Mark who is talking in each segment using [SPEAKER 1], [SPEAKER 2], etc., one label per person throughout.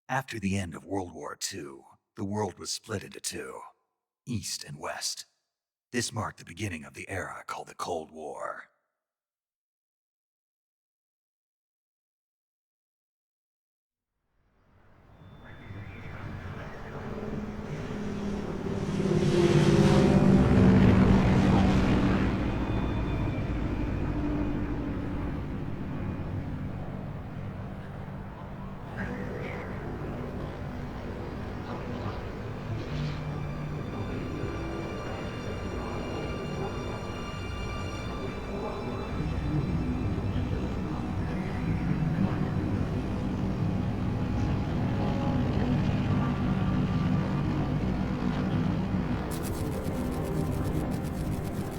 [SPEAKER 1] After the end of World War II, the world was split into two, East and West. This marked the beginning of the era called the Cold War.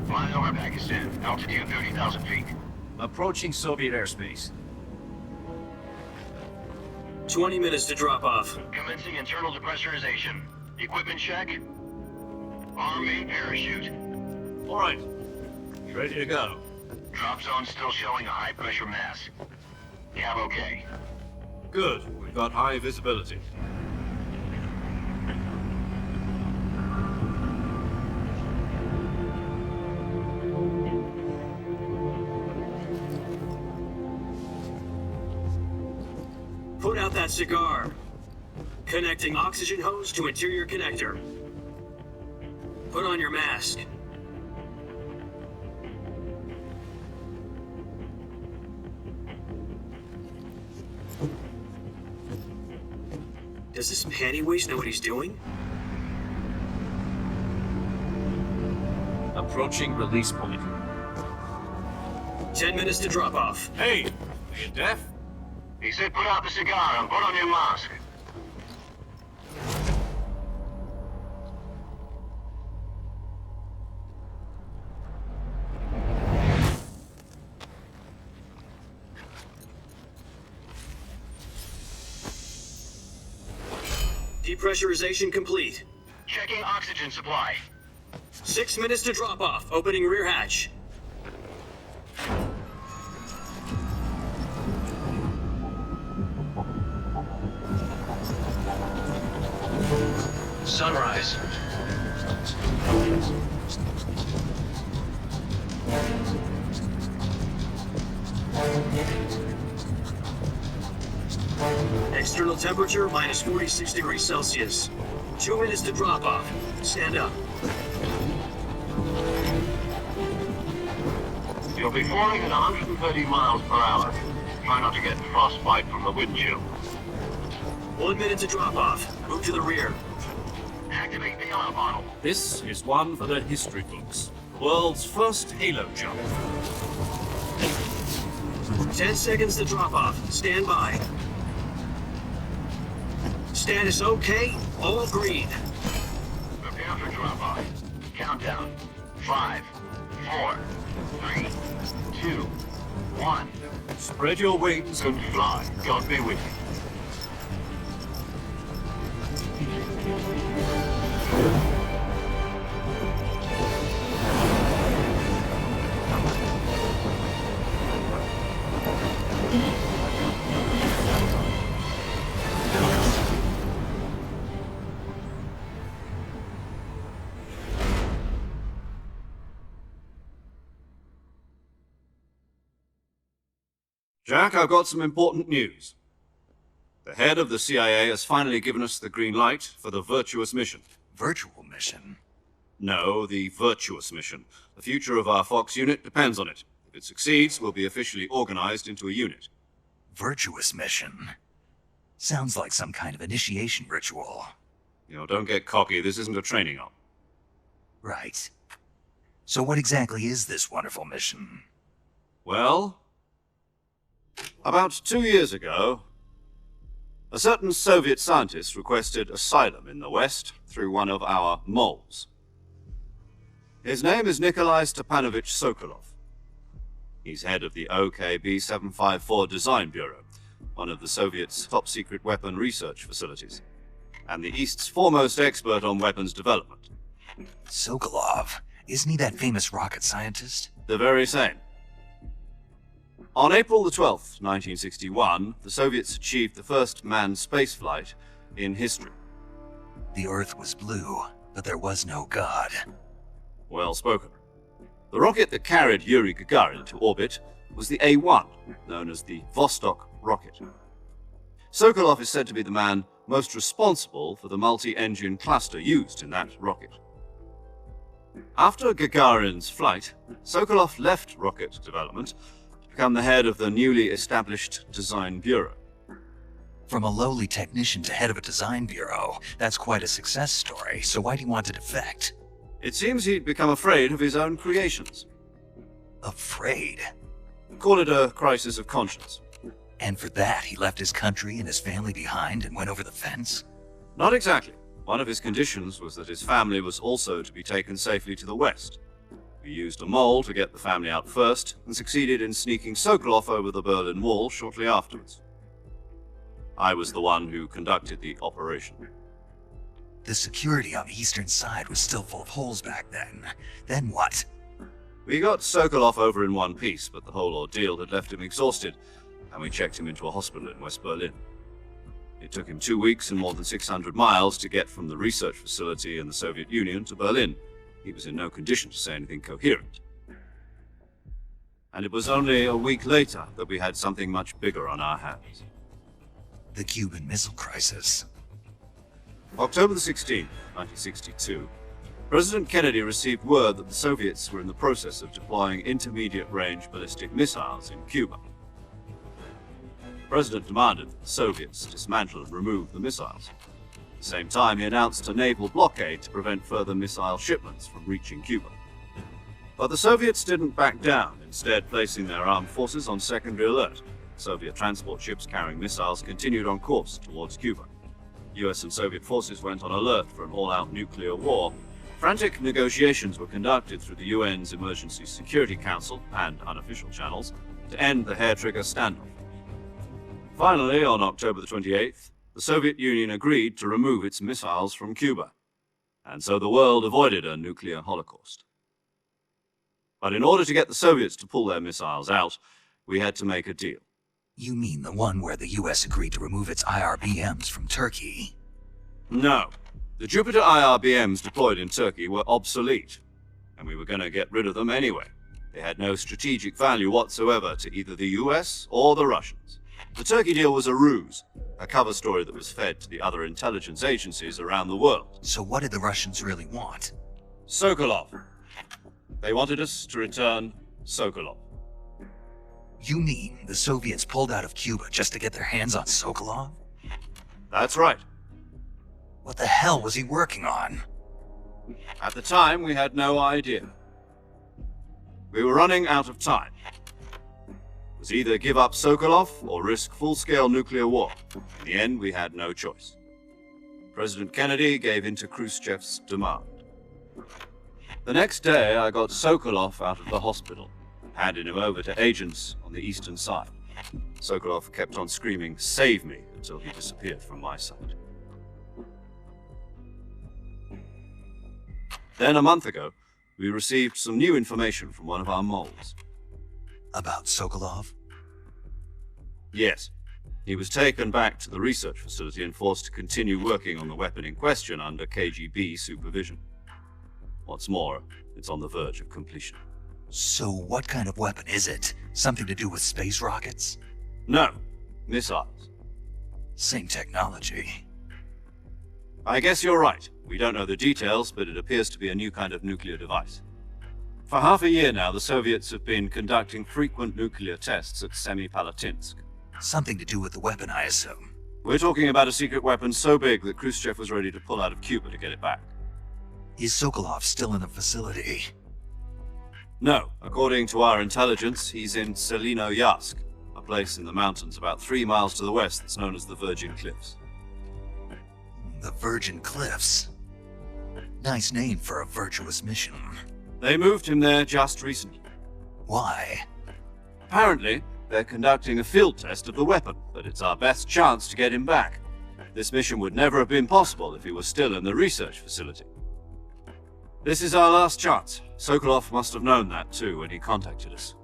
[SPEAKER 2] Flying over Pakistan, altitude 30,000 feet.
[SPEAKER 3] Approaching Soviet airspace.
[SPEAKER 4] 20 minutes to drop off.
[SPEAKER 2] Commencing internal depressurization. Equipment check. Arm main parachute.
[SPEAKER 3] All right. Ready to go.
[SPEAKER 2] Drop zone still showing a high pressure mass. Cab okay.
[SPEAKER 3] Good. We've got high visibility.
[SPEAKER 4] Put out that cigar. Connecting oxygen hose to interior connector. Put on your mask. Does this pantywaist know what he's doing?
[SPEAKER 3] Approaching release point.
[SPEAKER 4] 10 minutes to drop off.
[SPEAKER 3] Hey! Are you deaf?
[SPEAKER 2] He said put out the cigar and put on your mask.
[SPEAKER 4] Depressurization complete.
[SPEAKER 2] Checking oxygen supply.
[SPEAKER 4] 6 minutes to drop off. Opening rear hatch.
[SPEAKER 2] Sunrise.
[SPEAKER 4] External temperature minus 46 degrees Celsius. 2 minutes to drop off. Stand up.
[SPEAKER 2] You'll be flying at 130 miles per hour. Try not to get frostbite from the wind chill.
[SPEAKER 4] 1 minute to drop off. Move to the rear.
[SPEAKER 2] Activate the honor bottle.
[SPEAKER 3] This is one for the history books. World's first halo jump.
[SPEAKER 4] 10 seconds to drop off. Stand by. Status okay. All green.
[SPEAKER 2] Prepare for drop off. Countdown. 5, 4, 3, 2, 1.
[SPEAKER 3] Spread your wings and
[SPEAKER 2] And fly. God be with you.
[SPEAKER 3] Jack, I've got some important news. The head of the CIA has finally given us the green light for the virtuous mission.
[SPEAKER 1] Virtual mission?
[SPEAKER 3] No, the virtuous mission. The future of our Fox unit depends on it. If it succeeds, we'll be officially organized into a unit.
[SPEAKER 1] Virtuous mission? Sounds like some kind of initiation ritual.
[SPEAKER 3] You know, don't get cocky. This isn't a training op.
[SPEAKER 1] Right. So what exactly is this wonderful mission?
[SPEAKER 3] Well, about 2 years ago, a certain Soviet scientist requested asylum in the West through one of our moles. His name is Nikolai Stepanovich Sokolov. He's head of the OKB 754 Design Bureau, one of the Soviets' top-secret weapon research facilities, and the East's foremost expert on weapons development.
[SPEAKER 1] Sokolov? Isn't he that famous rocket scientist?
[SPEAKER 3] The very same. On April the 12th, 1961, the Soviets achieved the first manned spaceflight in history.
[SPEAKER 1] The Earth was blue, but there was no God.
[SPEAKER 3] Well spoken. The rocket that carried Yuri Gagarin to orbit was the A-1, known as the Vostok rocket. Sokolov is said to be the man most responsible for the multi-engine cluster used in that rocket. After Gagarin's flight, Sokolov left rocket development to become the head of the newly established Design Bureau.
[SPEAKER 1] From a lowly technician to head of a design bureau, that's quite a success story, so why do you want to defect?
[SPEAKER 3] It seems he'd become afraid of his own creations.
[SPEAKER 1] Afraid?
[SPEAKER 3] Call it a crisis of conscience.
[SPEAKER 1] And for that, he left his country and his family behind and went over the fence?
[SPEAKER 3] Not exactly. One of his conditions was that his family was also to be taken safely to the west. We used a mole to get the family out first, and succeeded in sneaking Sokolov over the Berlin Wall shortly afterwards. I was the one who conducted the operation.
[SPEAKER 1] The security on the eastern side was still full of holes back then. Then what?
[SPEAKER 3] We got Sokolov over in one piece, but the whole ordeal had left him exhausted, and we checked him into a hospital in West Berlin. It took him 2 weeks and more than 600 miles to get from the research facility in the Soviet Union to Berlin. He was in no condition to say anything coherent. And it was only a week later that we had something much bigger on our hands.
[SPEAKER 1] The Cuban Missile Crisis.
[SPEAKER 3] October the 16th, 1962, President Kennedy received word that the Soviets were in the process of deploying intermediate-range ballistic missiles in Cuba. The President demanded that the Soviets dismantle and remove the missiles. At the same time, he announced a naval blockade to prevent further missile shipments from reaching Cuba. But the Soviets didn't back down, instead placing their armed forces on secondary alert. Soviet transport ships carrying missiles continued on course towards Cuba. US and Soviet forces went on alert for an all-out nuclear war. Frantic negotiations were conducted through the UN's Emergency Security Council and unofficial channels to end the hair-trigger standoff. Finally, on October the 28th, the Soviet Union agreed to remove its missiles from Cuba, and so the world avoided a nuclear holocaust. But in order to get the Soviets to pull their missiles out, we had to make a deal.
[SPEAKER 1] You mean the one where the US agreed to remove its IRBMs from Turkey?
[SPEAKER 3] No. The Jupiter IRBMs deployed in Turkey were obsolete, and we were going to get rid of them anyway. They had no strategic value whatsoever to either the US or the Russians. The Turkey deal was a ruse, a cover story that was fed to the other intelligence agencies around the world.
[SPEAKER 1] So what did the Russians really want?
[SPEAKER 3] Sokolov. They wanted us to return Sokolov.
[SPEAKER 1] You mean the Soviets pulled out of Cuba just to get their hands on Sokolov?
[SPEAKER 3] That's right.
[SPEAKER 1] What the hell was he working on?
[SPEAKER 3] At the time, we had no idea. We were running out of time. It was either give up Sokolov or risk full-scale nuclear war. In the end, we had no choice. President Kennedy gave in to Khrushchev's demand. The next day, I got Sokolov out of the hospital, handed him over to agents on the eastern side. Sokolov kept on screaming, "Save me," until he disappeared from my sight. Then, a month ago, we received some new information from one of our moles.
[SPEAKER 1] About Sokolov?
[SPEAKER 3] Yes. He was taken back to the research facility and forced to continue working on the weapon in question under KGB supervision. What's more, it's on the verge of completion.
[SPEAKER 1] So what kind of weapon is it? Something to do with space rockets?
[SPEAKER 3] No, missiles.
[SPEAKER 1] Same technology.
[SPEAKER 3] I guess you're right. We don't know the details, but it appears to be a new kind of nuclear device. For half a year now, the Soviets have been conducting frequent nuclear tests at Semipalatinsk.
[SPEAKER 1] Something to do with the weapon, I assume.
[SPEAKER 3] We're talking about a secret weapon so big that Khrushchev was ready to pull out of Cuba to get it back.
[SPEAKER 1] Is Sokolov still in the facility?
[SPEAKER 3] No. According to our intelligence, he's in Selinoyarsk, a place in the mountains about 3 miles to the west that's known as the Virgin Cliffs.
[SPEAKER 1] The Virgin Cliffs. Nice name for a virtuous mission.
[SPEAKER 3] They moved him there just recently.
[SPEAKER 1] Why?
[SPEAKER 3] Apparently, they're conducting a field test of the weapon, but it's our best chance to get him back. This mission would never have been possible if he was still in the research facility. This is our last chance. Sokolov must have known that too when he contacted us.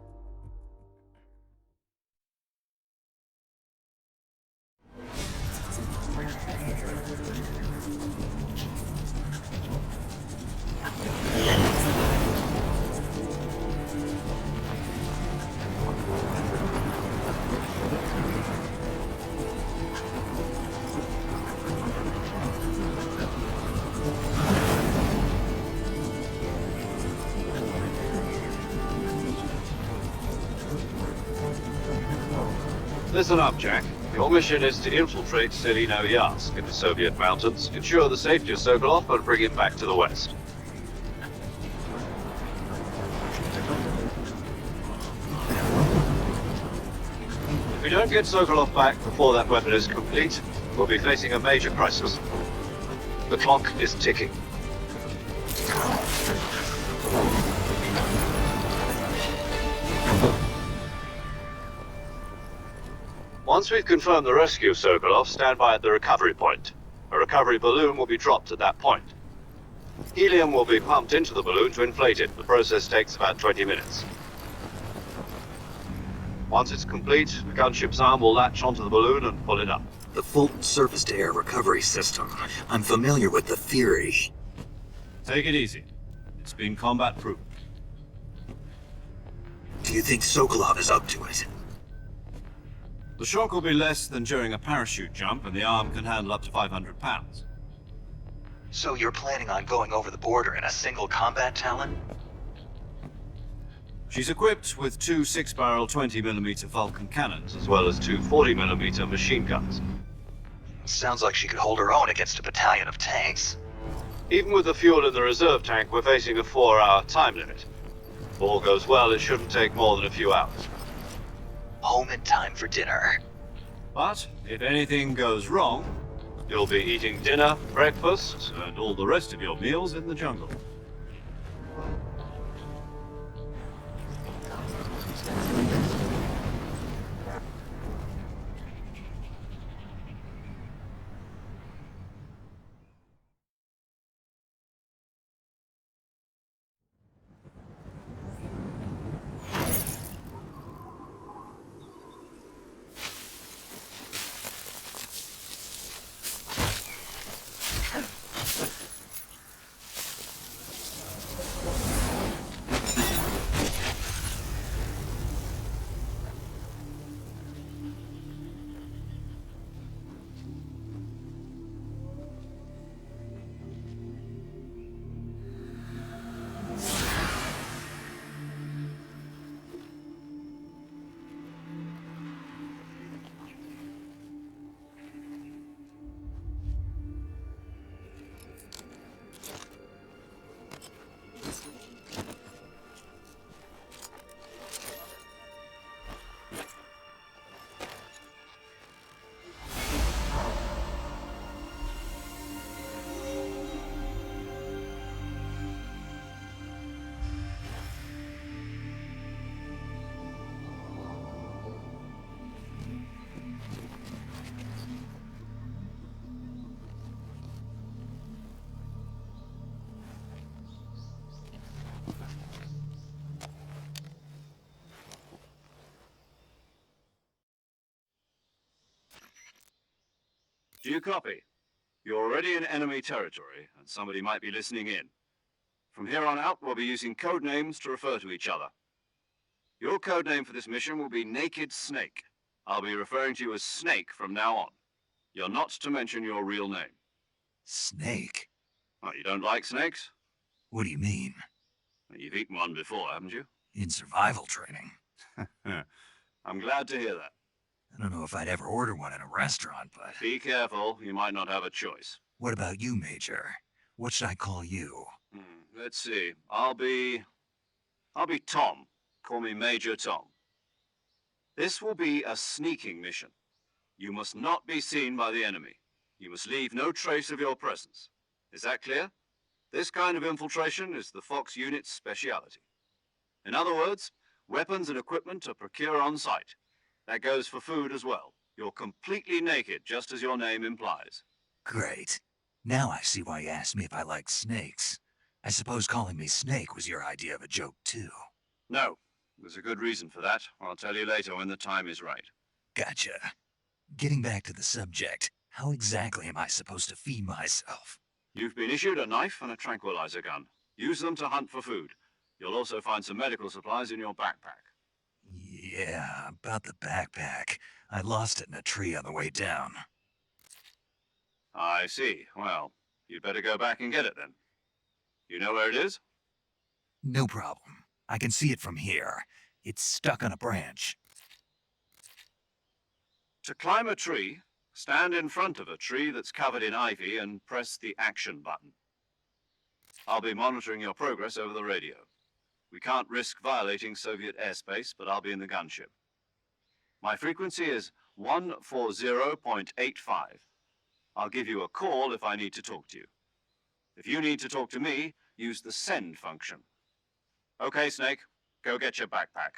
[SPEAKER 3] Listen up, Jack. Your mission is to infiltrate Selino-Yarsk in the Soviet mountains, ensure the safety of Sokolov, and bring him back to the West. If we don't get Sokolov back before that weapon is complete, we'll be facing a major crisis. The clock is ticking. Once we've confirmed the rescue of Sokolov, stand by at the recovery point. A recovery balloon will be dropped at that point. Helium will be pumped into the balloon to inflate it. The process takes about 20 minutes. Once it's complete, the gunship's arm will latch onto the balloon and pull it up.
[SPEAKER 4] The Fulton surface-to-air recovery system. I'm familiar with the theory.
[SPEAKER 3] Take it easy. It's been combat-proof.
[SPEAKER 4] Do you think Sokolov is up to it?
[SPEAKER 3] The shock will be less than during a parachute jump, and the arm can handle up to 500 pounds.
[SPEAKER 1] So you're planning on going over the border in a single combat Talon?
[SPEAKER 3] She's equipped with two 6-barrel 20mm Vulcan cannons, as well as two 40mm machine guns.
[SPEAKER 1] Sounds like she could hold her own against a battalion of tanks.
[SPEAKER 3] Even with the fuel in the reserve tank, we're facing a 4-hour time limit. If all goes well, it shouldn't take more than a few hours.
[SPEAKER 1] Home in time for dinner.
[SPEAKER 3] But if anything goes wrong, you'll be eating dinner, breakfast, and all the rest of your meals in the jungle. Do you copy? You're already in enemy territory, and somebody might be listening in. From here on out, we'll be using code names to refer to each other. Your code name for this mission will be Naked Snake. I'll be referring to you as Snake from now on. You're not to mention your real name.
[SPEAKER 1] Snake?
[SPEAKER 3] Oh, you don't like snakes?
[SPEAKER 1] What do you mean?
[SPEAKER 3] You've eaten one before, haven't you?
[SPEAKER 1] In survival training.
[SPEAKER 3] I'm glad to hear that.
[SPEAKER 1] I don't know if I'd ever order one in a restaurant, but...
[SPEAKER 3] Be careful, you might not have a choice.
[SPEAKER 1] What about you, Major? What should I call you?
[SPEAKER 3] Let's see. I'll be Tom. Call me Major Tom. This will be a sneaking mission. You must not be seen by the enemy. You must leave no trace of your presence. Is that clear? This kind of infiltration is the Fox unit's speciality. In other words, weapons and equipment are procured on site. That goes for food as well. You're completely naked, just as your name implies.
[SPEAKER 1] Great. Now I see why you asked me if I liked snakes. I suppose calling me Snake was your idea of a joke, too.
[SPEAKER 3] No, there's a good reason for that. I'll tell you later when the time is right.
[SPEAKER 1] Gotcha. Getting back to the subject, how exactly am I supposed to feed myself?
[SPEAKER 3] You've been issued a knife and a tranquilizer gun. Use them to hunt for food. You'll also find some medical supplies in your backpack.
[SPEAKER 1] Yeah, about the backpack. I lost it in a tree on the way down.
[SPEAKER 3] I see. Well, you'd better go back and get it then. You know where it is?
[SPEAKER 1] No problem. I can see it from here. It's stuck on a branch.
[SPEAKER 3] To climb a tree, stand in front of a tree that's covered in ivy and press the action button. I'll be monitoring your progress over the radio. We can't risk violating Soviet airspace, but I'll be in the gunship. My frequency is 140.85. I'll give you a call if I need to talk to you. If you need to talk to me, use the send function. Okay, Snake, go get your backpack.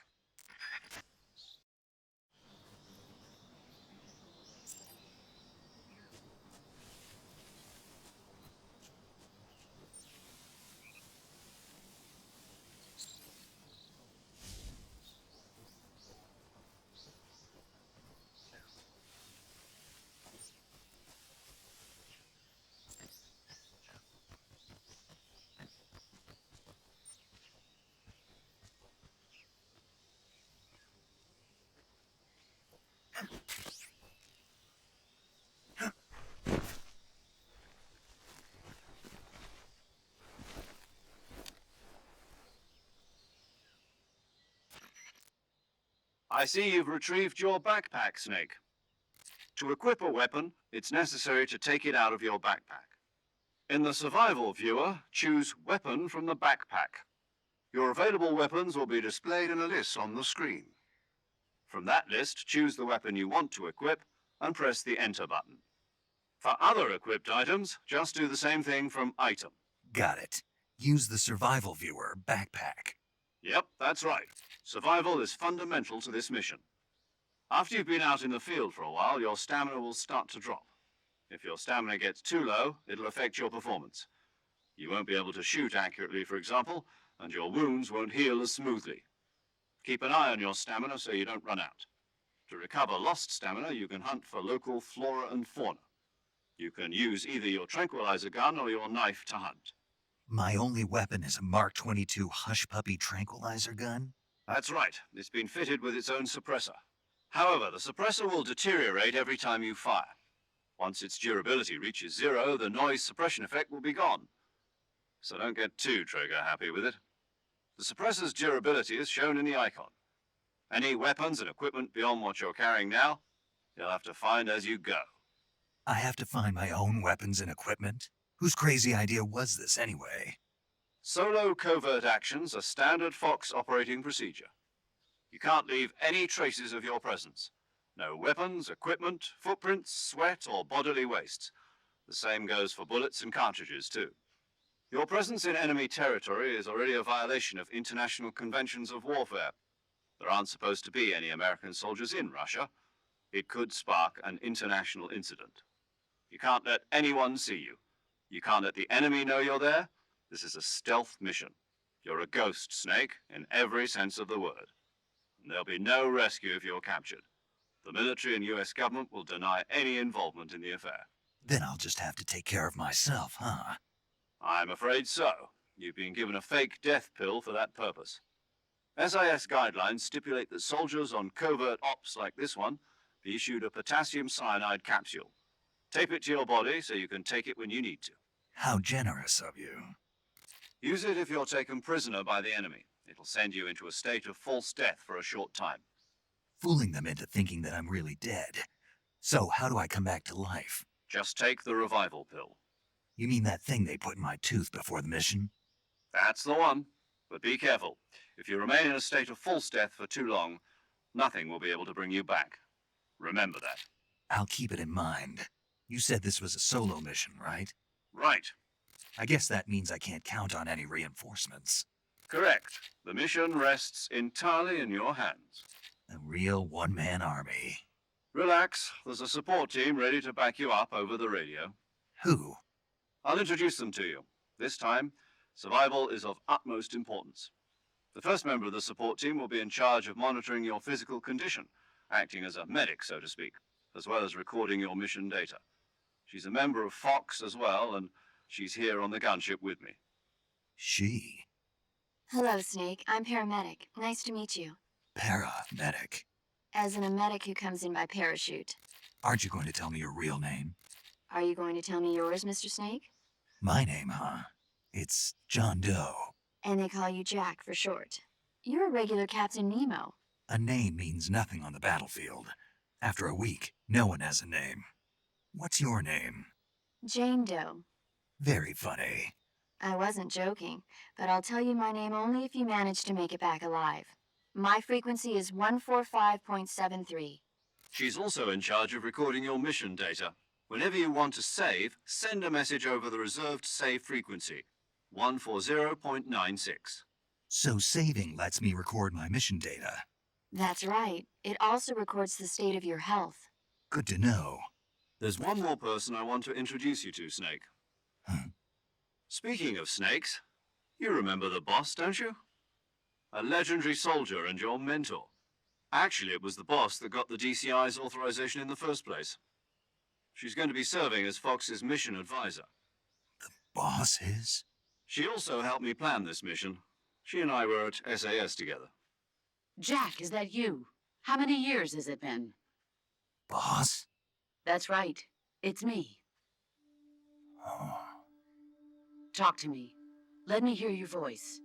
[SPEAKER 3] I see you've retrieved your backpack, Snake. To equip a weapon, it's necessary to take it out of your backpack. In the survival viewer, choose Weapon from the backpack. Your available weapons will be displayed in a list on the screen. From that list, choose the weapon you want to equip and press the Enter button. For other equipped items, just do the same thing from Item.
[SPEAKER 1] Got it. Use the survival viewer backpack.
[SPEAKER 3] Yep, that's right. Survival is fundamental to this mission. After you've been out in the field for a while, your stamina will start to drop. If your stamina gets too low, it'll affect your performance. You won't be able to shoot accurately, for example, and your wounds won't heal as smoothly. Keep an eye on your stamina so you don't run out. To recover lost stamina, you can hunt for local flora and fauna. You can use either your tranquilizer gun or your knife to hunt.
[SPEAKER 1] My only weapon is a Mark 22 Hush Puppy tranquilizer gun?
[SPEAKER 3] That's right. It's been fitted with its own suppressor. However, the suppressor will deteriorate every time you fire. Once its durability reaches 0, the noise suppression effect will be gone. So don't get too trigger-happy with it. The suppressor's durability is shown in the icon. Any weapons and equipment beyond what you're carrying now, you'll have to find as you go.
[SPEAKER 1] I have to find my own weapons and equipment? Whose crazy idea was this anyway?
[SPEAKER 3] Solo covert actions are standard Fox operating procedure. You can't leave any traces of your presence. No weapons, equipment, footprints, sweat, or bodily wastes. The same goes for bullets and cartridges, too. Your presence in enemy territory is already a violation of international conventions of warfare. There aren't supposed to be any American soldiers in Russia. It could spark an international incident. You can't let anyone see you. You can't let the enemy know you're there. This is a stealth mission. You're a ghost, Snake, in every sense of the word. And there'll be no rescue if you're captured. The military and US government will deny any involvement in the affair.
[SPEAKER 1] Then I'll just have to take care of myself, huh?
[SPEAKER 3] I'm afraid so. You've been given a fake death pill for that purpose. SIS guidelines stipulate that soldiers on covert ops like this one be issued a potassium cyanide capsule. Tape it to your body so you can take it when you need to.
[SPEAKER 1] How generous of you.
[SPEAKER 3] Use it if you're taken prisoner by the enemy. It'll send you into a state of false death for a short time.
[SPEAKER 1] Fooling them into thinking that I'm really dead. So how do I come back to life?
[SPEAKER 3] Just take the revival pill.
[SPEAKER 1] You mean that thing they put in my tooth before the mission?
[SPEAKER 3] That's the one. But be careful. If you remain in a state of false death for too long, nothing will be able to bring you back. Remember that.
[SPEAKER 1] I'll keep it in mind. You said this was a solo mission, right?
[SPEAKER 3] Right.
[SPEAKER 1] I guess that means I can't count on any reinforcements.
[SPEAKER 3] Correct. The mission rests entirely in your hands.
[SPEAKER 1] A real one-man army.
[SPEAKER 3] Relax. There's a support team ready to back you up over the radio.
[SPEAKER 1] Who?
[SPEAKER 3] I'll introduce them to you. This time, survival is of utmost importance. The first member of the support team will be in charge of monitoring your physical condition, acting as a medic, so to speak, as well as recording your mission data. She's a member of Fox as well, and she's here on the gunship with me.
[SPEAKER 1] She.
[SPEAKER 5] Hello, Snake. I'm paramedic. Nice to meet you.
[SPEAKER 1] Paramedic.
[SPEAKER 5] As in a medic who comes in by parachute.
[SPEAKER 1] Aren't you going to tell me your real name?
[SPEAKER 5] Are you going to tell me yours, Mr. Snake?
[SPEAKER 1] My name, huh? It's John Doe.
[SPEAKER 5] And they call you Jack for short. You're a regular Captain Nemo.
[SPEAKER 1] A name means nothing on the battlefield. After a week, No one has a name. What's your name?
[SPEAKER 5] Jane Doe.
[SPEAKER 1] Very funny.
[SPEAKER 5] I wasn't joking, but I'll tell you my name only if you manage to make it back alive. My frequency is 145.73.
[SPEAKER 3] She's also in charge of recording your mission data. Whenever you want to save, send a message over the reserved save frequency, 140.96.
[SPEAKER 1] So saving lets me record my mission data.
[SPEAKER 5] That's right. It also records the state of your health.
[SPEAKER 1] Good to know.
[SPEAKER 3] There's one more person I want to introduce you to, Snake. Speaking of snakes, you remember the boss, don't you? A legendary soldier and your mentor. Actually, it was the boss that got the DCI's authorization in the first place. She's going to be serving as Fox's mission advisor.
[SPEAKER 1] Boss is?
[SPEAKER 3] She also helped me plan this mission. She and I were at SAS together.
[SPEAKER 6] Jack, is that you? How many years has it been?
[SPEAKER 1] Boss?
[SPEAKER 6] That's right. It's me.
[SPEAKER 1] Oh.
[SPEAKER 6] Talk to me. Let me hear your voice.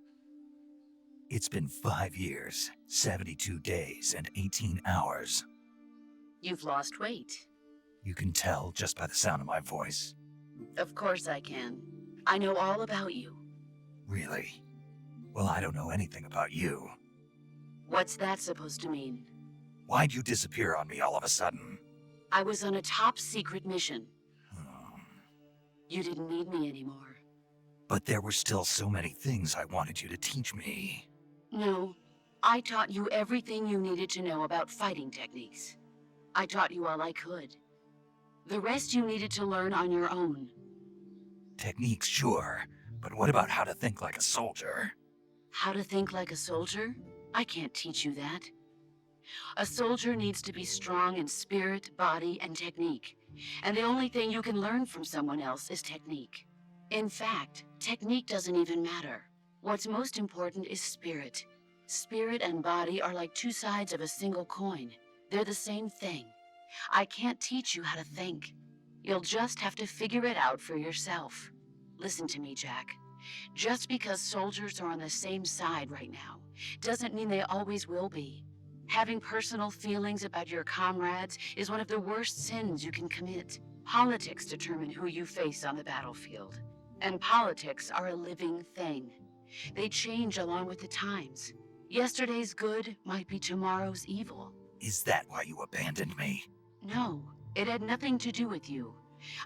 [SPEAKER 1] It's been 5 years, 72 days, and 18 hours.
[SPEAKER 6] You've lost weight.
[SPEAKER 1] You can tell just by the sound of my voice.
[SPEAKER 6] Of course I can. I know all about you.
[SPEAKER 1] Really? Well, I don't know anything about you.
[SPEAKER 6] What's that supposed to mean?
[SPEAKER 1] Why'd you disappear on me all of a sudden?
[SPEAKER 6] I was on a top secret mission.
[SPEAKER 1] Hmm.
[SPEAKER 6] You didn't need me anymore.
[SPEAKER 1] But there were still so many things I wanted you to teach me.
[SPEAKER 6] No, I taught you everything you needed to know about fighting techniques. I taught you all I could. The rest you needed to learn on your own.
[SPEAKER 1] Techniques, sure, but what about how to think like a soldier?
[SPEAKER 6] How to think like a soldier? I can't teach you that. A soldier needs to be strong in spirit, body, and technique. And the only thing you can learn from someone else is technique. In fact, technique doesn't even matter. What's most important is spirit. Spirit and body are like two sides of a single coin. They're the same thing. I can't teach you how to think. You'll just have to figure it out for yourself. Listen to me, Jack. Just because soldiers are on the same side right now doesn't mean they always will be. Having personal feelings about your comrades is one of the worst sins you can commit. Politics determine who you face on the battlefield. And politics are a living thing. They change along with the times. Yesterday's good might be tomorrow's evil.
[SPEAKER 1] Is that why you abandoned me?
[SPEAKER 6] No, it had nothing to do with you.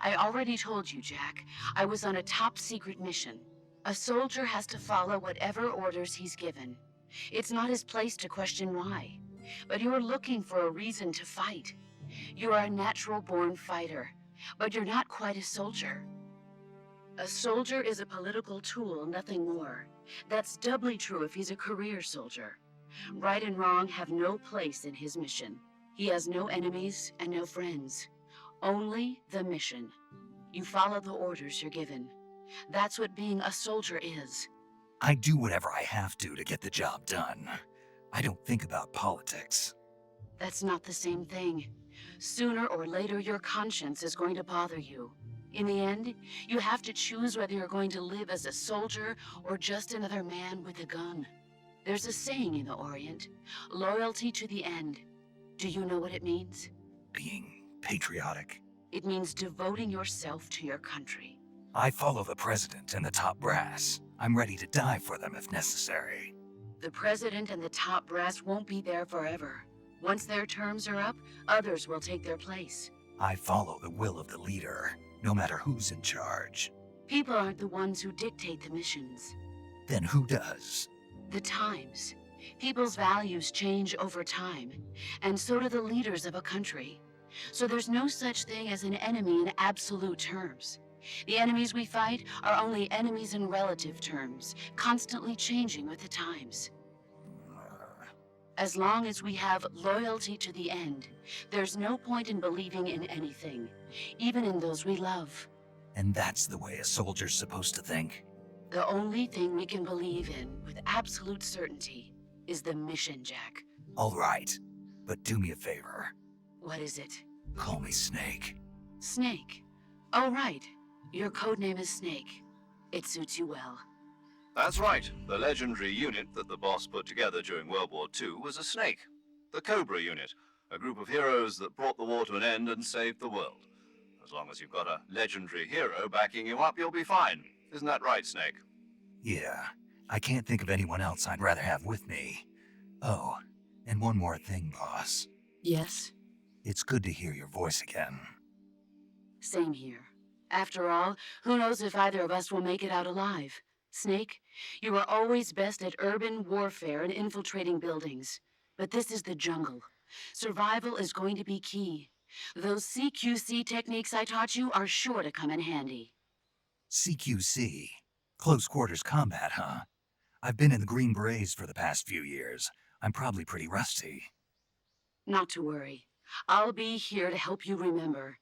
[SPEAKER 6] I already told you, Jack. I was on a top secret mission. A soldier has to follow whatever orders he's given. It's not his place to question why. But you're looking for a reason to fight. You are a natural-born fighter, but you're not quite a soldier. A soldier is a political tool, nothing more. That's doubly true if he's a career soldier. Right and wrong have no place in his mission. He has no enemies and no friends. Only the mission. You follow the orders you're given. That's what being a soldier is.
[SPEAKER 1] I do whatever I have to get the job done. I don't think about politics.
[SPEAKER 6] That's not the same thing. Sooner or later, your conscience is going to bother you. In the end, you have to choose whether you're going to live as a soldier or just another man with a gun. There's a saying in the Orient, loyalty to the end. Do you know what it means?
[SPEAKER 1] Being patriotic.
[SPEAKER 6] It means devoting yourself to your country.
[SPEAKER 1] I follow the president and the top brass. I'm ready to die for them if necessary.
[SPEAKER 6] The president and the top brass won't be there forever. Once their terms are up, others will take their place.
[SPEAKER 1] I follow the will of the leader, no matter who's in charge.
[SPEAKER 6] People aren't the ones who dictate the missions.
[SPEAKER 1] Then who does?
[SPEAKER 6] The times. People's values change over time, and so do the leaders of a country. So there's no such thing as an enemy in absolute terms. The enemies we fight are only enemies in relative terms, constantly changing with the times. As long as we have loyalty to the end, there's no point in believing in anything, even in those we love.
[SPEAKER 1] And that's the way a soldier's supposed to think?
[SPEAKER 6] The only thing we can believe in with absolute certainty is the mission, Jack.
[SPEAKER 1] All right, but do me a favor.
[SPEAKER 6] What is it?
[SPEAKER 1] Call me Snake.
[SPEAKER 6] Snake. Oh, right. Your codename is Snake. It suits you well.
[SPEAKER 3] That's right. The legendary unit that the boss put together during World War II was a snake. The Cobra unit. A group of heroes that brought the war to an end and saved the world. As long as you've got a legendary hero backing you up, you'll be fine. Isn't that right, Snake?
[SPEAKER 1] Yeah, I can't think of anyone else I'd rather have with me. Oh, and one more thing, boss.
[SPEAKER 6] Yes?
[SPEAKER 1] It's good to hear your voice again.
[SPEAKER 6] Same here. After all, who knows if either of us will make it out alive? Snake, you are always best at urban warfare and infiltrating buildings. But this is the jungle. Survival is going to be key. Those CQC techniques I taught you are sure to come in handy.
[SPEAKER 1] CQC. Close quarters combat, huh? I've been in the Green Berets for the past few years. I'm probably pretty rusty.
[SPEAKER 6] Not to worry. I'll be here to help you remember.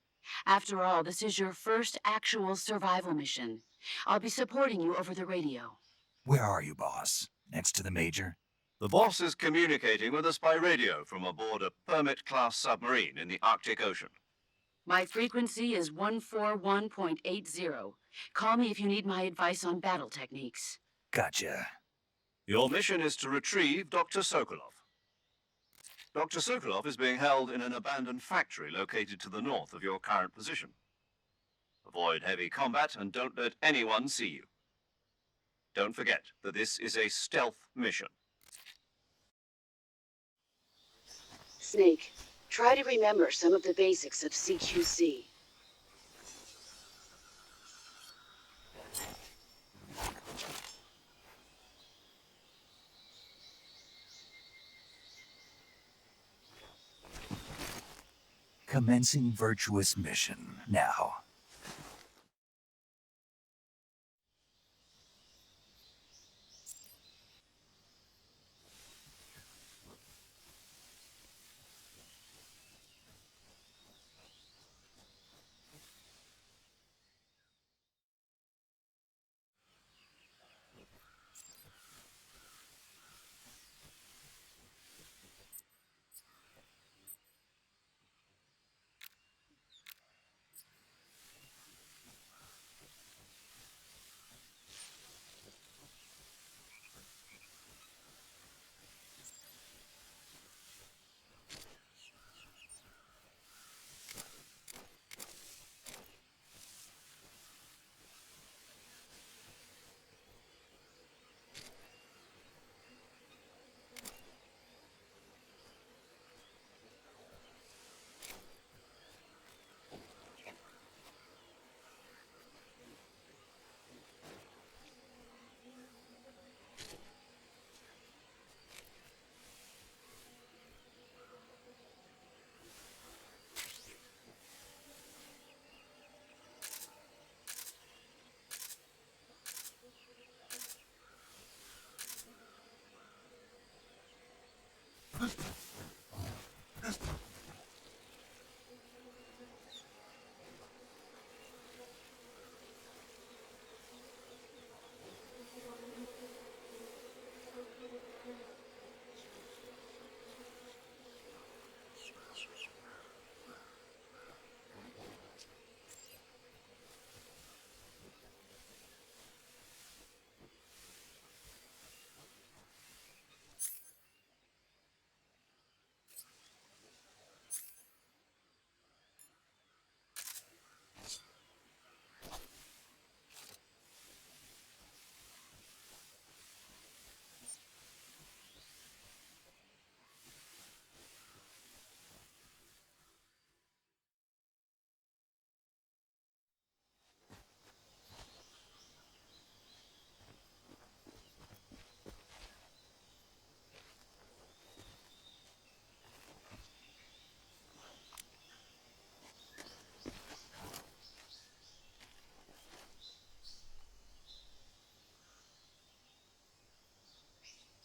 [SPEAKER 6] After all, this is your first actual survival mission. I'll be supporting you over the radio.
[SPEAKER 1] Where are you, boss? Next to the Major?
[SPEAKER 3] The boss is communicating with us by radio from aboard a Permit-class submarine in the Arctic Ocean.
[SPEAKER 6] My frequency is 141.80. Call me if you need my advice on battle techniques.
[SPEAKER 1] Gotcha.
[SPEAKER 3] Your mission is to retrieve Dr. Sokolov. Dr. Sokolov is being held in an abandoned factory located to the north of your current position. Avoid heavy combat and don't let anyone see you. Don't forget that this is a stealth mission.
[SPEAKER 6] Snake, try to remember some of the basics of CQC.
[SPEAKER 1] Commencing virtuous mission now.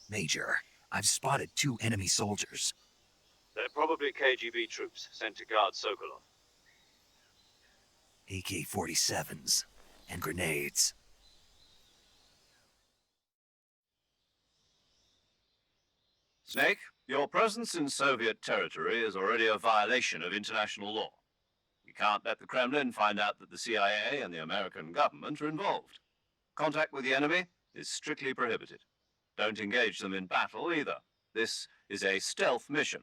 [SPEAKER 1] Major, I've spotted 2 enemy soldiers.
[SPEAKER 3] They're probably KGB troops sent to guard Sokolov.
[SPEAKER 1] AK-47s and grenades.
[SPEAKER 3] Snake, your presence in Soviet territory is already a violation of international law. You can't let the Kremlin find out that the CIA and the American government are involved. Contact with the enemy is strictly prohibited. Don't engage them in battle either. This is a stealth mission.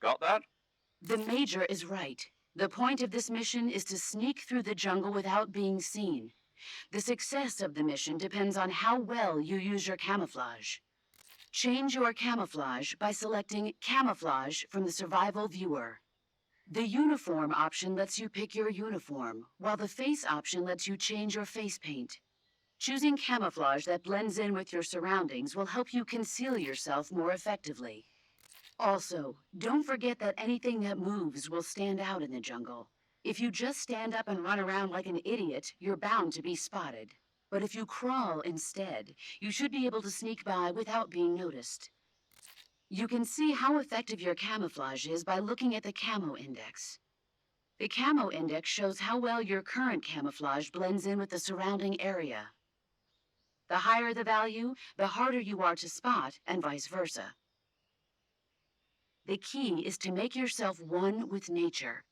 [SPEAKER 3] Got that?
[SPEAKER 6] The Major is right. The point of this mission is to sneak through the jungle without being seen. The success of the mission depends on how well you use your camouflage. Change your camouflage by selecting Camouflage from the Survival Viewer. The Uniform option lets you pick your uniform, while the Face option lets you change your face paint. Choosing camouflage that blends in with your surroundings will help you conceal yourself more effectively. Also, don't forget that anything that moves will stand out in the jungle. If you just stand up and run around like an idiot, you're bound to be spotted. But if you crawl instead, you should be able to sneak by without being noticed. You can see how effective your camouflage is by looking at the Camo Index. The Camo Index shows how well your current camouflage blends in with the surrounding area. The higher the value, the harder you are to spot, and vice versa. The key is to make yourself one with nature.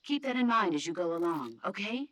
[SPEAKER 6] Keep that in mind as you go along, okay?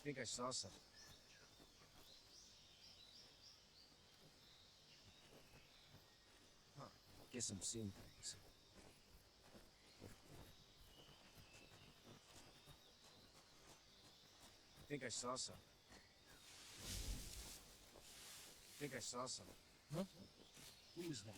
[SPEAKER 7] I think I saw something. Huh. Guess I'm seeing things. I think I saw something. I think I saw something. Huh? Who was that?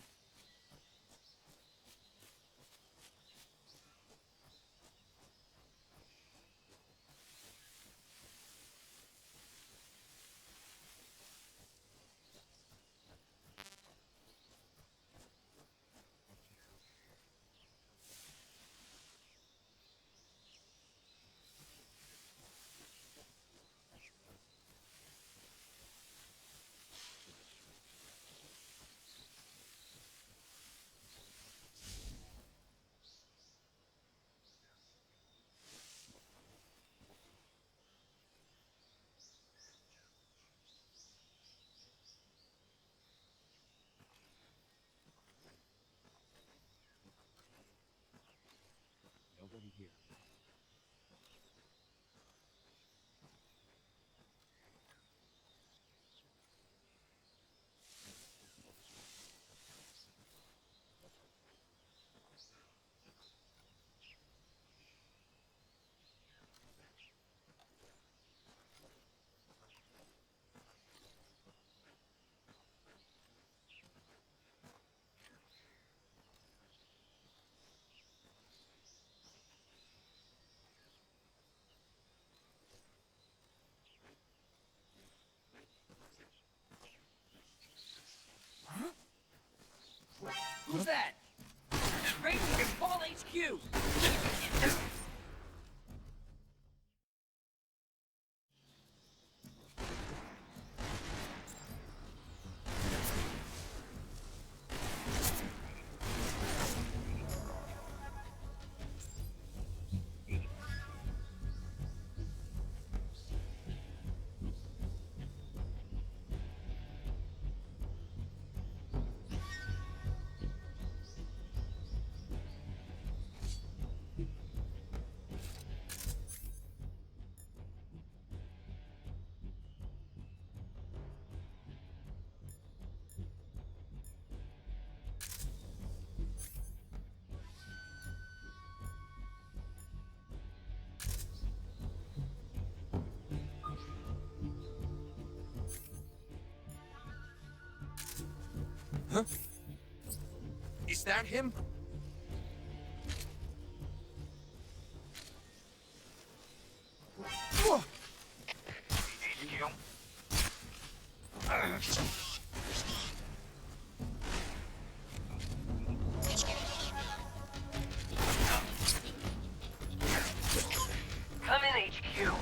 [SPEAKER 7] Nobody here. Who's that? Raiden can call HQ! that him?
[SPEAKER 2] HQ. Come in, HQ.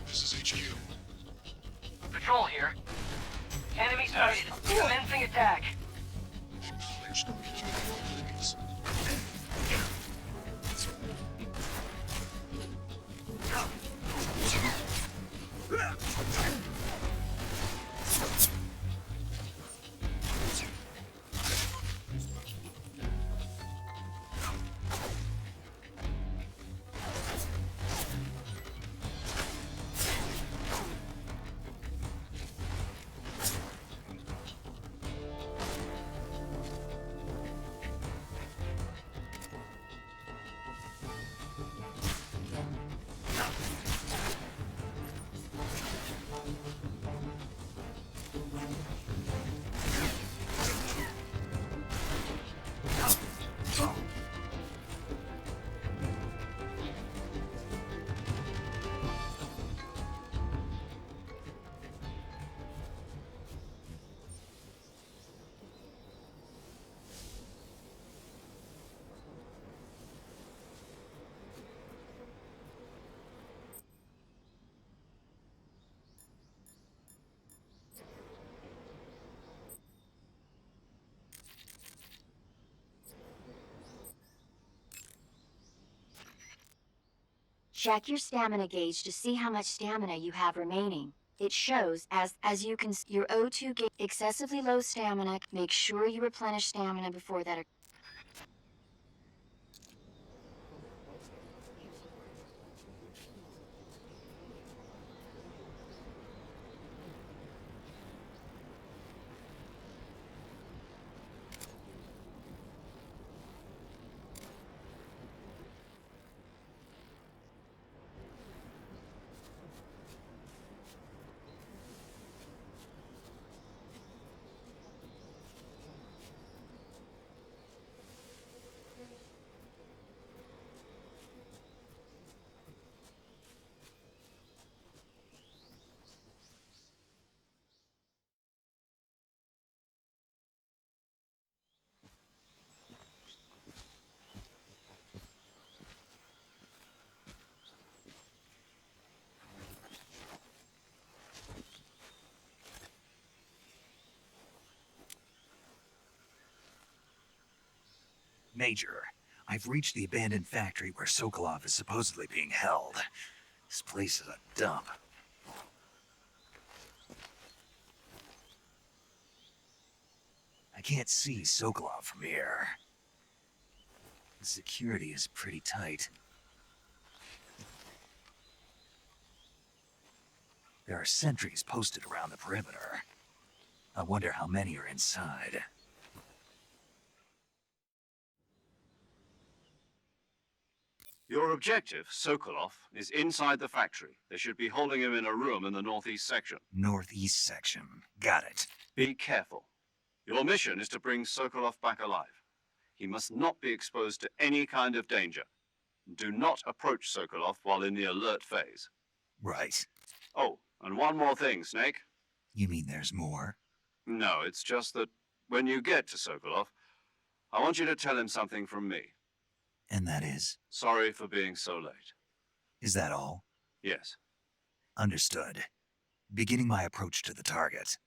[SPEAKER 8] This is HQ.
[SPEAKER 2] Patrol here. Enemy sighted. Commencing attack.
[SPEAKER 8] Acknowledged. Please.
[SPEAKER 5] Check your stamina gauge to see how much stamina you have remaining. It shows as you can your O2 gauge excessively low stamina. Make sure you replenish stamina before that.
[SPEAKER 1] Major, I've reached the abandoned factory where Sokolov is supposedly being held. This place is a dump. I can't see Sokolov from here. The security is pretty tight. There are sentries posted around the perimeter. I wonder how many are inside.
[SPEAKER 3] Your objective, Sokolov, is inside the factory. They should be holding him in a room in the northeast section.
[SPEAKER 1] Northeast section. Got it.
[SPEAKER 3] Be careful. Your mission is to bring Sokolov back alive. He must not be exposed to any kind of danger. Do not approach Sokolov while in the alert phase.
[SPEAKER 1] Right.
[SPEAKER 3] Oh, and one more thing, Snake.
[SPEAKER 1] You mean there's more?
[SPEAKER 3] No, it's just that when you get to Sokolov, I want you to tell him something from me.
[SPEAKER 1] And that is?
[SPEAKER 3] Sorry for being so late.
[SPEAKER 1] Is that all?
[SPEAKER 3] Yes.
[SPEAKER 1] Understood. Beginning my approach to the target.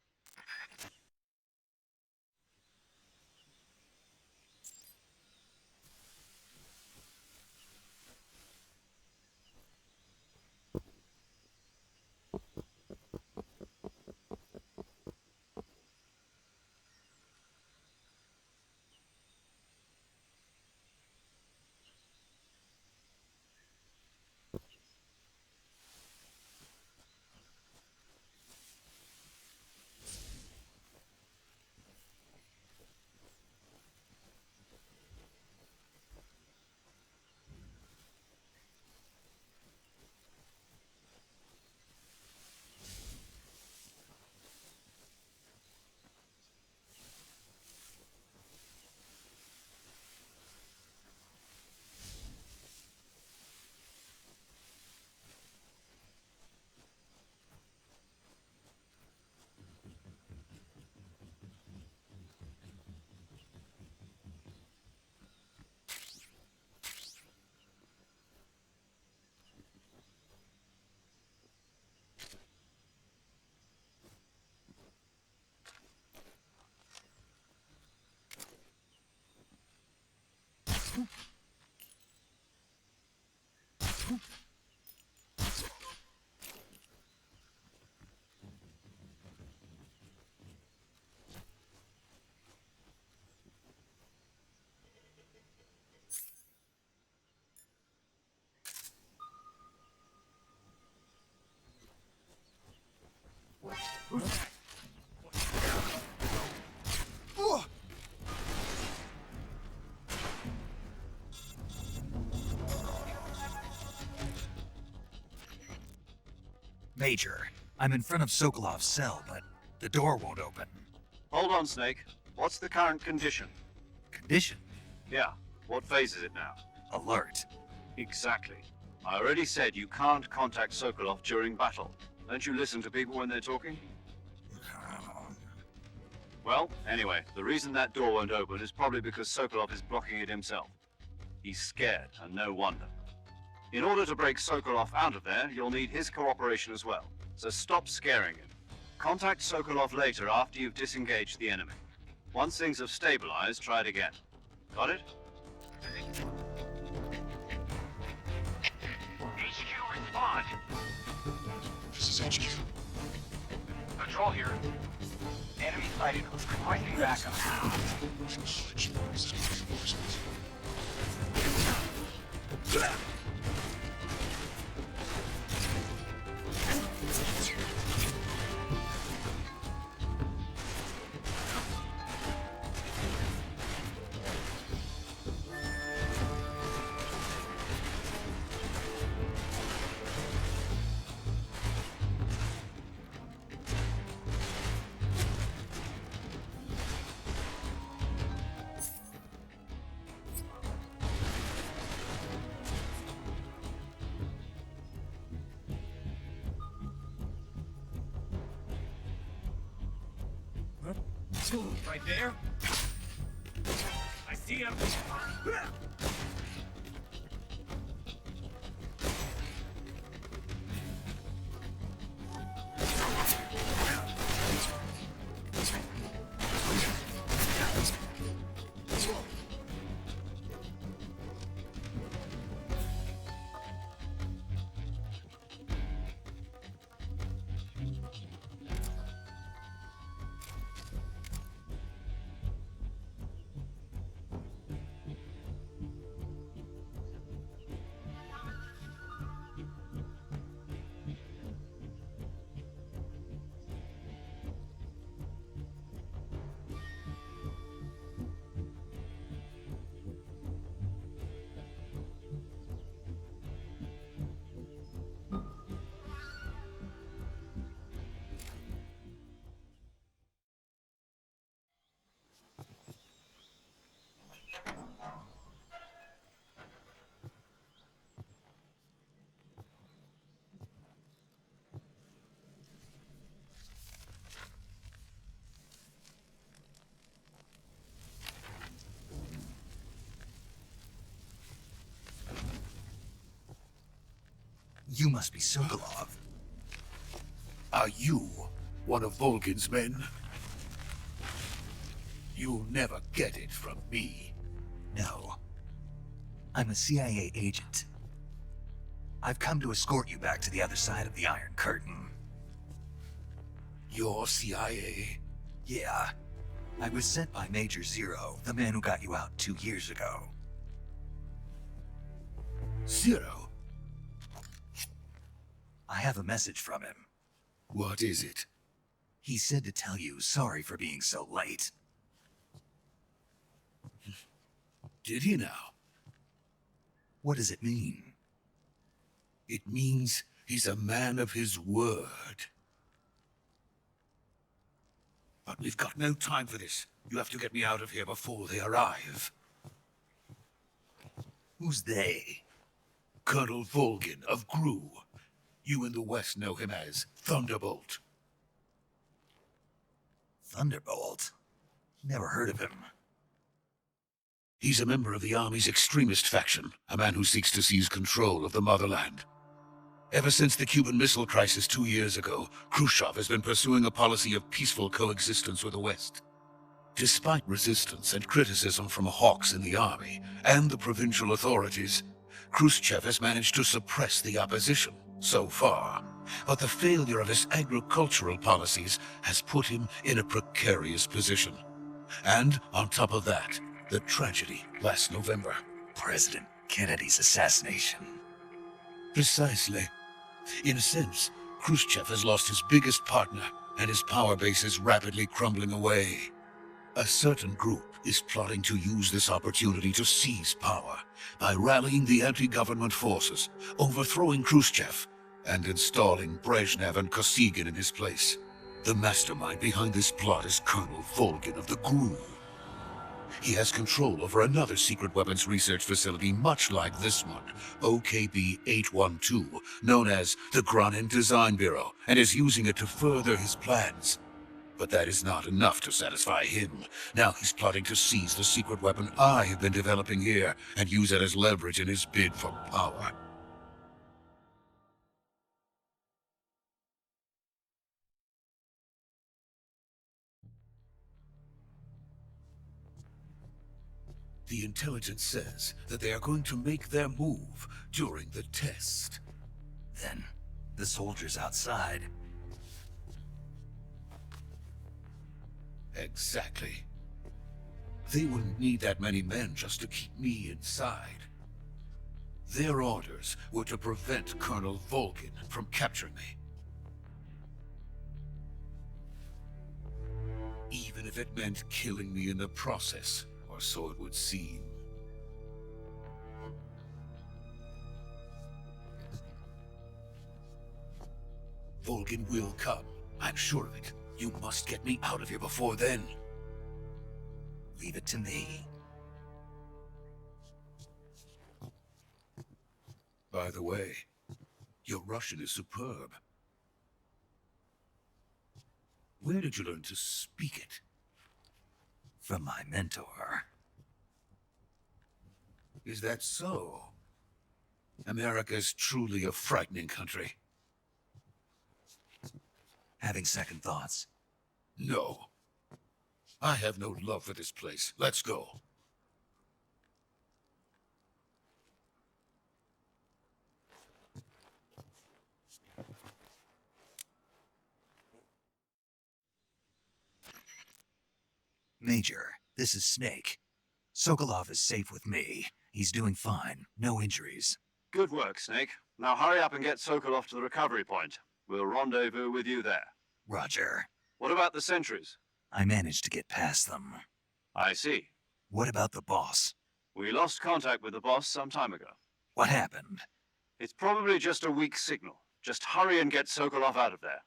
[SPEAKER 1] Major, I'm in front of Sokolov's cell, but the door won't open.
[SPEAKER 3] Hold on, Snake. What's the current condition?
[SPEAKER 1] Condition?
[SPEAKER 3] Yeah. What phase is it now?
[SPEAKER 1] Alert.
[SPEAKER 3] Exactly. I already said you can't contact Sokolov during battle. Don't you listen to people when they're talking? Well, anyway, the reason that door won't open is probably because Sokolov is blocking it himself. He's scared, and no wonder. In order to break Sokolov out of there, you'll need his cooperation as well. So stop scaring him. Contact Sokolov later after you've disengaged the enemy. Once things have stabilized, try it again. Got it?
[SPEAKER 2] HQ, respond.
[SPEAKER 8] This is HQ.
[SPEAKER 2] Control here. Enemy sighted. Requesting backup.
[SPEAKER 8] Acknowledge. Sending reinforcements.
[SPEAKER 7] Right there? I see him!
[SPEAKER 1] You must be Sokolov.
[SPEAKER 9] Are you one of Volgin's men? You'll never get it from me.
[SPEAKER 1] No. I'm a CIA agent. I've come to escort you back to the other side of the Iron Curtain.
[SPEAKER 9] You're CIA?
[SPEAKER 1] Yeah. I was sent by Major Zero, the man who got you out 2 years ago.
[SPEAKER 9] Zero?
[SPEAKER 1] I have a message from him.
[SPEAKER 9] What is it?
[SPEAKER 1] He said to tell you sorry for being so late.
[SPEAKER 9] Did he now?
[SPEAKER 1] What does it mean?
[SPEAKER 9] It means he's a man of his word. But we've got no time for this. You have to get me out of here before they arrive.
[SPEAKER 1] Who's they?
[SPEAKER 9] Colonel Volgin of GRU. You in the West know him as Thunderbolt.
[SPEAKER 1] Thunderbolt? Never heard of him.
[SPEAKER 9] He's a member of the Army's extremist faction, a man who seeks to seize control of the motherland. Ever since the Cuban Missile Crisis 2 years ago, Khrushchev has been pursuing a policy of peaceful coexistence with the West. Despite resistance and criticism from hawks in the army and the provincial authorities, Khrushchev has managed to suppress the opposition so far. But the failure of his agricultural policies has put him in a precarious position. And on top of that, the tragedy last November.
[SPEAKER 1] President Kennedy's assassination.
[SPEAKER 9] Precisely. In a sense, Khrushchev has lost his biggest partner, and his power base is rapidly crumbling away. A certain group is plotting to use this opportunity to seize power by rallying the anti-government forces, overthrowing Khrushchev, and installing Brezhnev and Kosygin in his place. The mastermind behind this plot is Colonel Volgin of the GRU. He has control over another secret weapons research facility much like this one, OKB-812, known as the Granin Design Bureau, and is using it to further his plans. But that is not enough to satisfy him. Now he's plotting to seize the secret weapon I have been developing here and use it as leverage in his bid for power. The intelligence says that they are going to make their move during the test.
[SPEAKER 1] Then, the soldiers outside.
[SPEAKER 9] Exactly. They wouldn't need that many men just to keep me inside. Their orders were to prevent Colonel Volgin from capturing me. Even if it meant killing me in the process, or so it would seem. Volgin will come, I'm sure of it. You must get me out of here before then.
[SPEAKER 1] Leave it to me.
[SPEAKER 9] By the way, your Russian is superb. Where did you learn to speak it?
[SPEAKER 1] From my mentor.
[SPEAKER 9] Is that so? America is truly a frightening country.
[SPEAKER 1] Having second thoughts.
[SPEAKER 9] No. I have no love for this place. Let's go.
[SPEAKER 1] Major, this is Snake. Sokolov is safe with me. He's doing fine. No injuries.
[SPEAKER 3] Good work, Snake. Now hurry up and get Sokolov to the recovery point. We'll rendezvous with you there.
[SPEAKER 1] Roger.
[SPEAKER 3] What about the sentries?
[SPEAKER 1] I managed to get past them.
[SPEAKER 3] I see.
[SPEAKER 1] What about the boss?
[SPEAKER 3] We lost contact with the boss some time ago.
[SPEAKER 1] What happened?
[SPEAKER 3] It's probably just a weak signal. Just hurry and get Sokolov out of there.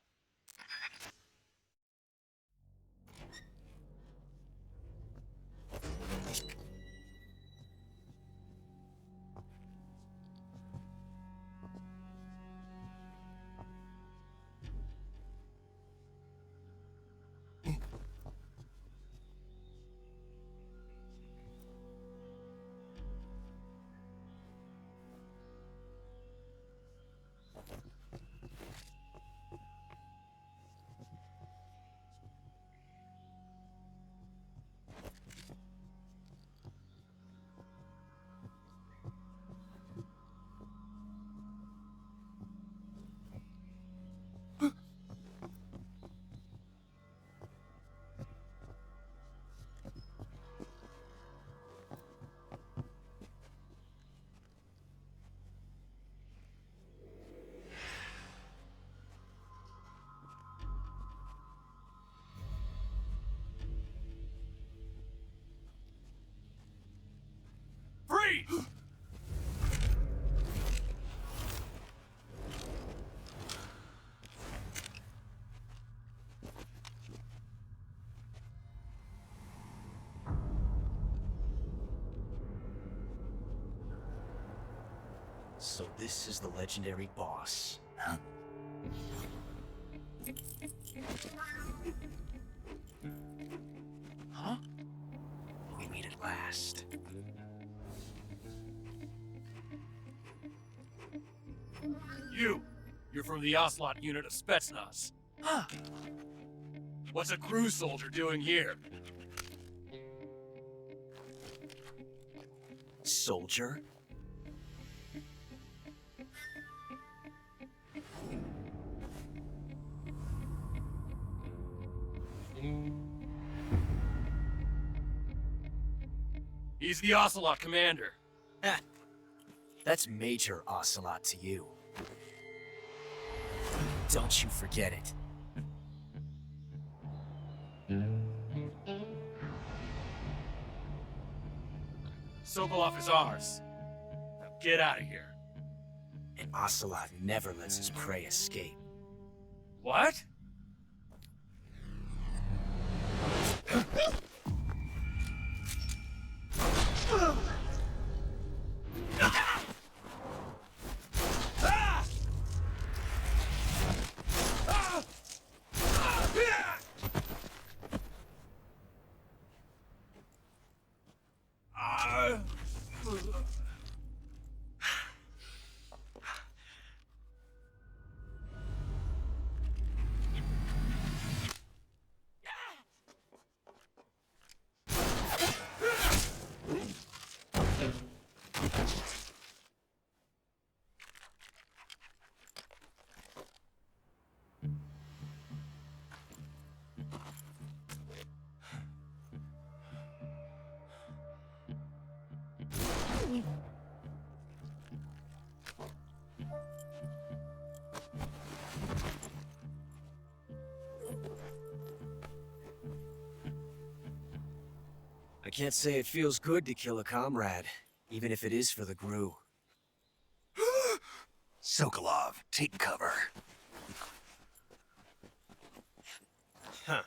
[SPEAKER 7] So this is the legendary boss.
[SPEAKER 1] Huh?
[SPEAKER 7] Huh? We meet at last.
[SPEAKER 10] You're from the Ocelot unit of Spetsnaz.
[SPEAKER 7] Huh.
[SPEAKER 10] What's a crew soldier doing here?
[SPEAKER 11] soldier?
[SPEAKER 10] He's the Ocelot commander.
[SPEAKER 11] Heh. That's Major Ocelot to you. Don't you forget it.
[SPEAKER 10] Sokolov is ours. Now get out of here.
[SPEAKER 11] And Ocelot never lets his prey escape.
[SPEAKER 10] What?
[SPEAKER 11] I can't say it feels good to kill a comrade, even if it is for the Gru.
[SPEAKER 1] Sokolov, take cover.
[SPEAKER 11] Huh.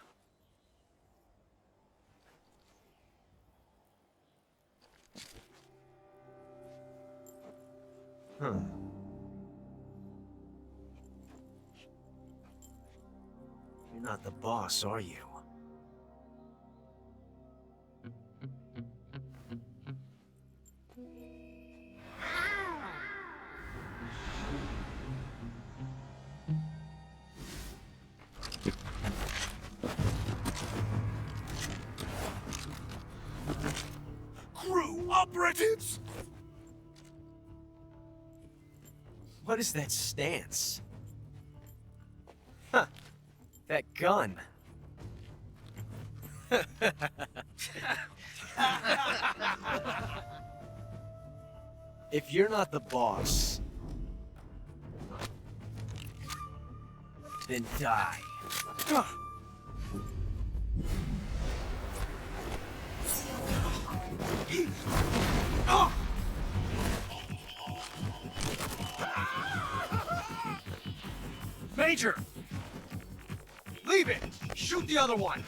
[SPEAKER 11] Huh. You're not the boss, are you?
[SPEAKER 10] Crew operatives!
[SPEAKER 11] What is that stance? Huh. That gun. If you're not the boss, then die.
[SPEAKER 10] Major! Leave it! Shoot the other one!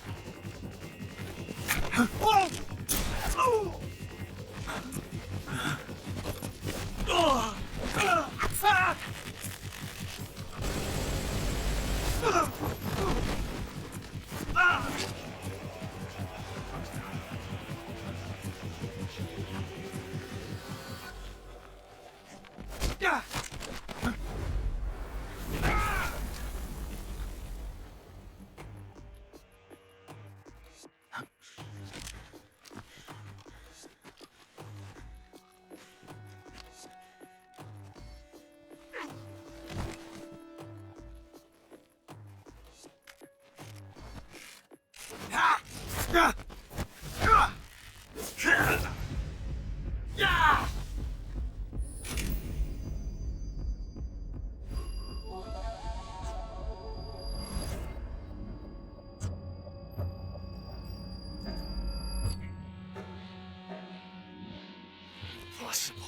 [SPEAKER 1] Possible.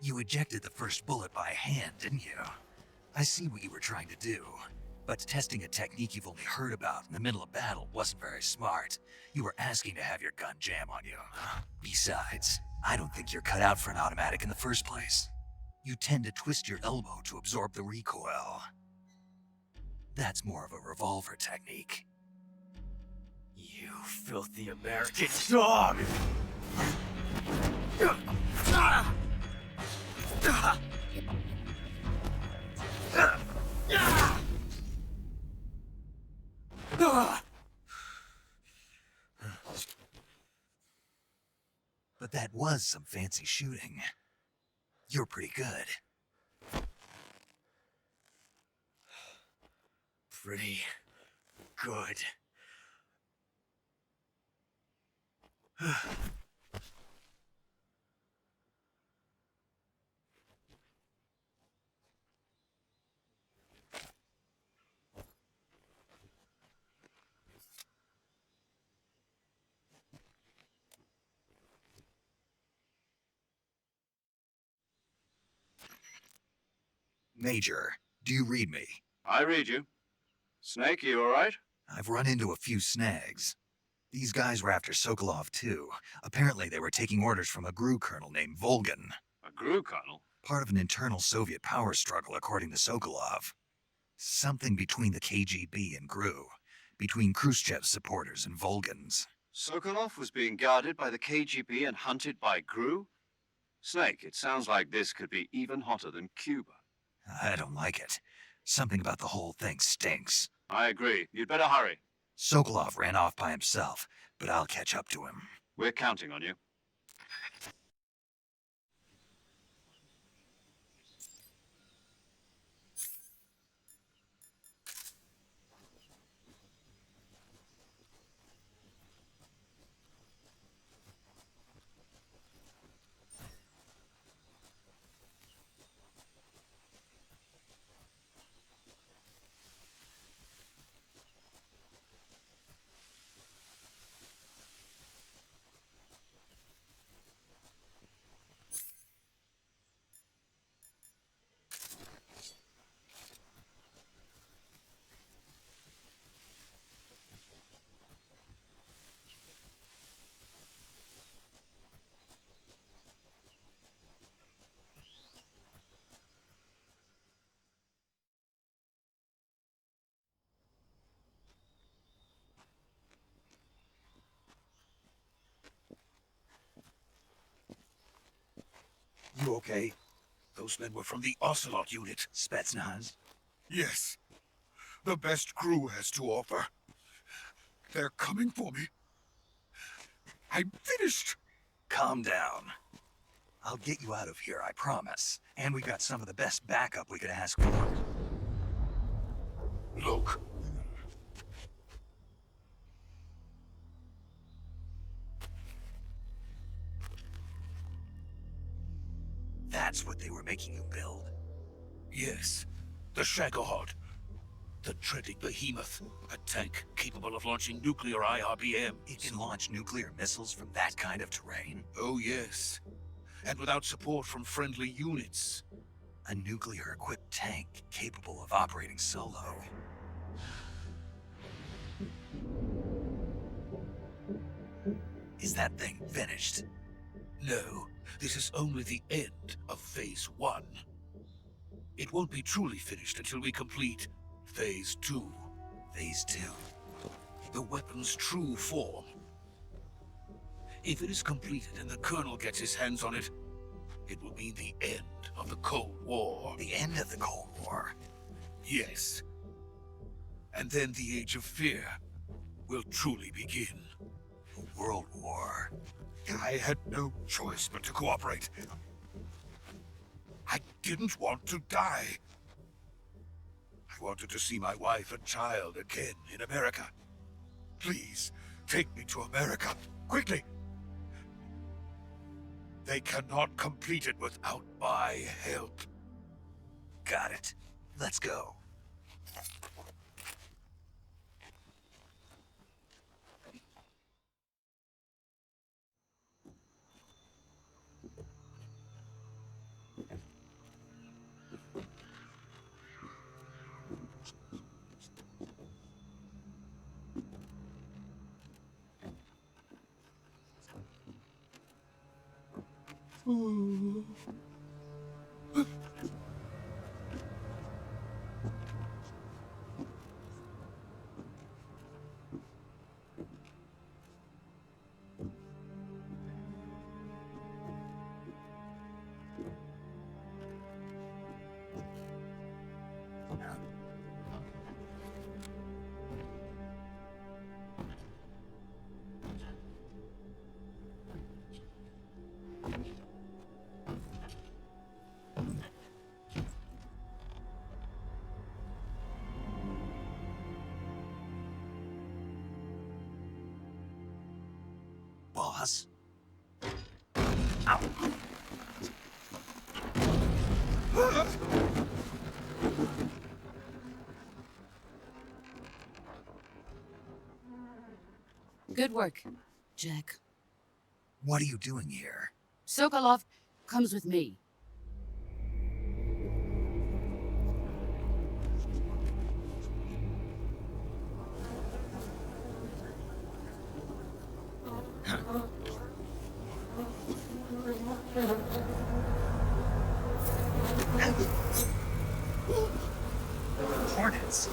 [SPEAKER 1] You ejected the first bullet by hand, didn't you? I see what you were trying to do. But testing a technique you've only heard about in the middle of battle wasn't very smart. You were asking to have your gun jam on you. Besides, I don't think you're cut out for an automatic in the first place. You tend to twist your elbow to absorb the recoil. That's more of a revolver technique.
[SPEAKER 11] You filthy American dog!
[SPEAKER 1] But that was some fancy shooting. You're pretty good.
[SPEAKER 11] Pretty good.
[SPEAKER 1] Major, do you read me?
[SPEAKER 3] I read you. Snake, you alright?
[SPEAKER 1] I've run into a few snags. These guys were after Sokolov too. Apparently they were taking orders from a GRU colonel named Volgan.
[SPEAKER 3] A GRU colonel?
[SPEAKER 1] Part of an internal Soviet power struggle according to Sokolov. Something between the KGB and GRU. Between Khrushchev's supporters and Volgan's.
[SPEAKER 3] Sokolov was being guarded by the KGB and hunted by GRU? Snake, it sounds like this could be even hotter than Cuba.
[SPEAKER 1] I don't like it. Something about the whole thing stinks.
[SPEAKER 3] I agree. You'd better hurry.
[SPEAKER 1] Sokolov ran off by himself, but I'll catch up to him.
[SPEAKER 3] We're counting on you.
[SPEAKER 9] You okay? Those men were from the Ocelot unit.
[SPEAKER 1] Spetsnaz?
[SPEAKER 9] Yes. The best crew has to offer. They're coming for me. I'm finished.
[SPEAKER 1] Calm down. I'll get you out of here, I promise. And we got some of the best backup we could ask for.
[SPEAKER 9] Look.
[SPEAKER 1] That's what they were making you build?
[SPEAKER 9] Yes. The Shagohod. The treading behemoth. A tank capable of launching nuclear IRBM.
[SPEAKER 1] It can launch nuclear missiles from that kind of terrain?
[SPEAKER 9] Oh, yes. And without support from friendly units.
[SPEAKER 1] A nuclear-equipped tank capable of operating solo. Is that thing finished?
[SPEAKER 9] No, this is only the end of Phase 1. It won't be truly finished until we complete Phase 2.
[SPEAKER 1] Phase 2?
[SPEAKER 9] The weapon's true form. If it is completed and the Colonel gets his hands on it, it will mean the end of the Cold War.
[SPEAKER 1] The end of the Cold War?
[SPEAKER 9] Yes. And then the Age of Fear will truly begin.
[SPEAKER 1] A world war?
[SPEAKER 9] I had no choice but to cooperate. I didn't want to die. I wanted to see my wife and child again in America. Please, take me to America, quickly. They cannot complete it without my help.
[SPEAKER 1] Got it. Let's go.
[SPEAKER 6] Good work, Jack.
[SPEAKER 1] What are you doing here?
[SPEAKER 6] Sokolov comes with me.
[SPEAKER 1] Hornets.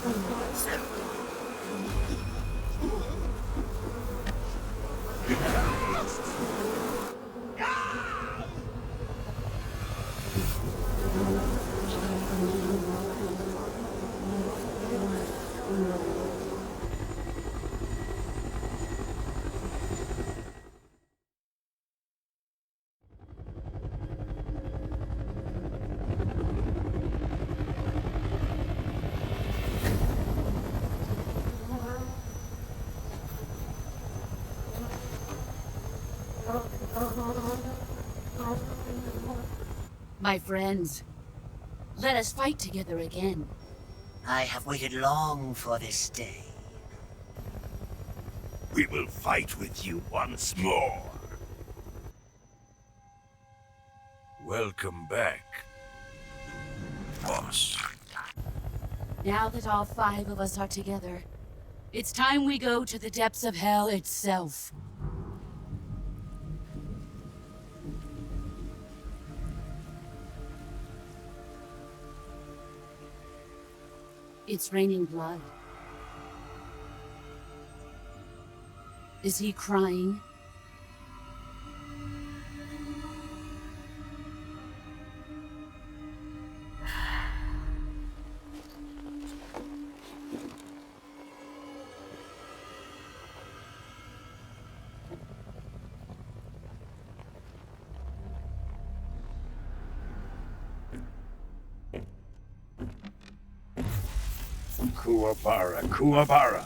[SPEAKER 6] My friends, let us fight together again.
[SPEAKER 12] I have waited long for this day.
[SPEAKER 9] We will fight with you once more. Welcome back, boss.
[SPEAKER 6] Now that all 5 of us are together, it's time we go to the depths of hell itself. It's raining blood. Is he crying?
[SPEAKER 9] Kuwabara, Kuwabara.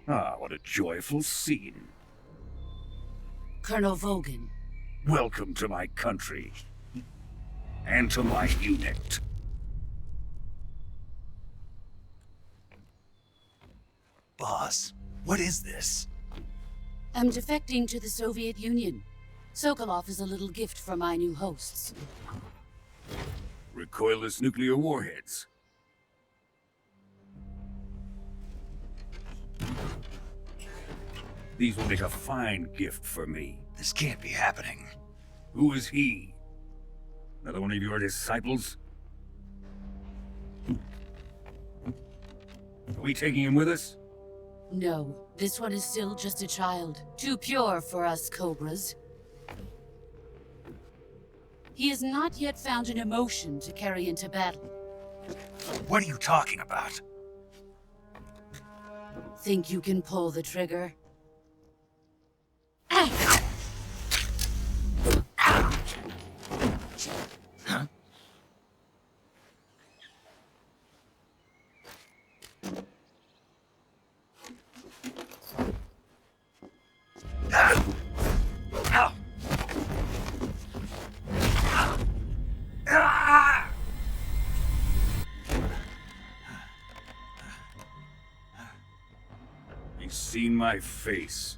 [SPEAKER 9] Ah, what a joyful scene.
[SPEAKER 6] Colonel Vogan.
[SPEAKER 9] Welcome to my country. And to my unit.
[SPEAKER 1] Boss, what is this?
[SPEAKER 6] I'm defecting to the Soviet Union. Sokolov is a little gift for my new hosts.
[SPEAKER 9] Recoilless nuclear warheads. These will make a fine gift for me.
[SPEAKER 1] This can't be happening.
[SPEAKER 9] Who is he? Another one of your disciples? Are we taking him with us?
[SPEAKER 6] No, this one is still just a child. Too pure for us Cobras. He has not yet found an emotion to carry into battle.
[SPEAKER 1] What are you talking about?
[SPEAKER 6] Think you can pull the trigger?
[SPEAKER 1] Huh?
[SPEAKER 9] He's seen my face.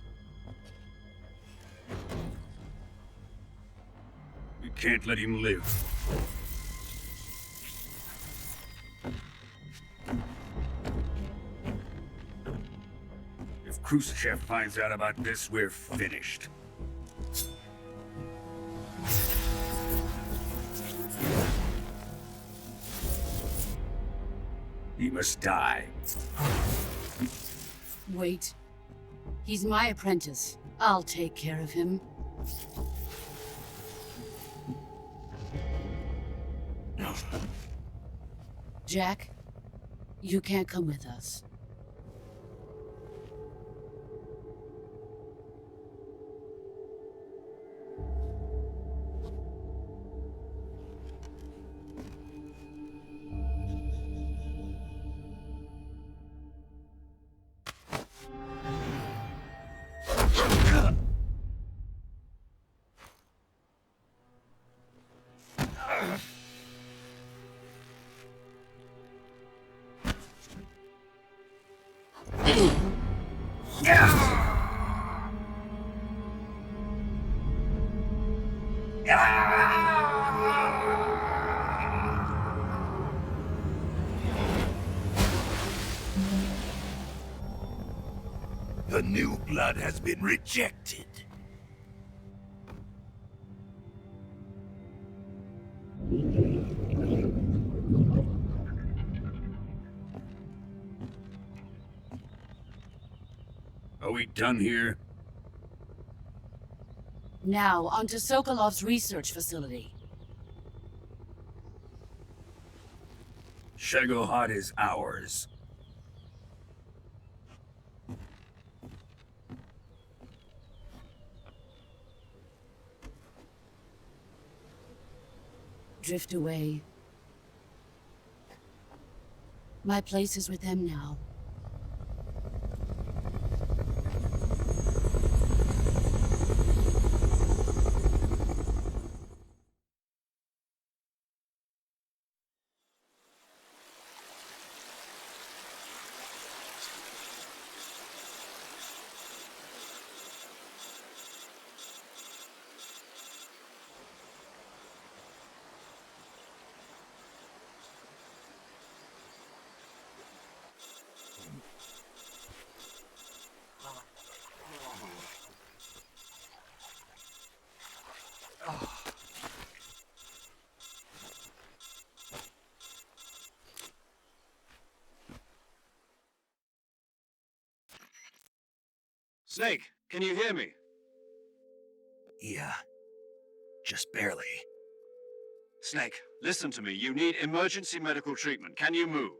[SPEAKER 9] We can't let him live. If Khrushchev finds out about this, we're finished. He must die.
[SPEAKER 6] Wait. He's my apprentice. I'll take care of him. Jack, you can't come with us.
[SPEAKER 9] The new blood has been rejected. Are we done here?
[SPEAKER 6] Now, onto Sokolov's research facility.
[SPEAKER 9] Shagohod is ours.
[SPEAKER 6] Drift away. My place is with them now.
[SPEAKER 3] Snake, can you hear me?
[SPEAKER 1] Yeah. Just barely.
[SPEAKER 3] Snake, listen to me. You need emergency medical treatment. Can you move?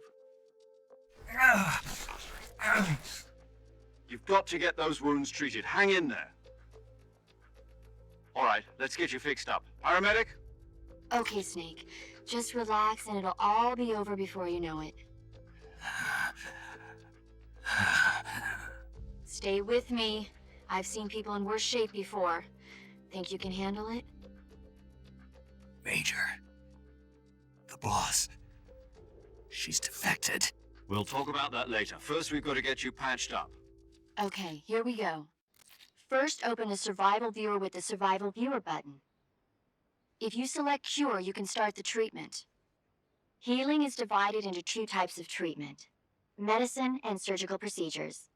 [SPEAKER 3] You've got to get those wounds treated. Hang in there. All right, let's get you fixed up. Paramedic?
[SPEAKER 5] Okay, Snake. Just relax and it'll all be over before you know it. Stay with me. I've seen people in worse shape before. Think you can handle it?
[SPEAKER 1] Major. The boss. She's defected.
[SPEAKER 3] We'll talk about that later. First, we've got to get you patched up.
[SPEAKER 5] Okay, here we go. First, open a survival viewer with the survival viewer button. If you select cure, you can start the treatment. Healing is divided into two types of treatment: medicine and surgical procedures.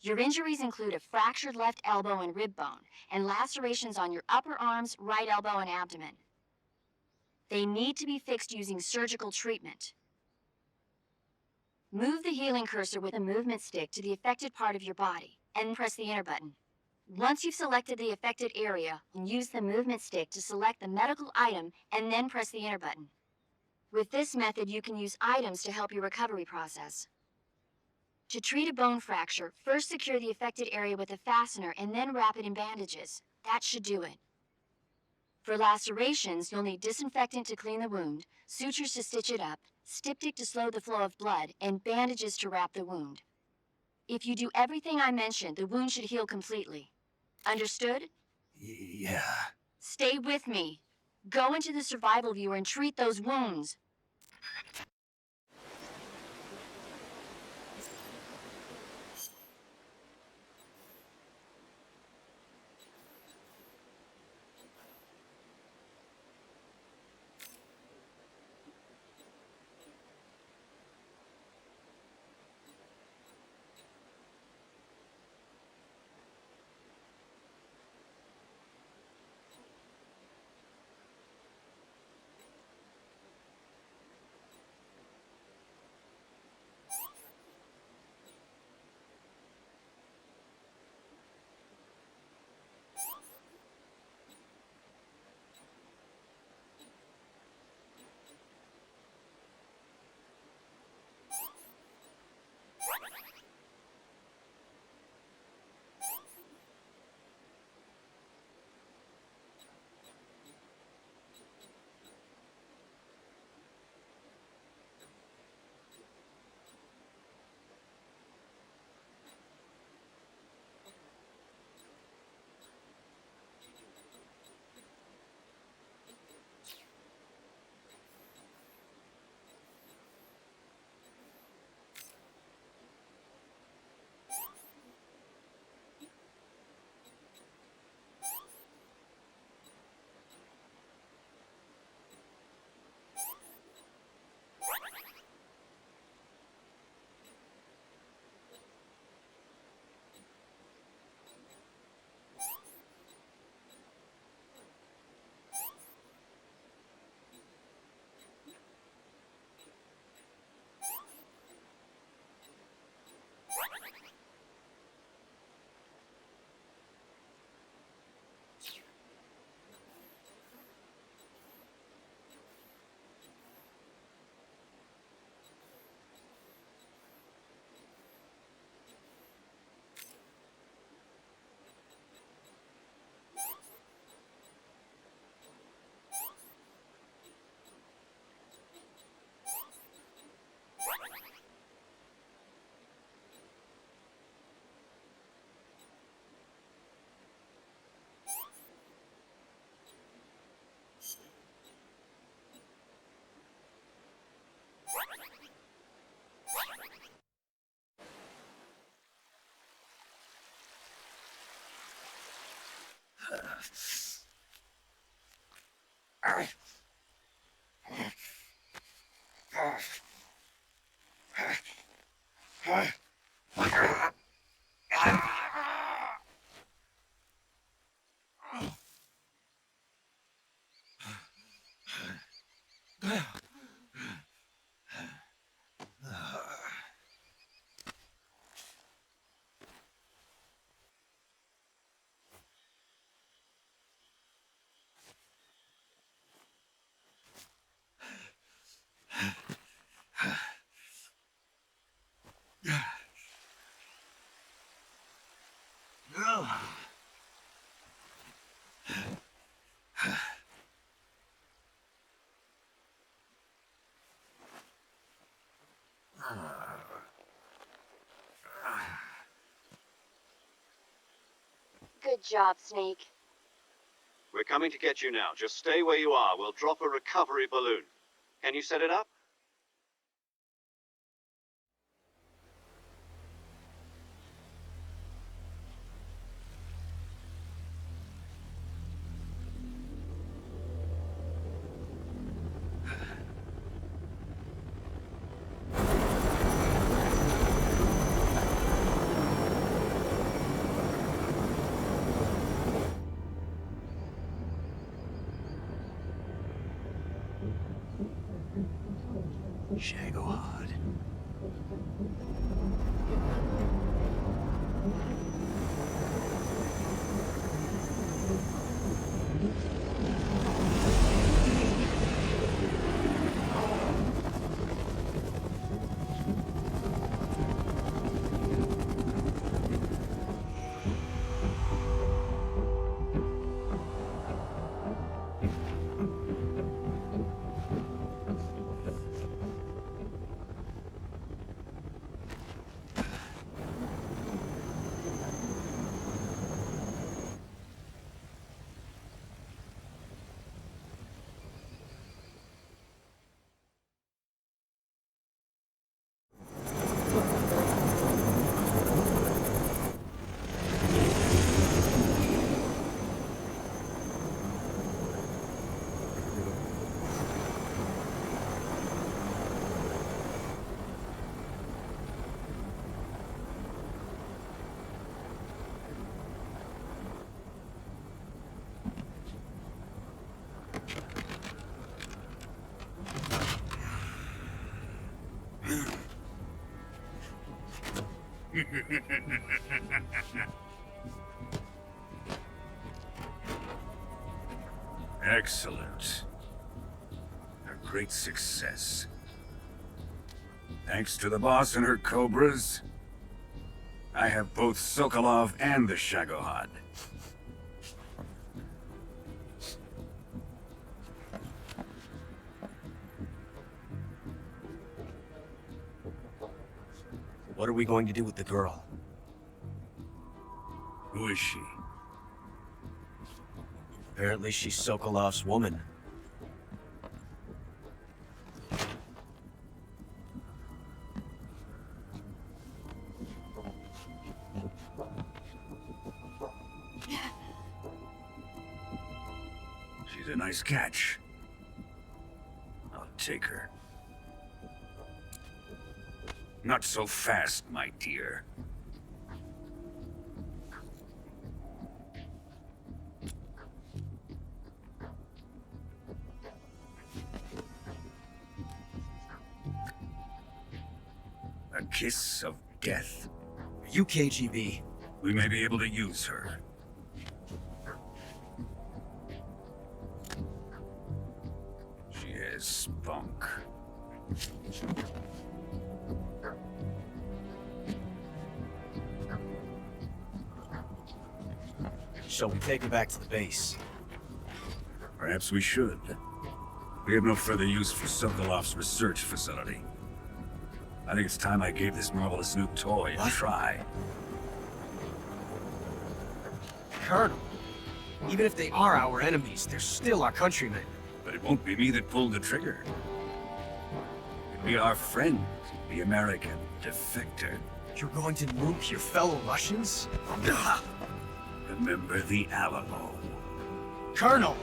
[SPEAKER 5] Your injuries include a fractured left elbow and rib bone, and lacerations on your upper arms, right elbow, and abdomen. They need to be fixed using surgical treatment. Move the healing cursor with a movement stick to the affected part of your body, and press the enter button. Once you've selected the affected area, use the movement stick to select the medical item, and then press the enter button. With this method, you can use items to help your recovery process. To treat a bone fracture, first secure the affected area with a fastener and then wrap it in bandages. That should do it. For lacerations, you'll need disinfectant to clean the wound, sutures to stitch it up, styptic to slow the flow of blood, and bandages to wrap the wound. If you do everything I mentioned, the wound should heal completely. Understood?
[SPEAKER 1] Yeah.
[SPEAKER 5] Stay with me. Go into the survival viewer and treat those wounds. Good job, Snake.
[SPEAKER 3] We're coming to get you now. Just stay where you are. We'll drop a recovery balloon. Can you set it up?
[SPEAKER 1] Shagohod.
[SPEAKER 13] Excellent. A great success. Thanks to the boss and her cobras, I have both Sokolov and the Shagohod.
[SPEAKER 11] What are we going to do with the girl?
[SPEAKER 13] Who is she?
[SPEAKER 11] Apparently she's Sokolov's woman.
[SPEAKER 13] She's a nice catch. I'll take her. Not so fast, my dear. A kiss of death.
[SPEAKER 11] You KGB.
[SPEAKER 13] We may be able to use her. She has spunk.
[SPEAKER 11] Shall we take her back to the base?
[SPEAKER 13] Perhaps we should. We have no further use for Sokolov's research facility. I think it's time I gave this marvelous new toy a try.
[SPEAKER 11] Colonel, even if they are our enemies, they're still our countrymen.
[SPEAKER 13] But it won't be me that pulled the trigger. It'll be our friend, the American defector.
[SPEAKER 11] You're going to nuke your fellow Russians?
[SPEAKER 13] Remember the Alamo.
[SPEAKER 7] Colonel!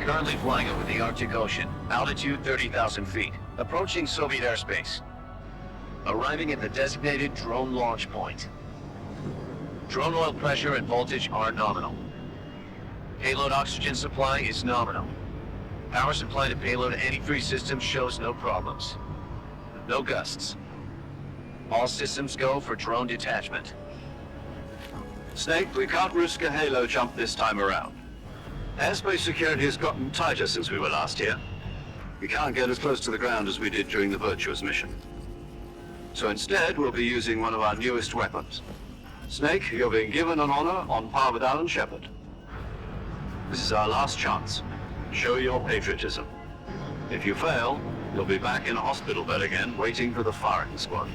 [SPEAKER 2] Currently flying over the Arctic Ocean, altitude 30,000 feet, approaching Soviet airspace. Arriving at the designated drone launch point. Drone oil pressure and voltage are nominal. Payload oxygen supply is nominal. Power supply to payload anti-freeze system shows no problems. No gusts. All systems go for drone detachment.
[SPEAKER 3] Snake, we can't risk a halo jump this time around. Airspace security has gotten tighter since we were last here. We can't get as close to the ground as we did during the Virtuous mission. So instead, we'll be using one of our newest weapons. Snake, you're being given an honor on par with Alan Shepard. This is our last chance. Show your patriotism. If you fail, you'll be back in a hospital bed again, waiting for the firing squad.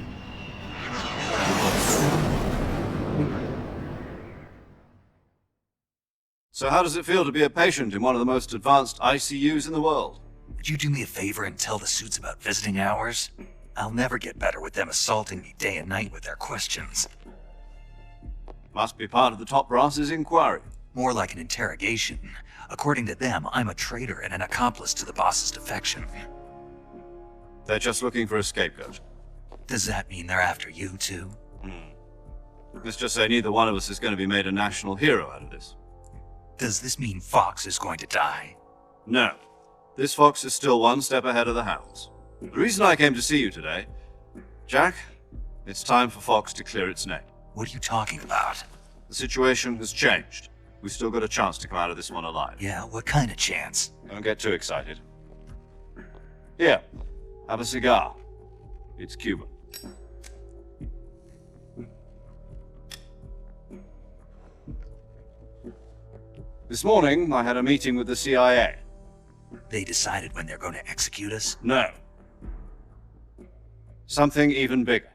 [SPEAKER 3] So how does it feel to be a patient in one of the most advanced ICUs in the world?
[SPEAKER 1] Would you do me a favor and tell the suits about visiting hours? I'll never get better with them assaulting me day and night with their questions.
[SPEAKER 3] Must be part of the top brass's inquiry.
[SPEAKER 1] More like an interrogation. According to them, I'm a traitor and an accomplice to the boss's defection.
[SPEAKER 3] They're just looking for a scapegoat.
[SPEAKER 1] Does that mean they're after you too?
[SPEAKER 3] Let's just say neither one of us is going to be made a national hero out of this.
[SPEAKER 1] Does this mean Fox is going to die?
[SPEAKER 3] No. This fox is still one step ahead of the hounds. The reason I came to see you today, Jack, it's time for Fox to clear its name.
[SPEAKER 1] What are you talking about?
[SPEAKER 3] The situation has changed. We've still got a chance to come out of this one alive.
[SPEAKER 1] Yeah, what kind of chance?
[SPEAKER 3] Don't get too excited. Here, have a cigar. It's Cuban. This morning, I had a meeting with the CIA.
[SPEAKER 1] They decided when they're going to execute us?
[SPEAKER 3] No. Something even bigger.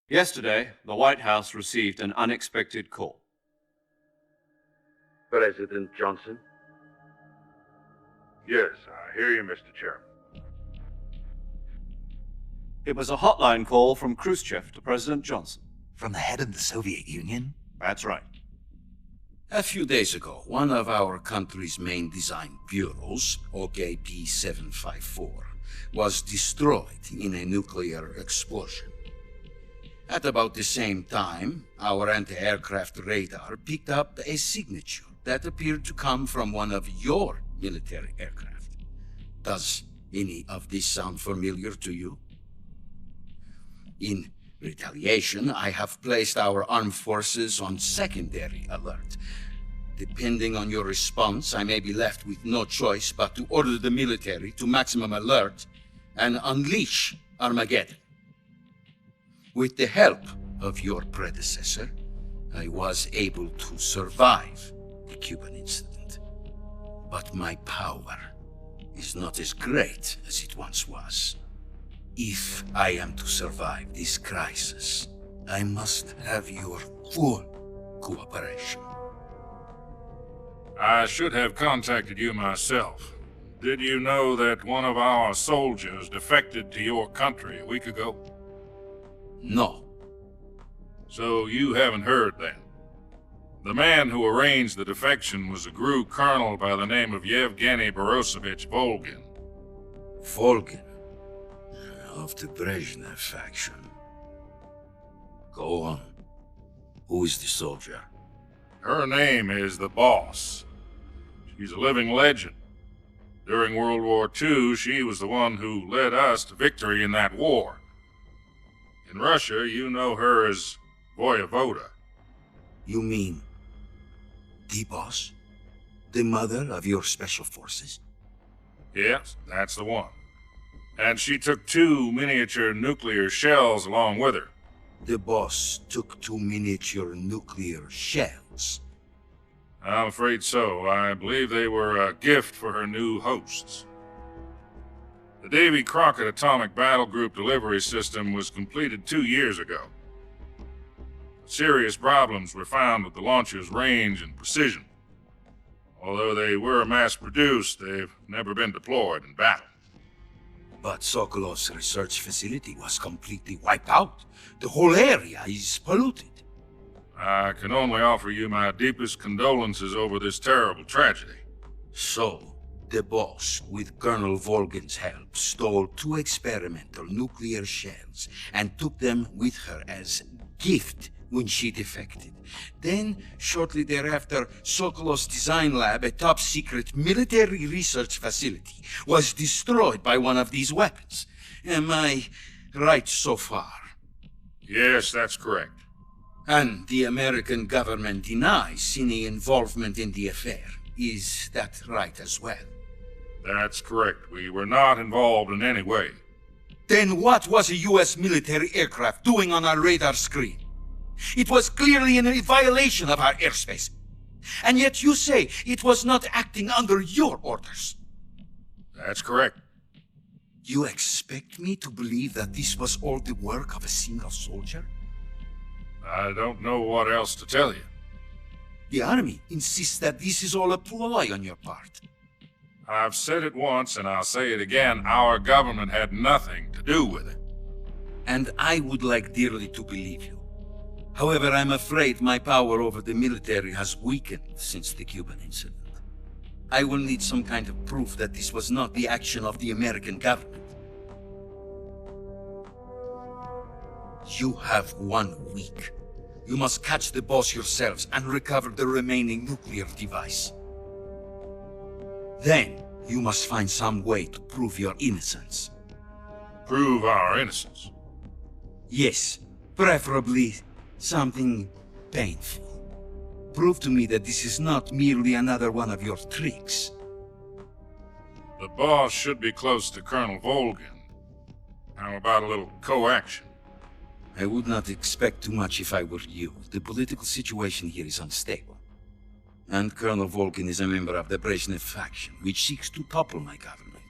[SPEAKER 3] Yesterday, the White House received an unexpected call.
[SPEAKER 14] President Johnson? Yes, I hear you, Mr. Chairman.
[SPEAKER 3] It was a hotline call from Khrushchev to President Johnson.
[SPEAKER 1] From the head of the Soviet Union?
[SPEAKER 3] That's right.
[SPEAKER 9] A few days ago, one of our country's main design bureaus, OKP 754, was destroyed in a nuclear explosion. At about the same time, our anti-aircraft radar picked up a signature that appeared to come from one of your military aircraft. Does any of this sound familiar to you? In retaliation, I have placed our armed forces on secondary alert. Depending on your response, I may be left with no choice but to order the military to maximum alert and unleash Armageddon. With the help of your predecessor, I was able to survive the Cuban incident. But my power is not as great as it once was. If I am to survive this crisis, I must have your full cooperation.
[SPEAKER 14] I should have contacted you myself. Did you know that one of our soldiers defected to your country a week ago?
[SPEAKER 9] No.
[SPEAKER 14] So you haven't heard then. The man who arranged the defection was a GRU colonel by the name of Yevgeny Borosovich Volgin.
[SPEAKER 9] Volgin? Of the Brezhnev faction. Go on. Who is the soldier?
[SPEAKER 14] Her name is the Boss. She's a living legend. During World War II, she was the one who led us to victory in that war. In Russia, you know her as Voyevoda.
[SPEAKER 9] You mean the Boss? The mother of your special forces?
[SPEAKER 14] Yes, that's the one. And she took 2 miniature nuclear shells along with her.
[SPEAKER 9] The Boss took 2 miniature nuclear shells?
[SPEAKER 14] I'm afraid so. I believe they were a gift for her new hosts. The Davy Crockett Atomic Battle Group delivery system was completed 2 years ago. Serious problems were found with the launcher's range and precision. Although they were mass-produced, they've never been deployed in battle.
[SPEAKER 9] But Sokolov's research facility was completely wiped out. The whole area is polluted.
[SPEAKER 14] I can only offer you my deepest condolences over this terrible tragedy.
[SPEAKER 9] So, the Boss, with Colonel Volgin's help, stole 2 experimental nuclear shells and took them with her as gift when she defected. Then, shortly thereafter, Sokolov's design lab, a top-secret military research facility, was destroyed by one of these weapons. Am I right so far?
[SPEAKER 14] Yes, that's correct.
[SPEAKER 9] And the American government denies any involvement in the affair. Is that right as well?
[SPEAKER 14] That's correct. We were not involved in any way.
[SPEAKER 9] Then what was a U.S. military aircraft doing on our radar screen? It was clearly in a violation of our airspace. And yet you say it was not acting under your orders.
[SPEAKER 14] That's correct.
[SPEAKER 9] You expect me to believe that this was all the work of a single soldier?
[SPEAKER 14] I don't know what else to tell you.
[SPEAKER 9] The army insists that this is all a ploy on your part.
[SPEAKER 14] I've said it once and I'll say it again, our government had nothing to do with it.
[SPEAKER 9] And I would like dearly to believe you. However, I'm afraid my power over the military has weakened since the Cuban incident. I will need some kind of proof that this was not the action of the American government. You have 1 week. You must catch the boss yourselves and recover the remaining nuclear device. Then, you must find some way to prove your innocence.
[SPEAKER 14] Prove our innocence?
[SPEAKER 9] Yes, preferably something painful. Prove to me that this is not merely another one of your tricks.
[SPEAKER 14] The boss should be close to Colonel Volgin. How about a little coaction?
[SPEAKER 9] I would not expect too much if I were you. The political situation here is unstable. And Colonel Volgin is a member of the Brezhnev faction, which seeks to topple my government.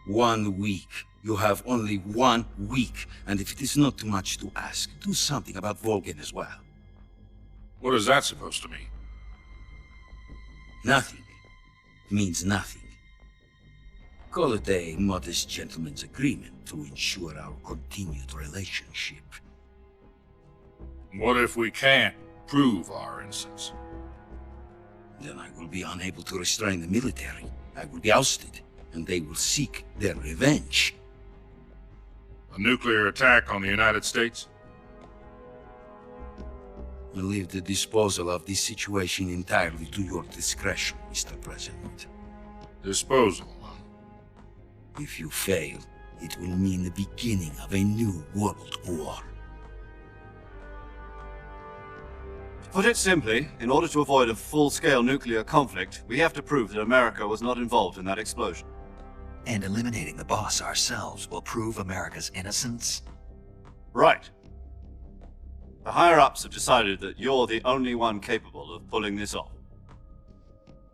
[SPEAKER 9] 1 week. You have only 1 week, and if it is not too much to ask, do something about Volgin as well.
[SPEAKER 14] What is that supposed to mean?
[SPEAKER 9] Nothing means nothing. Call it a modest gentleman's agreement to ensure our continued relationship.
[SPEAKER 14] What if we can't prove our innocence?
[SPEAKER 9] Then I will be unable to restrain the military. I will be ousted, and they will seek their revenge.
[SPEAKER 14] A nuclear attack on the United States?
[SPEAKER 9] I leave the disposal of this situation entirely to your discretion, Mr. President.
[SPEAKER 14] Disposal?
[SPEAKER 9] If you fail, it will mean the beginning of a new world war.
[SPEAKER 3] To put it simply, in order to avoid a full-scale nuclear conflict, we have to prove that America was not involved in that explosion.
[SPEAKER 1] And eliminating the boss ourselves will prove America's innocence?
[SPEAKER 3] Right. The higher-ups have decided that you're the only one capable of pulling this off.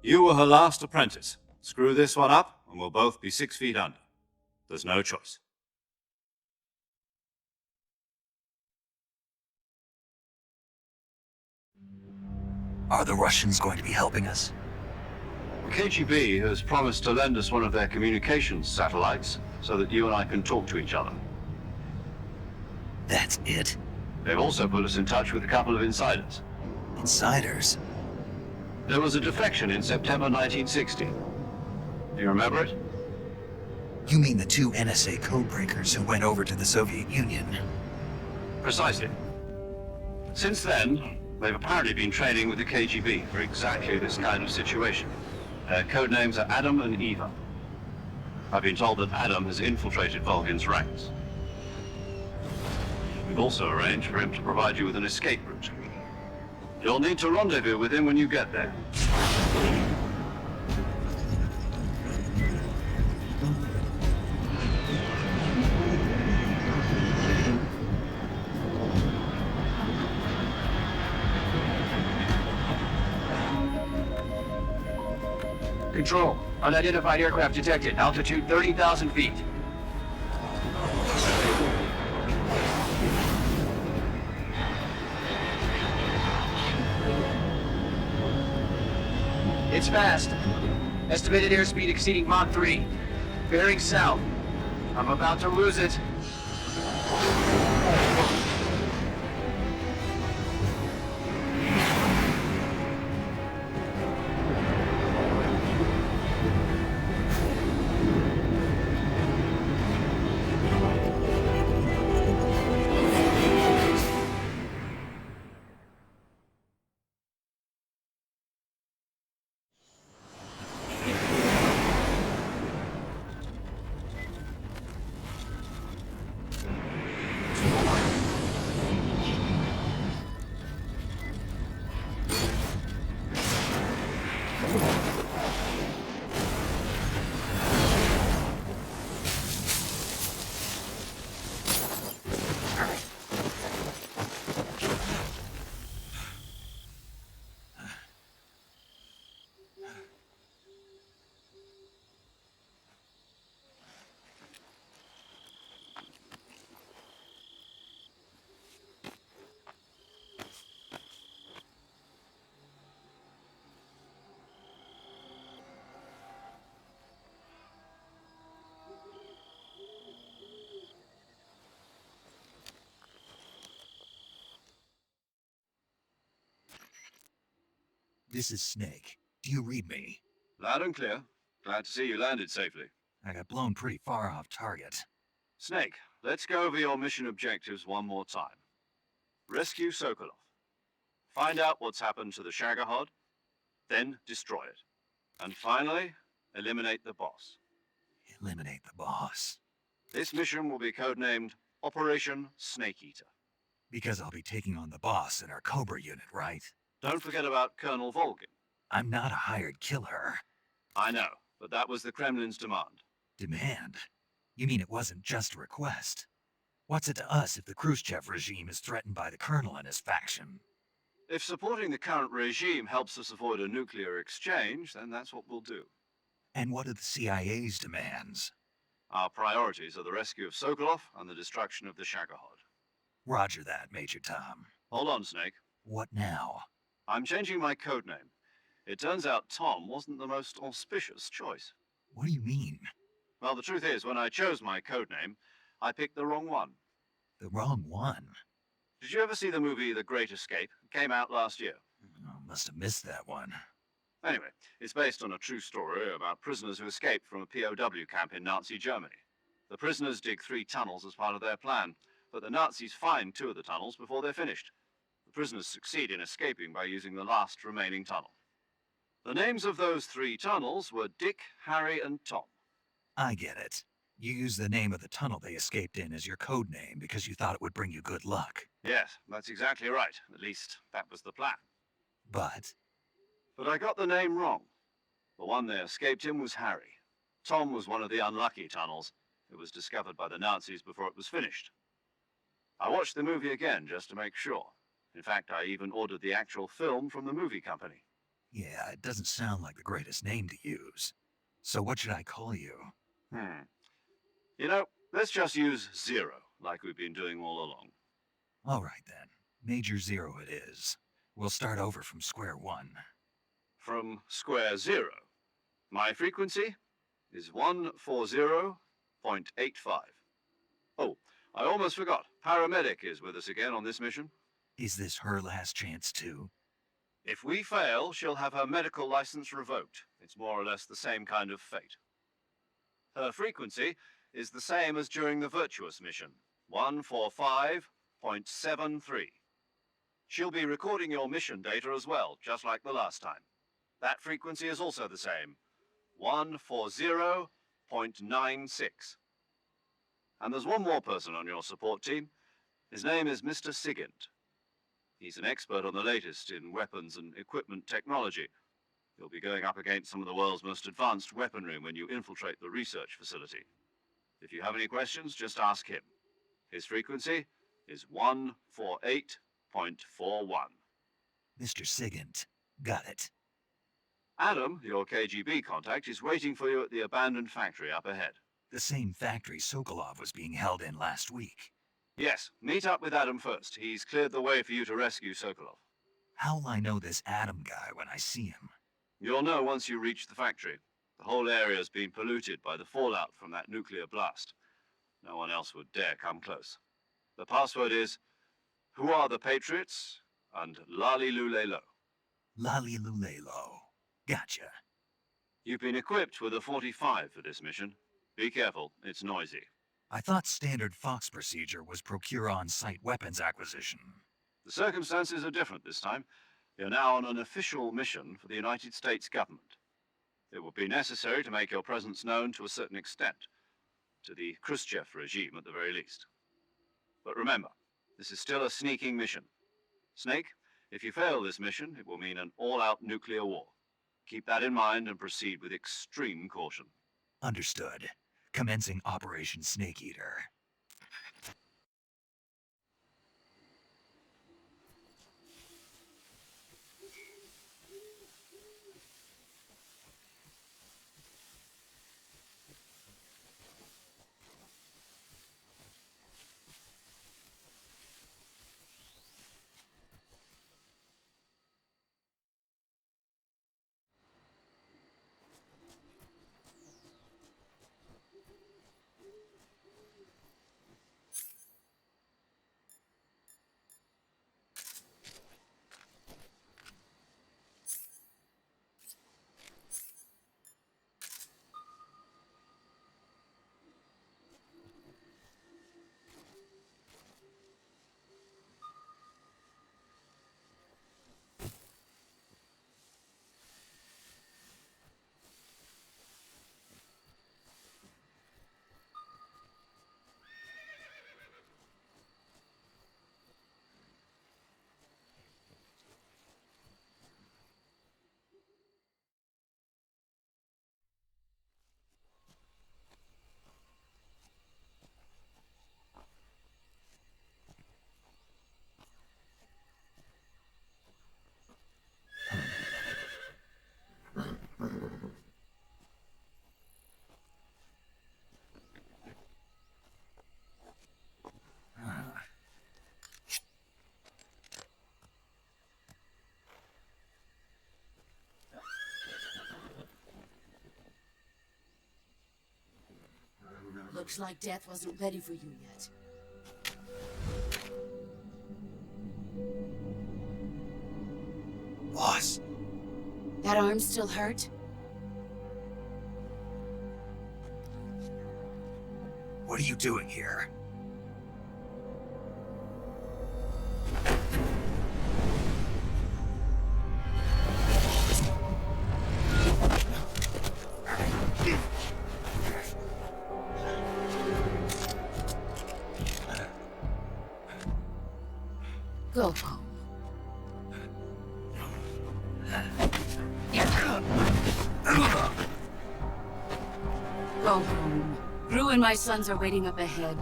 [SPEAKER 3] You were her last apprentice. Screw this one up, and we'll both be 6 feet under. There's no choice.
[SPEAKER 1] Are the Russians going to be helping us?
[SPEAKER 2] The KGB has promised to lend us one of their communications satellites so that you and I can talk to each other.
[SPEAKER 1] That's it?
[SPEAKER 2] They've also put us in touch with a couple of insiders.
[SPEAKER 1] Insiders?
[SPEAKER 2] There was a defection in September 1960. Do you remember it?
[SPEAKER 1] You mean the 2 NSA codebreakers who went over to the Soviet Union?
[SPEAKER 2] Precisely. Since then, they've apparently been training with the KGB for exactly this kind of situation. Their code names are Adam and Eva. I've been told that Adam has infiltrated Volgin's ranks. We've also arranged for him to provide you with an escape route. You'll need to rendezvous with him when you get there. Control. Unidentified aircraft detected. Altitude 30,000 feet. It's fast. Estimated airspeed exceeding Mach 3. Bearing south. I'm about to lose it.
[SPEAKER 1] This is Snake. Do you read me?
[SPEAKER 3] Loud and clear. Glad to see you landed safely.
[SPEAKER 1] I got blown pretty far off target.
[SPEAKER 3] Snake, let's go over your mission objectives one more time. Rescue Sokolov. Find out what's happened to the Shagohod, then destroy it. And finally, eliminate the boss.
[SPEAKER 1] Eliminate the boss.
[SPEAKER 3] This mission will be codenamed Operation Snake Eater.
[SPEAKER 1] Because I'll be taking on the boss in our Cobra unit, right?
[SPEAKER 3] Don't forget about Colonel Volgin.
[SPEAKER 1] I'm not a hired killer.
[SPEAKER 3] I know, but that was the Kremlin's demand.
[SPEAKER 1] Demand? You mean it wasn't just a request? What's it to us if the Khrushchev regime is threatened by the Colonel and his faction?
[SPEAKER 3] If supporting the current regime helps us avoid a nuclear exchange, then that's what we'll do.
[SPEAKER 1] And what are the CIA's demands?
[SPEAKER 3] Our priorities are the rescue of Sokolov and the destruction of the Shagohod.
[SPEAKER 1] Roger that, Major Tom.
[SPEAKER 3] Hold on, Snake.
[SPEAKER 1] What now?
[SPEAKER 3] I'm changing my codename. It turns out Tom wasn't the most auspicious choice.
[SPEAKER 1] What do you mean?
[SPEAKER 3] Well, the truth is, when I chose my codename, I picked the wrong one.
[SPEAKER 1] The wrong one?
[SPEAKER 3] Did you ever see the movie The Great Escape? It came out last year.
[SPEAKER 1] Oh, must have missed that one.
[SPEAKER 3] Anyway, it's based on a true story about prisoners who escaped from a POW camp in Nazi Germany. The prisoners dig 3 tunnels as part of their plan, but the Nazis find 2 of the tunnels before they're finished. The prisoners succeed in escaping by using the last remaining tunnel. The names of those 3 tunnels were Dick, Harry, and Tom.
[SPEAKER 1] I get it. You used the name of the tunnel they escaped in as your code name because you thought it would bring you good luck.
[SPEAKER 3] Yes, that's exactly right. At least, that was the plan.
[SPEAKER 1] But
[SPEAKER 3] I got the name wrong. The one they escaped in was Harry. Tom was one of the unlucky tunnels. It was discovered by the Nazis before it was finished. I watched the movie again just to make sure. In fact, I even ordered the actual film from the movie company.
[SPEAKER 1] yeah, it doesn't sound like the greatest name to use. So what should I call you?
[SPEAKER 3] You know, let's just use Zero, like we've been doing all along.
[SPEAKER 1] All right then. Major Zero it is. We'll start over from square one.
[SPEAKER 3] From square 0. My frequency is 140.85. Oh, I almost forgot. Paramedic is with us again on this mission.
[SPEAKER 1] Is this her last chance too?
[SPEAKER 3] If we fail, she'll have her medical license revoked. It's more or less the same kind of fate. Her frequency is the same as during the Virtuous mission, 145.73. She'll be recording your mission data as well, just like the last time. That frequency is also the same, 140.96. And there's one more person on your support team. His name is Mr. Sigint. He's an expert on the latest in weapons and equipment technology. You'll be going up against some of the world's most advanced weaponry when you infiltrate the research facility. If you have any questions, just ask him. His frequency is 148.41.
[SPEAKER 1] Mr. Sigint. Got it.
[SPEAKER 3] Adam, your KGB contact, is waiting for you at the abandoned factory up ahead.
[SPEAKER 1] The same factory Sokolov was being held in last week.
[SPEAKER 3] Yes, meet up with Adam first. He's cleared the way for you to rescue Sokolov.
[SPEAKER 1] How'll I know this Adam guy when I see him?
[SPEAKER 3] You'll know once you reach the factory. The whole area's been polluted by the fallout from that nuclear blast. No one else would dare come close. The password is, "Who are the Patriots?" and Lali Lulelo.
[SPEAKER 1] Lali Lulelo. Gotcha.
[SPEAKER 3] You've been equipped with a 45 for this mission. Be careful, it's noisy.
[SPEAKER 1] I thought standard Fox procedure was procure on-site weapons acquisition.
[SPEAKER 3] The circumstances are different this time. You're now on an official mission for the United States government. It will be necessary to make your presence known to a certain extent, to the Khrushchev regime at the very least. But remember, this is still a sneaking mission. Snake, if you fail this mission, it will mean an all-out nuclear war. Keep that in mind and proceed with extreme caution.
[SPEAKER 1] Understood. Commencing Operation Snake Eater.
[SPEAKER 6] Looks like death wasn't ready for you yet.
[SPEAKER 1] Boss,
[SPEAKER 6] That arm still hurt?
[SPEAKER 1] what are you doing here?
[SPEAKER 6] Go home. Go home. Gru and my sons are waiting up ahead.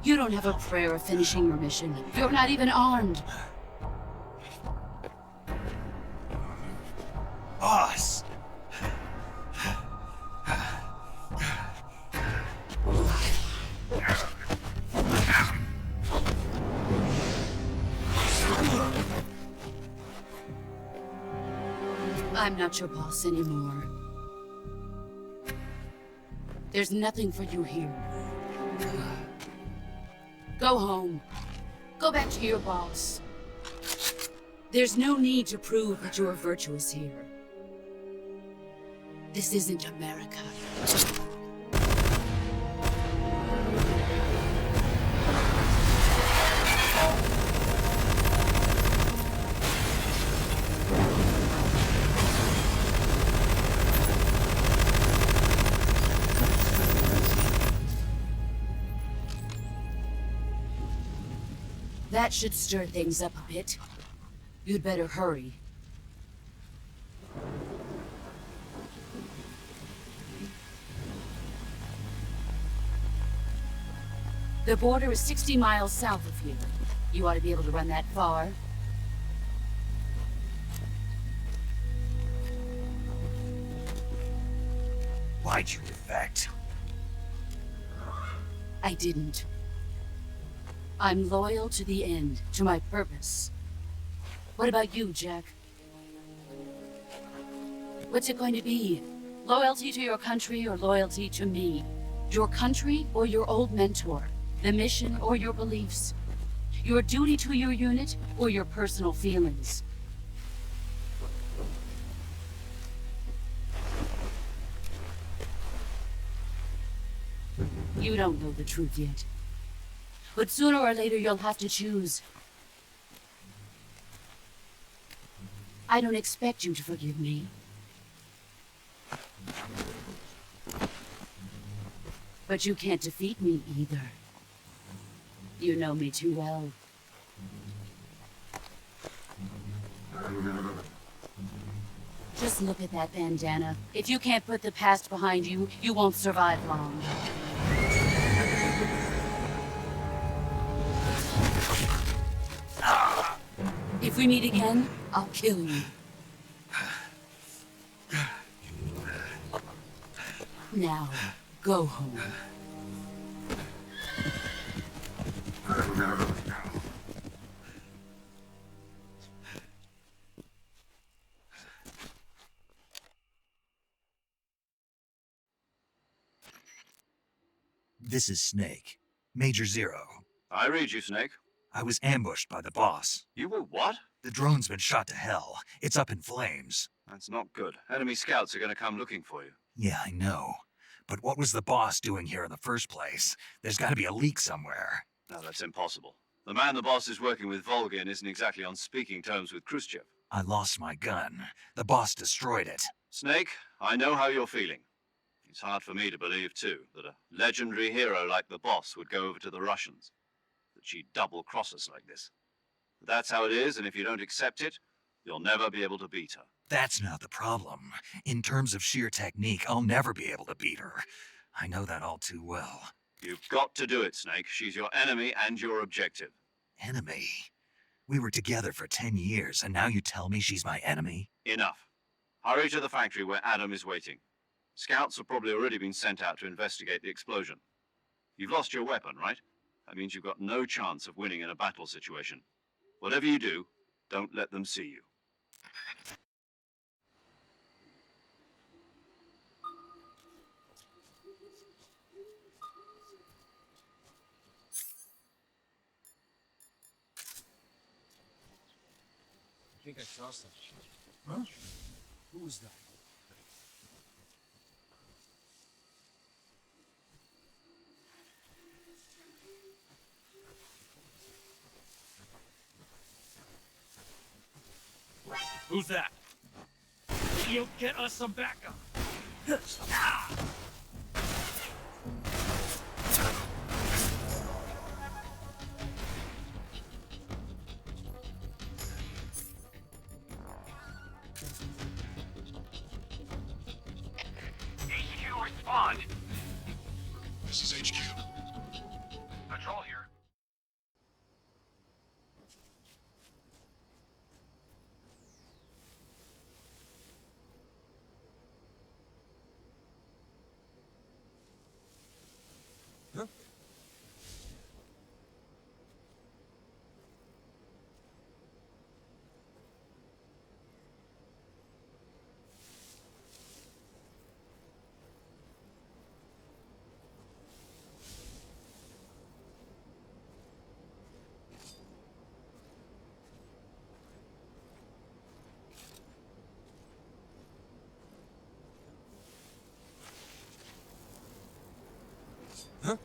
[SPEAKER 6] You don't have a prayer of finishing your mission. You're not even armed.
[SPEAKER 1] Boss!
[SPEAKER 6] I'm not your boss anymore. There's nothing for you here. Go home. Go back to your boss. There's no need to prove that you're virtuous here. This isn't America. That should stir things up a bit. You'd better hurry. The border is 60 miles south of here. You ought to be able to run that far.
[SPEAKER 1] Why'd you defect?
[SPEAKER 6] I didn't. I'm loyal to the end, to my purpose. What about you, Jack? What's it going to be? Loyalty to your country or loyalty to me? Your country or your old mentor? The mission or your beliefs? Your duty to your unit or your personal feelings? You don't know the truth yet. But sooner or later you'll have to choose. I don't expect you to forgive me. But you can't defeat me either. You know me too well. Just look at that bandana. If you can't put the past behind you, you won't survive long. If we meet again, I'll kill you. Now, go home.
[SPEAKER 1] This is Snake. Major Zero.
[SPEAKER 3] I read you, Snake.
[SPEAKER 1] I was ambushed by the boss.
[SPEAKER 3] You were what?
[SPEAKER 1] The drone's been shot to hell. It's up in flames.
[SPEAKER 3] That's not good. Enemy scouts are going to come looking for you.
[SPEAKER 1] Yeah, I know. But what was the boss doing here in the first place? There's got to be a leak somewhere.
[SPEAKER 3] No, that's impossible. The man the boss is working with, Volgin, isn't exactly on speaking terms with Khrushchev.
[SPEAKER 1] I lost my gun. The boss destroyed it.
[SPEAKER 3] Snake, I know how you're feeling. It's hard for me to believe, too, that a legendary hero like the boss would go over to the Russians. That she'd double-cross us like this. But that's how it is, and if you don't accept it, you'll never be able to beat her.
[SPEAKER 1] That's not the problem. In terms of sheer technique, I'll never be able to beat her. I know that all too well.
[SPEAKER 3] You've got to do it, Snake. She's your enemy and your objective.
[SPEAKER 1] Enemy? We were together for 10 years, and now you tell me she's my enemy?
[SPEAKER 3] Enough. Hurry to the factory where Adam is waiting. Scouts have probably already been sent out to investigate the explosion. You've lost your weapon, right? That means you've got no chance of winning in a battle situation. Whatever you do, don't let them see you.
[SPEAKER 7] think I saw something. Huh? Who was that?
[SPEAKER 10] Who's that? You'll get us some backup.
[SPEAKER 2] HQ, respond!
[SPEAKER 8] This is HQ.
[SPEAKER 2] Patrol here.
[SPEAKER 7] Huh? Huh?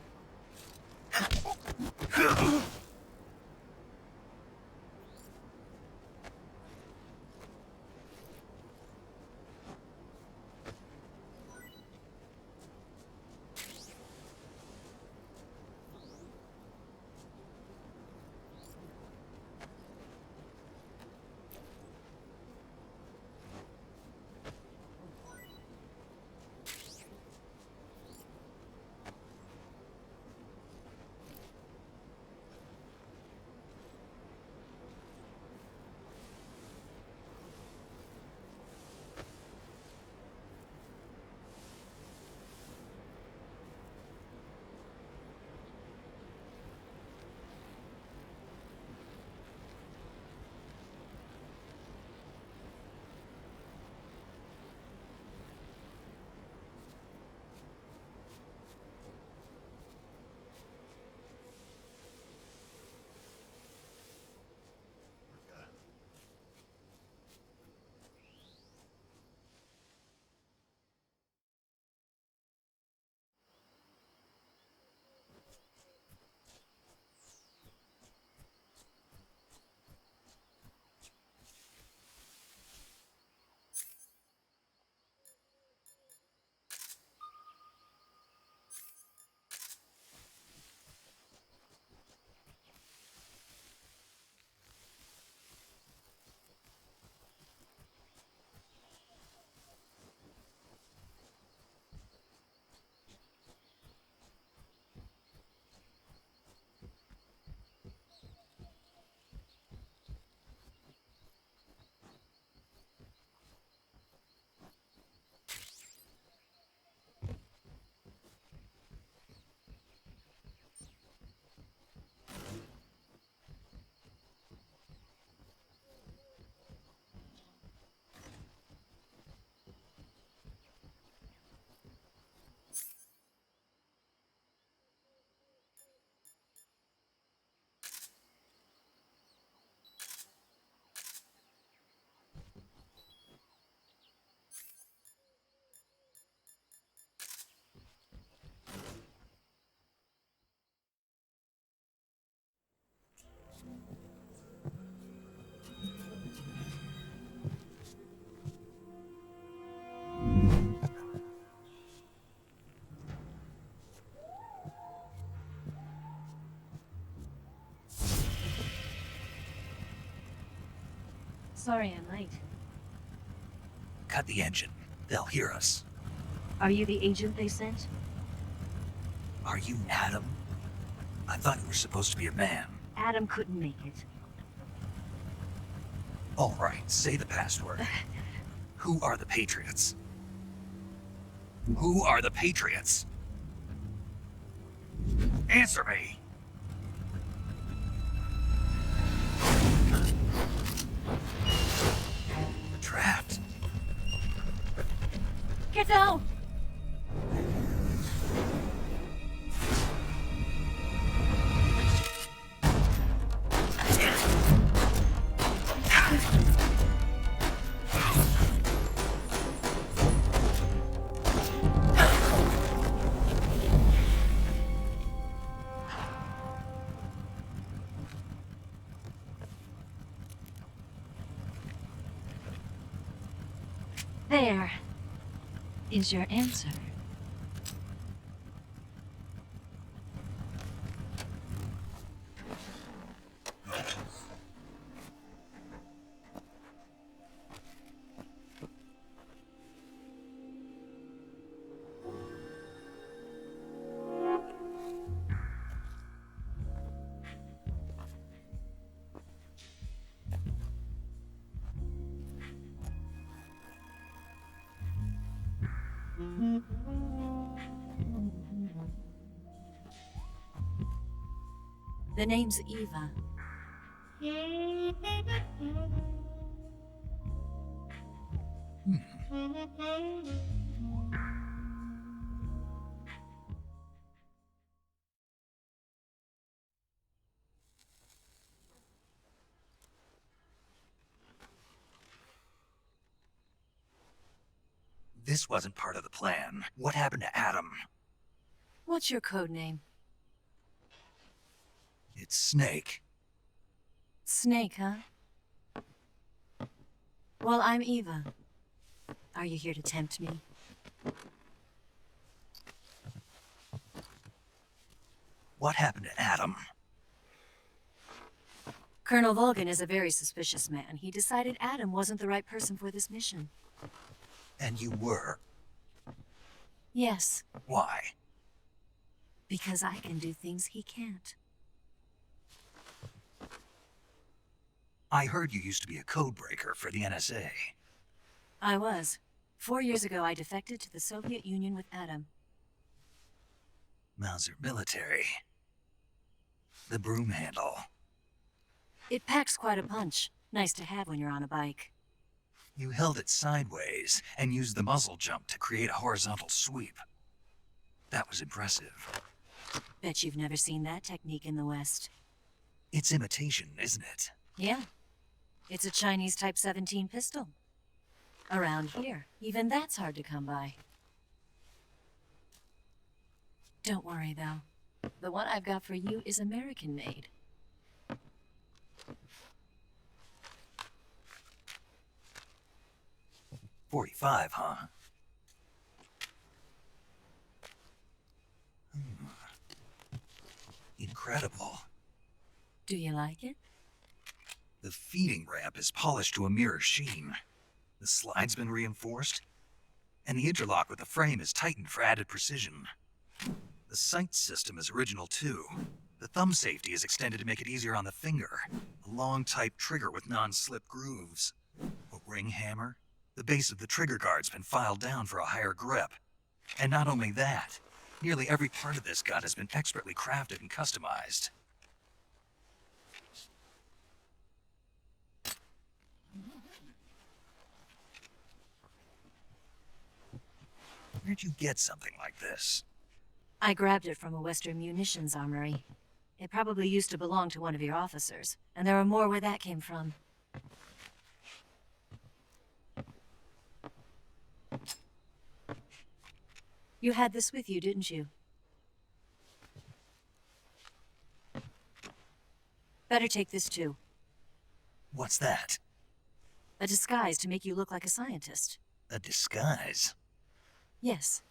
[SPEAKER 15] Sorry I'm late.
[SPEAKER 1] Cut the engine. They'll hear us.
[SPEAKER 15] Are you the agent they sent?
[SPEAKER 1] Are you Adam? I thought you were supposed to be a man.
[SPEAKER 15] Adam couldn't make it.
[SPEAKER 1] All right, say the password. Who are the Patriots? Who are the Patriots? Answer me! We're trapped.
[SPEAKER 15] Get down! There is your answer. The name's Eva.
[SPEAKER 1] This wasn't part of the plan. What happened to Adam?
[SPEAKER 15] What's your code name?
[SPEAKER 1] It's Snake.
[SPEAKER 15] Snake, huh? Well, I'm Eva. Are you here to tempt me?
[SPEAKER 1] What happened to Adam?
[SPEAKER 15] Colonel Volgan is a very suspicious man. He decided Adam wasn't the right person for this mission.
[SPEAKER 1] And you were?
[SPEAKER 15] Yes,
[SPEAKER 1] Why?
[SPEAKER 15] because I can do things he can't.
[SPEAKER 1] I heard you used to be a codebreaker for the NSA.
[SPEAKER 15] I was. 4 years ago, I defected to the Soviet Union with Adam.
[SPEAKER 1] Mauser military. The broom handle.
[SPEAKER 15] It packs quite a punch. Nice to have when you're on a bike.
[SPEAKER 1] You held it sideways and used the muzzle jump to create a horizontal sweep. That was impressive.
[SPEAKER 15] Bet you've never seen that technique in the West.
[SPEAKER 1] It's imitation, isn't it?
[SPEAKER 15] Yeah. It's a Chinese Type 17 pistol. Around here, even that's hard to come by. Don't worry, though. The one I've got for you is American-made.
[SPEAKER 1] .45, huh? Incredible.
[SPEAKER 15] Do you like it?
[SPEAKER 1] The feeding ramp is polished to a mirror sheen. The slide's been reinforced, and the interlock with the frame is tightened for added precision. The sight system is original too. The thumb safety is extended to make it easier on the finger. A long type trigger with non-slip grooves. A ring hammer. The base of the trigger guard's been filed down for a higher grip. And not only that, nearly every part of this gun has been expertly crafted and customized. Where'd you get something like this?
[SPEAKER 15] I grabbed it from a Western munitions armory. It probably used to belong to one of your officers, and there are more where that came from. You had this with you, didn't you? Better take this too.
[SPEAKER 1] What's that?
[SPEAKER 15] A disguise to make you look like a scientist.
[SPEAKER 1] A disguise?
[SPEAKER 15] Yes.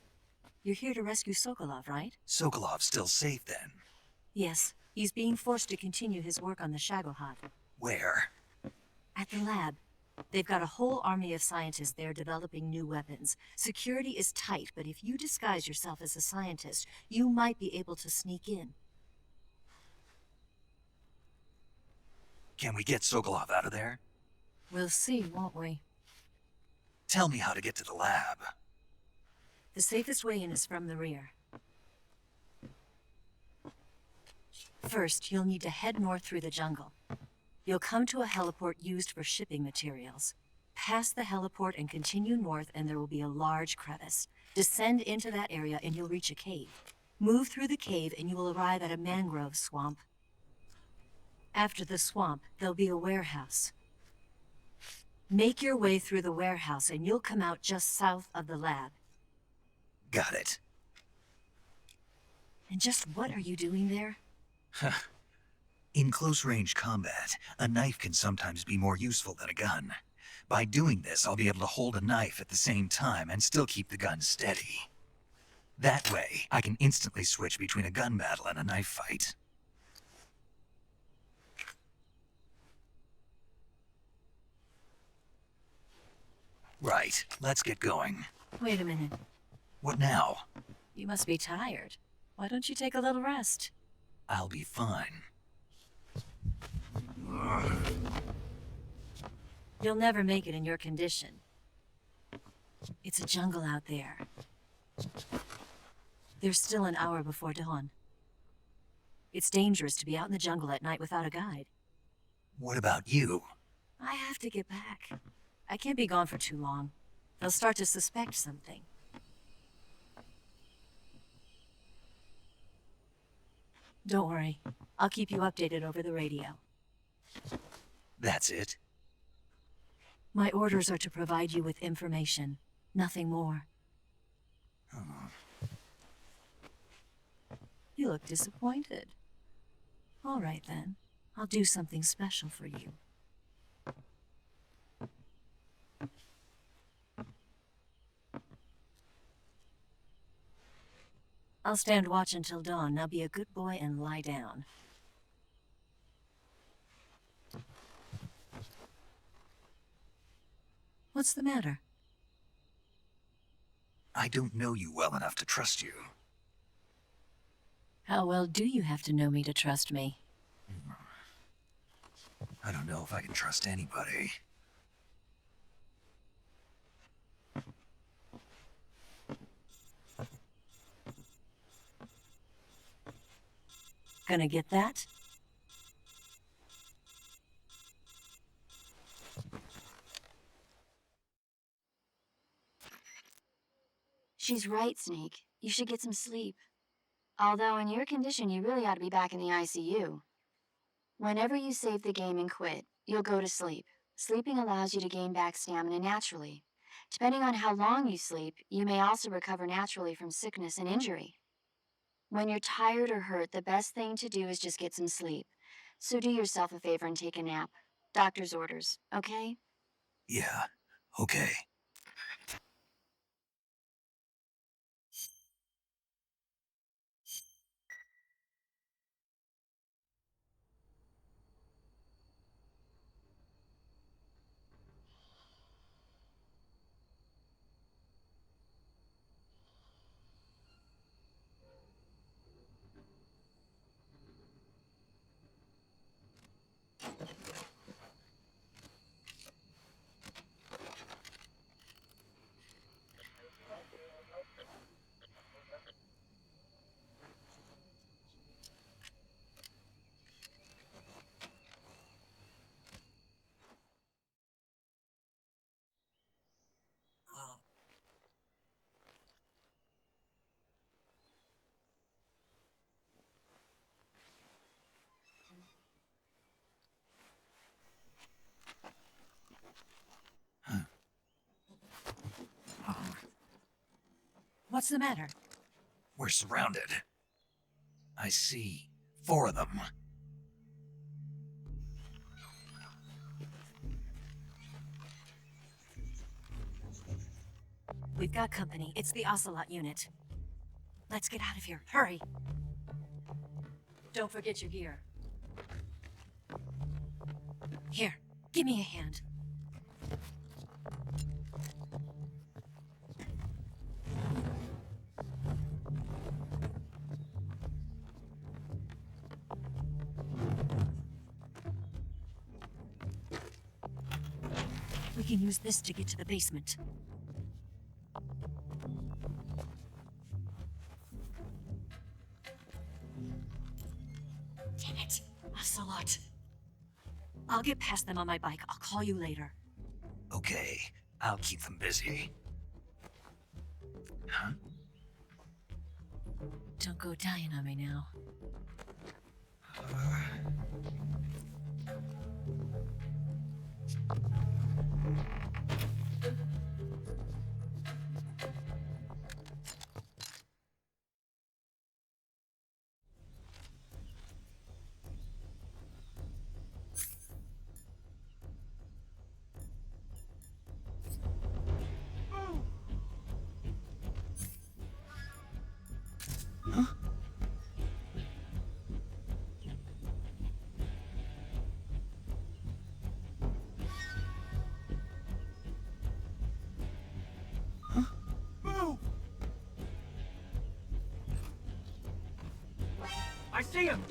[SPEAKER 15] You're here to rescue Sokolov, right?
[SPEAKER 1] Sokolov's still safe then?
[SPEAKER 15] Yes. He's being forced to continue his work on the Shagohod.
[SPEAKER 1] Where?
[SPEAKER 15] At the lab. They've got a whole army of scientists there developing new weapons. Security is tight, but if you disguise yourself as a scientist, you might be able to sneak in.
[SPEAKER 1] Can we get Sokolov out of there?
[SPEAKER 15] We'll see, won't we?
[SPEAKER 1] Tell me how to get to the lab.
[SPEAKER 15] The safest way in is from the rear. First, you'll need to head north through the jungle. You'll come to a heliport used for shipping materials. Pass the heliport and continue north, and there will be a large crevice. Descend into that area and you'll reach a cave. Move through the cave and you will arrive at a mangrove swamp. After the swamp, there'll be a warehouse. Make your way through the warehouse and you'll come out just south of the lab.
[SPEAKER 1] Got it.
[SPEAKER 15] And just what are you doing there?
[SPEAKER 1] In close-range combat, a knife can sometimes be more useful than a gun. By doing this, I'll be able to hold a knife at the same time and still keep the gun steady. That way, I can instantly switch between a gun battle and a knife fight. Right, let's get going.
[SPEAKER 15] Wait a minute.
[SPEAKER 1] What now?
[SPEAKER 15] You must be tired. Why don't you take a little rest?
[SPEAKER 1] I'll be fine.
[SPEAKER 15] You'll never make it in your condition. It's a jungle out there. There's still an hour before dawn. It's dangerous to be out in the jungle at night without a guide.
[SPEAKER 1] What about you?
[SPEAKER 15] I have to get back. I can't be gone for too long. They'll start to suspect something. Don't worry. I'll keep you updated over the radio.
[SPEAKER 1] That's it?
[SPEAKER 15] My orders are to provide you with information, nothing more. You look disappointed. All right then. I'll do something special for you. I'll stand watch until dawn. Now be a good boy and lie down. What's the matter?
[SPEAKER 1] I don't know you well enough to trust you.
[SPEAKER 15] How well do you have to know me to trust me?
[SPEAKER 1] I don't know if I can trust anybody.
[SPEAKER 15] Gonna get that?
[SPEAKER 5] She's right, Snake. You should get some sleep. Although in your condition, you really ought to be back in the ICU. Whenever you save the game and quit, you'll go to sleep. Sleeping allows you to gain back stamina naturally. Depending on how long you sleep, you may also recover naturally from sickness and injury. When you're tired or hurt, the best thing to do is just get some sleep. So do yourself a favor and take a nap. Doctor's orders, okay?
[SPEAKER 1] Yeah, okay.
[SPEAKER 15] What's the matter?
[SPEAKER 1] We're surrounded. I see 4 of them.
[SPEAKER 15] We've got company. It's the Ocelot unit. Let's get out of here. Hurry! Don't forget your gear. Here, give me a hand. We can use this to get to the basement. Damn it, Ocelot. I'll get past them on my bike. I'll call you later.
[SPEAKER 1] Okay, I'll keep them busy. Huh?
[SPEAKER 15] Don't go dying on me now.
[SPEAKER 4] I see him!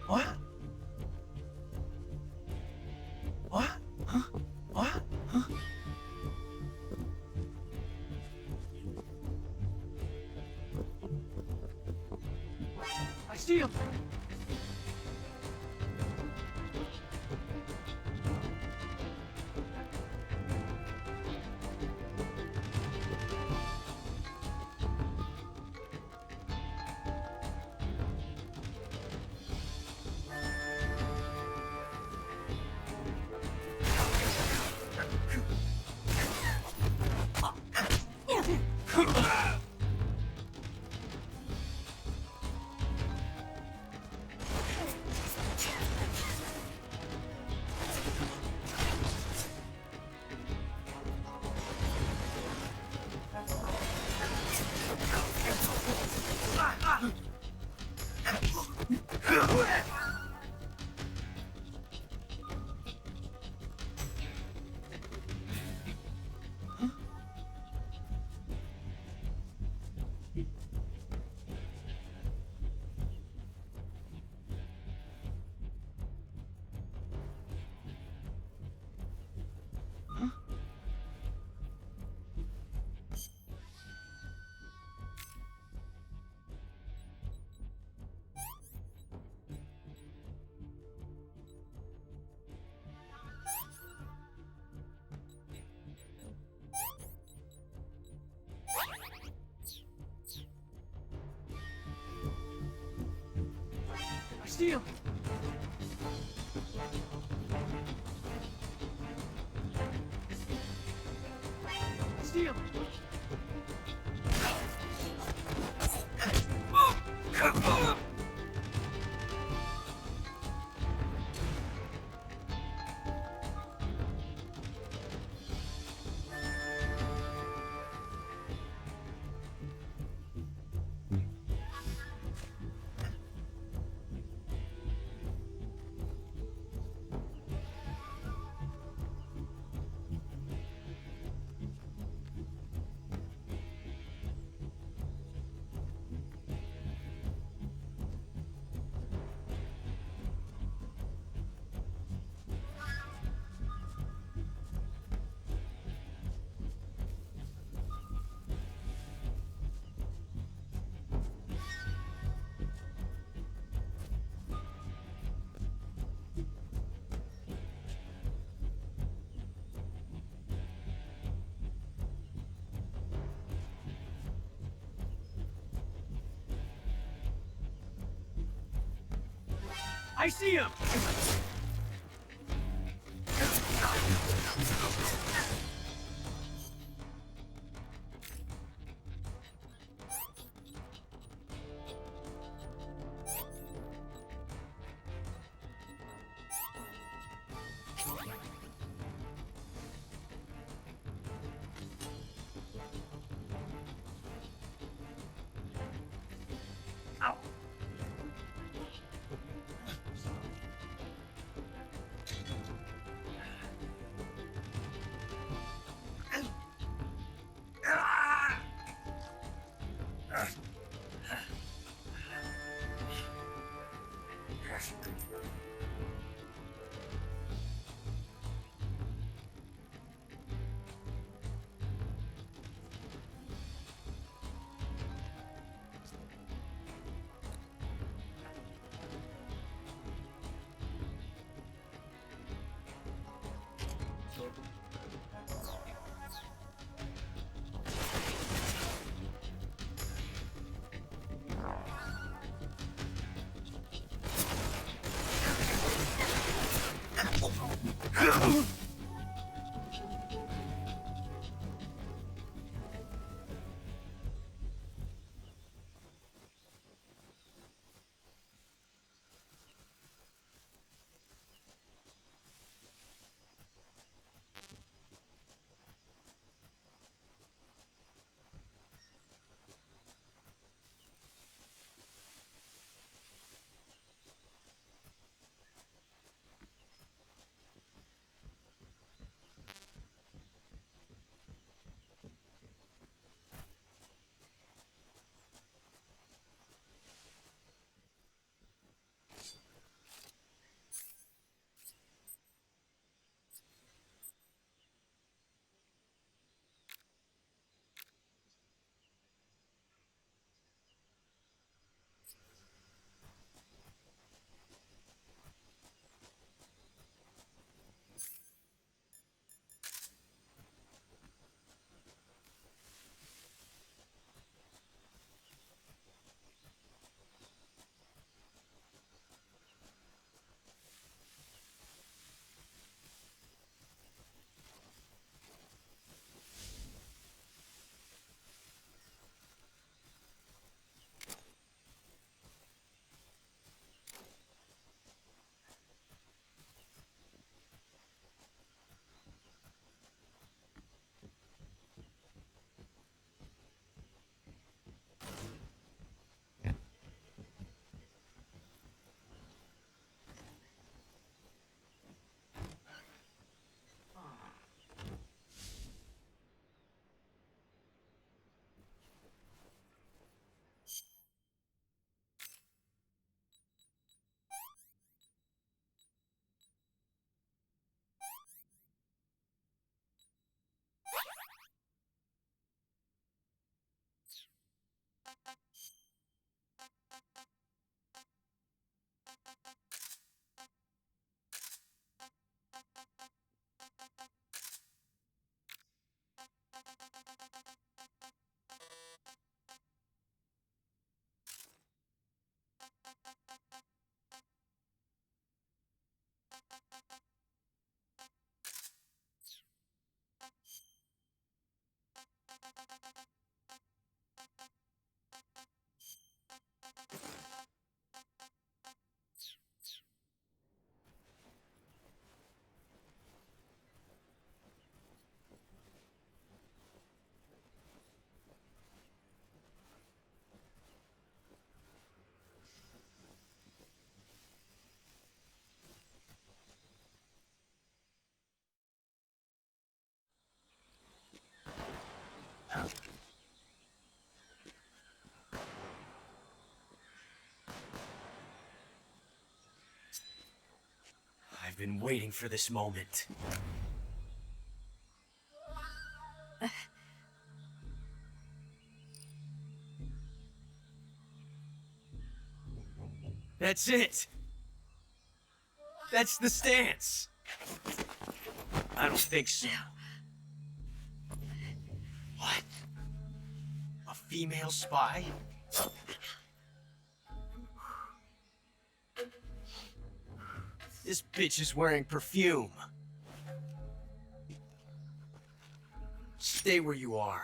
[SPEAKER 11] What? What? Huh? What? Huh?
[SPEAKER 4] I see him! I see him! I see him! I see him!
[SPEAKER 11] I've been waiting for this moment. That's it! That's the stance! I don't think so. What? A female spy? This bitch is wearing perfume. stay where you are.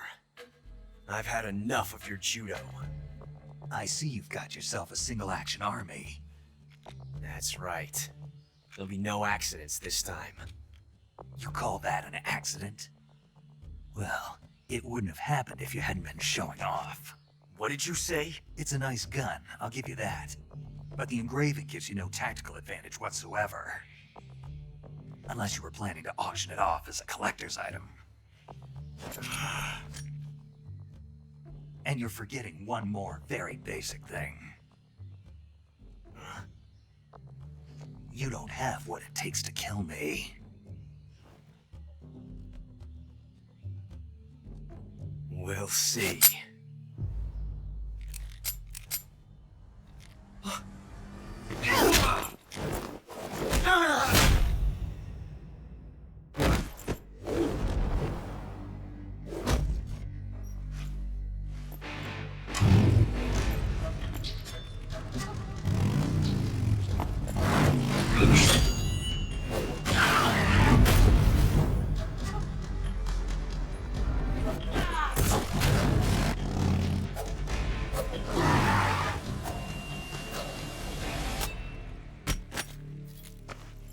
[SPEAKER 11] I've had enough of your judo.
[SPEAKER 1] I see you've got yourself a single-action army.
[SPEAKER 11] That's right. There'll be no accidents this time.
[SPEAKER 1] You call that an accident? Well, it wouldn't have happened if you hadn't been showing off.
[SPEAKER 11] What did you say?
[SPEAKER 1] It's a nice gun, I'll give you that. But the engraving gives you no tactical advantage whatsoever. Unless you were planning to auction it off as a collector's item. And you're forgetting one more very basic thing. You don't have what it takes to kill me.
[SPEAKER 11] We'll see.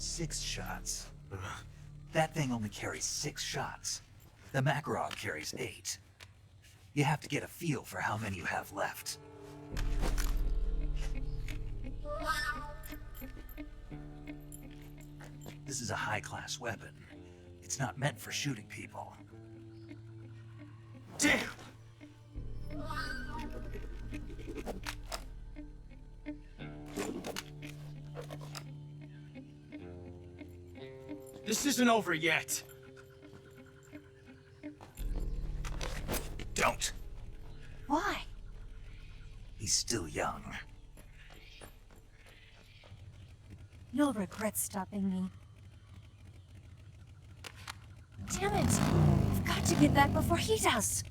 [SPEAKER 1] Six shots. That thing only carries 6 shots. The Makarov carries 8. You have to get a feel for how many you have left. This is a high-class weapon. It's not meant for shooting people.
[SPEAKER 11] Damn! This isn't over yet.
[SPEAKER 1] Don't.
[SPEAKER 15] Why?
[SPEAKER 1] He's still young.
[SPEAKER 15] You'll regret stopping me. Damn it! I've got to get back before he does!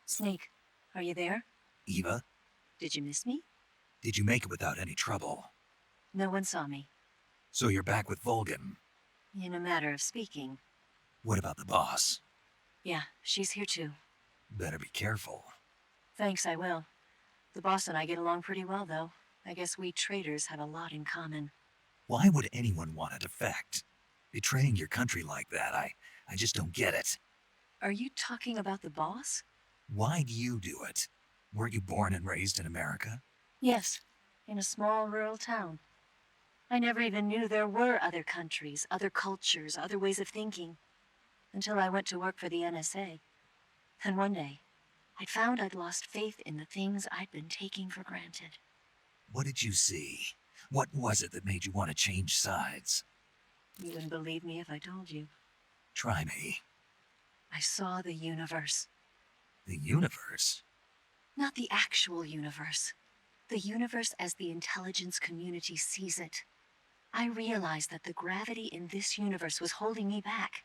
[SPEAKER 15] Snake, are you there?
[SPEAKER 1] Eva,
[SPEAKER 15] Did you miss me?
[SPEAKER 1] did you make it without any trouble?
[SPEAKER 15] No one saw me.
[SPEAKER 1] So you're back with Volgan.
[SPEAKER 15] In a matter of speaking.
[SPEAKER 1] What about the boss?
[SPEAKER 15] Yeah, she's here too.
[SPEAKER 1] Better be careful.
[SPEAKER 15] Thanks, I will. The boss and I get along pretty well, though. I guess we traders have a lot in common.
[SPEAKER 1] Why would anyone want to defect? Betraying your country like that, I just don't get it.
[SPEAKER 15] Are you talking about the boss?
[SPEAKER 1] Why do you do it? Weren't you born and raised in America?
[SPEAKER 15] Yes, in a small rural town. I never even knew there were other countries, other cultures, other ways of thinking, until I went to work for the NSA. And one day, I found I'd lost faith in the things I'd been taking for granted.
[SPEAKER 1] What did you see? What was it that made you want to change sides?
[SPEAKER 15] You wouldn't believe me if I told you.
[SPEAKER 1] Try me.
[SPEAKER 15] I saw the universe.
[SPEAKER 1] The universe?
[SPEAKER 15] Not the actual universe. The universe as the intelligence community sees it. I realized that the gravity in this universe was holding me back.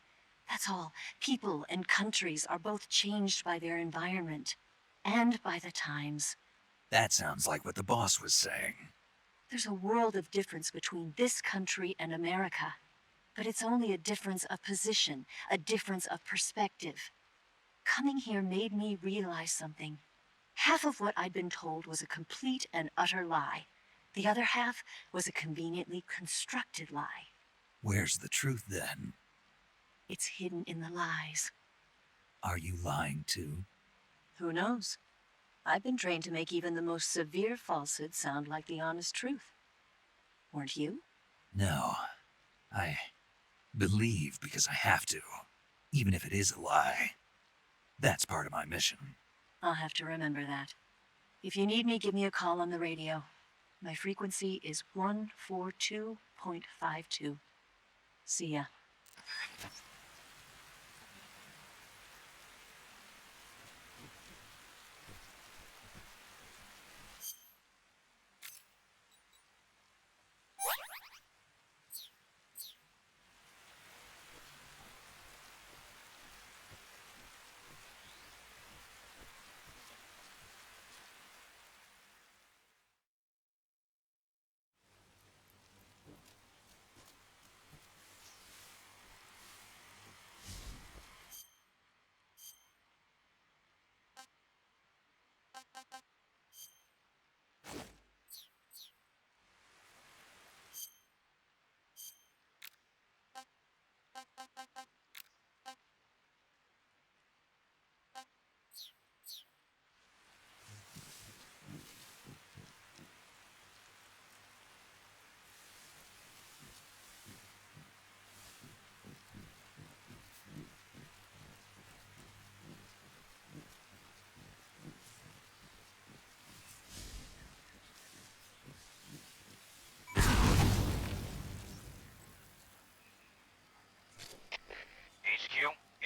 [SPEAKER 15] That's all. People and countries are both changed by their environment and by the times.
[SPEAKER 1] That sounds like what the boss was saying.
[SPEAKER 15] There's a world of difference between this country and America. But it's only a difference of position, a difference of perspective. Coming here made me realize something. Half of what I'd been told was a complete and utter lie. The other half was a conveniently constructed lie.
[SPEAKER 1] Where's the truth then?
[SPEAKER 15] It's hidden in the lies.
[SPEAKER 1] Are you lying too?
[SPEAKER 15] Who knows? I've been trained to make even the most severe falsehood sound like the honest truth. Weren't you?
[SPEAKER 1] No. I believe because I have to, even if it is a lie. That's part of my mission.
[SPEAKER 15] I'll have to remember that. If you need me, give me a call on the radio. My frequency is 142.52. See ya.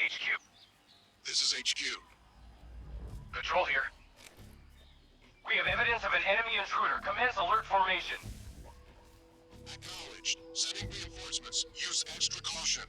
[SPEAKER 2] HQ.
[SPEAKER 8] This is HQ.
[SPEAKER 2] Patrol here. We have evidence of an enemy intruder. Commence alert formation.
[SPEAKER 8] Acknowledged. Sending reinforcements. Use extra caution.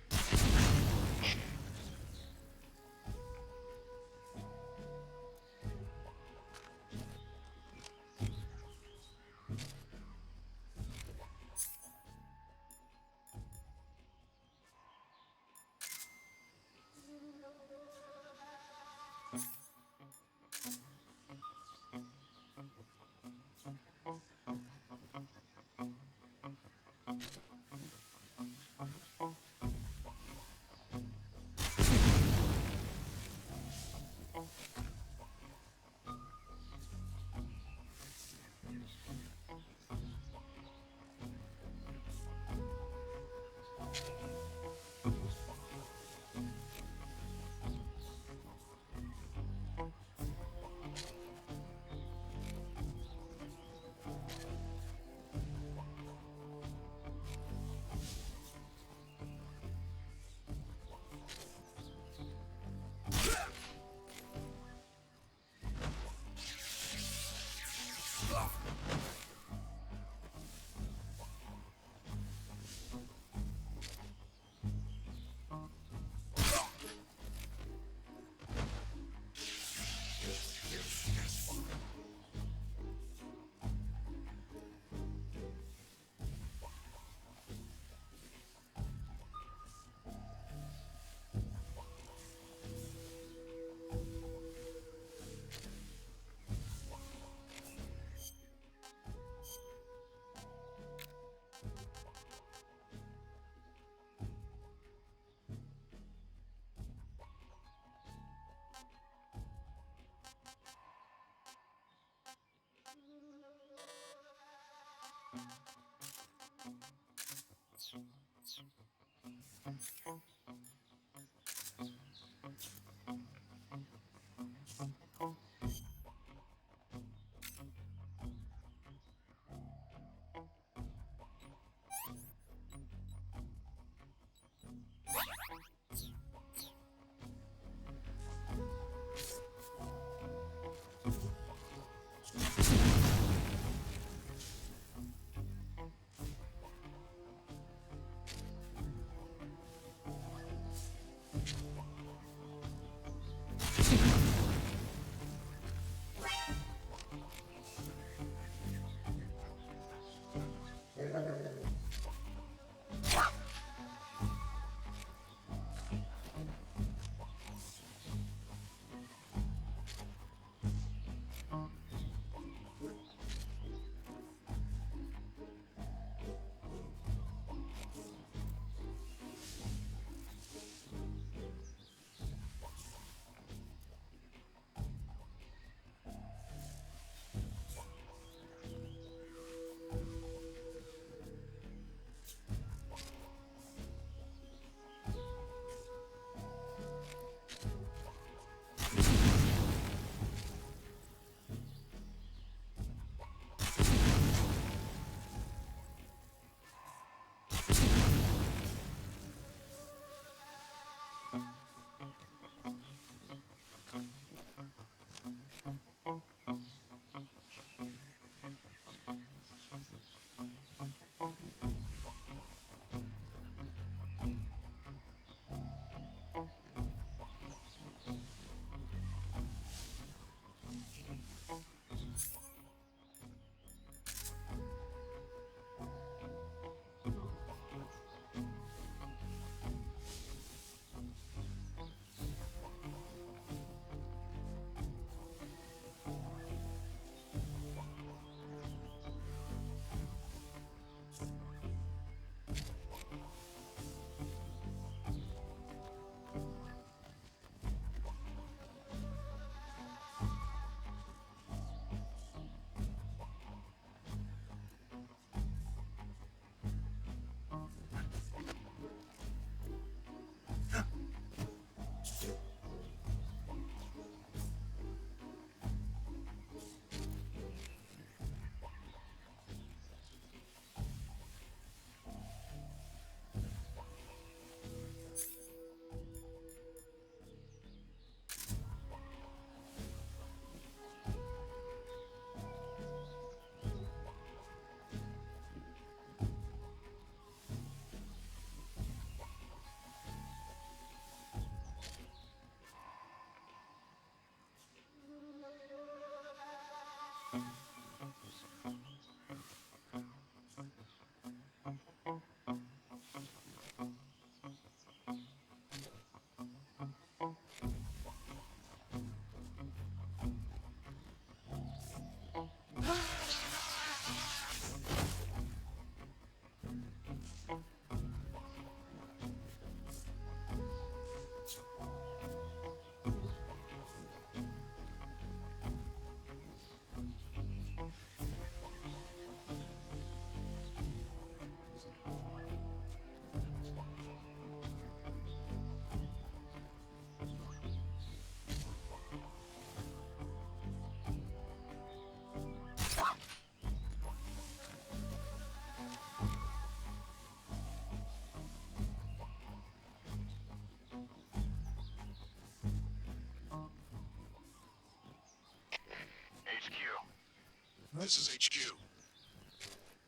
[SPEAKER 8] HQ. This is HQ.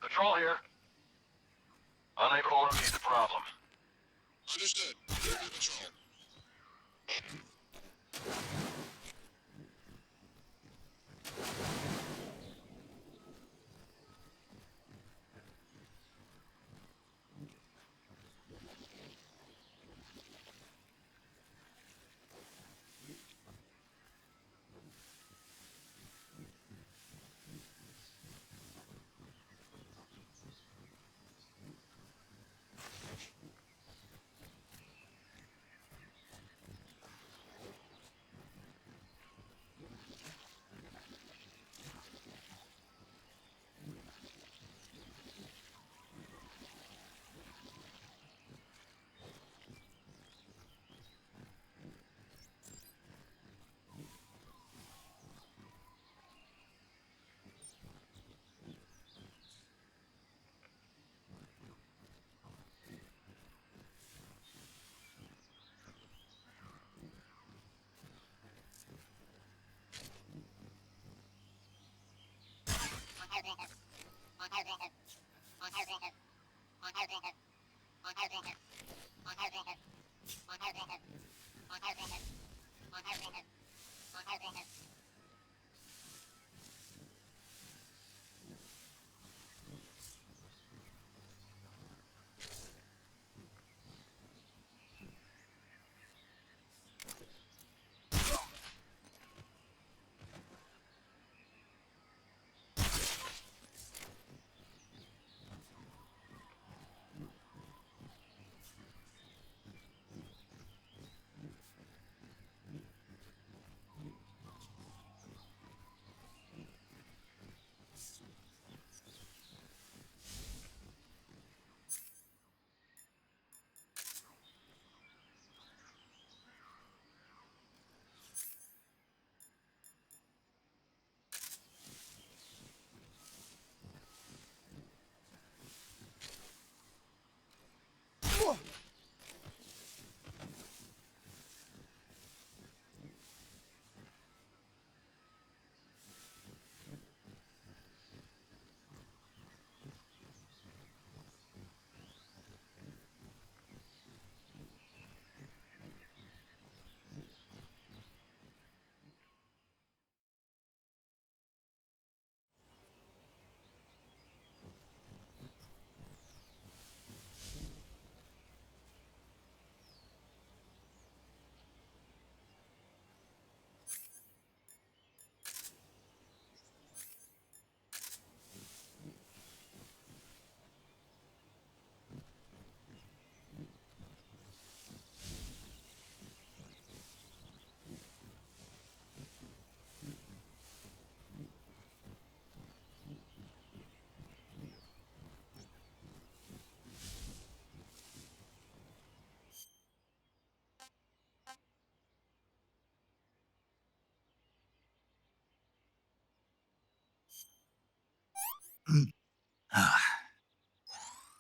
[SPEAKER 2] Patrol here. Unable to locate the problem.
[SPEAKER 8] Understood. Here to patrol.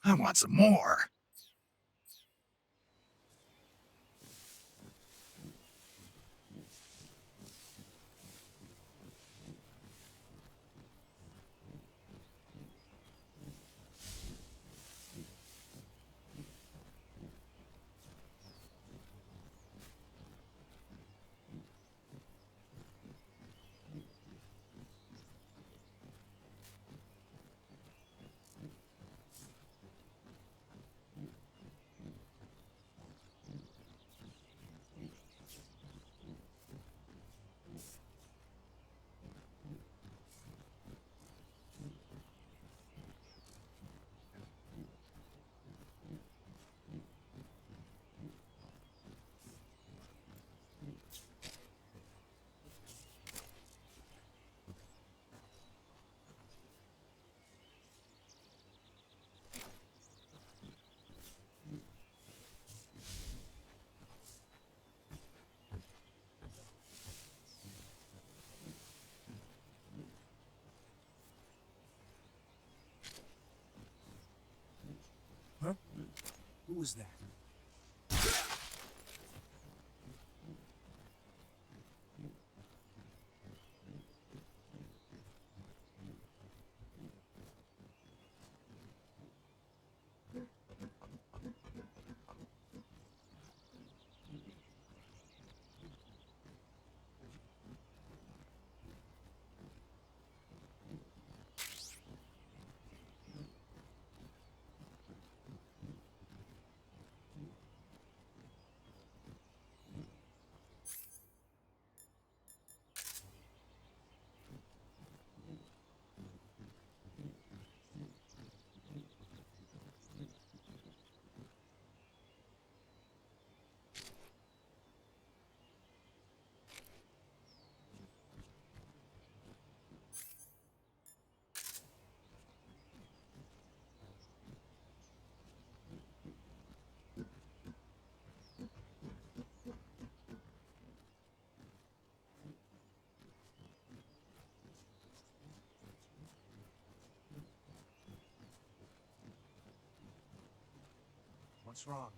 [SPEAKER 1] I want some more.
[SPEAKER 7] Who was that? What's wrong?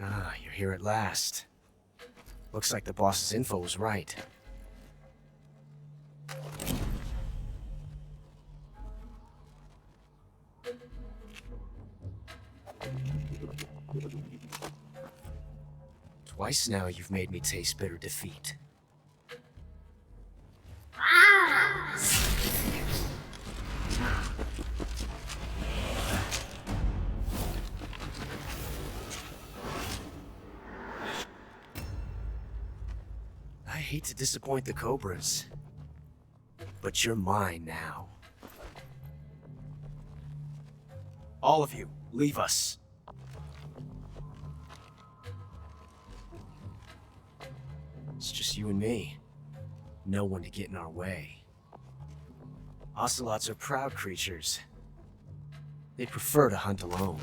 [SPEAKER 11] Ah, you're here at last. Looks like the boss's info was right. Twice now you've made me taste bitter defeat. I hate to disappoint the Cobras, but you're mine now. All of you, leave us. It's just you and me. No one to get in our way. Ocelots are proud creatures. They prefer to hunt alone.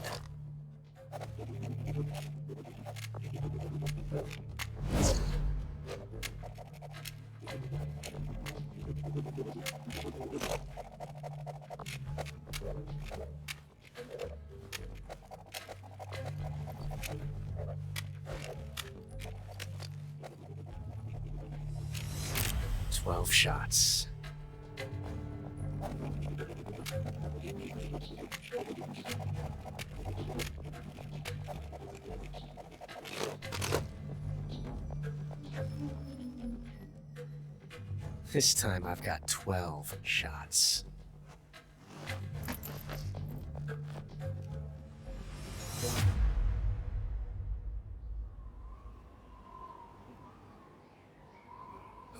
[SPEAKER 11] "12 shots. This time I've got 12 shots.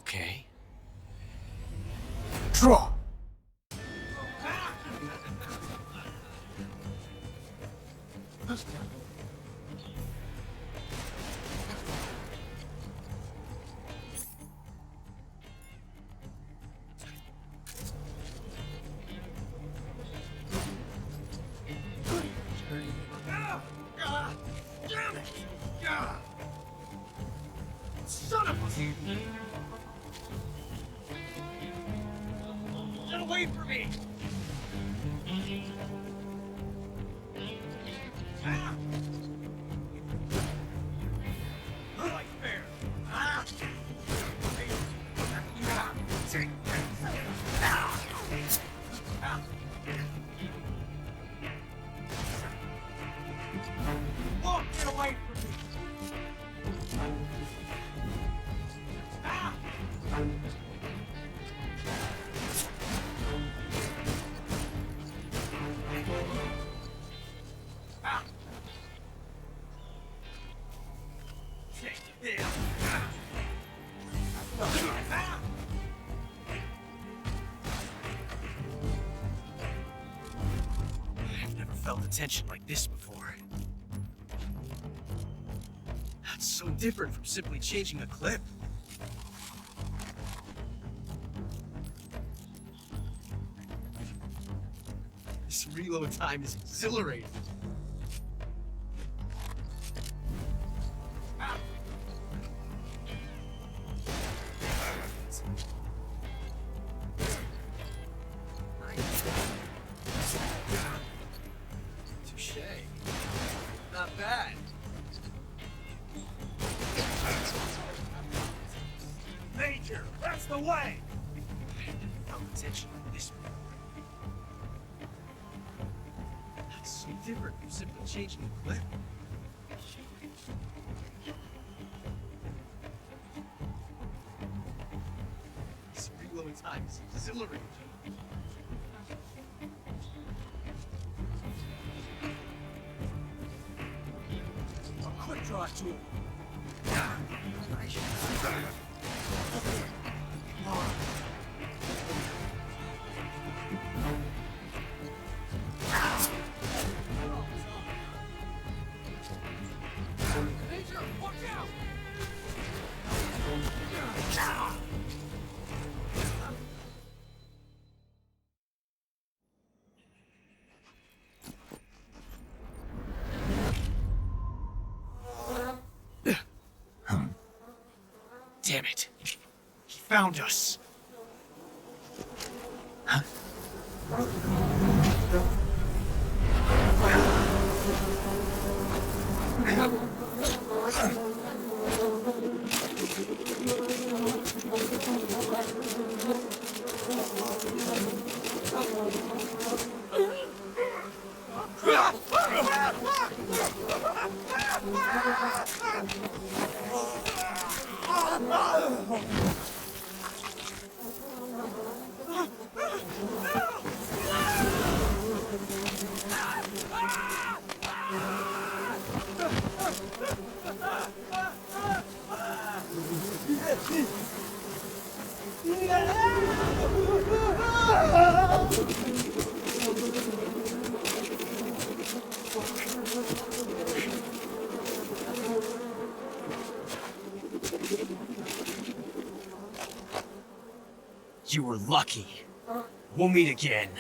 [SPEAKER 11] Okay. Draw!
[SPEAKER 10] Damn it! Son of a... Get away from me! Ah! Like fair. Ah! Whoa, get away from me! Ah! Ah! Take this! Ah! Ah! I've never felt a tension like this before. That's so different from simply changing a clip. This reload time is exhilarating. Ah. Touche. Not bad. Major, that's the way! Felt attention like this before. That's so different from simply changing a clip. This reload time is exhilarating. A quick draw tool. Major, watch out! Damn it. He found us. Huh? You were lucky. We'll meet again.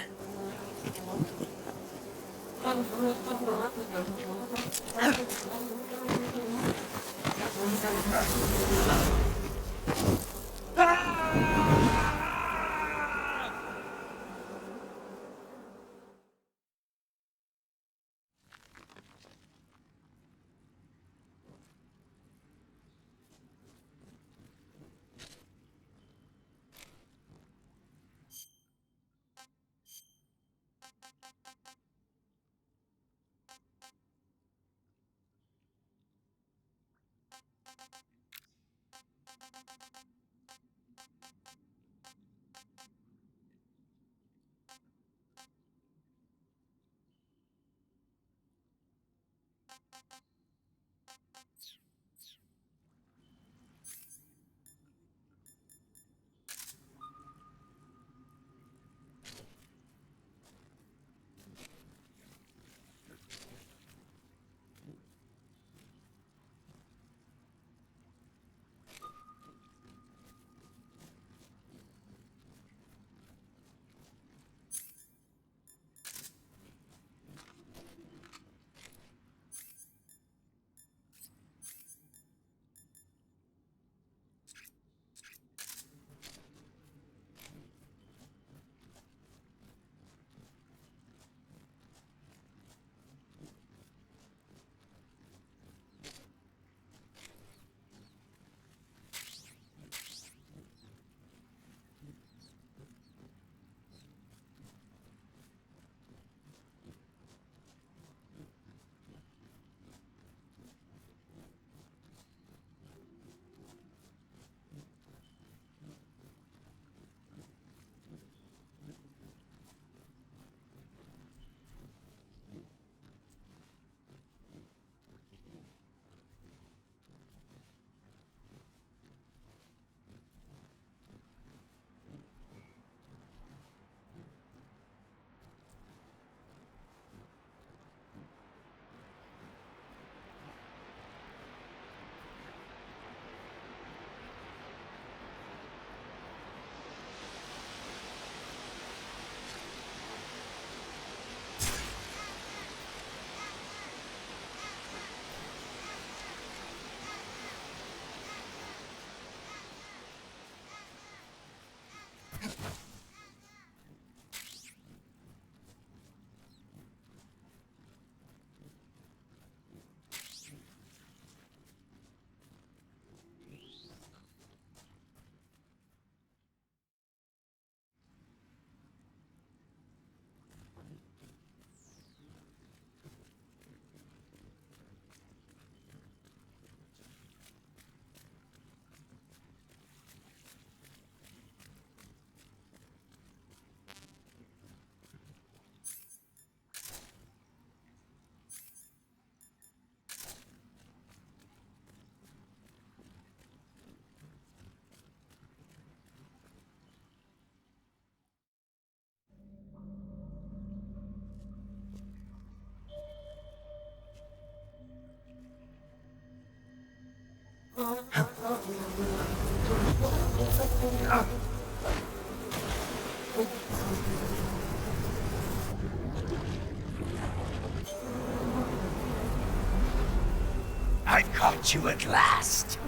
[SPEAKER 10] I caught you at last.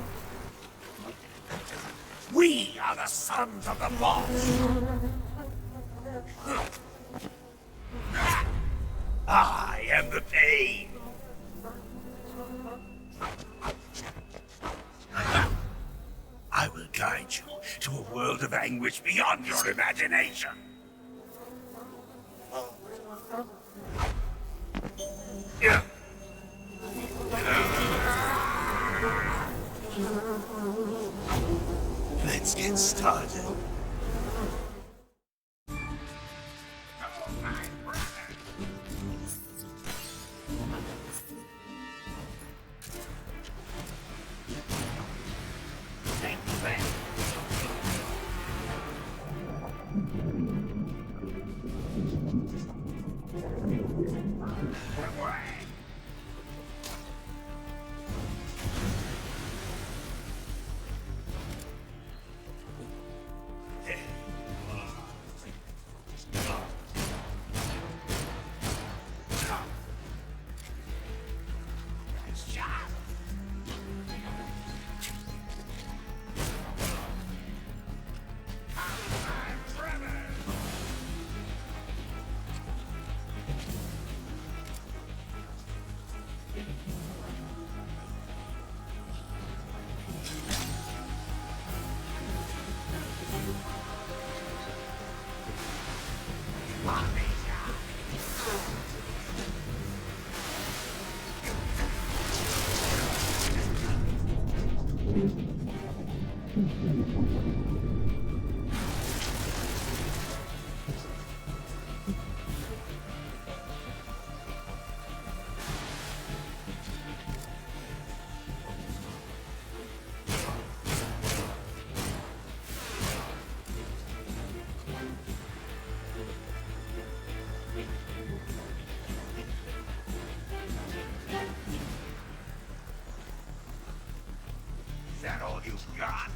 [SPEAKER 10] We are the sons of the boss. I am the pain. I will guide you to a world of anguish beyond your imagination. Let's get started. Is that all you've got?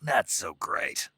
[SPEAKER 1] not so great.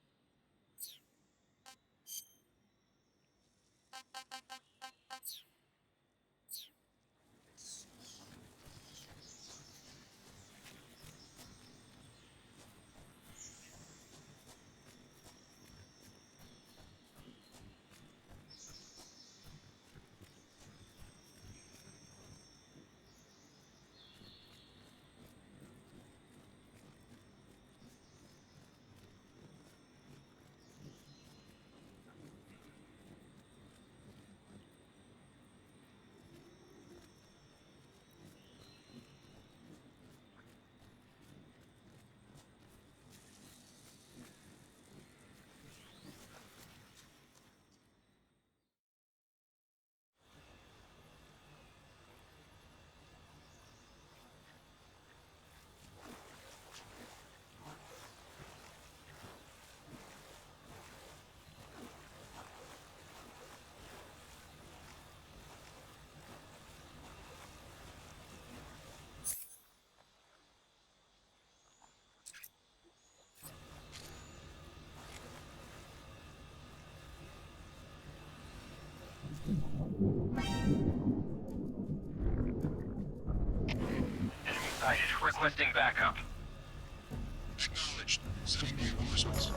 [SPEAKER 2] Sighted. Requesting backup.
[SPEAKER 8] Acknowledged. Sending reinforcements.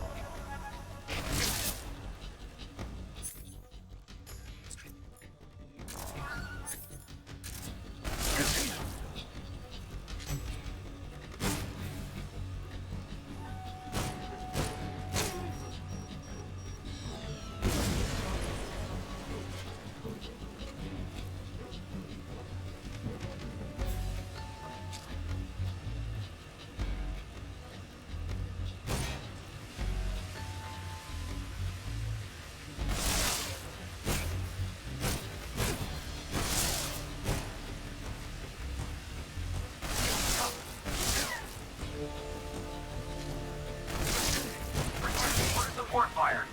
[SPEAKER 2] Support fire.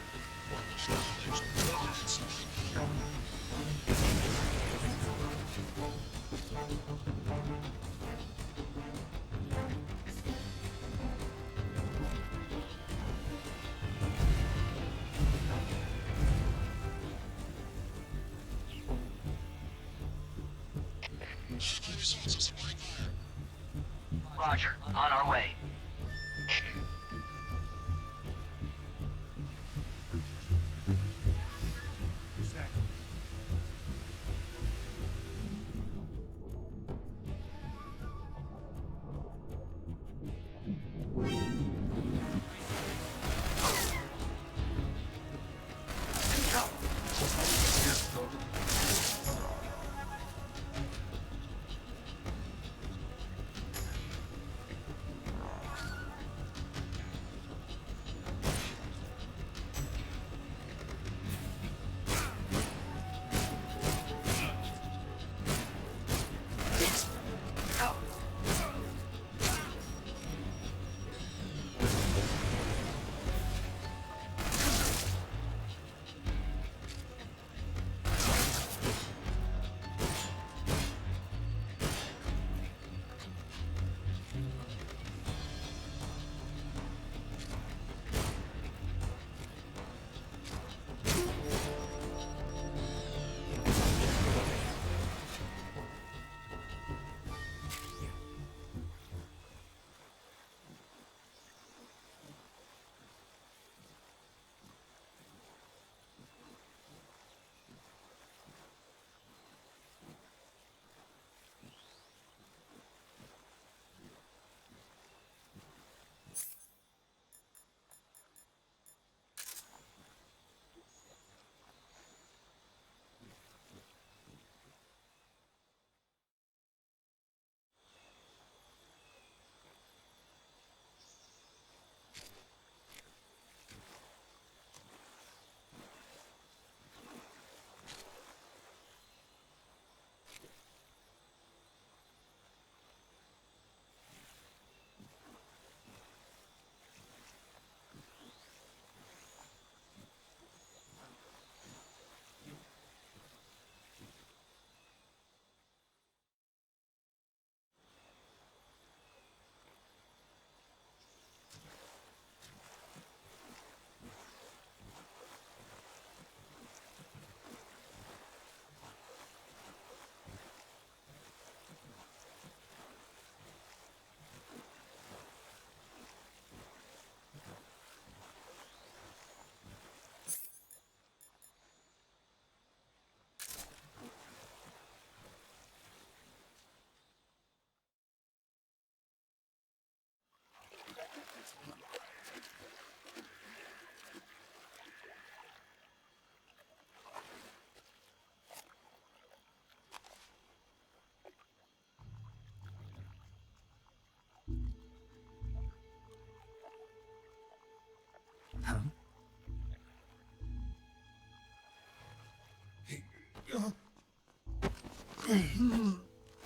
[SPEAKER 2] Roger. On our way.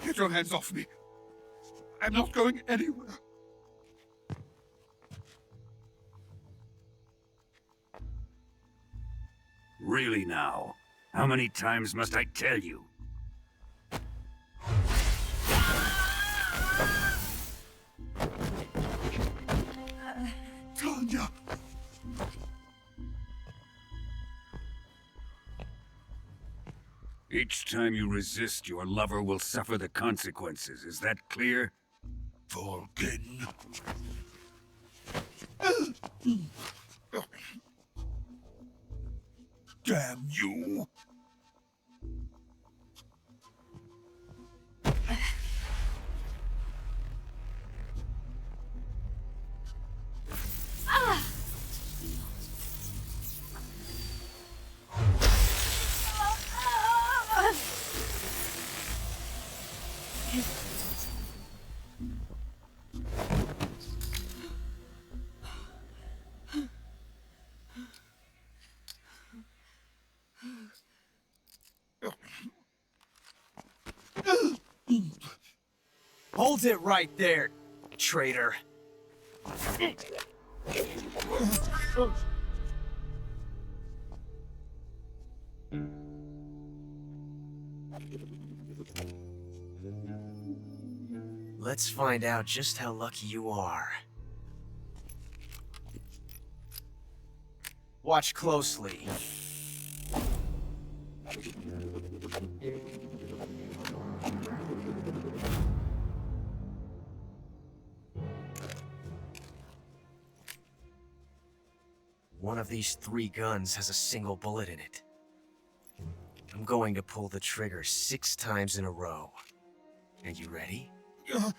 [SPEAKER 9] Get your hands off me. I'm not going anywhere.
[SPEAKER 13] Really now? How many times must I tell you?
[SPEAKER 9] Tanya!
[SPEAKER 13] Each time you resist, your lover will suffer the consequences. Is that clear?
[SPEAKER 9] Vulcan. Damn you!
[SPEAKER 11] Hold it right there, traitor. Let's find out just how lucky you are. Watch closely. One of these 3 guns has a single bullet in it. I'm going to pull the trigger 6 times in a row. Are you ready? Huh.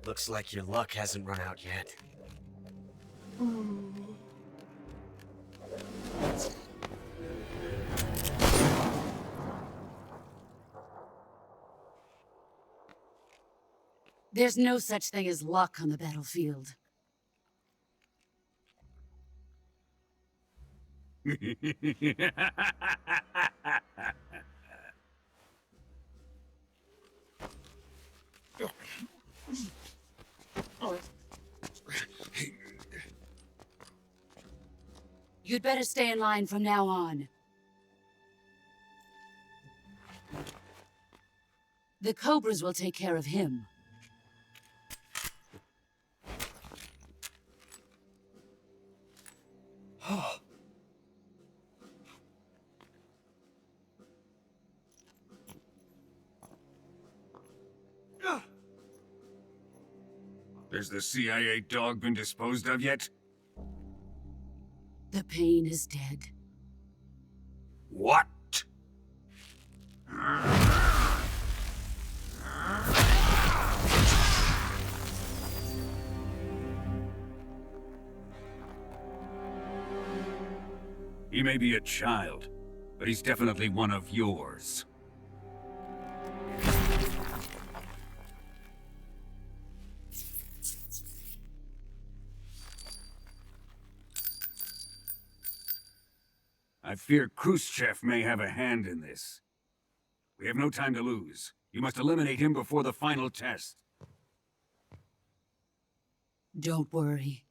[SPEAKER 11] Looks like your luck hasn't run out yet.
[SPEAKER 6] There's no such thing as luck on the battlefield. You'd better stay in line from now on. The Cobras will take care of him.
[SPEAKER 13] Has the CIA dog been disposed of yet?
[SPEAKER 6] The pain is dead.
[SPEAKER 13] What? He may be a child, but he's definitely one of yours. I fear Khrushchev may have a hand in this. We have no time to lose. You must eliminate him before the final test.
[SPEAKER 6] Don't worry.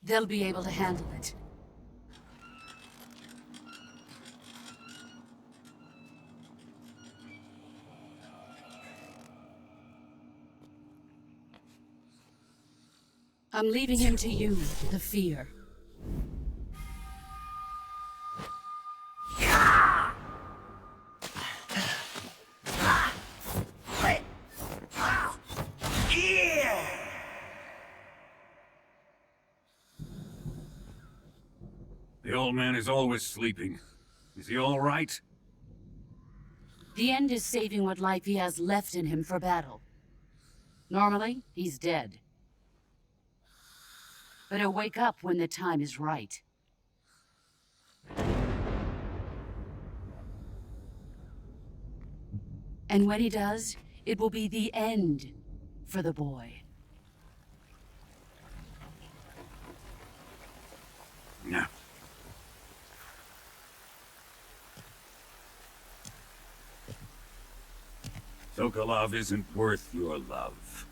[SPEAKER 6] They'll be able to handle it. I'm leaving him to you, the fear.
[SPEAKER 13] The old man is always sleeping. Is he all right?
[SPEAKER 6] The end is saving what life he has left in him for battle. Normally, he's dead. But he'll wake up when the time is right. And when he does, it will be the end for the boy.
[SPEAKER 13] No. Sokolov isn't worth your love.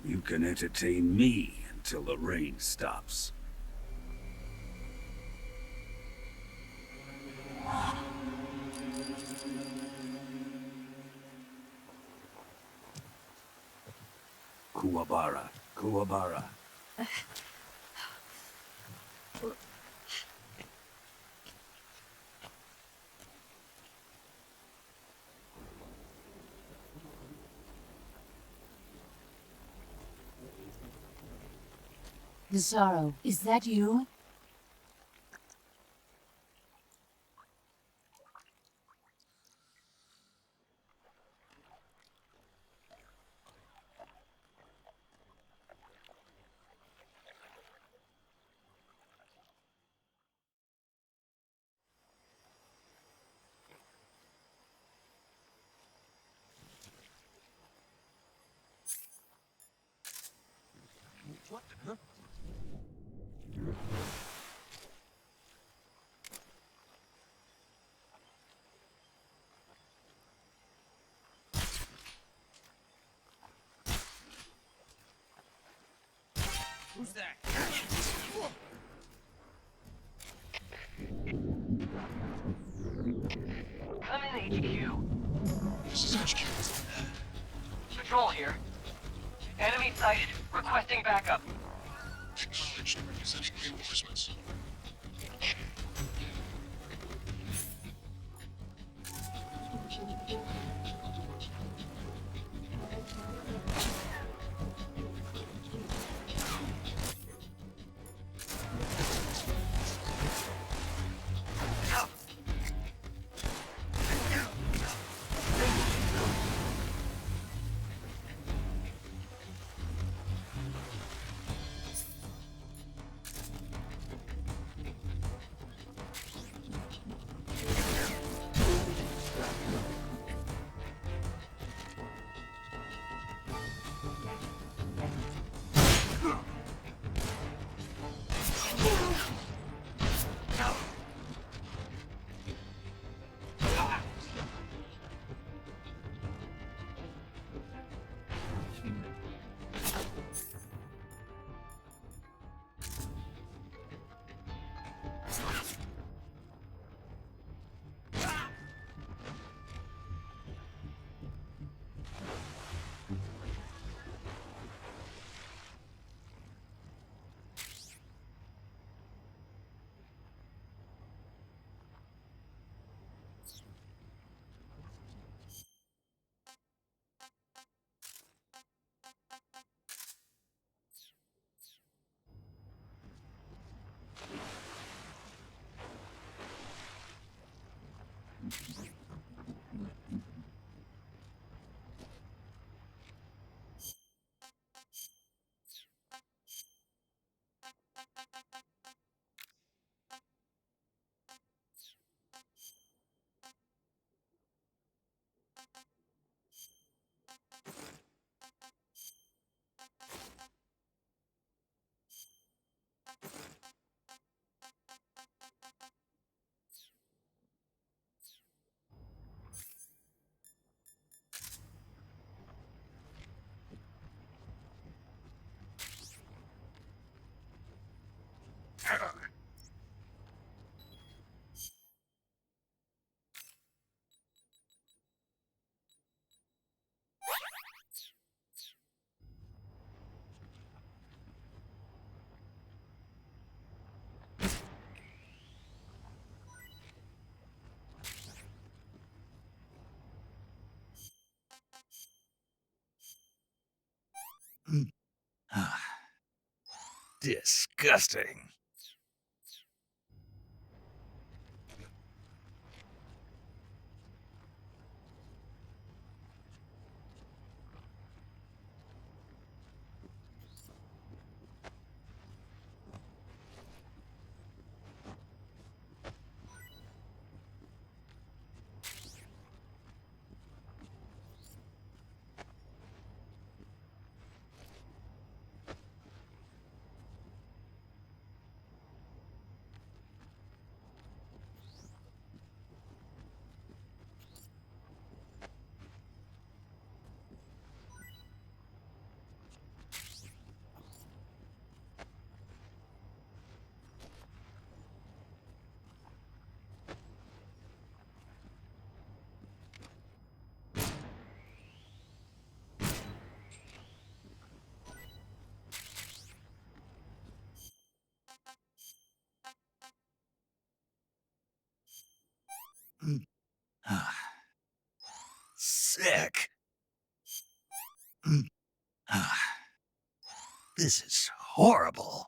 [SPEAKER 13] You can entertain me until the rain stops. Kuwabara, Kuwabara.
[SPEAKER 6] Desaro, is that you?
[SPEAKER 10] What the? Huh? Who's that?
[SPEAKER 16] Come in, HQ.
[SPEAKER 8] This is HQ.
[SPEAKER 16] Patrol here. Enemy sighted. Requesting backup.
[SPEAKER 8] Acknowledged. Sending reinforcements.
[SPEAKER 1] Disgusting. This is horrible.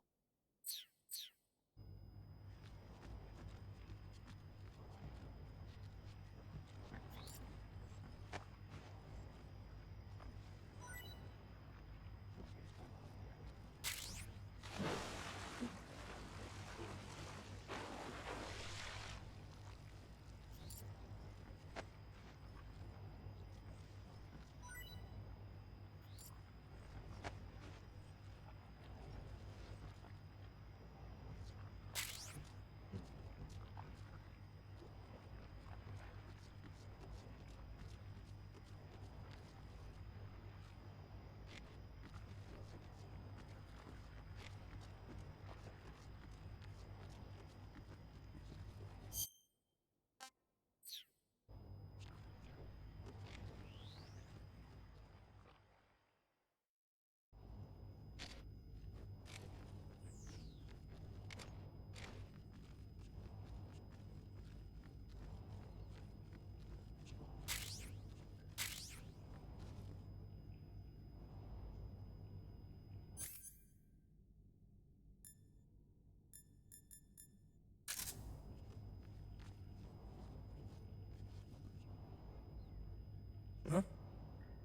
[SPEAKER 10] Huh?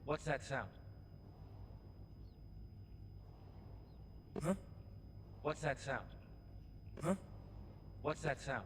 [SPEAKER 10] What's that sound? Huh? What's that sound? Huh? What's that sound?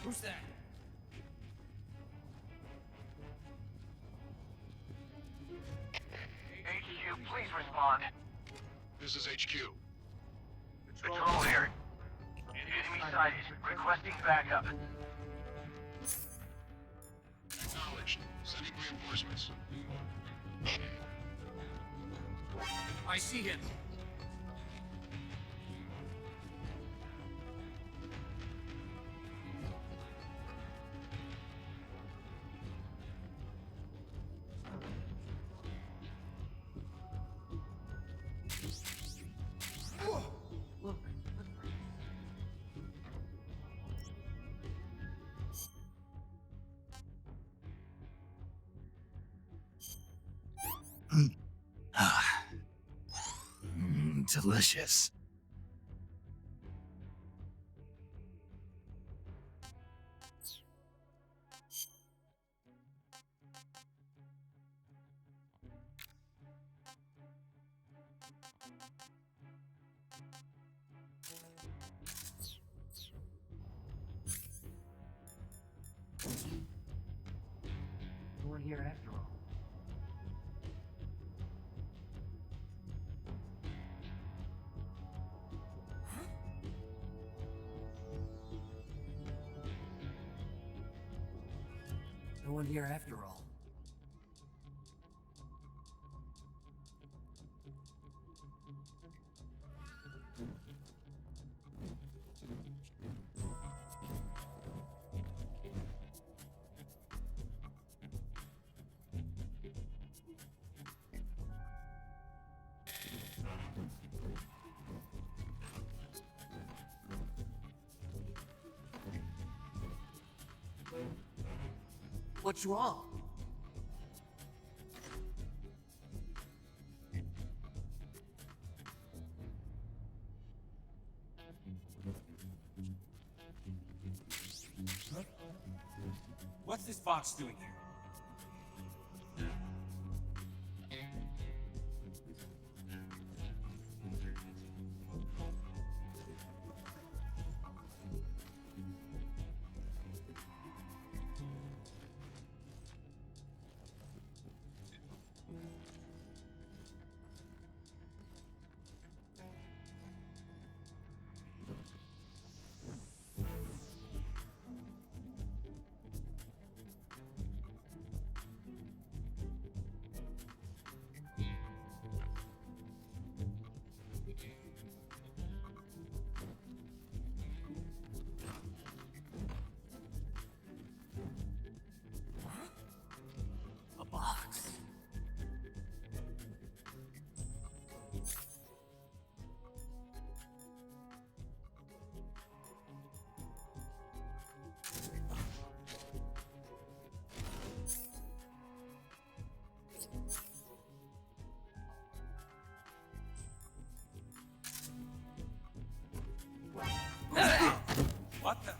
[SPEAKER 10] Who's that?
[SPEAKER 16] HQ, please respond.
[SPEAKER 8] This is HQ.
[SPEAKER 16] Patrol here. Enemy sighted. Requesting backup.
[SPEAKER 8] Acknowledged. Sending reinforcements.
[SPEAKER 10] I see him.
[SPEAKER 1] Delicious.
[SPEAKER 10] We're here after all. No one here after all. What's wrong? Huh? What's this box doing here? A box. What the?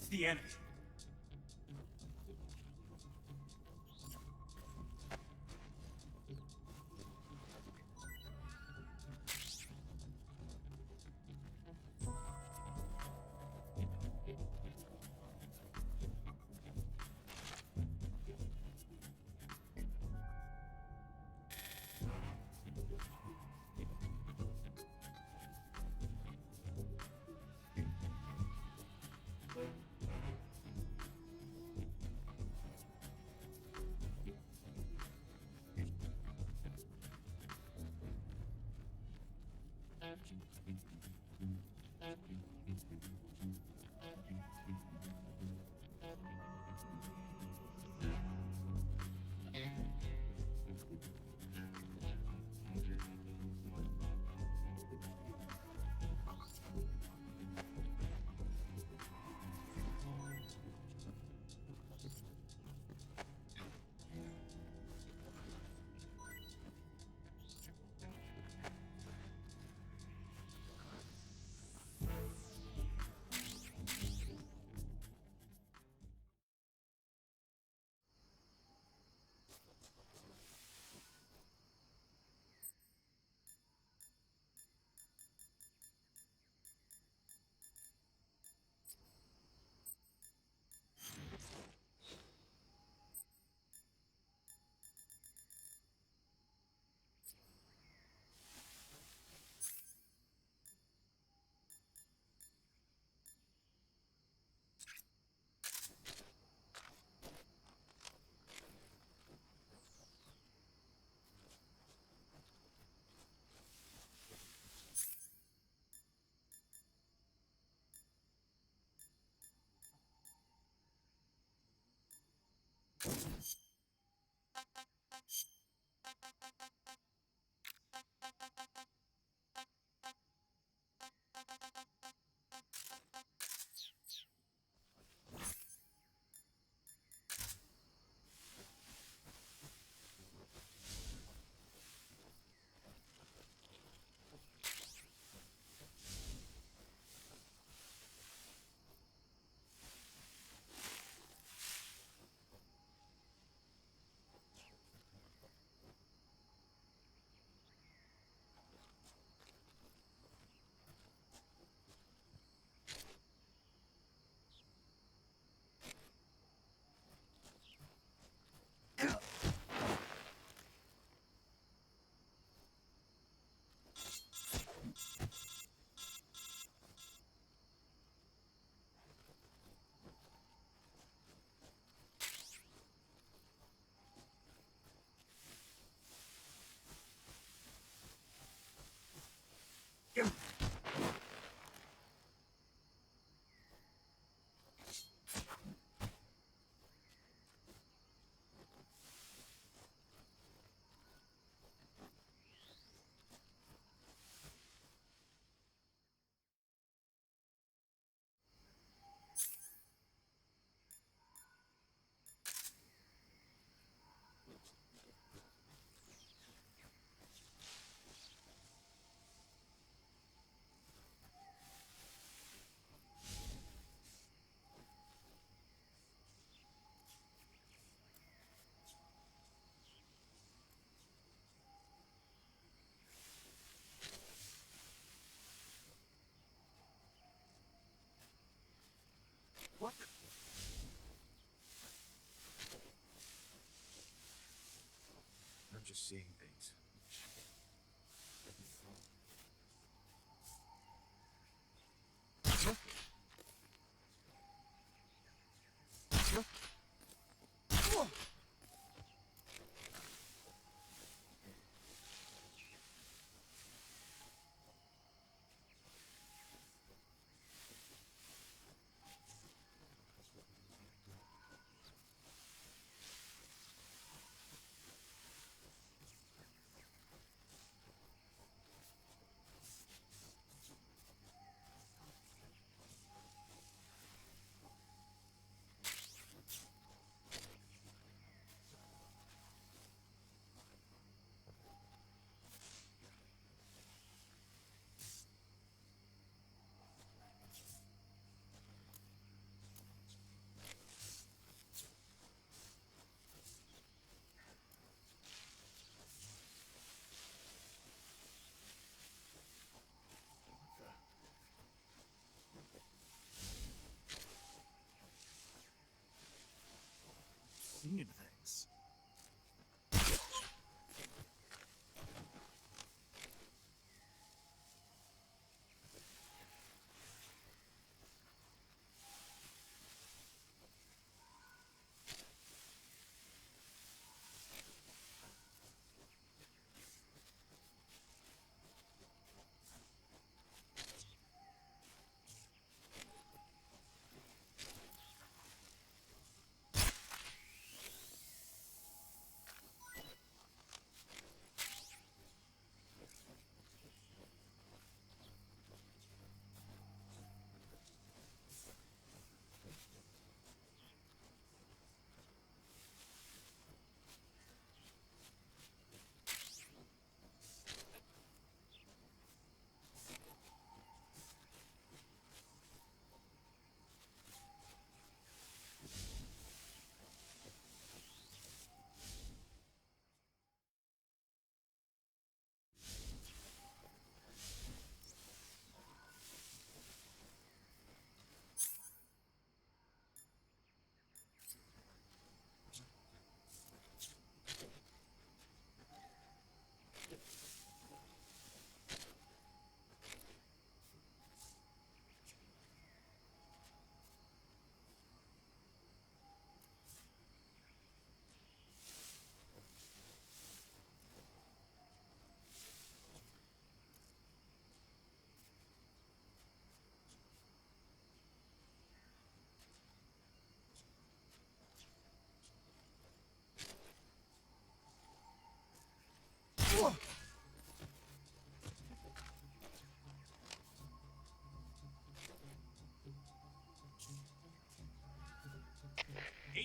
[SPEAKER 10] It's the enemy.
[SPEAKER 7] just seeing things.
[SPEAKER 1] Seeing things.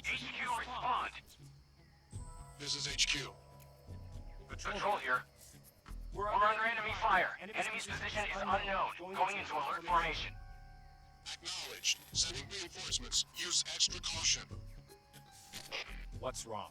[SPEAKER 16] HQ, respond.
[SPEAKER 8] This is HQ.
[SPEAKER 16] Patrol here. We're under enemy fire. Enemy's position is unknown. Going into alert formation.
[SPEAKER 8] Acknowledged. Sending reinforcements. Use extra caution.
[SPEAKER 7] What's wrong?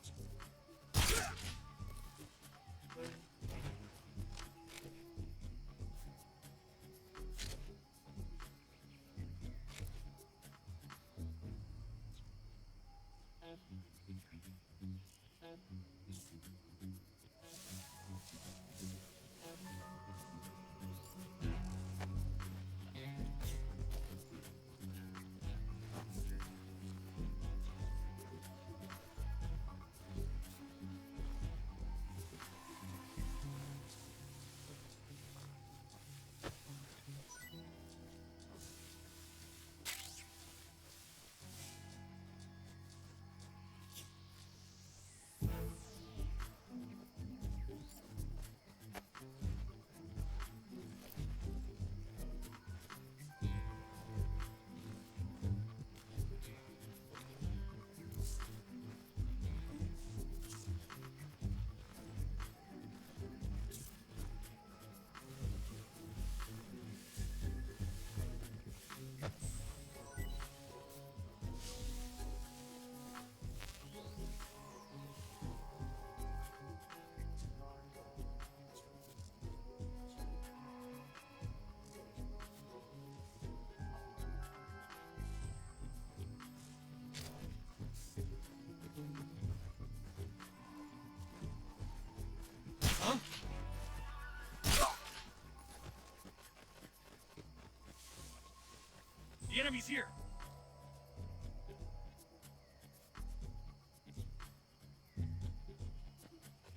[SPEAKER 10] enemy's here!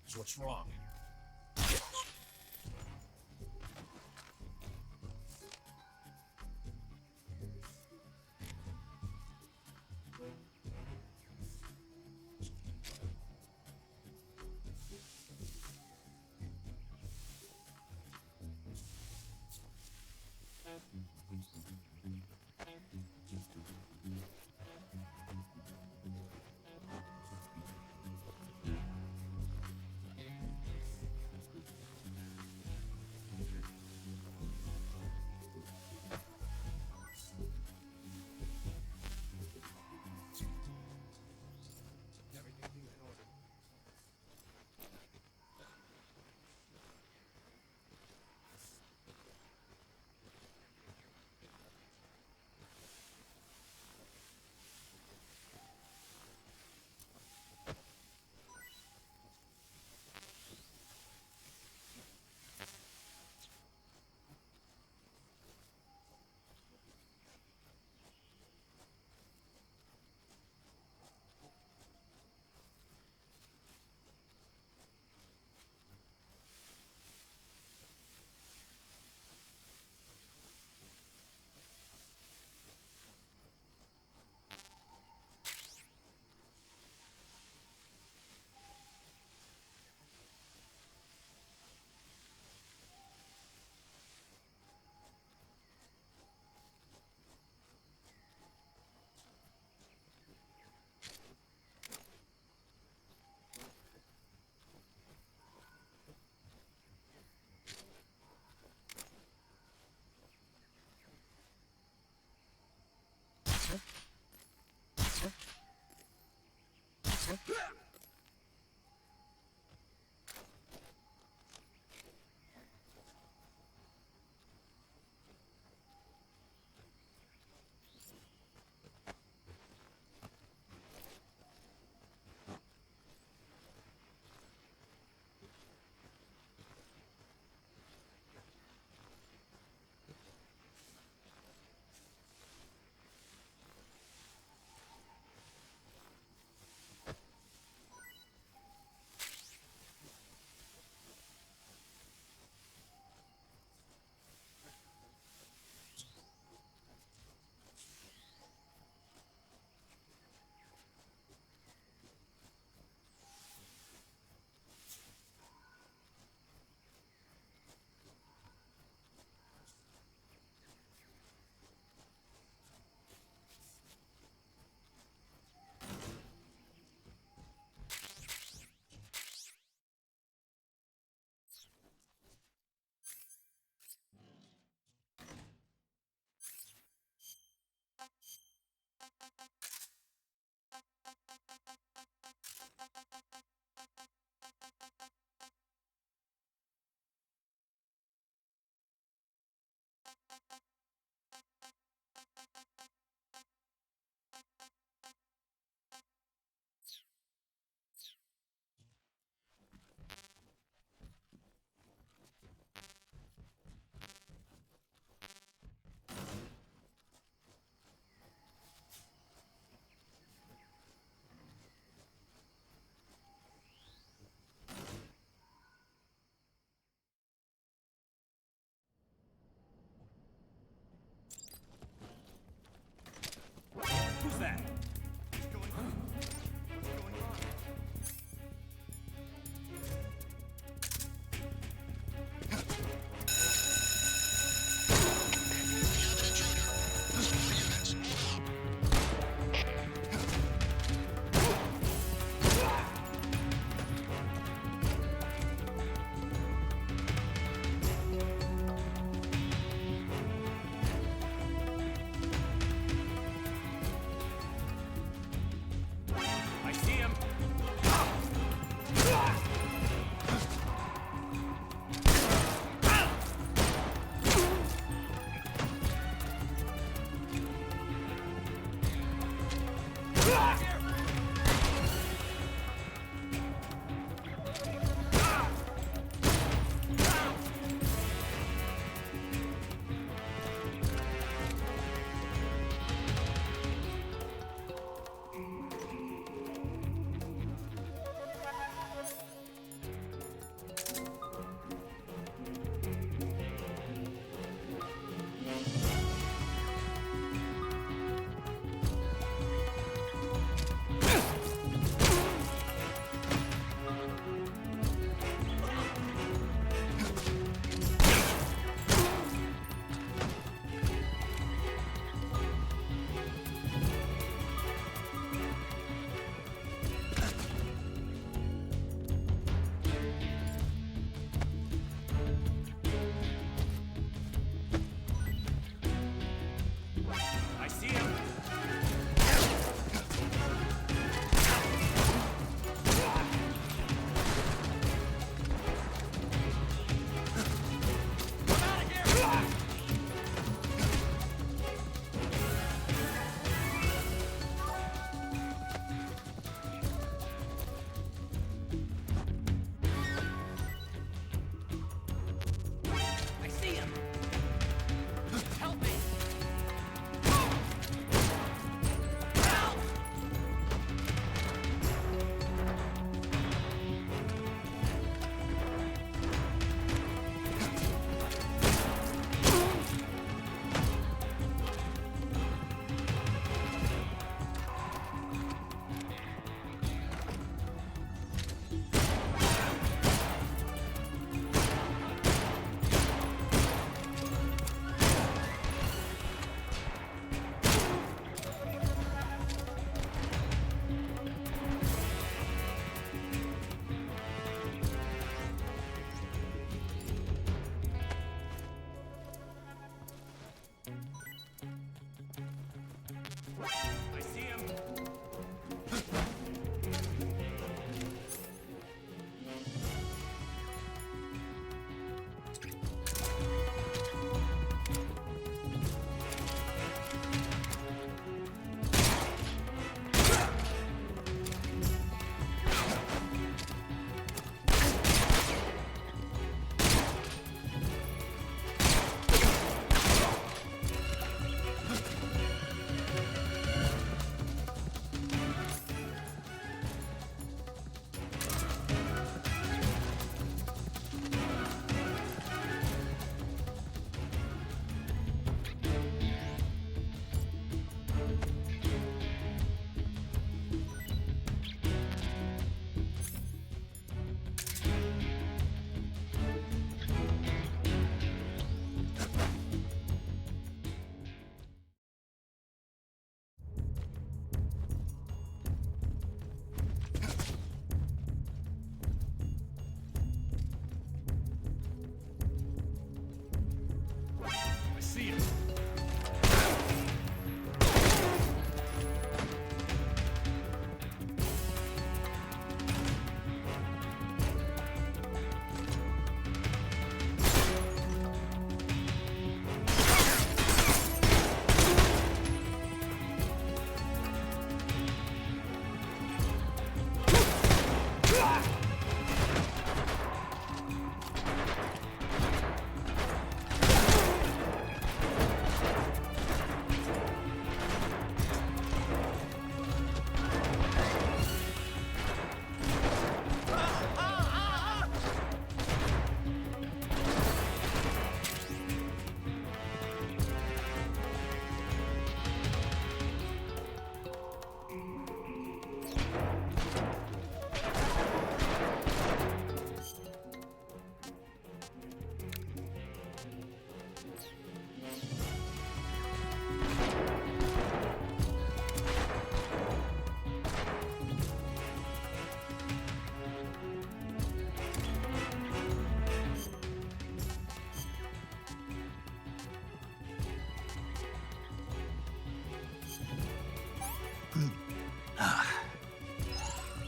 [SPEAKER 10] So what's wrong?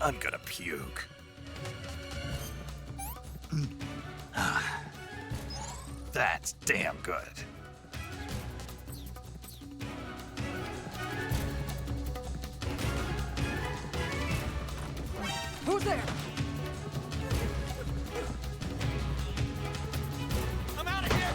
[SPEAKER 10] I'm gonna puke. That's damn good.
[SPEAKER 17] Who's there? I'm out of here!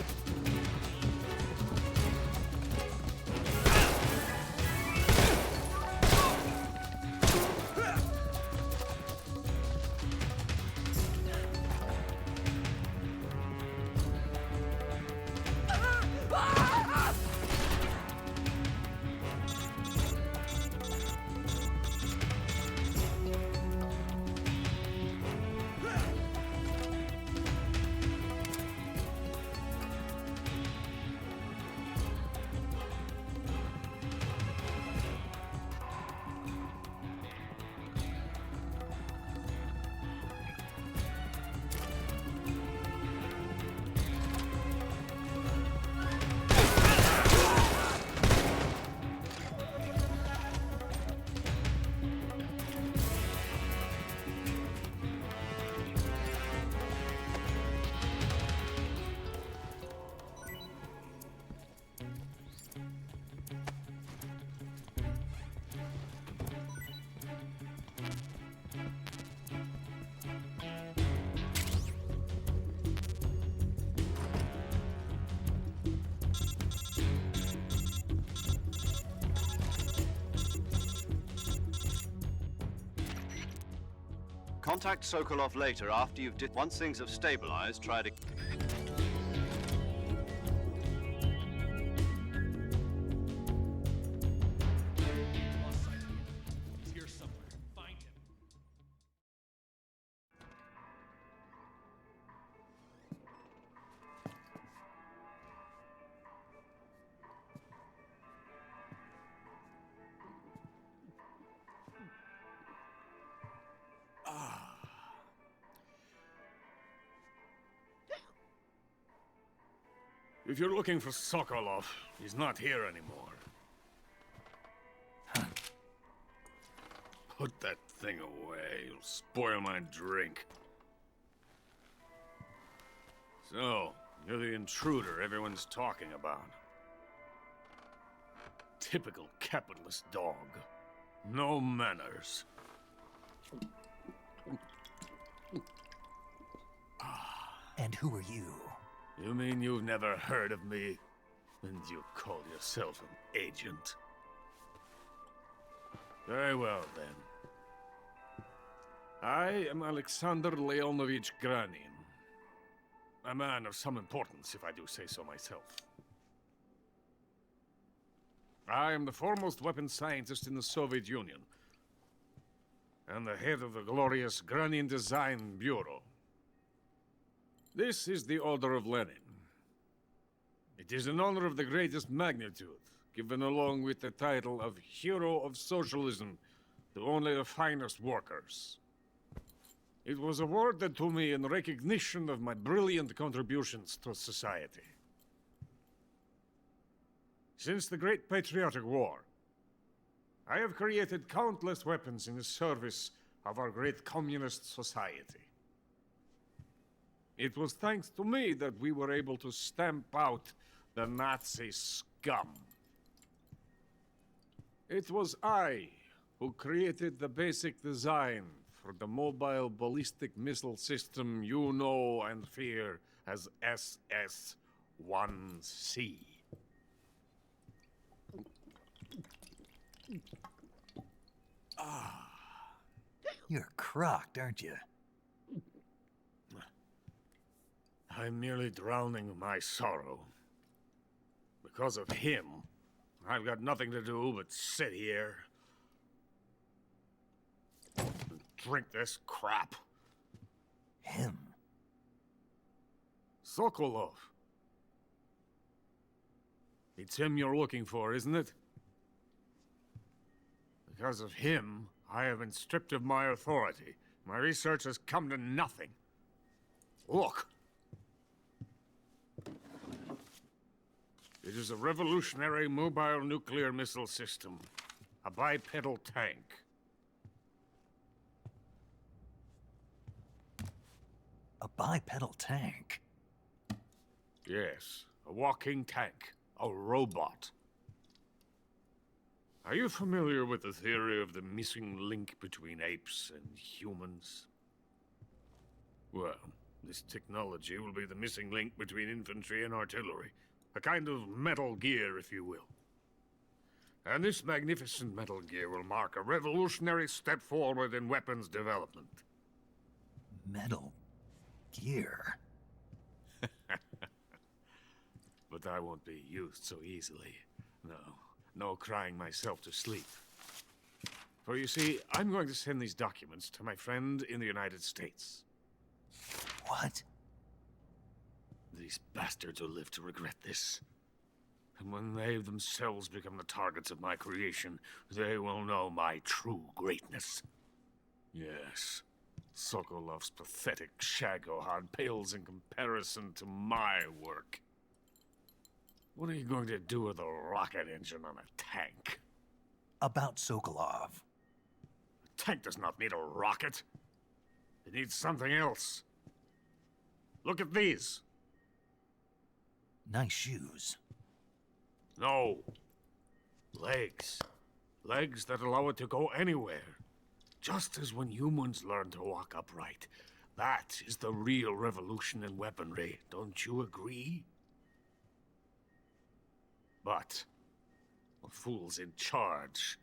[SPEAKER 3] Contact Sokolov later after you've once things have stabilized, try to...
[SPEAKER 10] He's here somewhere. Find him.
[SPEAKER 13] If you're looking for Sokolov, he's not here anymore. Put that thing away. You'll spoil my drink. So, you're the intruder everyone's talking about. Typical capitalist dog. No manners.
[SPEAKER 1] And who are you?
[SPEAKER 13] You mean you've never heard of me? And you call yourself an agent? Very well, then. I am Alexander Leonovich Granin. A man of some importance, if I do say so myself. I am the foremost weapons scientist in the Soviet Union, and the head of the glorious Granin Design Bureau. This is the Order of Lenin. It is an honor of the greatest magnitude, given along with the title of Hero of Socialism to only the finest workers. It was awarded to me in recognition of my brilliant contributions to society. Since the Great Patriotic War, I have created countless weapons in the service of our great communist society. It was thanks to me that we were able to stamp out the Nazi scum. It was I who created the basic design for the mobile ballistic missile system you know and fear as SS-1C.
[SPEAKER 1] You're crocked, aren't you?
[SPEAKER 13] I'm merely drowning my sorrow. Because of him, I've got nothing to do but sit here and drink this crap.
[SPEAKER 1] Him?
[SPEAKER 13] Sokolov. It's him you're looking for, isn't it? Because of him, I have been stripped of my authority. My research has come to nothing. Look. It is a revolutionary mobile nuclear missile system. A bipedal tank.
[SPEAKER 1] bipedal tank?
[SPEAKER 13] Yes, a walking tank. A robot. Are you familiar with the theory of the missing link between apes and humans? Well, this technology will be the missing link between infantry and artillery. A kind of Metal Gear, if you will. And this magnificent Metal Gear will mark a revolutionary step forward in weapons development.
[SPEAKER 1] Metal Gear?
[SPEAKER 13] But I won't be used so easily. No crying myself to sleep. For you see, I'm going to send these documents to my friend in the United States.
[SPEAKER 1] What?
[SPEAKER 13] These bastards will live to regret this. And when they themselves become the targets of my creation, they will know my true greatness. Yes, Sokolov's pathetic Shagohod pales in comparison to my work. What are you going to do with a rocket engine on a tank?
[SPEAKER 1] About Sokolov.
[SPEAKER 13] A tank does not need a rocket. It needs something else. Look at these.
[SPEAKER 1] Nice shoes.
[SPEAKER 13] No. Legs. Legs that allow it to go anywhere. Just as when humans learn to walk upright. That is the real revolution in weaponry. Don't you agree? But the fool's in charge.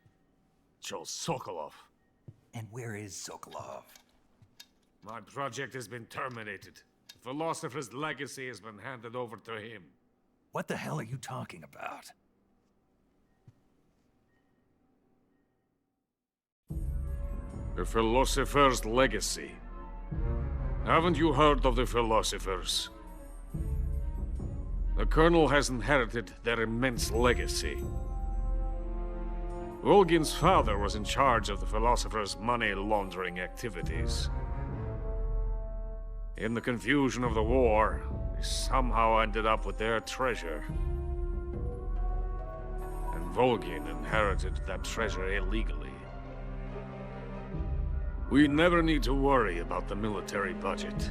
[SPEAKER 13] Joe Sokolov.
[SPEAKER 1] And where is Sokolov?
[SPEAKER 13] My project has been terminated. The philosopher's legacy has been handed over to him.
[SPEAKER 1] What the hell are you talking about?
[SPEAKER 13] The philosopher's legacy. Haven't you heard of the philosophers? The Colonel has inherited their immense legacy. Volgin's father was in charge of the philosophers' money laundering activities. In the confusion of the war, they somehow ended up with their treasure. And Volgin inherited that treasure illegally. We never need to worry about the military budget.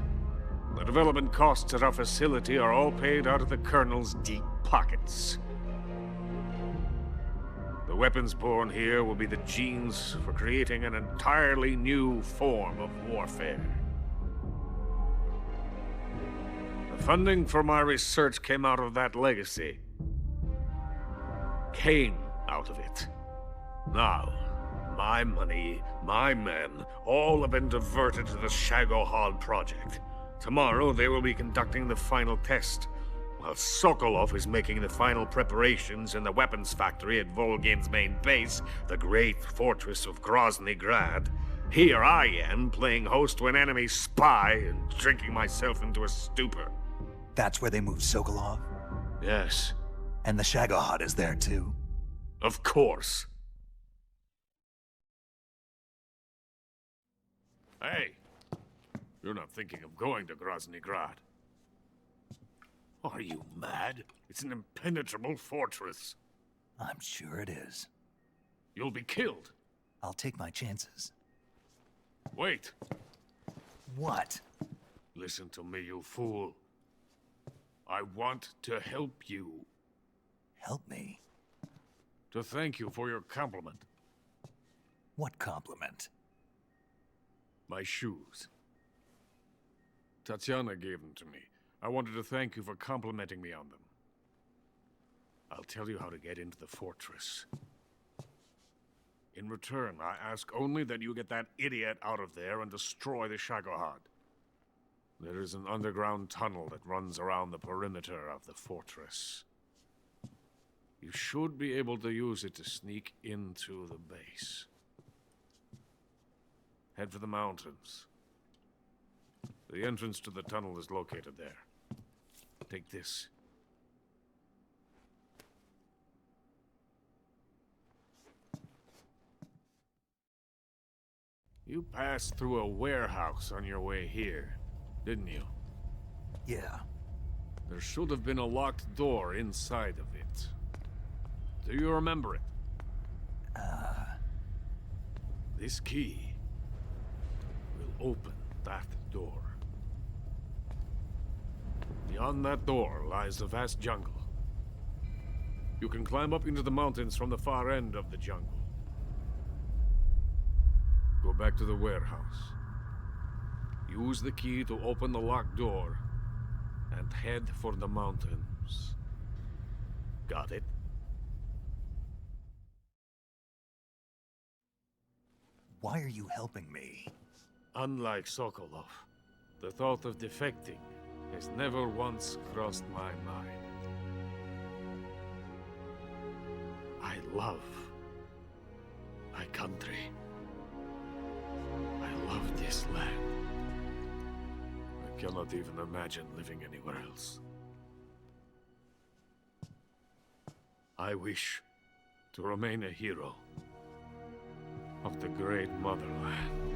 [SPEAKER 13] The development costs at our facility are all paid out of the Colonel's deep pockets. The weapons born here will be the genes for creating an entirely new form of warfare. The funding for my research came out of that legacy. Came out of it. Now, my money, my men, all have been diverted to the Shagohod project. Tomorrow, they will be conducting the final test, while Sokolov is making the final preparations in the weapons factory at Volgin's main base, the great fortress of Grozny Grad. Here I am, playing host to an enemy spy and drinking myself into a stupor.
[SPEAKER 1] That's where they moved Sokolov?
[SPEAKER 13] Yes.
[SPEAKER 1] And the Shagohod is there too?
[SPEAKER 13] Of course. Hey! You're not thinking of going to Grozny Grad. Are you mad? It's an impenetrable fortress.
[SPEAKER 1] I'm sure it is.
[SPEAKER 13] You'll be killed.
[SPEAKER 1] I'll take my chances.
[SPEAKER 13] Wait.
[SPEAKER 1] What?
[SPEAKER 13] Listen to me, you fool. I want to help you.
[SPEAKER 1] Help me?
[SPEAKER 13] To thank you for your compliment.
[SPEAKER 1] What compliment?
[SPEAKER 13] My shoes. Tatiana gave them to me. I wanted to thank you for complimenting me on them. I'll tell you how to get into the fortress. In return, I ask only that you get that idiot out of there and destroy the Shagohod. There is an underground tunnel that runs around the perimeter of the fortress. You should be able to use it to sneak into the base. Head for the mountains. The entrance to the tunnel is located there. Take this. You passed through a warehouse on your way here, didn't you?
[SPEAKER 1] Yeah.
[SPEAKER 13] There should have been a locked door inside of it. Do you remember it? This key will open that door. Beyond that door lies the vast jungle. You can climb up into the mountains from the far end of the jungle. Go back to the warehouse. Use the key to open the locked door, and head for the mountains. Got it?
[SPEAKER 1] Why are you helping me?
[SPEAKER 13] Unlike Sokolov, the thought of defecting has never once crossed my mind. I love my country. I love this land. I cannot even imagine living anywhere else. I wish to remain a hero of the great motherland.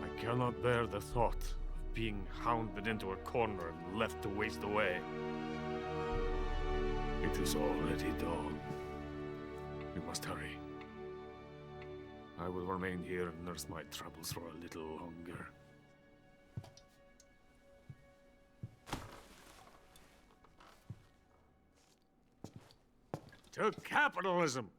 [SPEAKER 13] I cannot bear the thought of being hounded into a corner and left to waste away. It is already dawn. We must hurry. I will remain here and nurse my troubles for a little longer. To capitalism!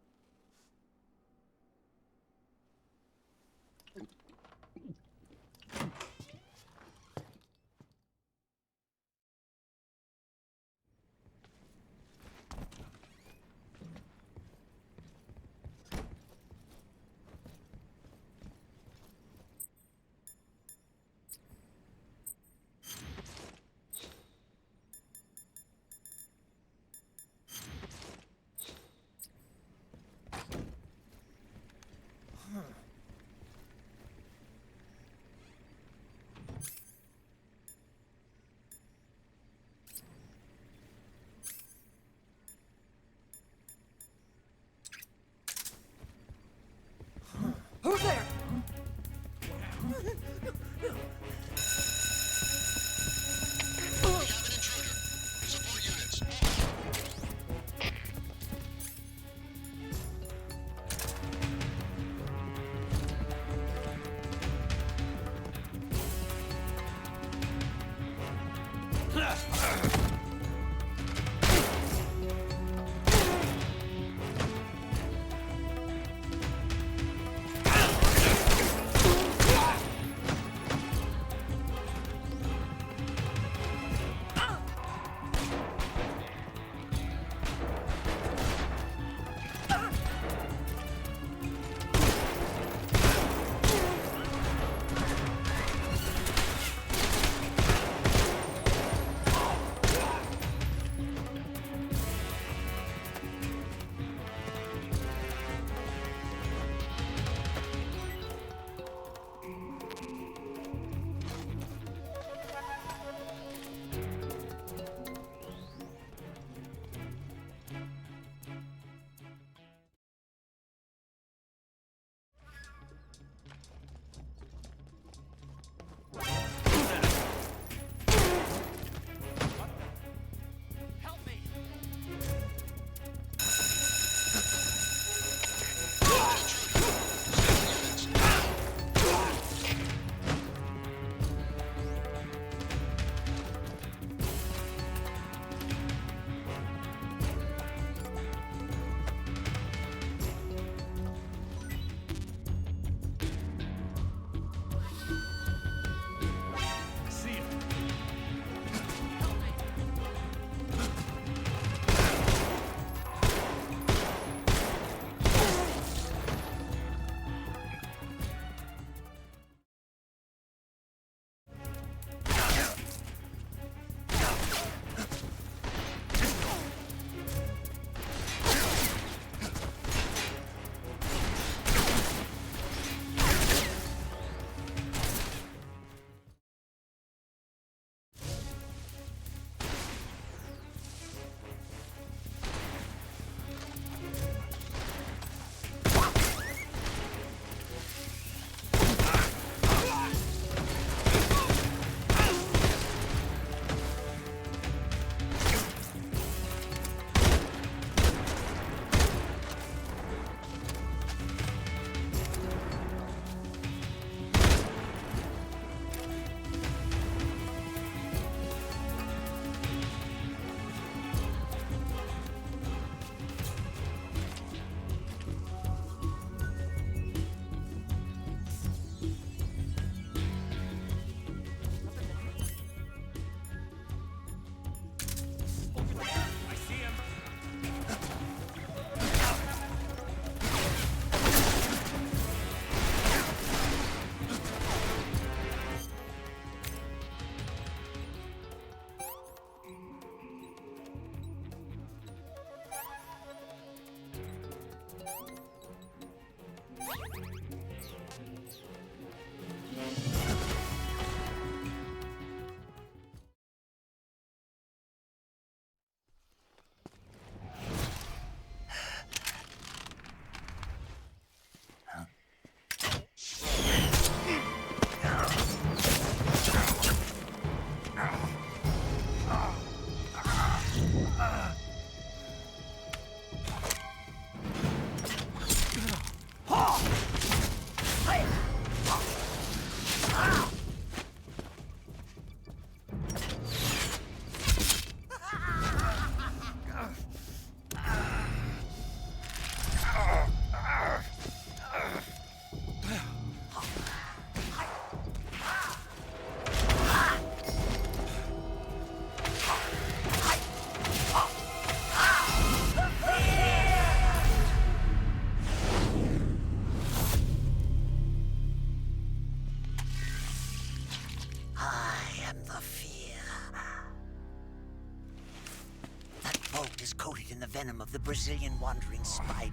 [SPEAKER 12] heart is coated in the venom of the Brazilian wandering spider.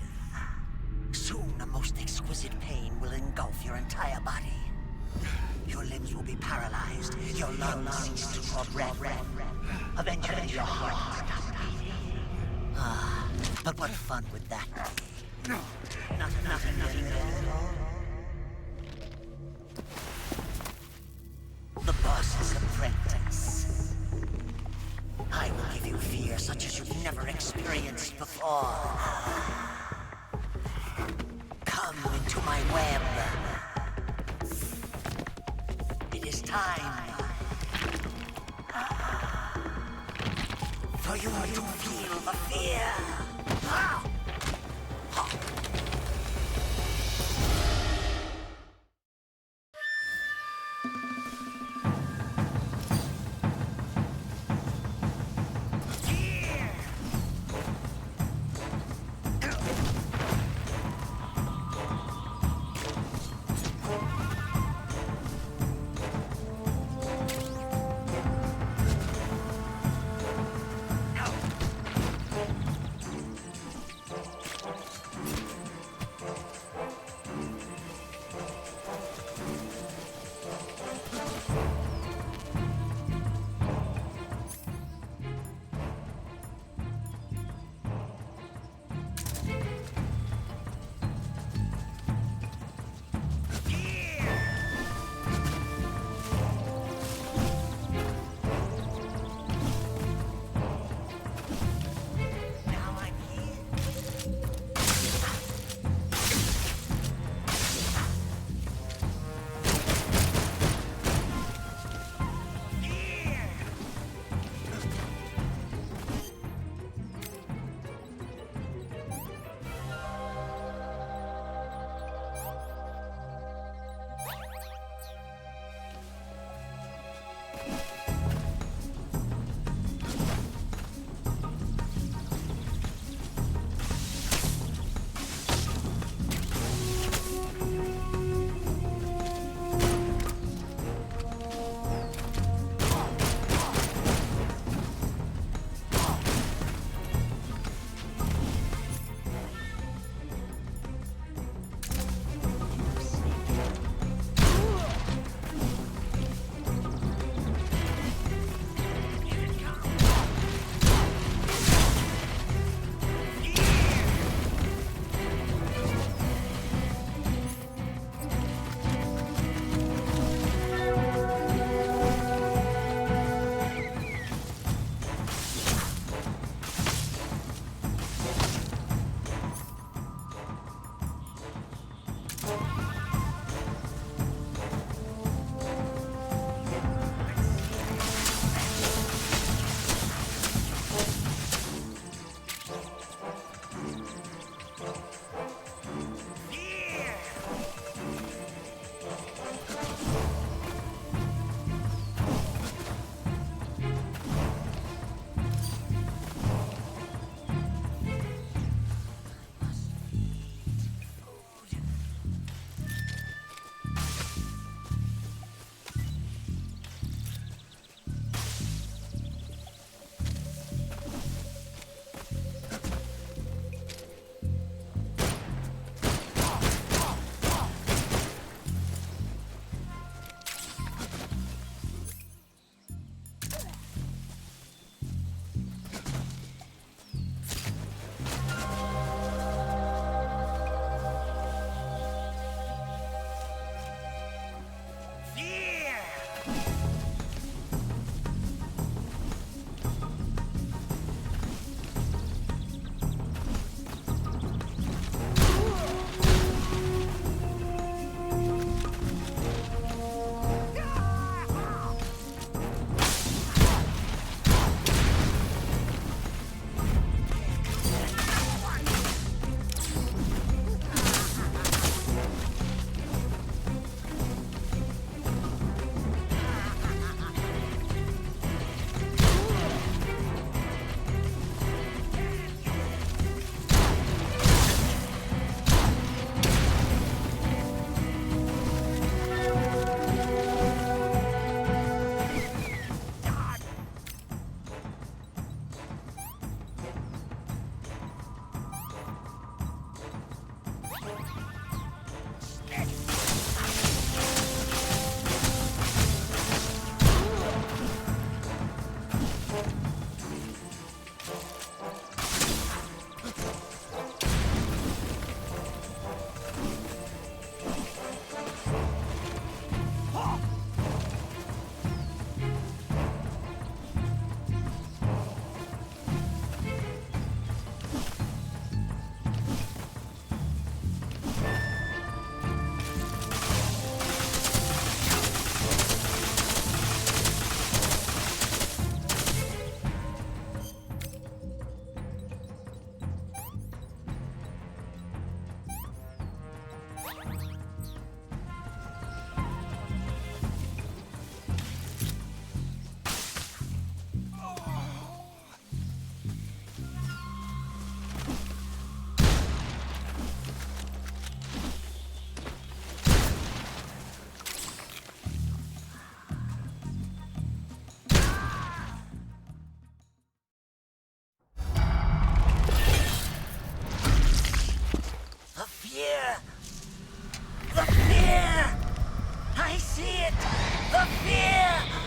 [SPEAKER 12] Soon, a most exquisite pain will engulf your entire body. Your limbs will be paralyzed, your lungs cease to draw breath. Eventually, your heart will stop beating. Ah, but what fun would that be? Nothing at all. The boss's apprentice. I will give you fear such as you've never experienced before. Come into my web. It is time for you to feel the fear. The fear! The fear! I see it! The fear!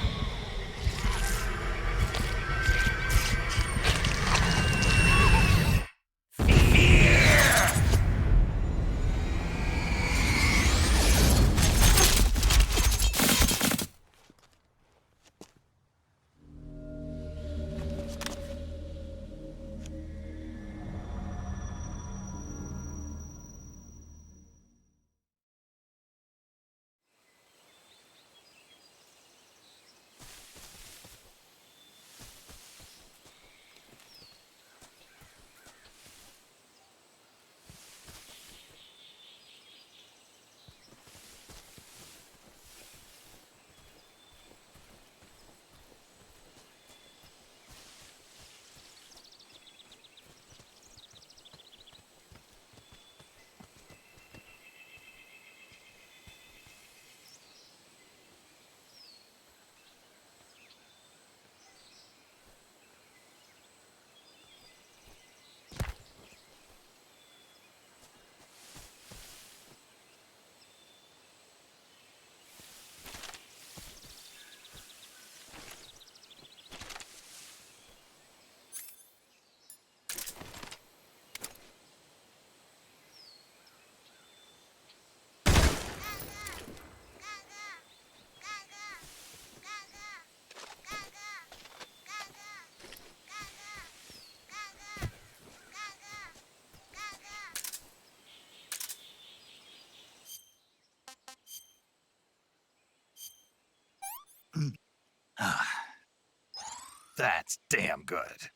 [SPEAKER 1] That's damn good.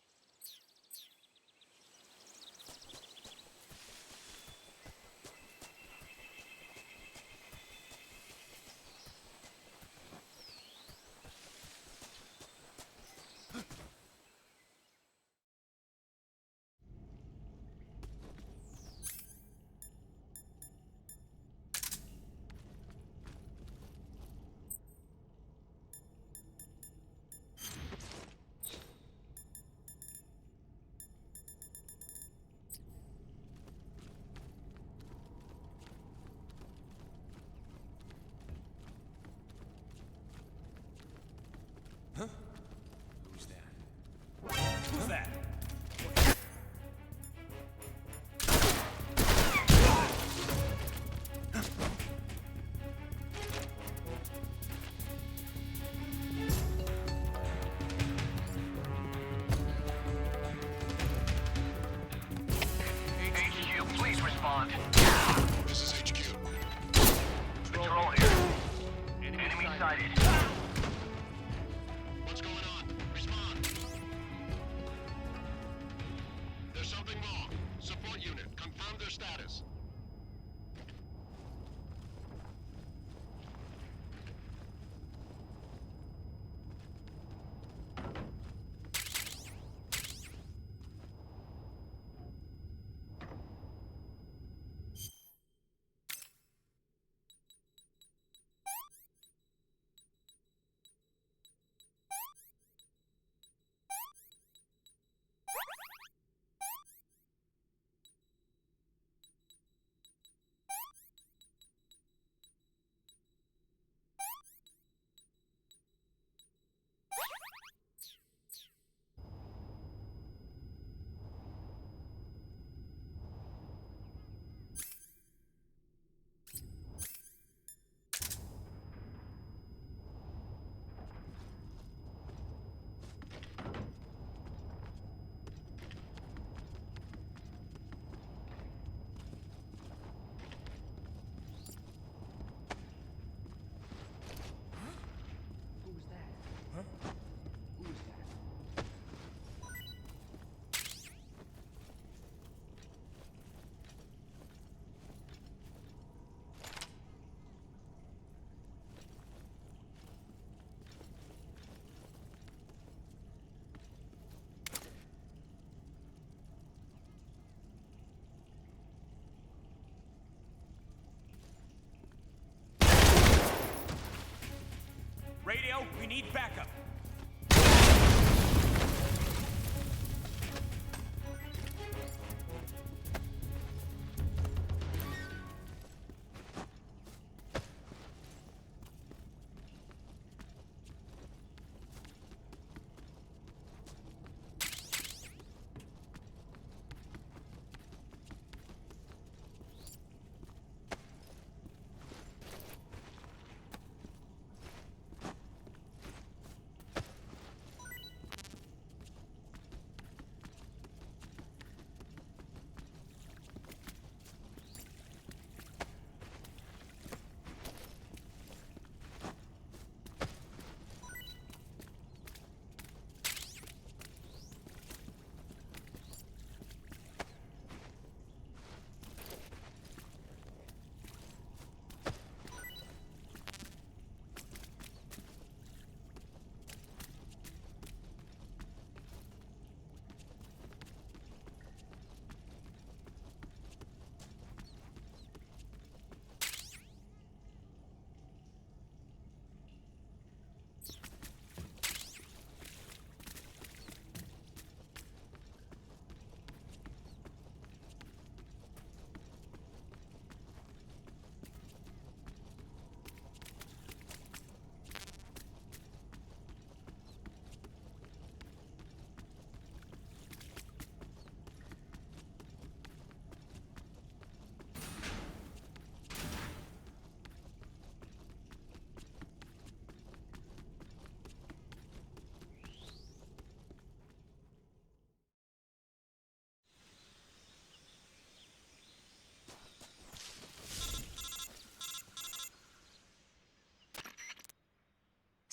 [SPEAKER 10] need backup.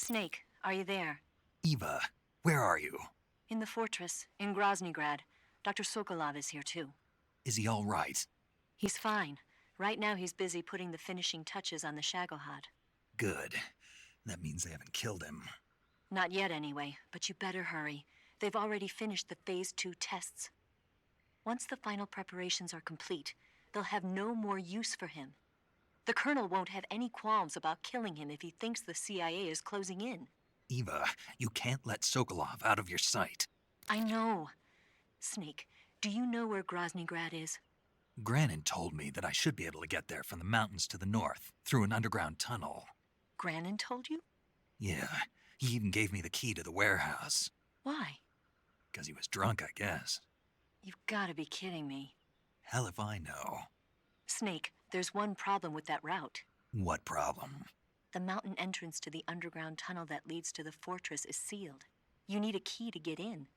[SPEAKER 15] Snake, are you there?
[SPEAKER 1] Eva, where are you?
[SPEAKER 15] In the fortress, in Groznygrad. Dr. Sokolov is here too.
[SPEAKER 1] Is he all right?
[SPEAKER 15] He's fine. Right now he's busy putting the finishing touches on the Shagohod.
[SPEAKER 1] Good. That means they haven't killed him.
[SPEAKER 15] Not yet anyway, but you better hurry. They've already finished the Phase 2 tests. Once the final preparations are complete, they'll have no more use for him. The Colonel won't have any qualms about killing him if he thinks the CIA is closing in.
[SPEAKER 1] Eva, you can't let Sokolov out of your sight.
[SPEAKER 15] I know. Snake, do you know where Groznygrad is?
[SPEAKER 1] Granin told me that I should be able to get there from the mountains to the north, through an underground tunnel.
[SPEAKER 15] Granin told you?
[SPEAKER 1] Yeah, he even gave me the key to the warehouse.
[SPEAKER 15] Why?
[SPEAKER 1] 'Cause he was drunk, I guess.
[SPEAKER 15] You've gotta be kidding me.
[SPEAKER 1] Hell if I know.
[SPEAKER 15] Snake, there's one problem with that route.
[SPEAKER 1] What problem?
[SPEAKER 15] The mountain entrance to the underground tunnel that leads to the fortress is sealed. You need a key to get in.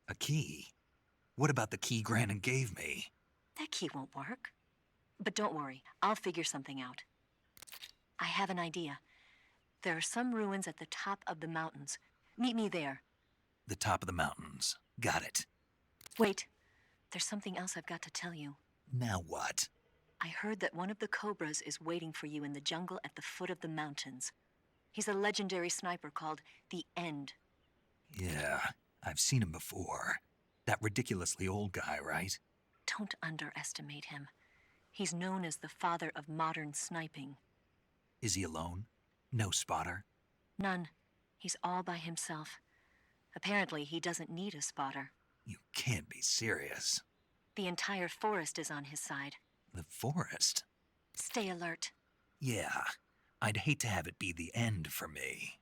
[SPEAKER 1] A key? What about the key Granin gave me?
[SPEAKER 15] That key won't work. But don't worry, I'll figure something out. I have an idea. There are some ruins at the top of the mountains. Meet me there.
[SPEAKER 1] The top of the mountains. Got it.
[SPEAKER 15] Wait, there's something else I've got to tell you.
[SPEAKER 1] Now what?
[SPEAKER 15] I heard that one of the Cobras is waiting for you in the jungle at the foot of the mountains. He's a legendary sniper called the End.
[SPEAKER 1] Yeah, I've seen him before. That ridiculously old guy, right?
[SPEAKER 15] Don't underestimate him. He's known as the father of modern sniping.
[SPEAKER 1] Is he alone? No spotter?
[SPEAKER 15] None. He's all by himself. Apparently, he doesn't need a spotter.
[SPEAKER 1] You can't be serious.
[SPEAKER 15] The entire forest is on his side.
[SPEAKER 1] The forest?
[SPEAKER 15] Stay alert.
[SPEAKER 1] Yeah, I'd hate to have it be the end for me.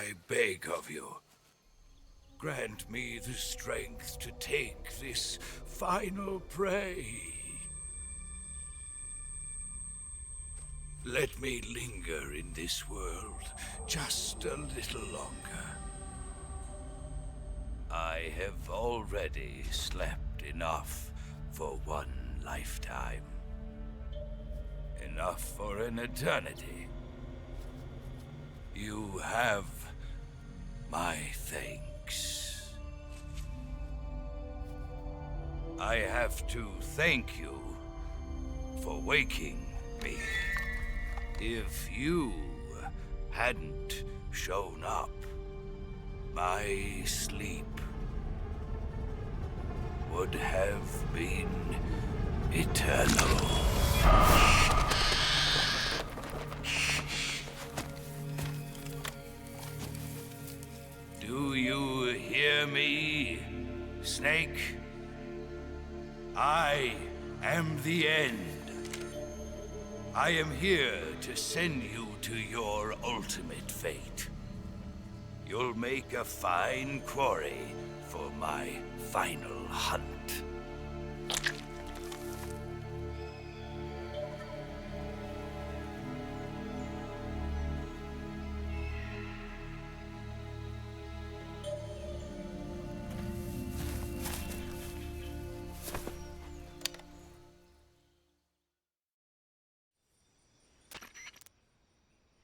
[SPEAKER 9] I beg of you. Grant me the strength to take this final prey. Let me linger in this world just a little longer. I have already slept enough for one lifetime. Enough for an eternity. You have my thanks. I have to thank you for waking me. If you hadn't shown up, my sleep would have been eternal. Do you hear me, Snake? I am the end. I am here to send you to your ultimate fate. You'll make a fine quarry for my final hunt.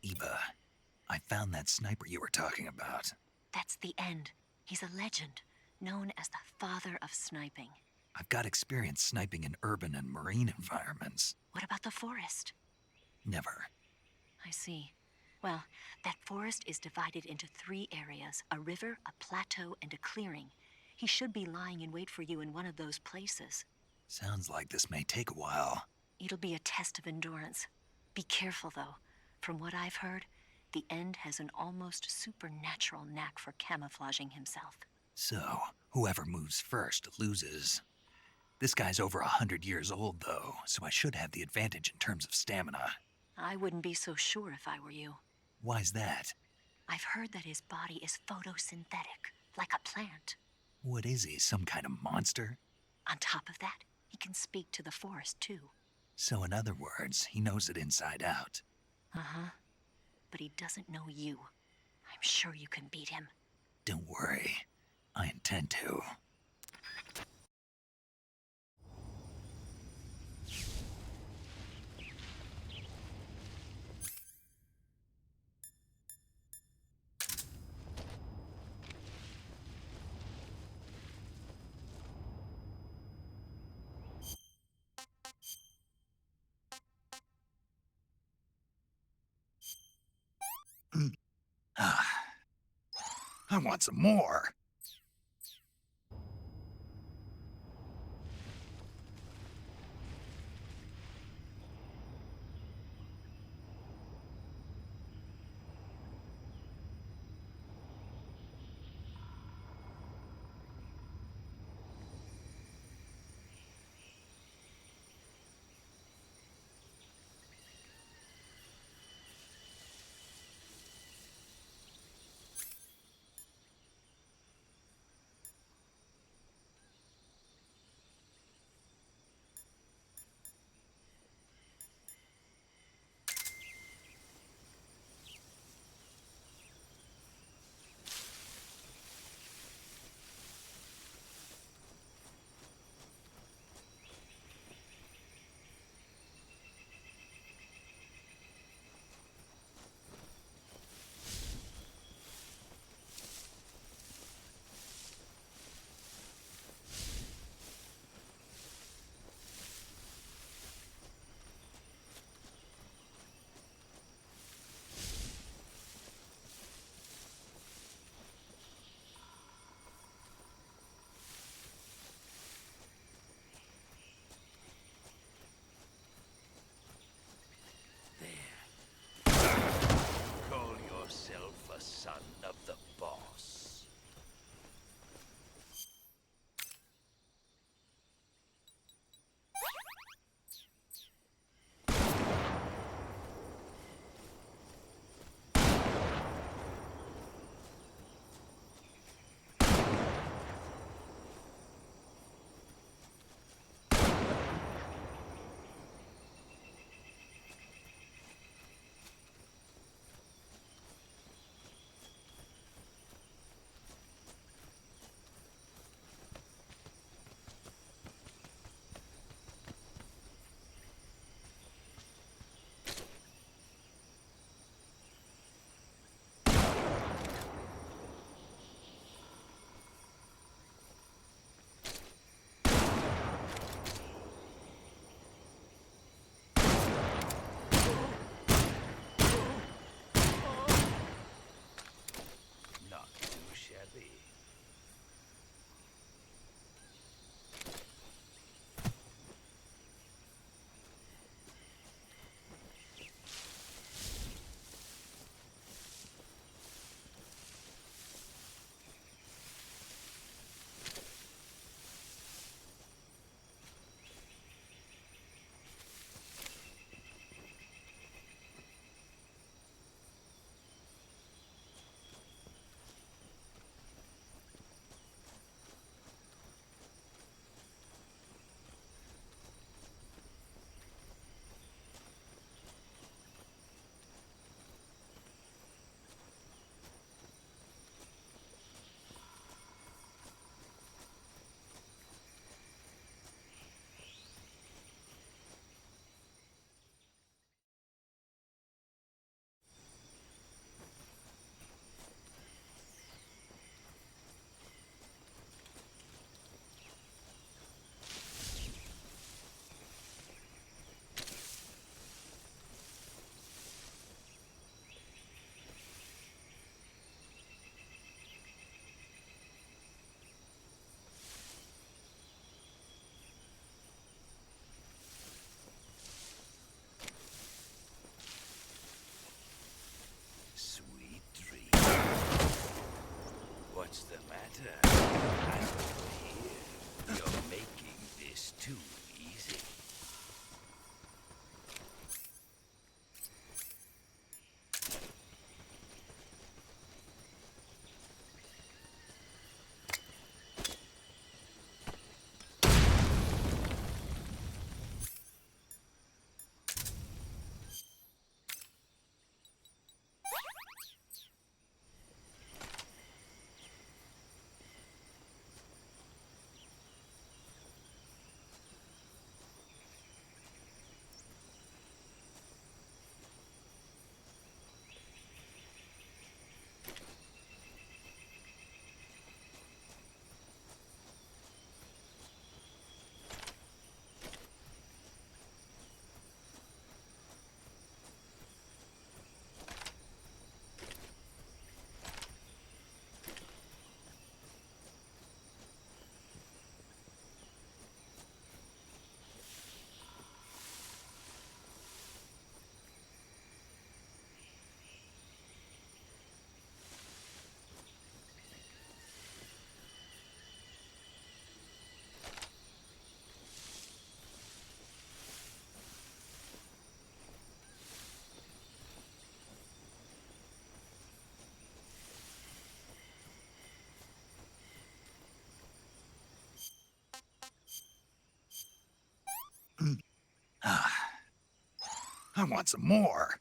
[SPEAKER 1] Eva, I found that sniper you were talking about.
[SPEAKER 15] That's the end. He's a legend, known as the father of sniping.
[SPEAKER 1] I've got experience sniping in urban and marine environments.
[SPEAKER 15] What about the forest?
[SPEAKER 1] Never.
[SPEAKER 15] I see. Well, that forest is divided into 3 areas, a river, a plateau, and a clearing. He should be lying in wait for you in one of those places.
[SPEAKER 1] Sounds like this may take a while.
[SPEAKER 15] It'll be a test of endurance. Be careful, though. From what I've heard, the End has an almost supernatural knack for camouflaging himself.
[SPEAKER 1] So, whoever moves first loses. This guy's over 100 years old, though, so I should have the advantage in terms of stamina.
[SPEAKER 15] I wouldn't be so sure if I were you.
[SPEAKER 1] Why's that?
[SPEAKER 15] I've heard that his body is photosynthetic, like a plant.
[SPEAKER 1] What is he, some kind of monster?
[SPEAKER 15] On top of that, he can speak to the forest, too.
[SPEAKER 1] So in other words, he knows it inside out.
[SPEAKER 15] Uh-huh. But he doesn't know you. I'm sure you can beat him.
[SPEAKER 1] Don't worry. I intend to. I want some more.
[SPEAKER 10] I want some more.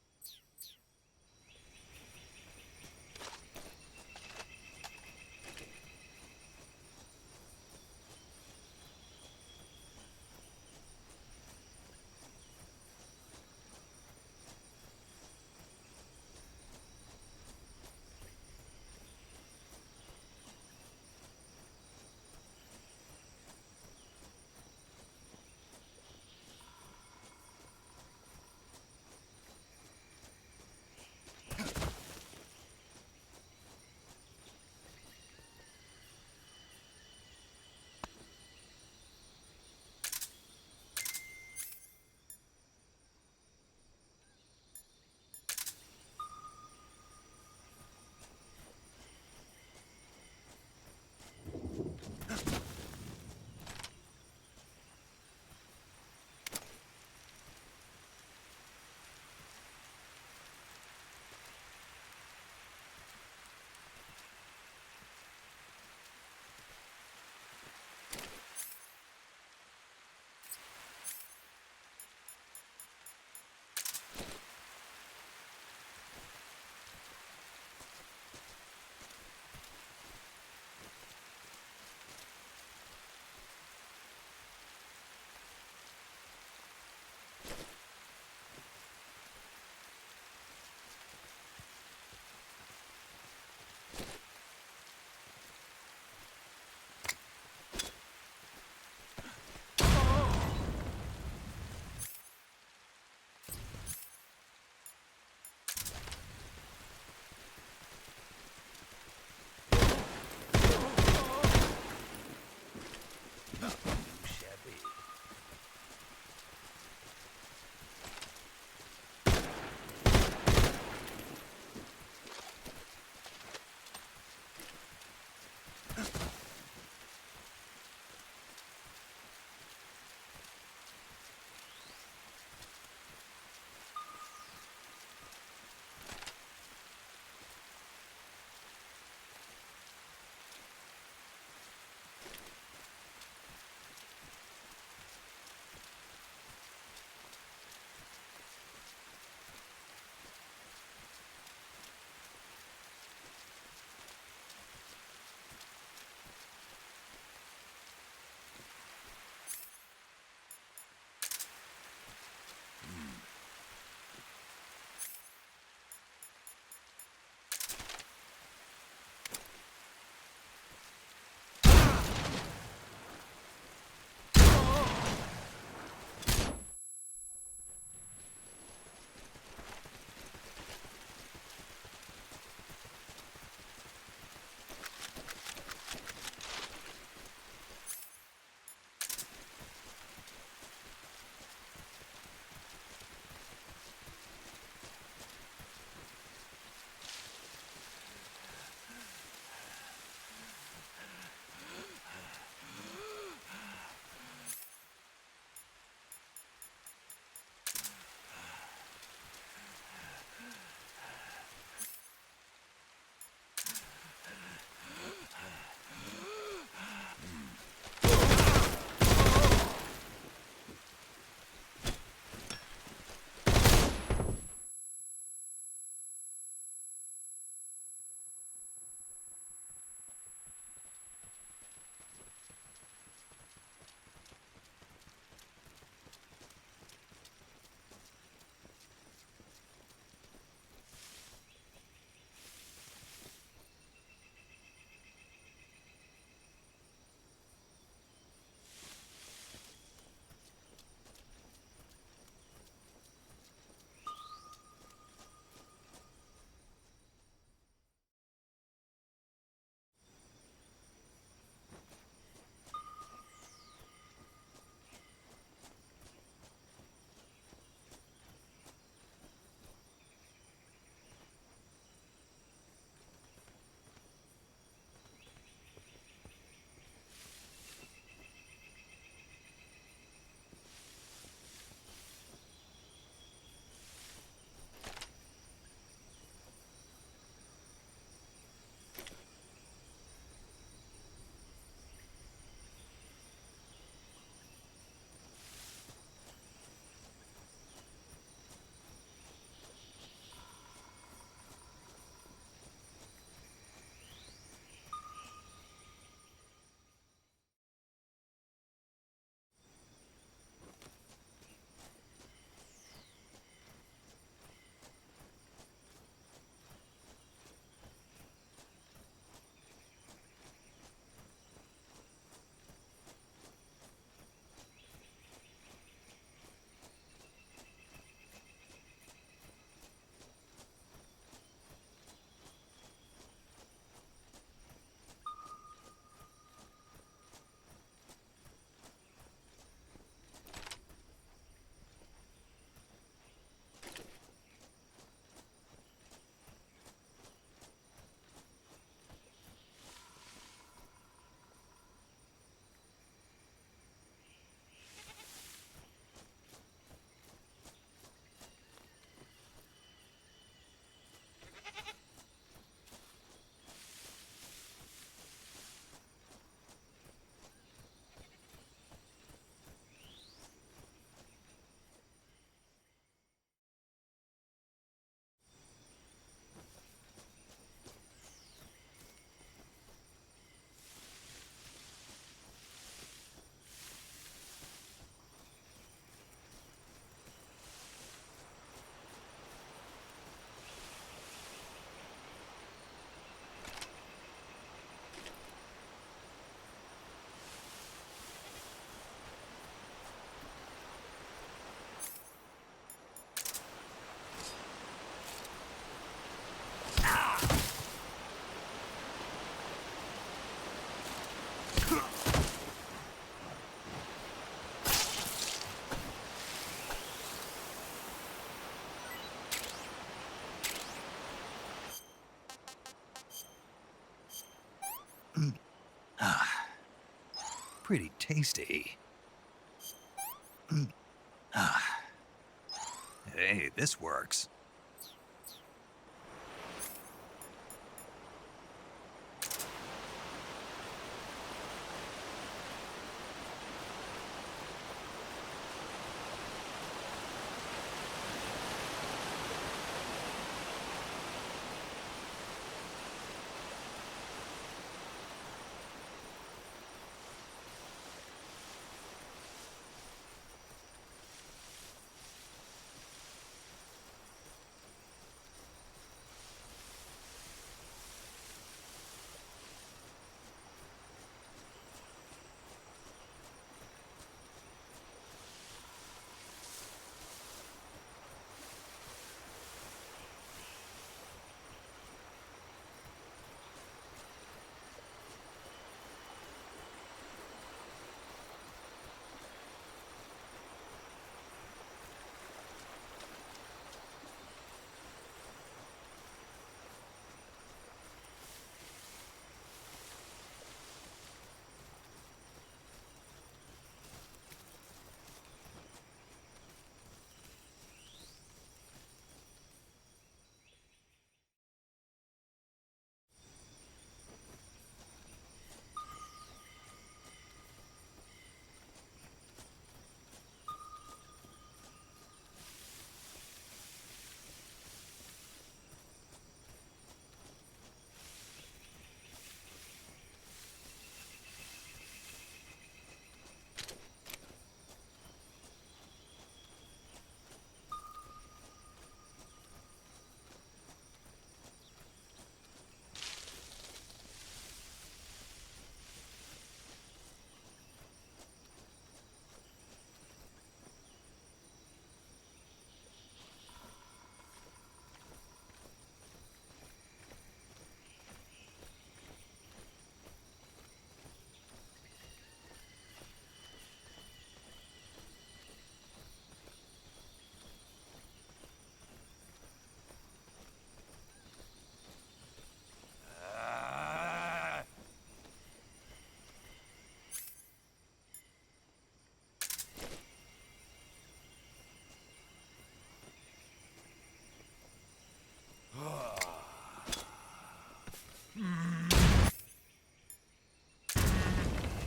[SPEAKER 1] pretty tasty. Hey, this works.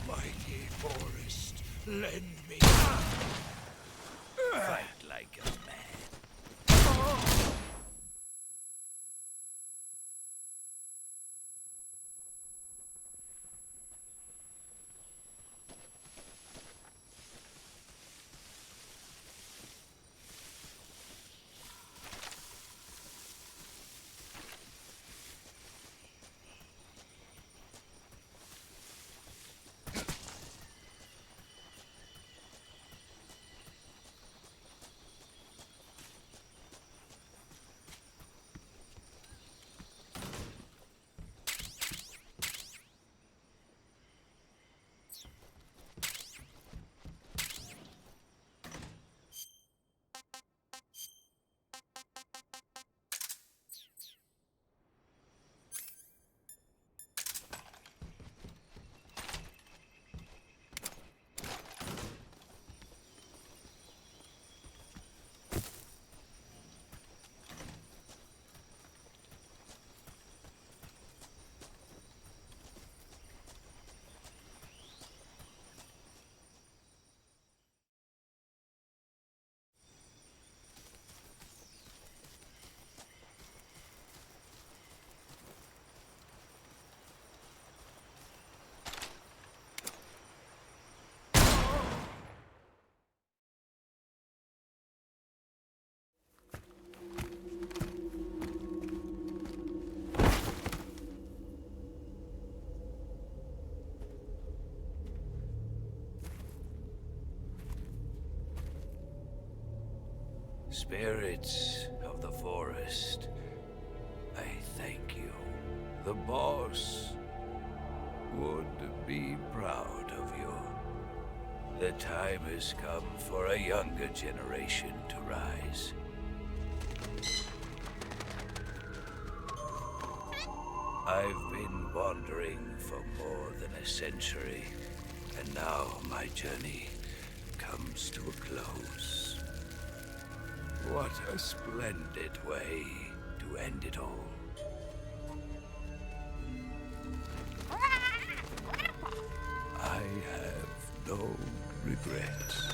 [SPEAKER 10] Mighty forest, lend me.
[SPEAKER 1] Fight like a man.
[SPEAKER 18] Spirits of the forest, I thank you. The boss would be proud of you. The time has come for a younger generation to rise. I've been wandering for more than a century, And now my journey comes to a close. What a splendid way to end it all. I have no regrets.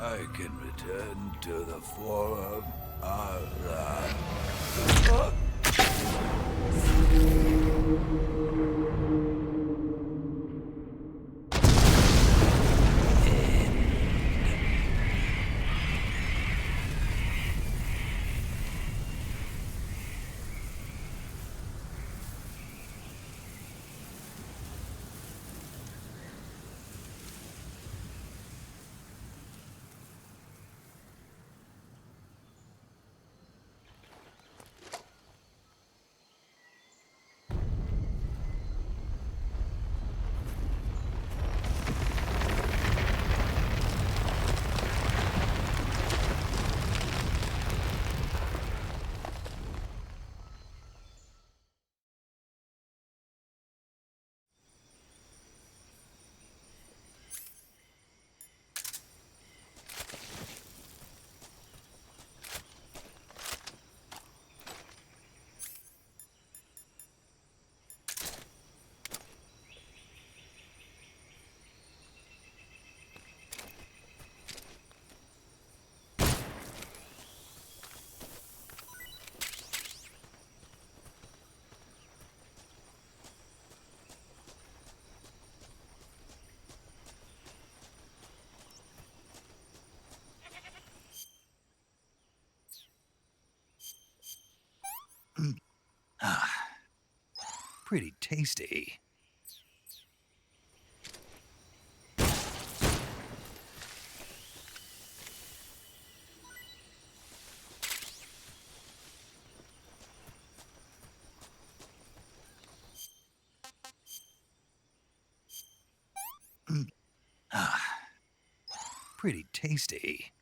[SPEAKER 18] I can return to the Forum alive.
[SPEAKER 1] Pretty tasty. Pretty tasty.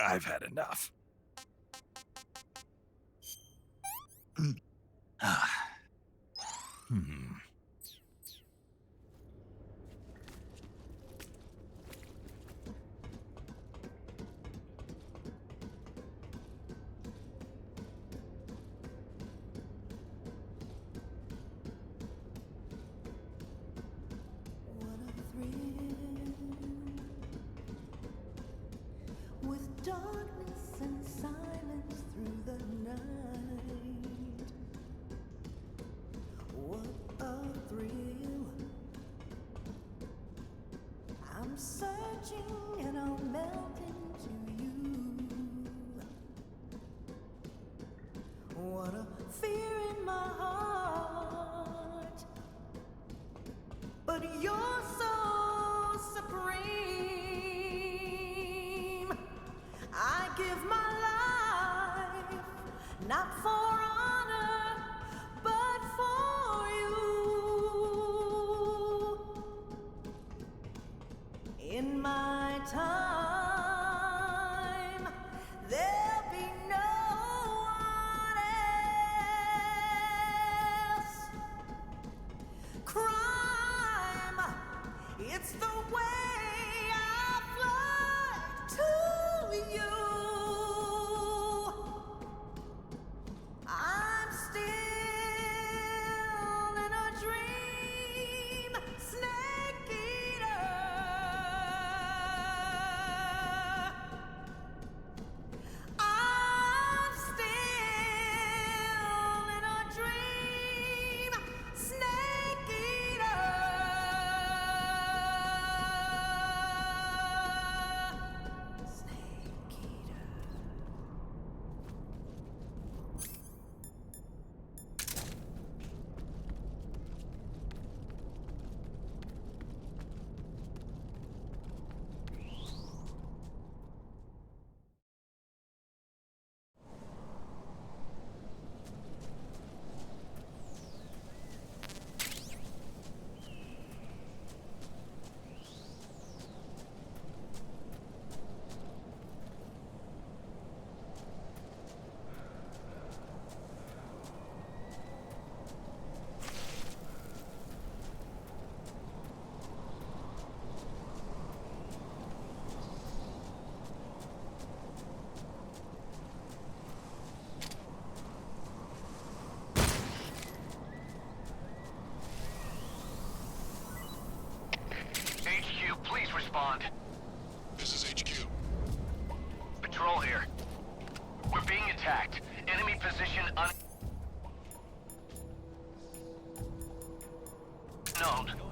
[SPEAKER 1] I've had enough.
[SPEAKER 19] With darkness and silence through the night. What a thrill. I'm searching and I'll melt into you. What a fear in my heart. But you're so supreme. I give my life, not for honor, but for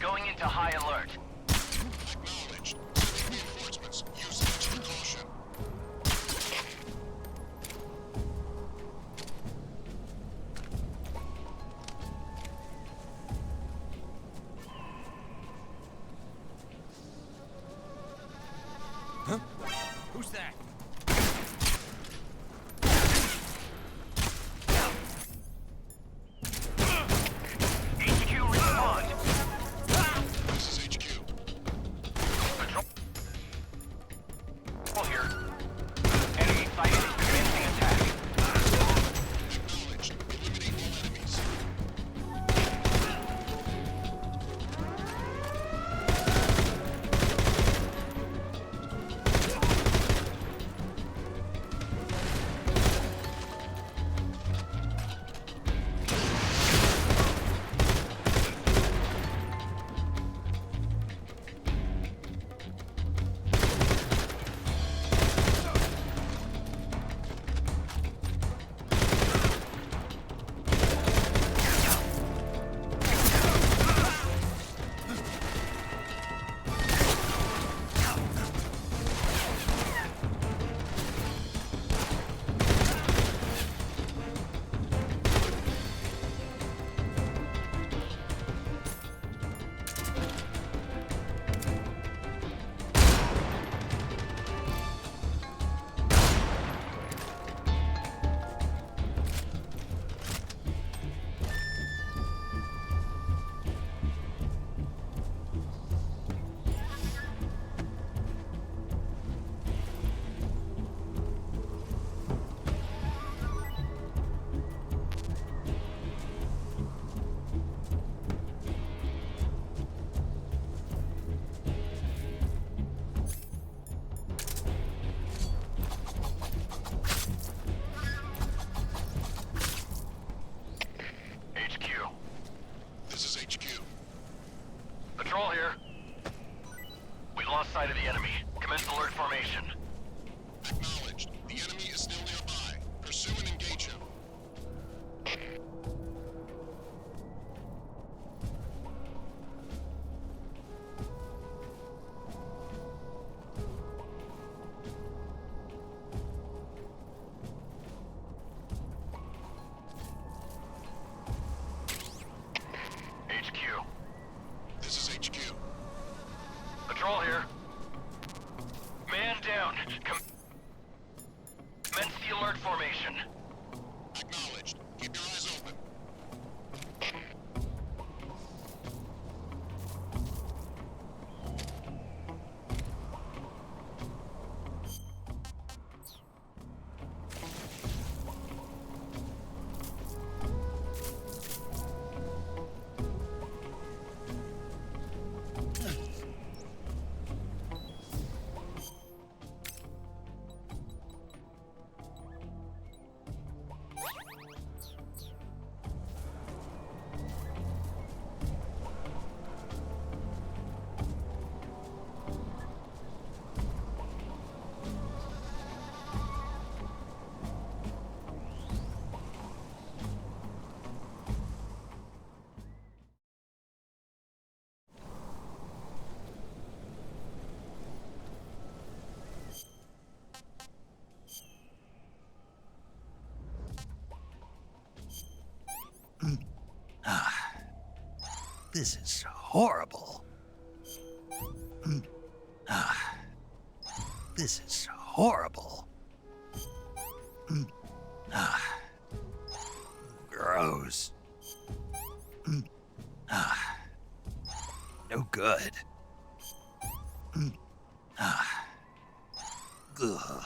[SPEAKER 16] Going into high alert.
[SPEAKER 8] Acknowledged. Sending reinforcements. Use extra caution.
[SPEAKER 10] Huh? Who's that?
[SPEAKER 16] HQ respond.
[SPEAKER 8] This is HQ.
[SPEAKER 16] Patrol here. Enemy sighted. Commencing attack.
[SPEAKER 8] Acknowledged. Eliminate all enemies.
[SPEAKER 16] HQ.
[SPEAKER 8] This is HQ.
[SPEAKER 16] Patrol here. We lost sight of the enemy. Commence alert formation.
[SPEAKER 8] Acknowledged. The enemy is still nearby. Pursue and engage him.
[SPEAKER 16] HQ.
[SPEAKER 8] This is HQ.
[SPEAKER 16] Patrol here. Man down. Commence the alert formation.
[SPEAKER 8] Acknowledged. Keep your eyes open.
[SPEAKER 1] This is horrible. This is horrible. Gross. No good. Ugh.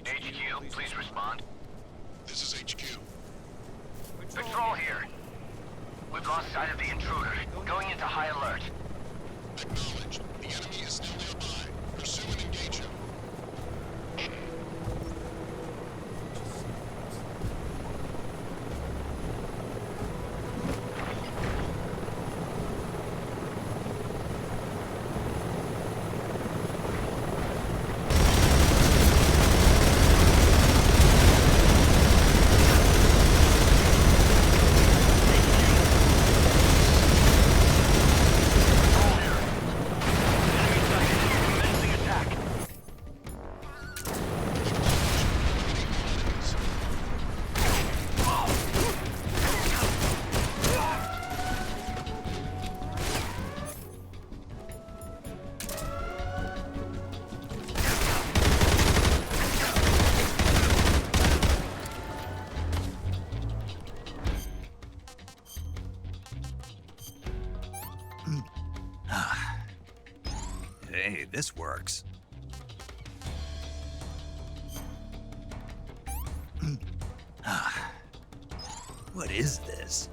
[SPEAKER 16] HQ, please respond.
[SPEAKER 8] This is HQ.
[SPEAKER 16] Patrol here. We've lost sight of the intruder. Going into high alert.
[SPEAKER 8] Acknowledged. The enemy is still nearby. Pursue and engage him.
[SPEAKER 1] Hey, this works. What is this?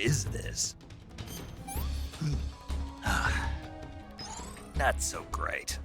[SPEAKER 1] is this? Not so great.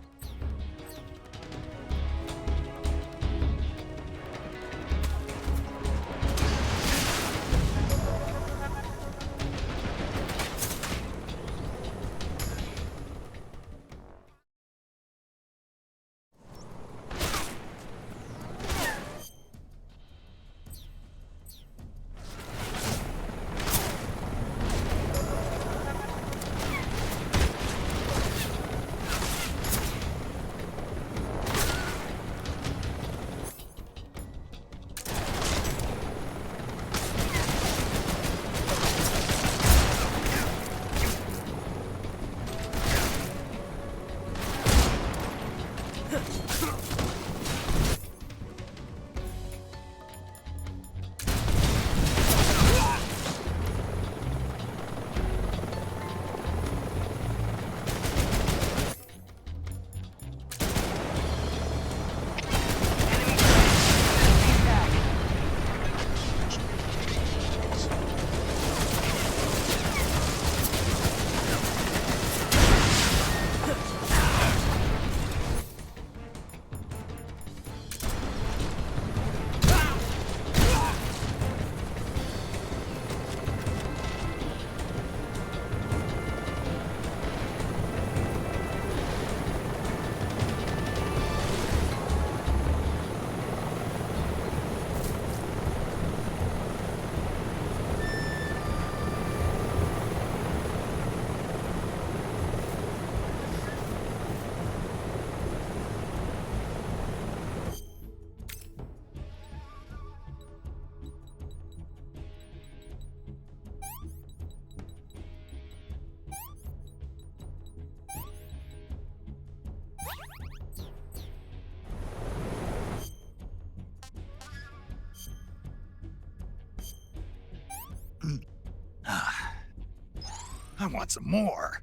[SPEAKER 1] I want some more.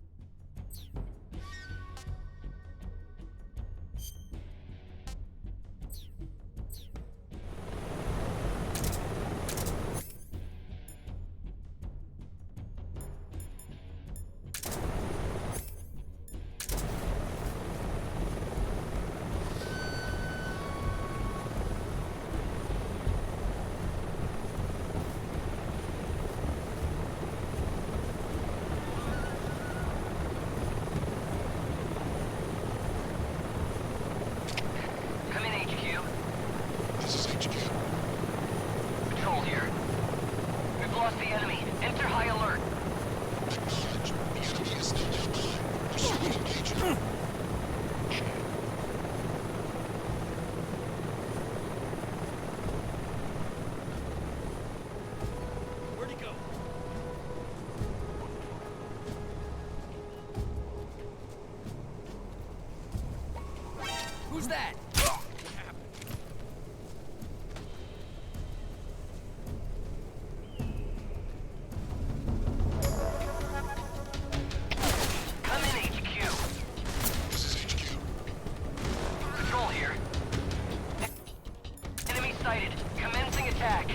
[SPEAKER 16] Come in, HQ.
[SPEAKER 8] This is HQ.
[SPEAKER 16] Patrol here. We've lost the enemy. Enter high alert.
[SPEAKER 8] Acknowledged. The enemy is still nearby. Pursue and engage it.
[SPEAKER 10] Where'd he go? Who's that?
[SPEAKER 16] Come in, HQ.
[SPEAKER 8] This is HQ.
[SPEAKER 16] Patrol here. Enemy sighted. Commencing attack.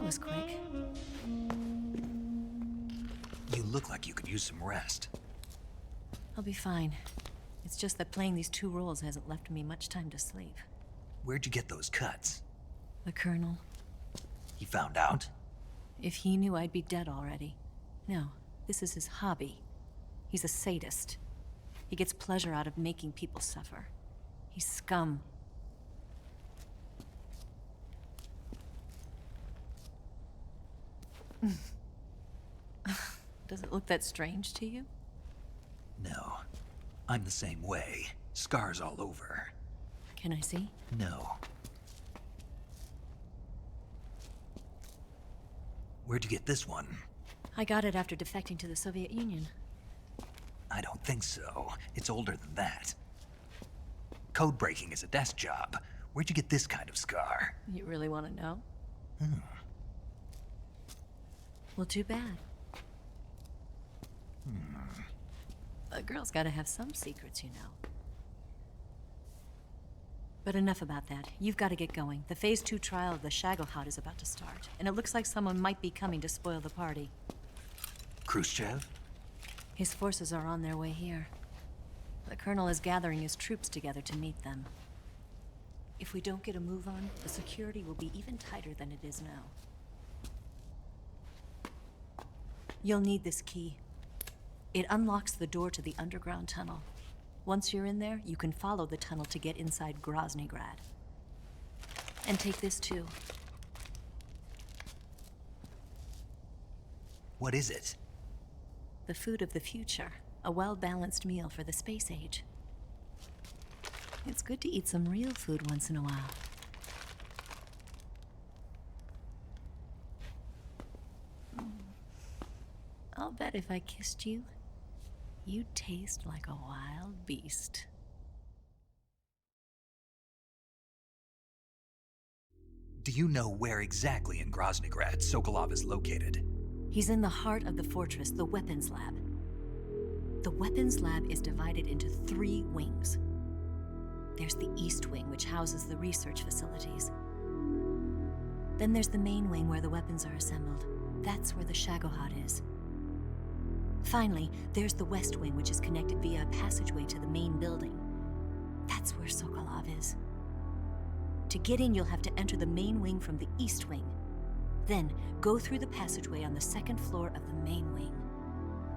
[SPEAKER 15] was quick.
[SPEAKER 1] You look like you could use some rest.
[SPEAKER 15] I'll be fine. It's just that playing these 2 roles hasn't left me much time to sleep.
[SPEAKER 1] Where'd you get those cuts?
[SPEAKER 15] The Colonel.
[SPEAKER 1] He found out?
[SPEAKER 15] If he knew, I'd be dead already. No, this is his hobby. He's a sadist. He gets pleasure out of making people suffer. He's scum. Does it look that strange to you?
[SPEAKER 1] No. I'm the same way. Scars all over.
[SPEAKER 15] Can I see?
[SPEAKER 1] No. Where'd you get this one?
[SPEAKER 15] I got it after defecting to the Soviet Union.
[SPEAKER 1] I don't think so. It's older than that. Code breaking is a desk job. Where'd you get this kind of scar?
[SPEAKER 15] You really want to know?
[SPEAKER 1] Hmm.
[SPEAKER 15] Well, too bad. A girl's gotta have some secrets, you know. But enough about that. You've got to get going. The Phase 2 trial of the Shagohod is about to start, and it looks like someone might be coming to spoil the party.
[SPEAKER 1] Khrushchev?
[SPEAKER 15] His forces are on their way here. The Colonel is gathering his troops together to meet them. If we don't get a move on, the security will be even tighter than it is now. You'll need this key. It unlocks the door to the underground tunnel. Once you're in there, you can follow the tunnel to get inside Groznygrad. And take this too.
[SPEAKER 1] What is it?
[SPEAKER 15] The food of the future. A well-balanced meal for the space age. It's good to eat some real food once in a while. I'll bet if I kissed you, you'd taste like a wild beast.
[SPEAKER 1] Do you know where exactly in Groznygrad Sokolov is located?
[SPEAKER 15] He's in the heart of the fortress, the weapons lab. The weapons lab is divided into 3 wings. There's the East Wing, which houses the research facilities. Then there's the main wing where the weapons are assembled. That's where the Shagohod is. Finally, there's the West Wing, which is connected via a passageway to the main building. That's where Sokolov is. To get in, you'll have to enter the main wing from the East Wing. Then, go through the passageway on the 2nd floor of the main wing.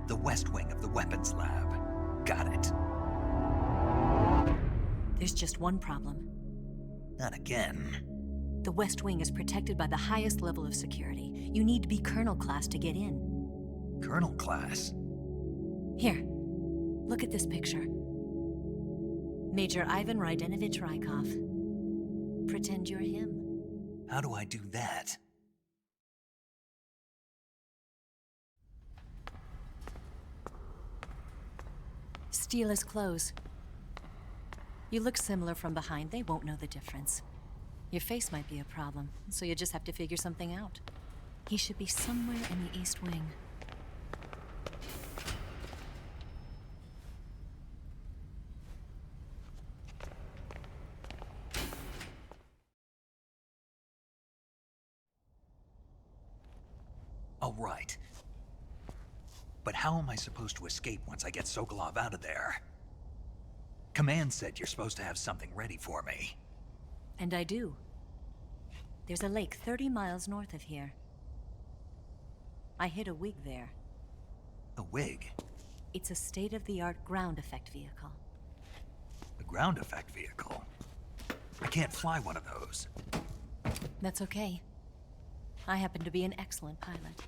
[SPEAKER 1] The West Wing of the weapons lab. Got it.
[SPEAKER 15] There's just one problem.
[SPEAKER 1] Not again.
[SPEAKER 15] The West Wing is protected by the highest level of security. You need to be Colonel class to get in.
[SPEAKER 1] Colonel class?
[SPEAKER 15] Here, look at this picture. Major Ivan Rydenovich Rykov. Pretend you're him.
[SPEAKER 1] How do I do that?
[SPEAKER 15] Steal his clothes. You look similar from behind. They won't know the difference. Your face might be a problem, so you just have to figure something out. He should be somewhere in the East Wing.
[SPEAKER 1] All right. But how am I supposed to escape once I get Sokolov out of there? Command said you're supposed to have something ready for me.
[SPEAKER 15] And I do. There's a lake 30 miles north of here. I hid a wig there.
[SPEAKER 1] A wig?
[SPEAKER 15] It's a state-of-the-art ground effect vehicle.
[SPEAKER 1] A ground effect vehicle? I can't fly one of those.
[SPEAKER 15] That's okay. I happen to be an excellent pilot.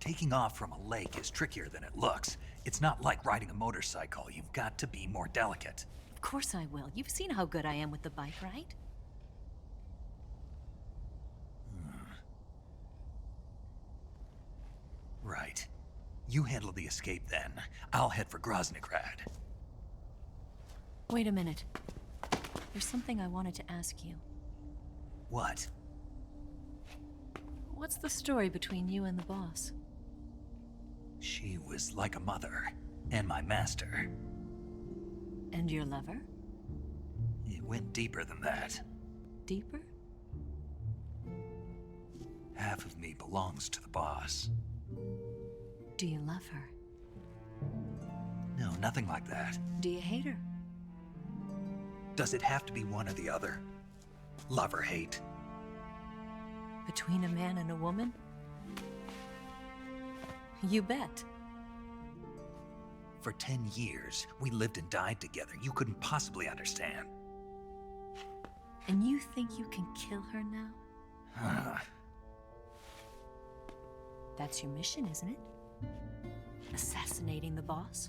[SPEAKER 1] Taking off from a lake is trickier than it looks. It's not like riding a motorcycle. You've got to be more delicate.
[SPEAKER 15] Of course I will. You've seen how good I am with the bike, right?
[SPEAKER 1] Right. You handle the escape then. I'll head for Groznygrad.
[SPEAKER 15] Wait a minute. There's something I wanted to ask you.
[SPEAKER 1] What?
[SPEAKER 15] What's the story between you and the boss?
[SPEAKER 1] She was like a mother, and my master.
[SPEAKER 15] And your lover?
[SPEAKER 1] It went deeper than that.
[SPEAKER 15] Deeper?
[SPEAKER 1] Half of me belongs to the boss.
[SPEAKER 15] Do you love her?
[SPEAKER 1] No, nothing like that.
[SPEAKER 15] Do you hate her?
[SPEAKER 1] Does it have to be one or the other? Love or hate?
[SPEAKER 15] Between a man and a woman? You bet.
[SPEAKER 1] For 10 years, we lived and died together. You couldn't possibly understand.
[SPEAKER 15] And you think you can kill her now? That's your mission, isn't it? Assassinating the boss?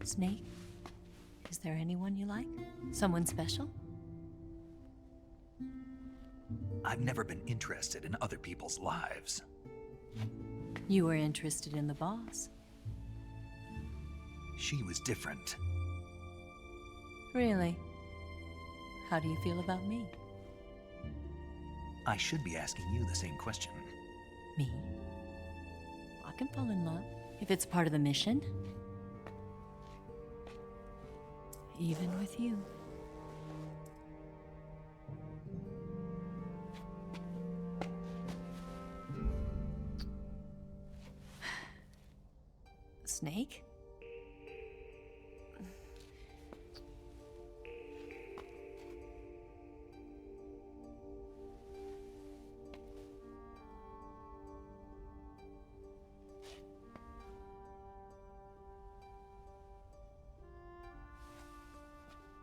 [SPEAKER 15] Snake, is there anyone you like? Someone special?
[SPEAKER 1] I've never been interested in other people's lives.
[SPEAKER 15] You were interested in the boss.
[SPEAKER 1] She was different.
[SPEAKER 15] Really? How do you feel about me?
[SPEAKER 1] I should be asking you the same question.
[SPEAKER 15] Me? I can fall in love if it's part of the mission. Even with you. Snake?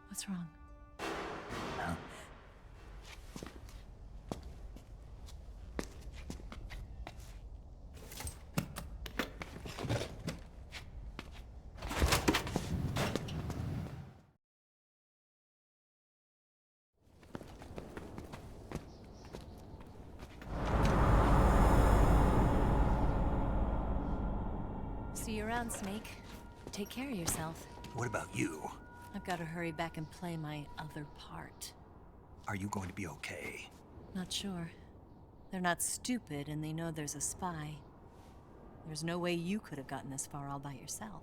[SPEAKER 15] What's wrong?
[SPEAKER 1] Huh?
[SPEAKER 15] See you around, Snake. Take care of yourself.
[SPEAKER 1] What about you?
[SPEAKER 15] I've got to hurry back and play my other part.
[SPEAKER 1] Are you going to be okay?
[SPEAKER 15] Not sure. They're not stupid, and they know there's a spy. There's no way you could have gotten this far all by yourself.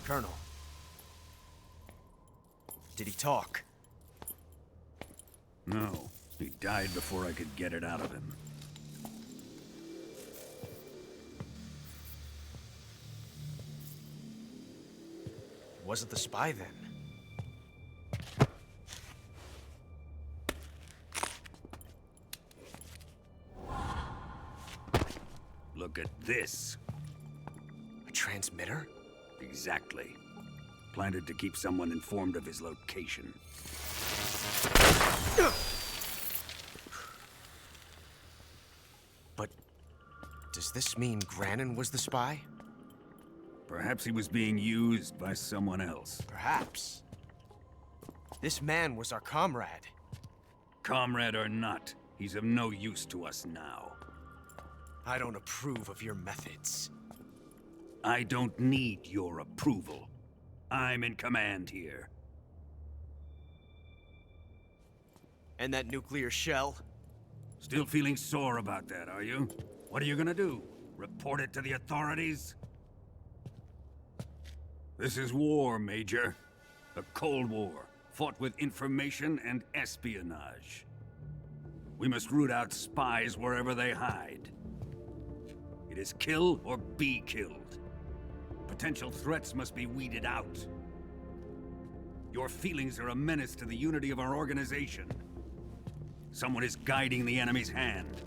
[SPEAKER 11] Colonel. Did he talk?
[SPEAKER 20] No. He died before I could get it out of him.
[SPEAKER 11] Wasn't the spy then?
[SPEAKER 20] Look at this.
[SPEAKER 11] A transmitter?
[SPEAKER 20] Exactly. Planted to keep someone informed of his location.
[SPEAKER 11] But does this mean Granin was the spy?
[SPEAKER 20] Perhaps he was being used by someone else.
[SPEAKER 11] Perhaps. This man was our comrade.
[SPEAKER 20] Comrade or not, he's of no use to us now.
[SPEAKER 11] I don't approve of your methods.
[SPEAKER 20] I don't need your approval. I'm in command here.
[SPEAKER 11] And that nuclear shell?
[SPEAKER 20] Still feeling sore about that, are you? What are you gonna do? Report it to the authorities? This is war, Major. The Cold War, fought with information and espionage. We must root out spies wherever they hide. It is kill or be killed. Potential threats must be weeded out. Your feelings are a menace to the unity of our organization. Someone is guiding the enemy's hand.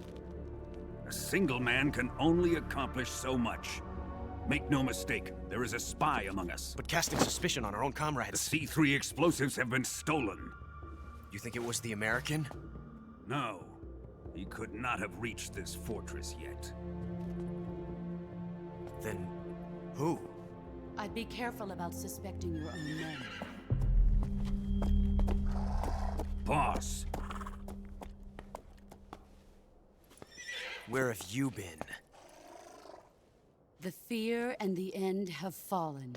[SPEAKER 20] A single man can only accomplish so much. Make no mistake, there is a spy among us.
[SPEAKER 11] But casting suspicion on our own comrades.
[SPEAKER 20] The C3 explosives have been stolen.
[SPEAKER 11] You think it was the American?
[SPEAKER 20] No. He could not have reached this fortress yet.
[SPEAKER 11] Then, who?
[SPEAKER 6] I'd be careful about suspecting your own men.
[SPEAKER 20] Boss.
[SPEAKER 11] Where have you been?
[SPEAKER 6] The fear and the end have fallen.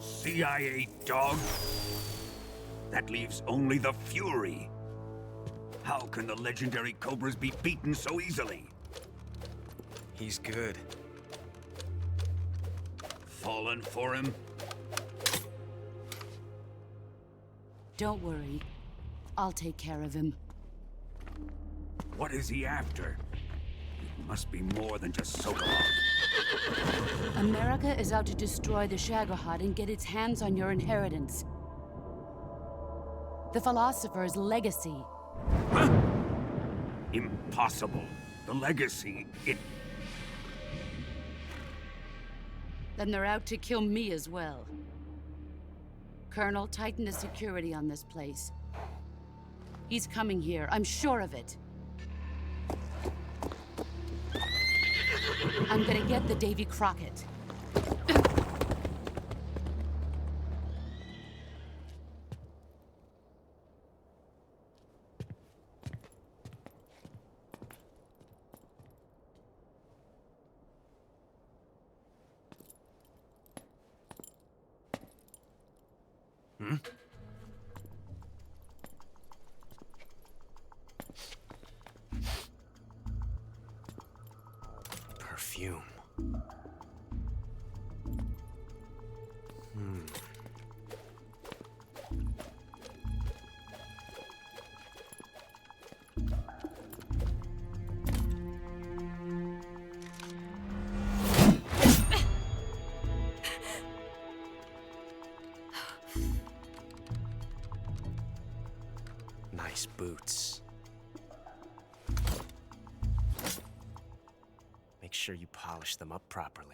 [SPEAKER 20] CIA dog? That leaves only the Fury. How can the legendary Cobras be beaten so easily?
[SPEAKER 11] He's good.
[SPEAKER 20] Fallen for him?
[SPEAKER 6] Don't worry. I'll take care of him.
[SPEAKER 20] What is he after? It must be more than just Sokolov.
[SPEAKER 6] America is out to destroy the Shagohod and get its hands on your inheritance. The Philosopher's legacy.
[SPEAKER 20] Huh? Impossible. The legacy, it...
[SPEAKER 6] Then they're out to kill me as well. Colonel, tighten the security on this place. He's coming here, I'm sure of it. I'm gonna get the Davy Crockett.
[SPEAKER 11] Hmm? Perfume. Nice boots. Make sure you polish them up properly.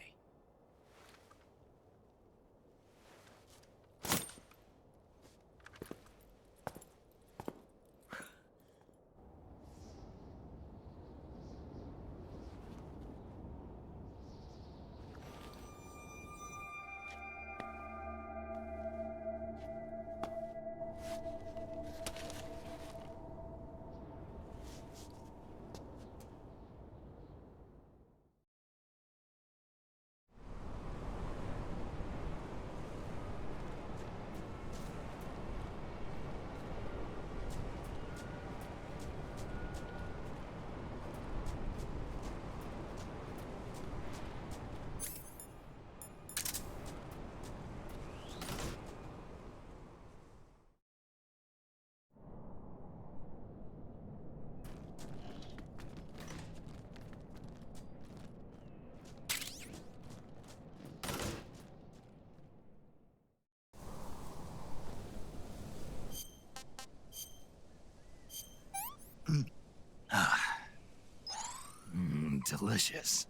[SPEAKER 1] Delicious.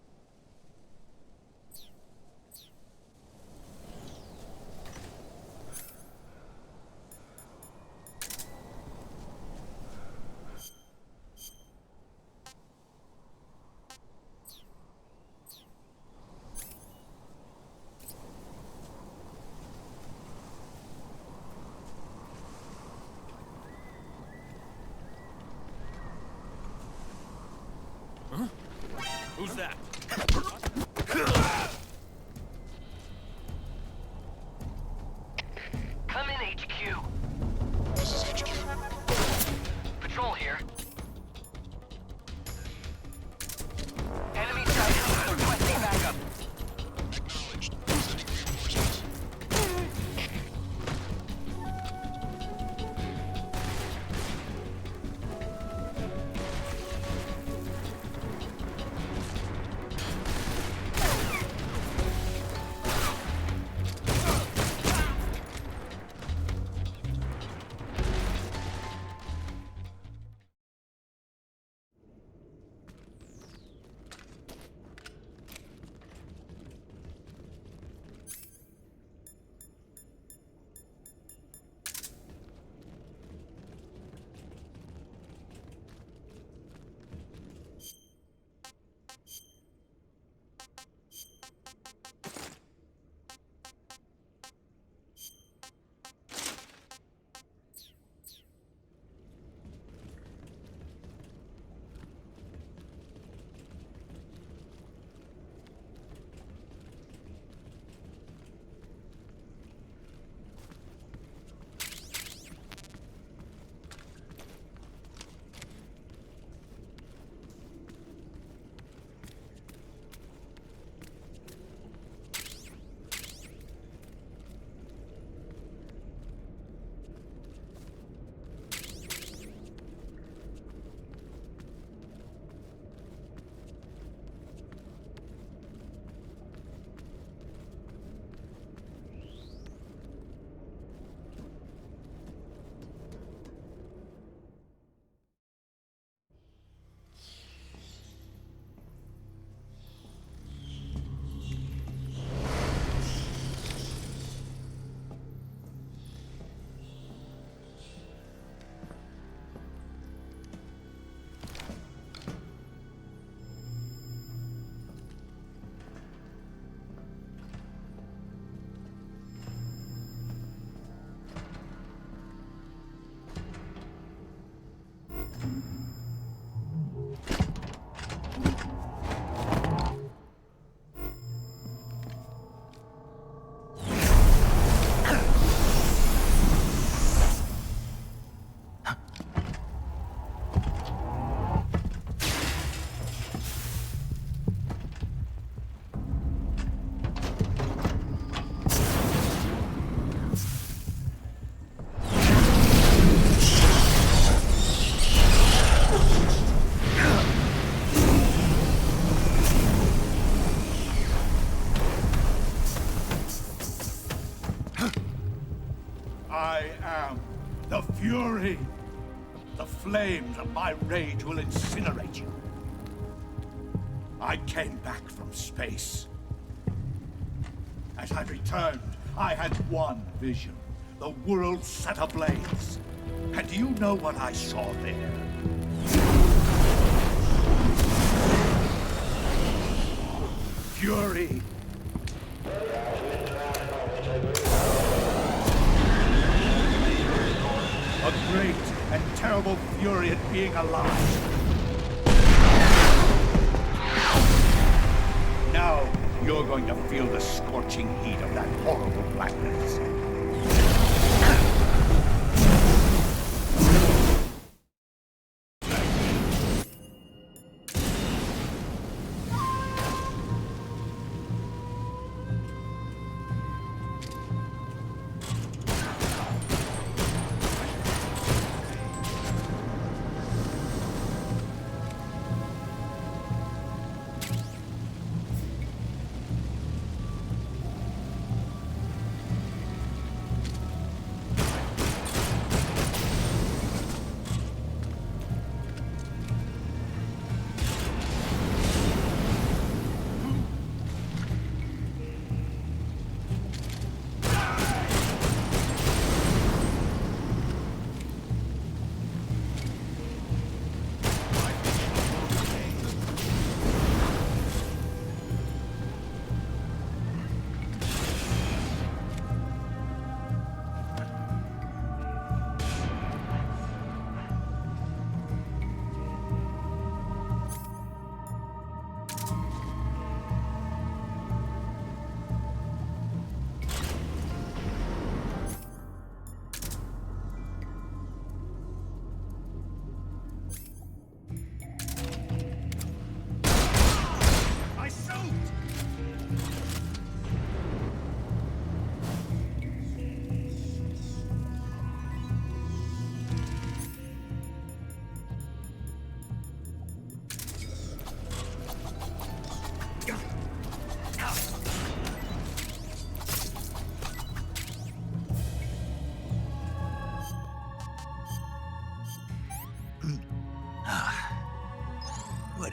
[SPEAKER 10] that?
[SPEAKER 16] Come in, HQ.
[SPEAKER 8] This is HQ.
[SPEAKER 16] Patrol here. Enemy sighted. Requesting backup.
[SPEAKER 8] Acknowledged. Sending reinforcements.
[SPEAKER 9] I am the Fury. The flames of my rage will incinerate you. I came back from space. As I returned, I had one vision. The world set ablaze. And do you know what I saw there? Fury. A great and terrible fury at being alive. Now, you're going to feel the scorching heat of that horrible blackness.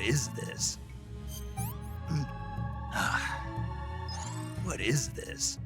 [SPEAKER 1] is this? What is this?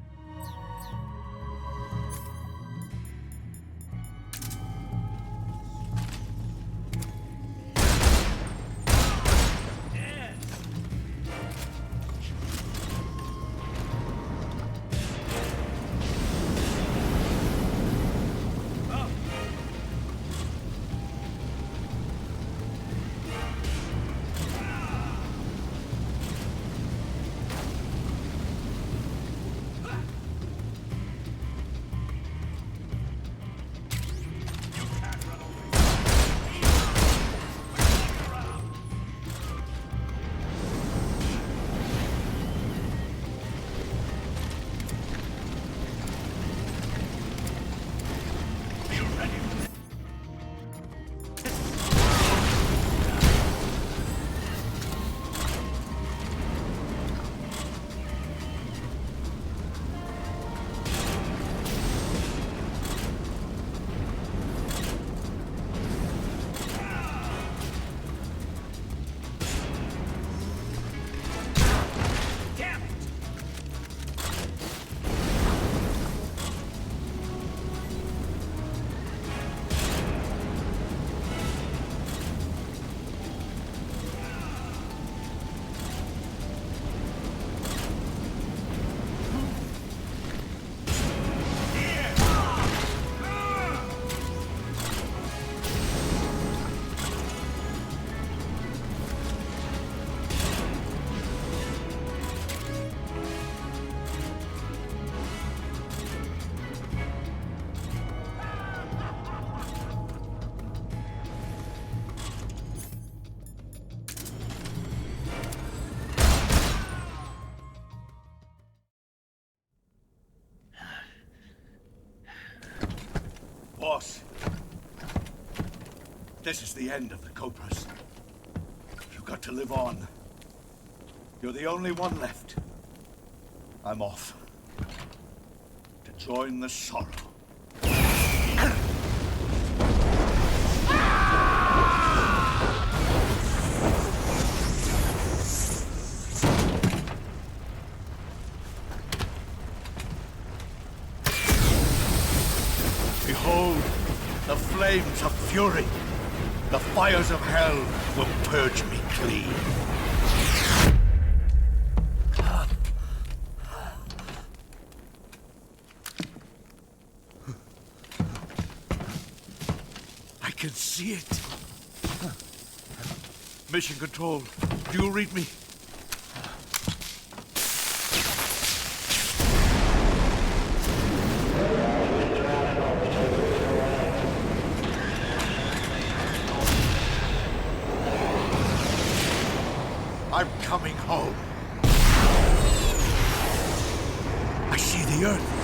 [SPEAKER 9] Boss, this is the end of the Cobras. You've got to live on. You're the only one left. I'm off. To join the sorrow. Behold, the flames of fury. The fires of hell will purge me clean. I can see it. Mission Control, do you read me? I'm coming home. I see the Earth.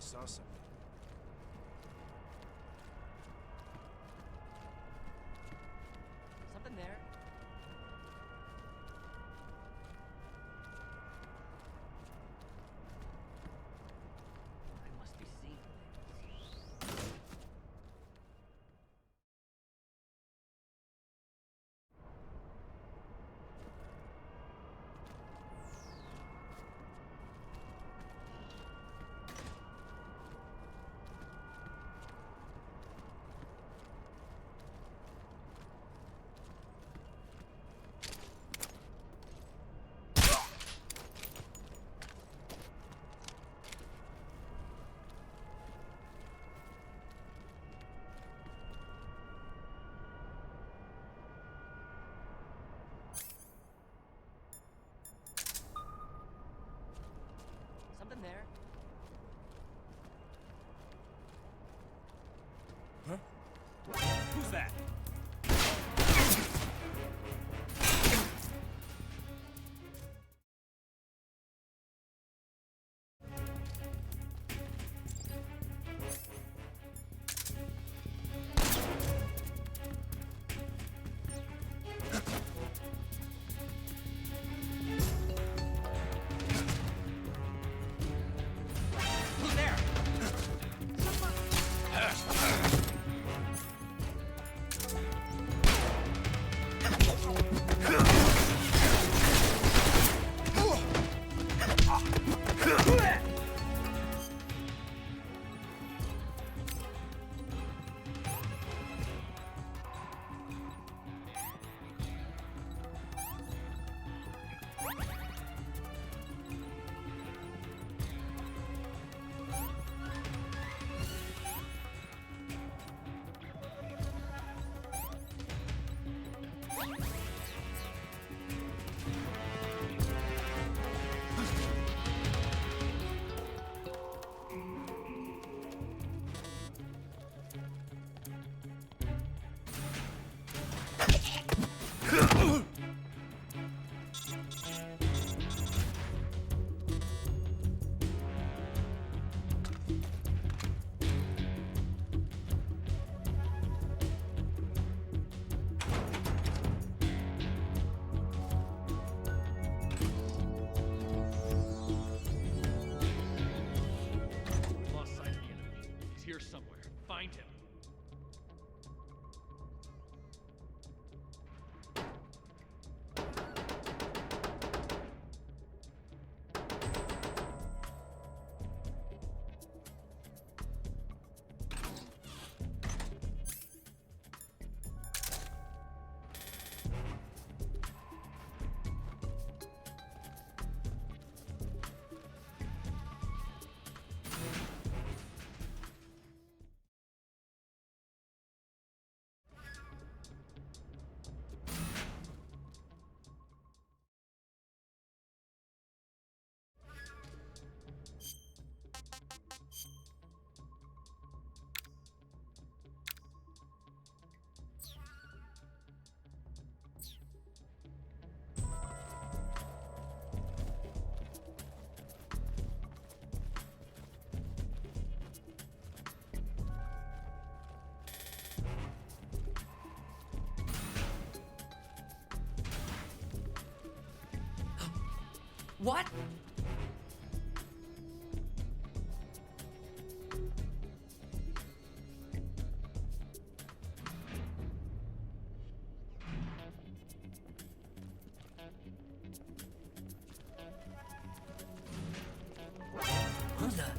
[SPEAKER 7] saw something.
[SPEAKER 21] Something there. I must be seeing things. Something there.
[SPEAKER 10] Huh? Who's that?
[SPEAKER 21] Who's there?
[SPEAKER 10] Lost sight of the enemy. He's here somewhere. Find him.
[SPEAKER 21] What?
[SPEAKER 11] Who's that?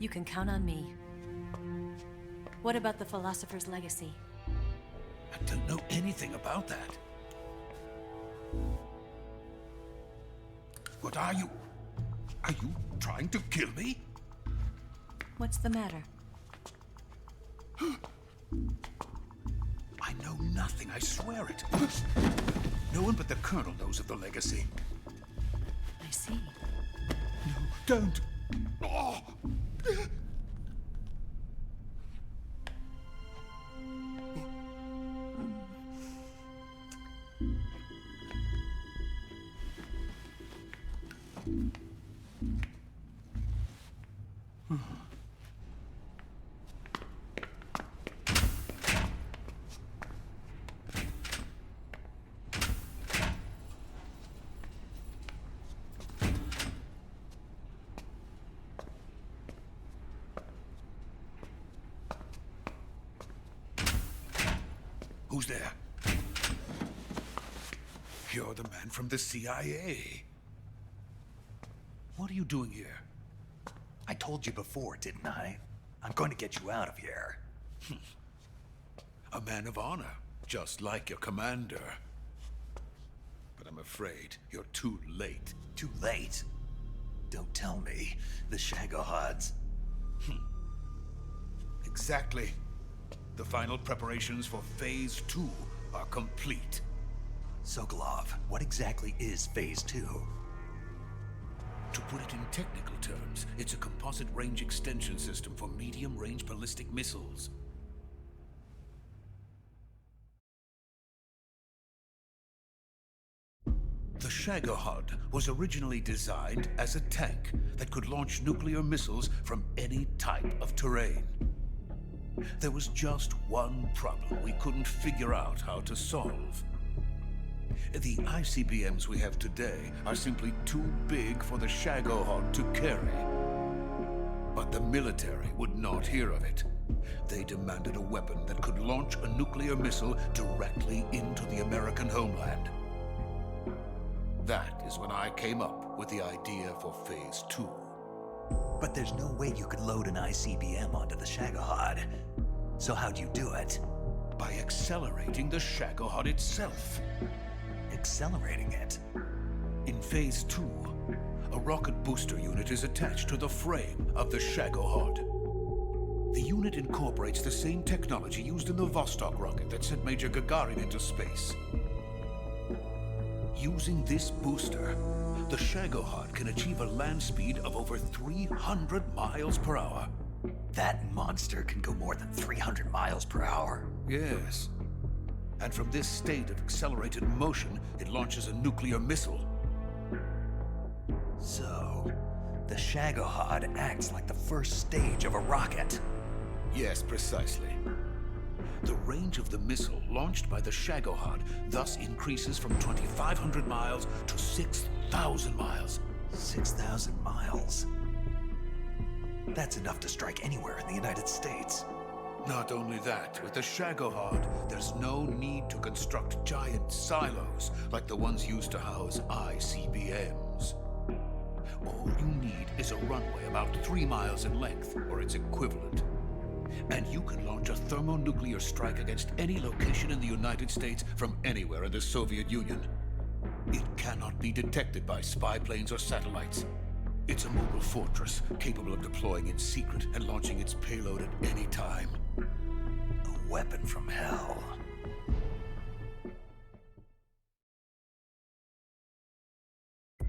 [SPEAKER 15] You can count on me. What about the Philosopher's Legacy?
[SPEAKER 9] I don't know anything about that. What are you? Are you trying to kill me?
[SPEAKER 15] What's the matter?
[SPEAKER 9] I know nothing, I swear it. No one but the Colonel knows of the legacy.
[SPEAKER 15] I see.
[SPEAKER 9] No, don't. Oh. Who's there? You're the man from the CIA. What are you doing here?
[SPEAKER 1] I told you before, didn't I? I'm going to get you out of here.
[SPEAKER 9] A man of honor, just like your commander. But I'm afraid you're too late.
[SPEAKER 1] Too late? Don't tell me. The Shagohods.
[SPEAKER 9] Exactly. The final preparations for Phase 2 are complete.
[SPEAKER 1] Sokolov, what exactly is Phase 2?
[SPEAKER 9] To put it in technical terms, it's a composite range extension system for medium-range ballistic missiles. The Shagohod was originally designed as a tank that could launch nuclear missiles from any type of terrain. There was just one problem we couldn't figure out how to solve. The ICBMs we have today are simply too big for the Shagohod to carry. But the military would not hear of it. They demanded a weapon that could launch a nuclear missile directly into the American homeland. That is when I came up with the idea for Phase 2.
[SPEAKER 1] But there's no way you could load an ICBM onto the Shagohod. So how'd you do it?
[SPEAKER 9] By accelerating the Shagohod itself.
[SPEAKER 1] Accelerating it?
[SPEAKER 9] In Phase 2, a rocket booster unit is attached to the frame of the Shagohod. The unit incorporates the same technology used in the Vostok rocket that sent Major Gagarin into space. Using this booster, the Shagohod can achieve a land speed of over 300 miles per hour.
[SPEAKER 1] That monster can go more than 300 miles per hour?
[SPEAKER 9] Yes. And from this state of accelerated motion, it launches a nuclear missile.
[SPEAKER 1] So, the Shagohod acts like the first stage of a rocket.
[SPEAKER 9] Yes, precisely. The range of the missile launched by the Shagohod thus increases from 2,500 miles to 6,000 miles.
[SPEAKER 1] 6,000 miles? That's enough to strike anywhere in the United States.
[SPEAKER 9] Not only that, with the Shagohod, there's no need to construct giant silos like the ones used to house ICBMs. All you need is a runway about 3 miles in length, or its equivalent. And you can launch a thermonuclear strike against any location in the United States from anywhere in the Soviet Union. It cannot be detected by spy planes or satellites. It's a mobile fortress, capable of deploying in secret and launching its payload at any time.
[SPEAKER 1] A weapon from hell.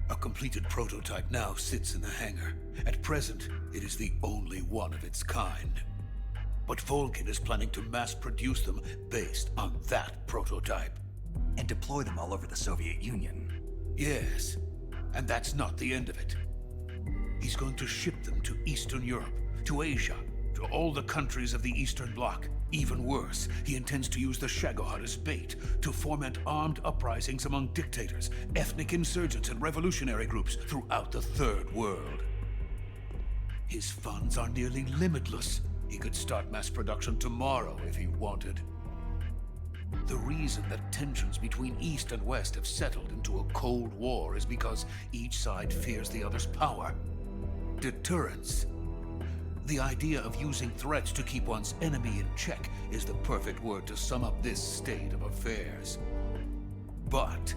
[SPEAKER 9] A completed prototype now sits in the hangar. At present, it is the only one of its kind. But Volkin is planning to mass-produce them based on that prototype.
[SPEAKER 1] And deploy them all over the Soviet Union.
[SPEAKER 9] Yes, and that's not the end of it. He's going to ship them to Eastern Europe, to Asia, to all the countries of the Eastern Bloc. Even worse, he intends to use the Shagohod as bait to foment armed uprisings among dictators, ethnic insurgents, and revolutionary groups throughout the Third World. His funds are nearly limitless. He could start mass production tomorrow if he wanted. The reason that tensions between East and West have settled into a Cold War is because each side fears the other's power. Deterrence. The idea of using threats to keep one's enemy in check is the perfect word to sum up this state of affairs. But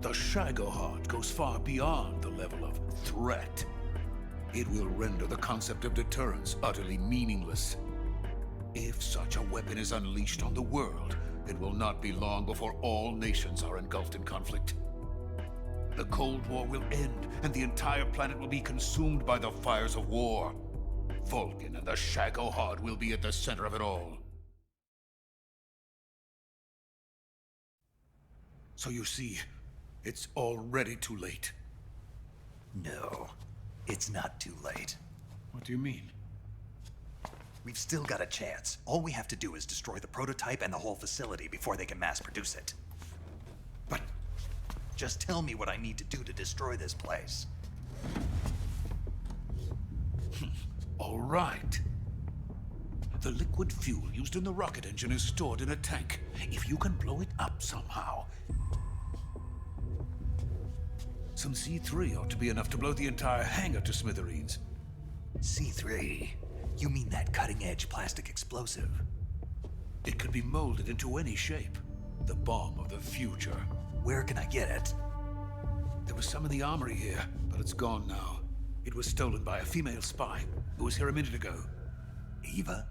[SPEAKER 9] the Shagohod goes far beyond the level of threat. It will render the concept of deterrence utterly meaningless. If such a weapon is unleashed on the world, it will not be long before all nations are engulfed in conflict. The Cold War will end, and the entire planet will be consumed by the fires of war. Vulcan and the Shagohod will be at the center of it all. So you see, it's already too late.
[SPEAKER 1] No, it's not too late.
[SPEAKER 9] What do you mean?
[SPEAKER 1] We've still got a chance. All we have to do is destroy the prototype and the whole facility before they can mass produce it.
[SPEAKER 9] But
[SPEAKER 1] just tell me what I need to do to destroy this place.
[SPEAKER 9] All right. The liquid fuel used in the rocket engine is stored in a tank. If you can blow it up somehow. Some C3 ought to be enough to blow the entire hangar to smithereens.
[SPEAKER 1] C3? You mean that cutting-edge plastic explosive?
[SPEAKER 9] It could be molded into any shape. The bomb of the future.
[SPEAKER 1] Where can I get it?
[SPEAKER 9] There was some in the armory here, but it's gone now. It was stolen by a female spy who was here a minute ago.
[SPEAKER 1] Eva?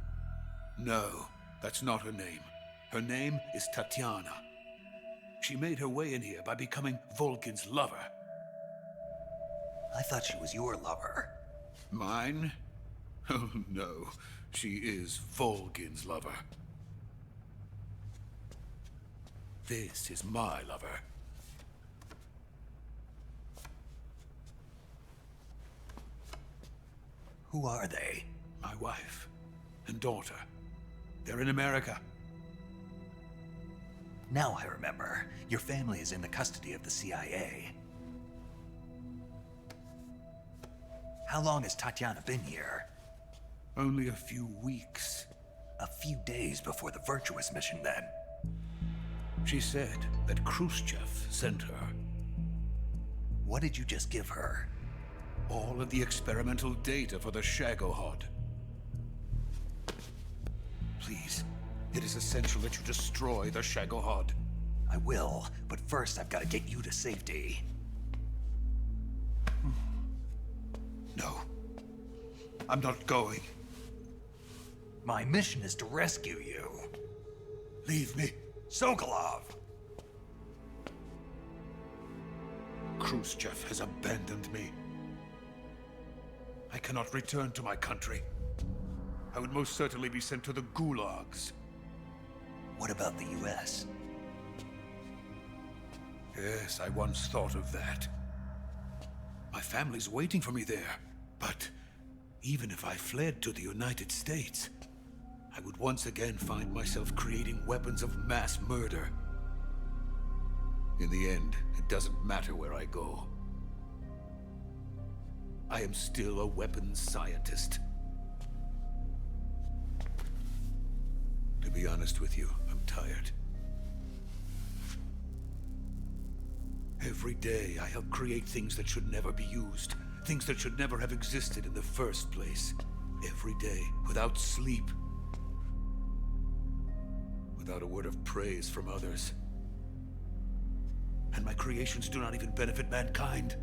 [SPEAKER 9] No, that's not her name. Her name is Tatiana. She made her way in here by becoming Vulcan's lover.
[SPEAKER 1] I thought she was your lover.
[SPEAKER 9] Mine? Oh no, she is Vulcan's lover. This is my lover.
[SPEAKER 1] Who are they?
[SPEAKER 9] My wife and daughter. They're in America.
[SPEAKER 1] Now I remember. Your family is in the custody of the CIA. How long has Tatiana been here?
[SPEAKER 9] Only a few weeks.
[SPEAKER 1] A few days before the Virtuous mission, then.
[SPEAKER 9] She said that Khrushchev sent her.
[SPEAKER 1] What did you just give her?
[SPEAKER 9] All of the experimental data for the Shagohod. Please, it is essential that you destroy the Shagohod.
[SPEAKER 1] I will, but first I've got to get you to safety.
[SPEAKER 9] No. I'm not going.
[SPEAKER 1] My mission is to rescue you.
[SPEAKER 9] Leave me.
[SPEAKER 1] Sokolov!
[SPEAKER 9] Khrushchev has abandoned me. I cannot return to my country. I would most certainly be sent to the gulags.
[SPEAKER 1] What about the US?
[SPEAKER 9] Yes, I once thought of that. My family's waiting for me there. But even if I fled to the United States, I would once again find myself creating weapons of mass murder. In the end, it doesn't matter where I go. I am still a weapons scientist. To be honest with you, I'm tired. Every day, I help create things that should never be used. Things that should never have existed in the first place. Every day, without sleep. Without a word of praise from others. And my creations do not even benefit mankind.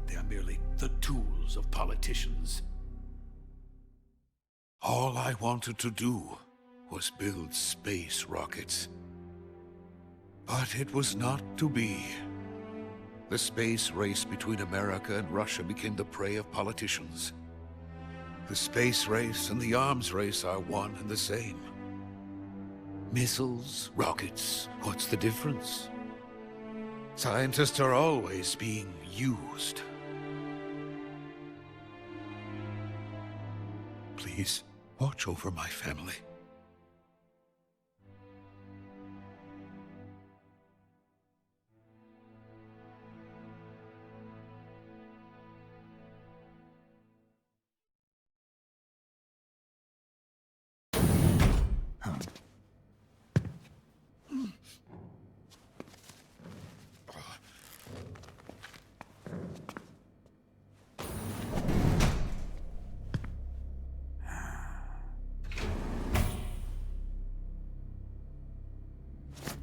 [SPEAKER 9] They are merely the tools of politicians. All I wanted to do was build space rockets. But it was not to be. The space race between America and Russia became the prey of politicians. The space race and the arms race are one and the same. Missiles, rockets, what's the difference? Scientists are always being used. Please, watch over my family.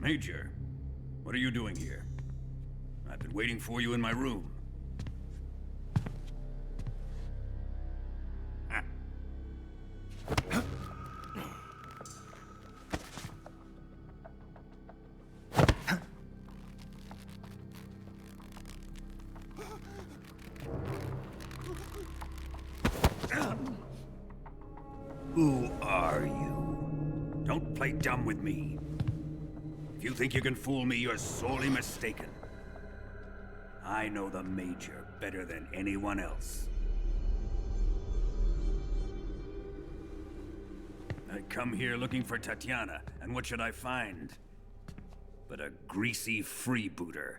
[SPEAKER 21] Major, what are you doing here? I've been waiting for you in my room. Who are you? Don't play dumb with me. If you think you can fool me, you're sorely mistaken. I know the Major better than anyone else. I come here looking for Tatiana, and what should I find? But a greasy freebooter.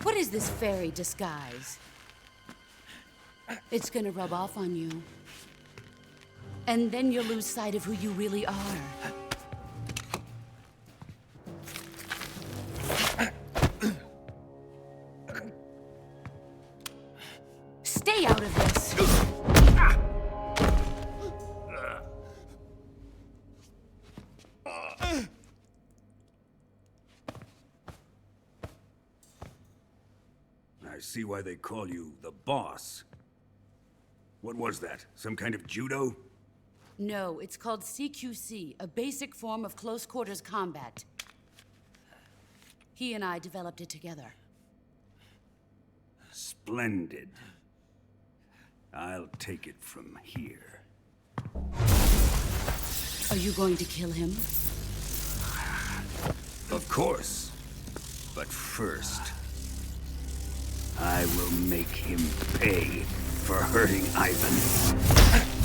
[SPEAKER 6] What is this fairy disguise? It's gonna rub off on you. And then you'll lose sight of who you really are. Stay out of this!
[SPEAKER 21] I see why they call you the boss. What was that? Some kind of judo?
[SPEAKER 6] No, it's called CQC, a basic form of close quarters combat. He and I developed it together.
[SPEAKER 21] Splendid. I'll take it from here.
[SPEAKER 6] Are you going to kill him?
[SPEAKER 21] Of course. But first, I will make him pay for hurting Ivan.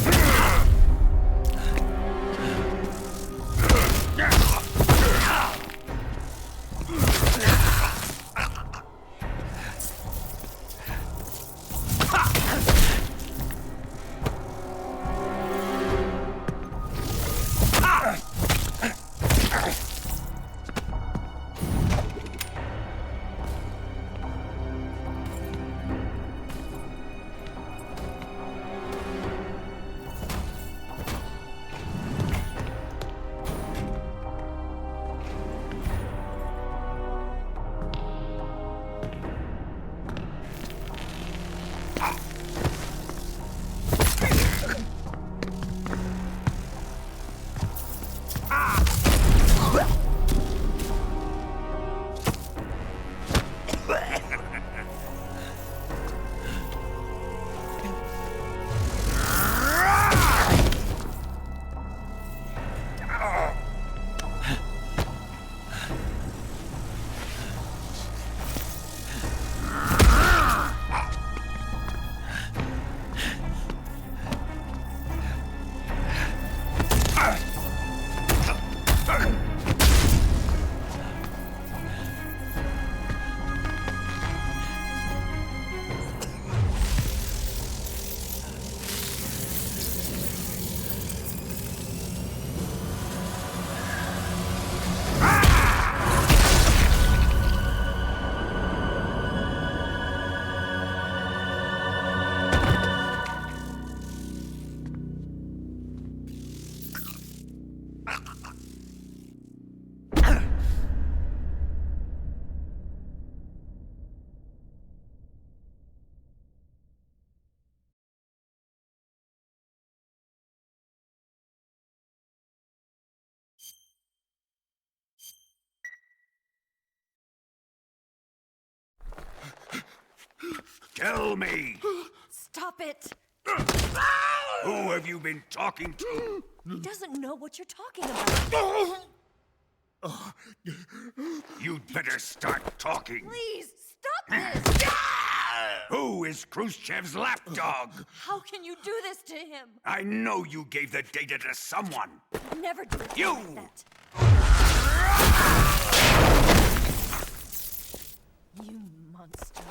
[SPEAKER 21] Tell me!
[SPEAKER 15] Stop it!
[SPEAKER 21] Who have you been talking to?
[SPEAKER 15] He doesn't know what you're talking about.
[SPEAKER 21] You'd better start talking.
[SPEAKER 15] Please, stop this!
[SPEAKER 21] Who is Khrushchev's lapdog?
[SPEAKER 15] How can you do this to him?
[SPEAKER 21] I know you gave the data to someone.
[SPEAKER 15] Never do it
[SPEAKER 21] You!
[SPEAKER 15] like that. You monster.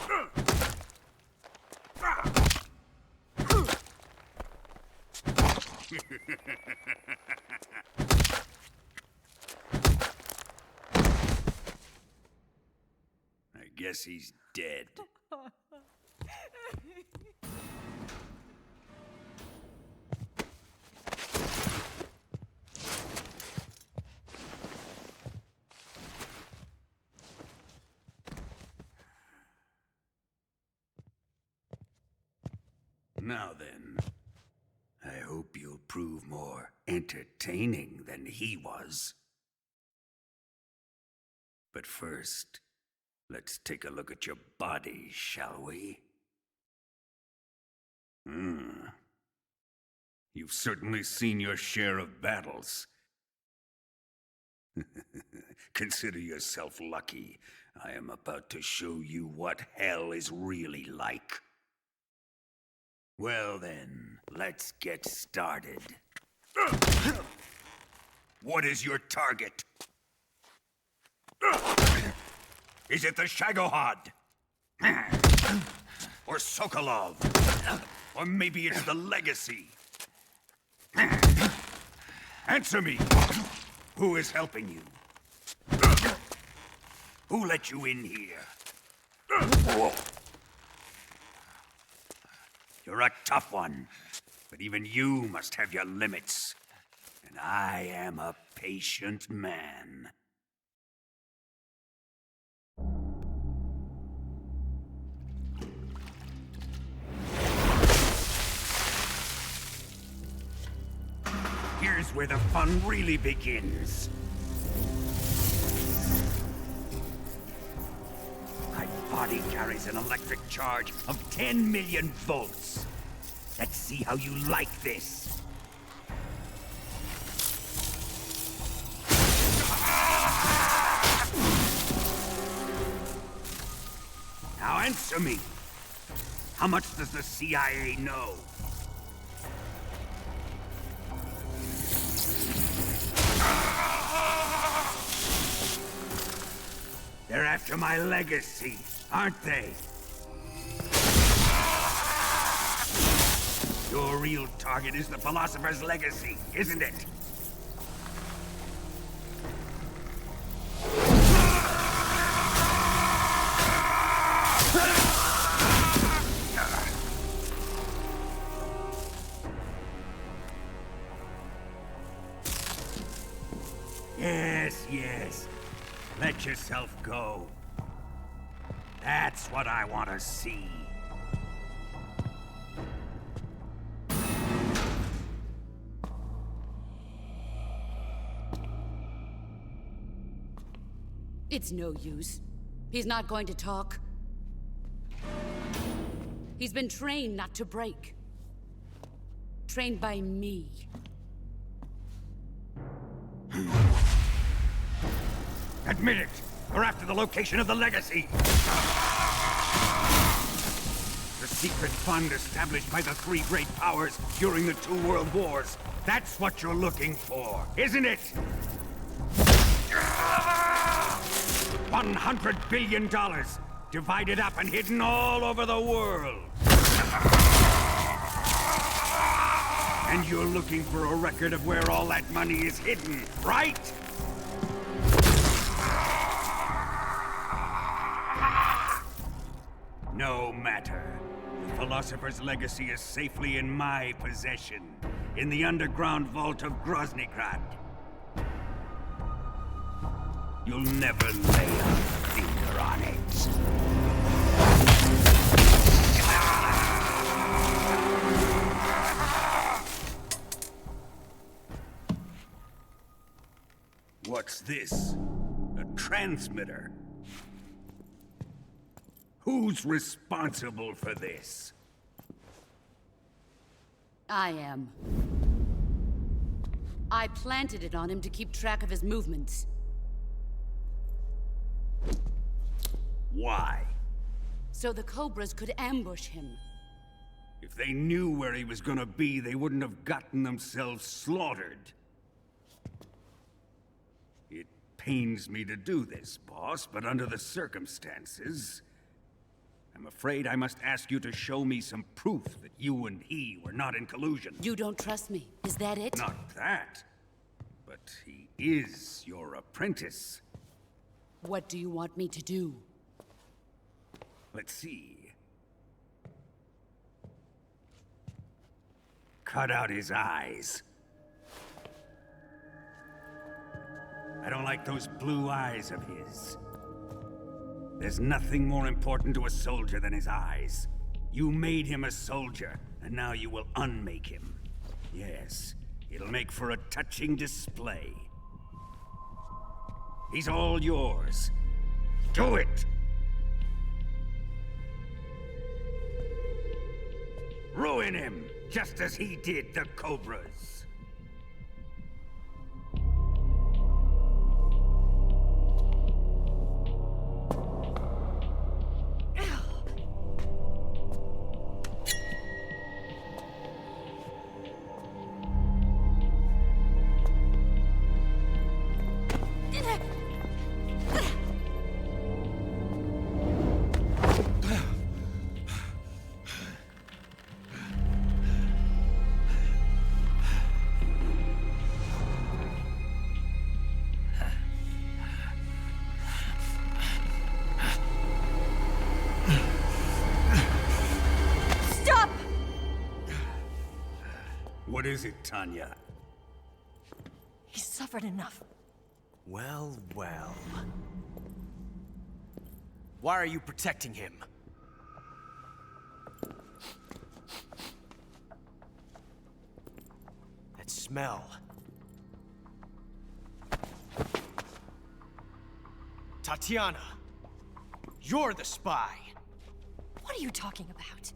[SPEAKER 21] I guess he's dead. Now then, I hope you'll prove more entertaining than he was. But first, let's take a look at your body, shall we? You've certainly seen your share of battles. Consider yourself lucky. I am about to show you what hell is really like. Well then, let's get started. What is your target? Is it the Shagohod? Or Sokolov? Or maybe it's the Legacy? Answer me! Who is helping you? Who let you in here? You're a tough one, but even you must have your limits. And I am a patient man. Here's where the fun really begins. My body carries an electric charge of 10 million volts. Let's see how you like this. Now answer me. How much does the CIA know? They're after my legacy, aren't they? Your real target is the Philosopher's Legacy, isn't it? Yes, yes. Let yourself go. That's what I want to see.
[SPEAKER 6] It's no use. He's not going to talk. He's been trained not to break. Trained by me.
[SPEAKER 21] Admit it! We're after the location of the Legacy! The secret fund established by the three great powers during the 2 world wars. That's what you're looking for, isn't it? $100 billion, divided up and hidden all over the world. And you're looking for a record of where all that money is hidden, right? No matter. The Philosopher's Legacy is safely in my possession, in the underground vault of Groznygrad. You'll never lay a finger on it. What's this? A transmitter? Who's responsible for this?
[SPEAKER 6] I am. I planted it on him to keep track of his movements.
[SPEAKER 21] Why?
[SPEAKER 6] so the Cobras could ambush him.
[SPEAKER 20] If they knew where he was gonna be, they wouldn't have gotten themselves slaughtered. It pains me to do this, boss, but under the circumstances, I'm afraid I must ask you to show me some proof that you and he were not in collusion.
[SPEAKER 6] You don't trust me, is that it?
[SPEAKER 20] Not that, but he is your apprentice.
[SPEAKER 6] What do you want me to do?
[SPEAKER 20] Let's see. Cut out his eyes. I don't like those blue eyes of his. There's nothing more important to a soldier than his eyes. You made him a soldier, and now you will unmake him. Yes, it'll make for a touching display. He's all yours. Do it! Ruin him, just as he did the Cobras. What is it, Tanya?
[SPEAKER 15] He's suffered enough.
[SPEAKER 11] Well, well. Why are you protecting him? That smell. Tatiana, you're the spy.
[SPEAKER 15] What are you talking about?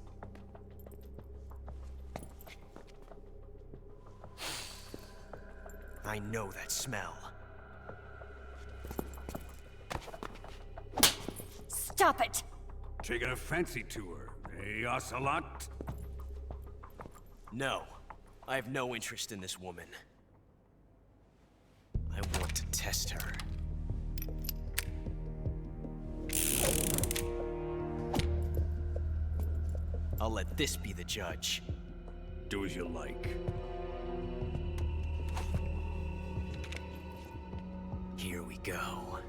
[SPEAKER 11] I know that smell.
[SPEAKER 15] Stop it!
[SPEAKER 20] Taking a fancy to her, eh, Ocelot?
[SPEAKER 11] No, I have no interest in this woman. I want to test her. I'll let this be the judge.
[SPEAKER 20] Do as you like.
[SPEAKER 11] Here we go.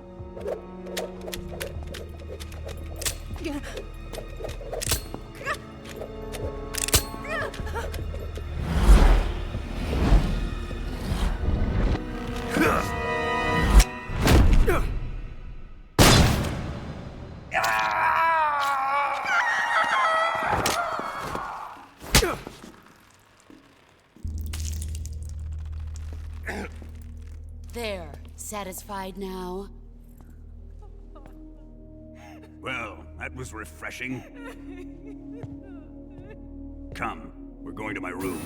[SPEAKER 6] There, satisfied now?
[SPEAKER 20] Well, that was refreshing. Come, we're going to my room.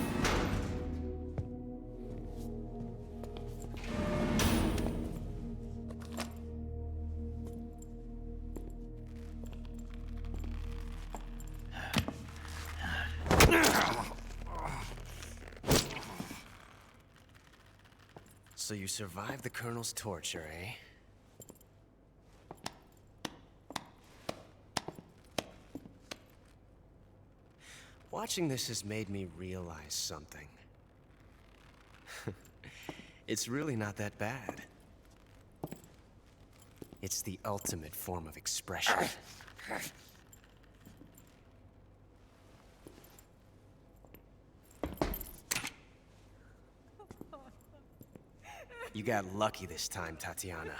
[SPEAKER 11] So you survived the Colonel's torture, eh? Watching this has made me realize something. It's really not that bad. It's the ultimate form of expression. You got lucky this time, Tatiana.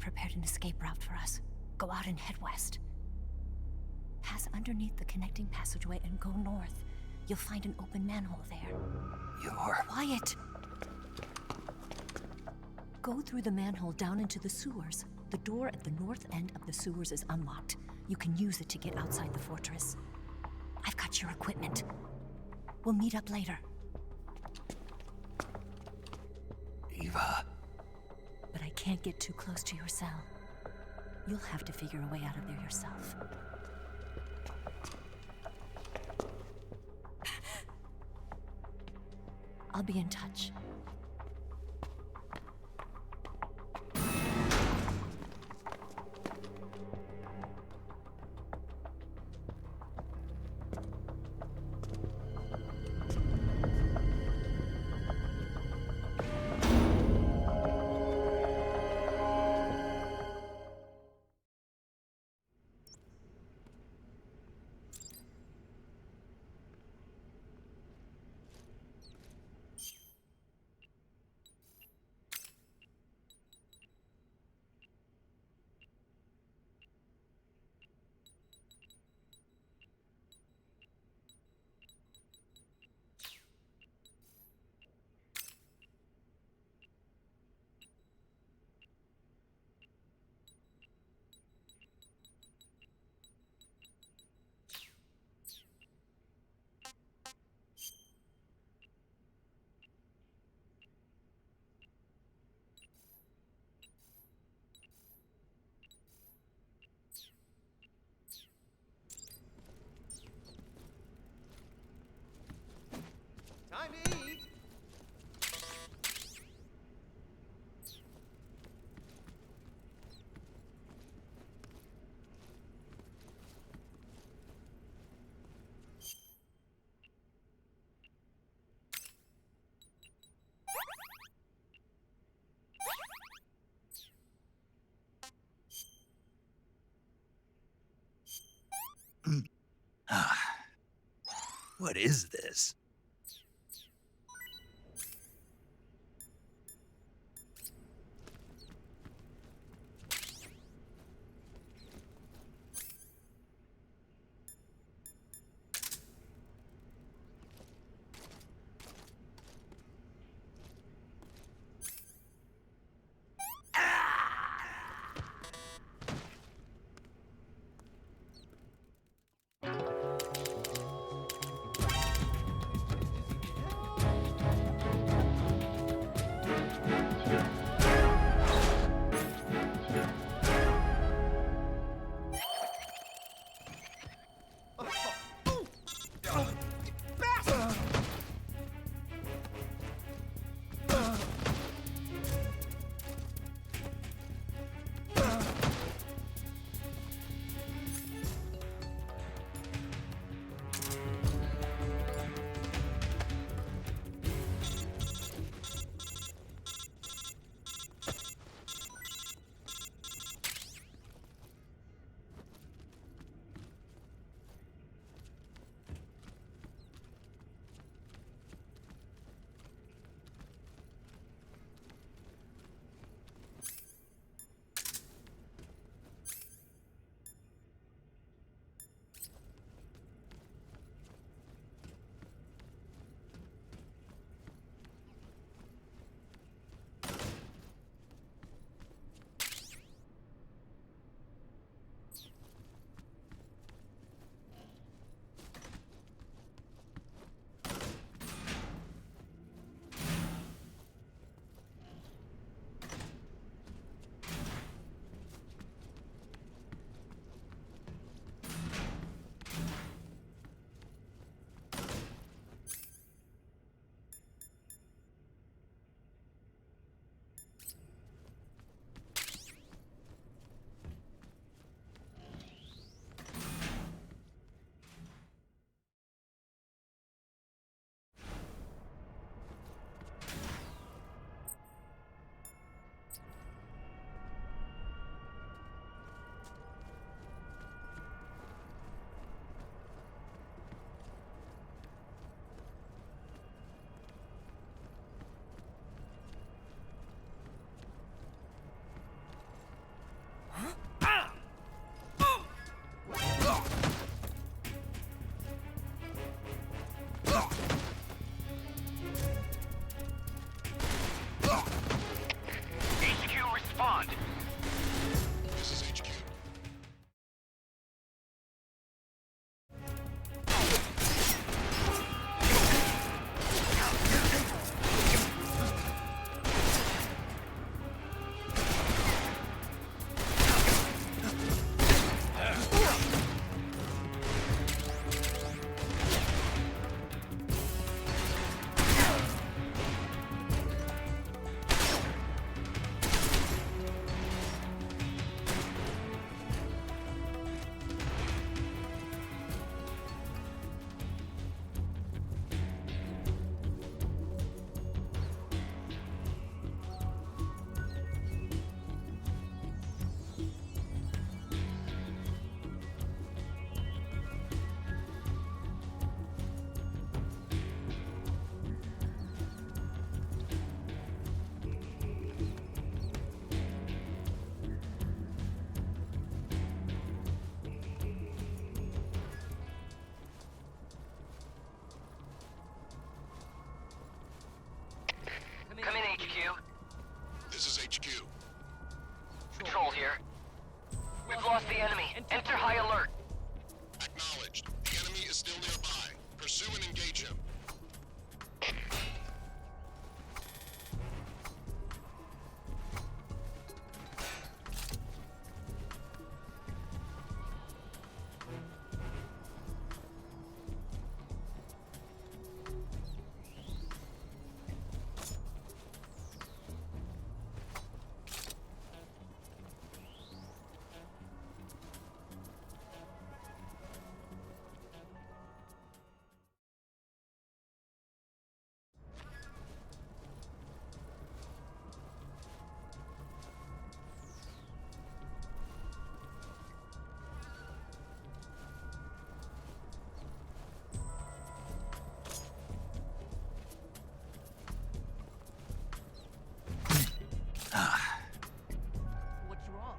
[SPEAKER 15] prepared an escape route for us. Go out and head west. Pass underneath the connecting passageway and go north. You'll find an open manhole there.
[SPEAKER 1] You're...
[SPEAKER 15] Quiet! Go through the manhole down into the sewers. The door at the north end of the sewers is unlocked. You can use it to get outside the fortress. I've got your equipment. We'll meet up later.
[SPEAKER 1] Eva...
[SPEAKER 15] But I can't get too close to your cell. You'll have to figure a way out of there yourself. I'll be in touch.
[SPEAKER 19] Time to eat.
[SPEAKER 1] What is this?
[SPEAKER 8] HQ.
[SPEAKER 16] Patrol here. We've lost the enemy. Enter high alert.
[SPEAKER 8] Acknowledged. The enemy is still nearby. Pursue and engage him.
[SPEAKER 17] What's wrong?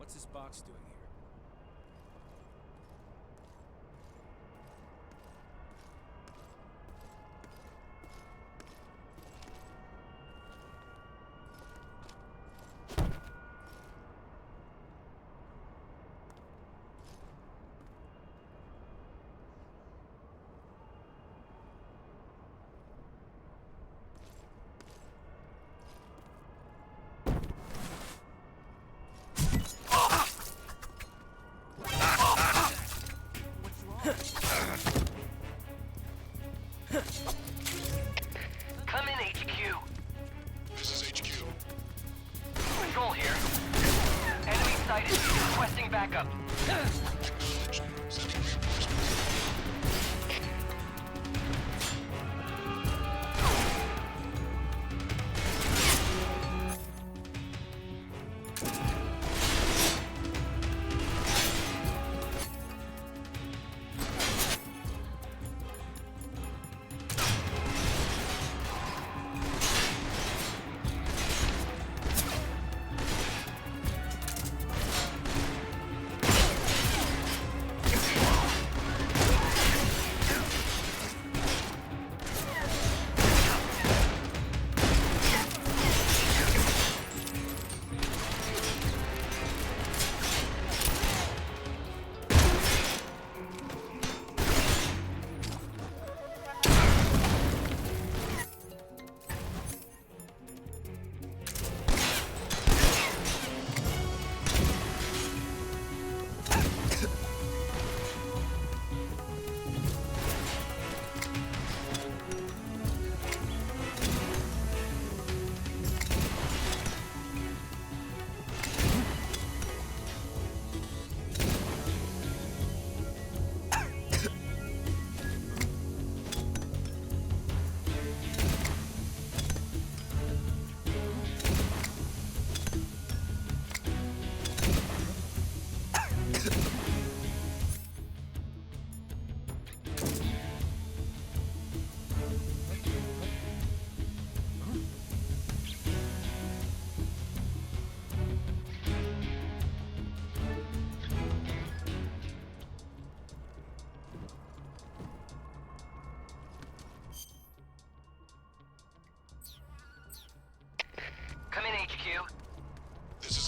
[SPEAKER 7] What's this box doing here?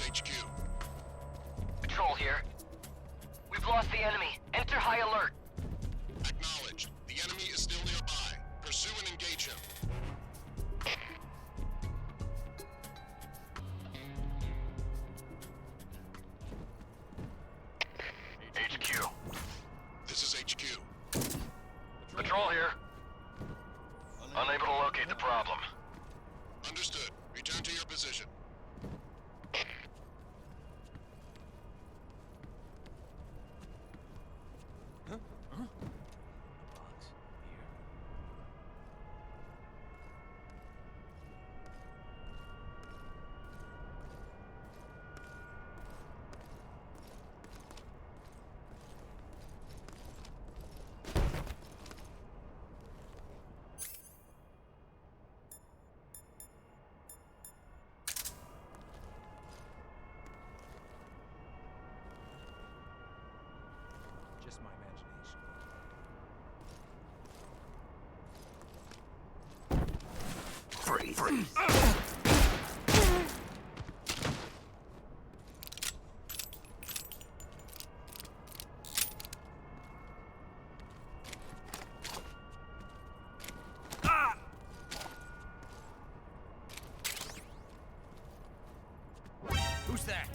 [SPEAKER 8] HQ.
[SPEAKER 16] Patrol here. We've lost the enemy. Enter high alert.
[SPEAKER 8] Acknowledged. The enemy is still nearby. Pursue and engage him.
[SPEAKER 16] HQ.
[SPEAKER 8] This is HQ.
[SPEAKER 16] Patrol here. Unable to locate the problem.
[SPEAKER 8] Understood. Return to your position.
[SPEAKER 7] Just my imagination.
[SPEAKER 1] Freeze.
[SPEAKER 7] Who's that?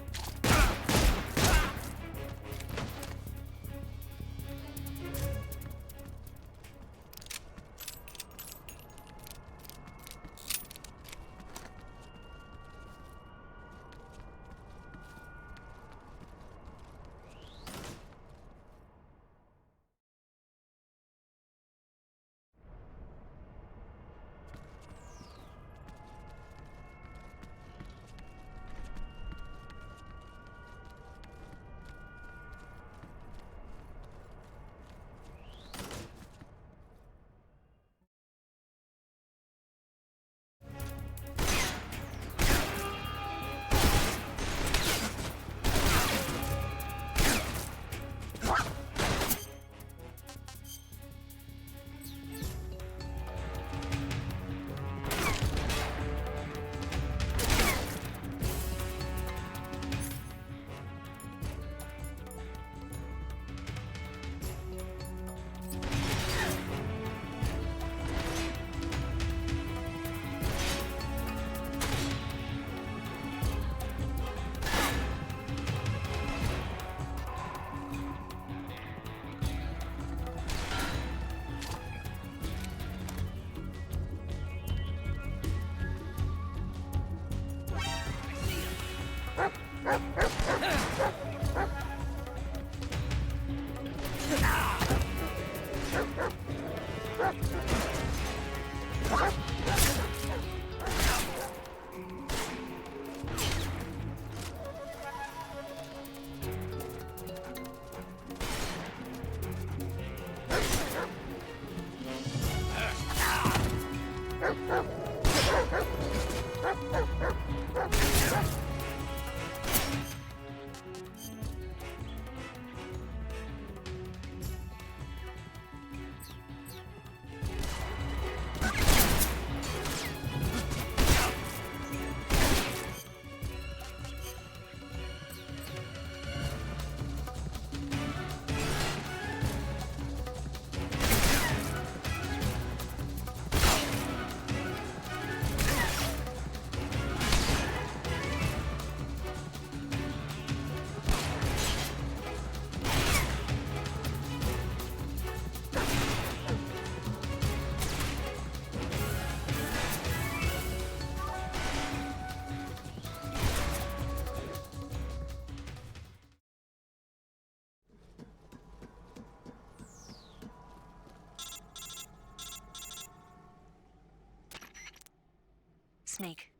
[SPEAKER 15] Snake,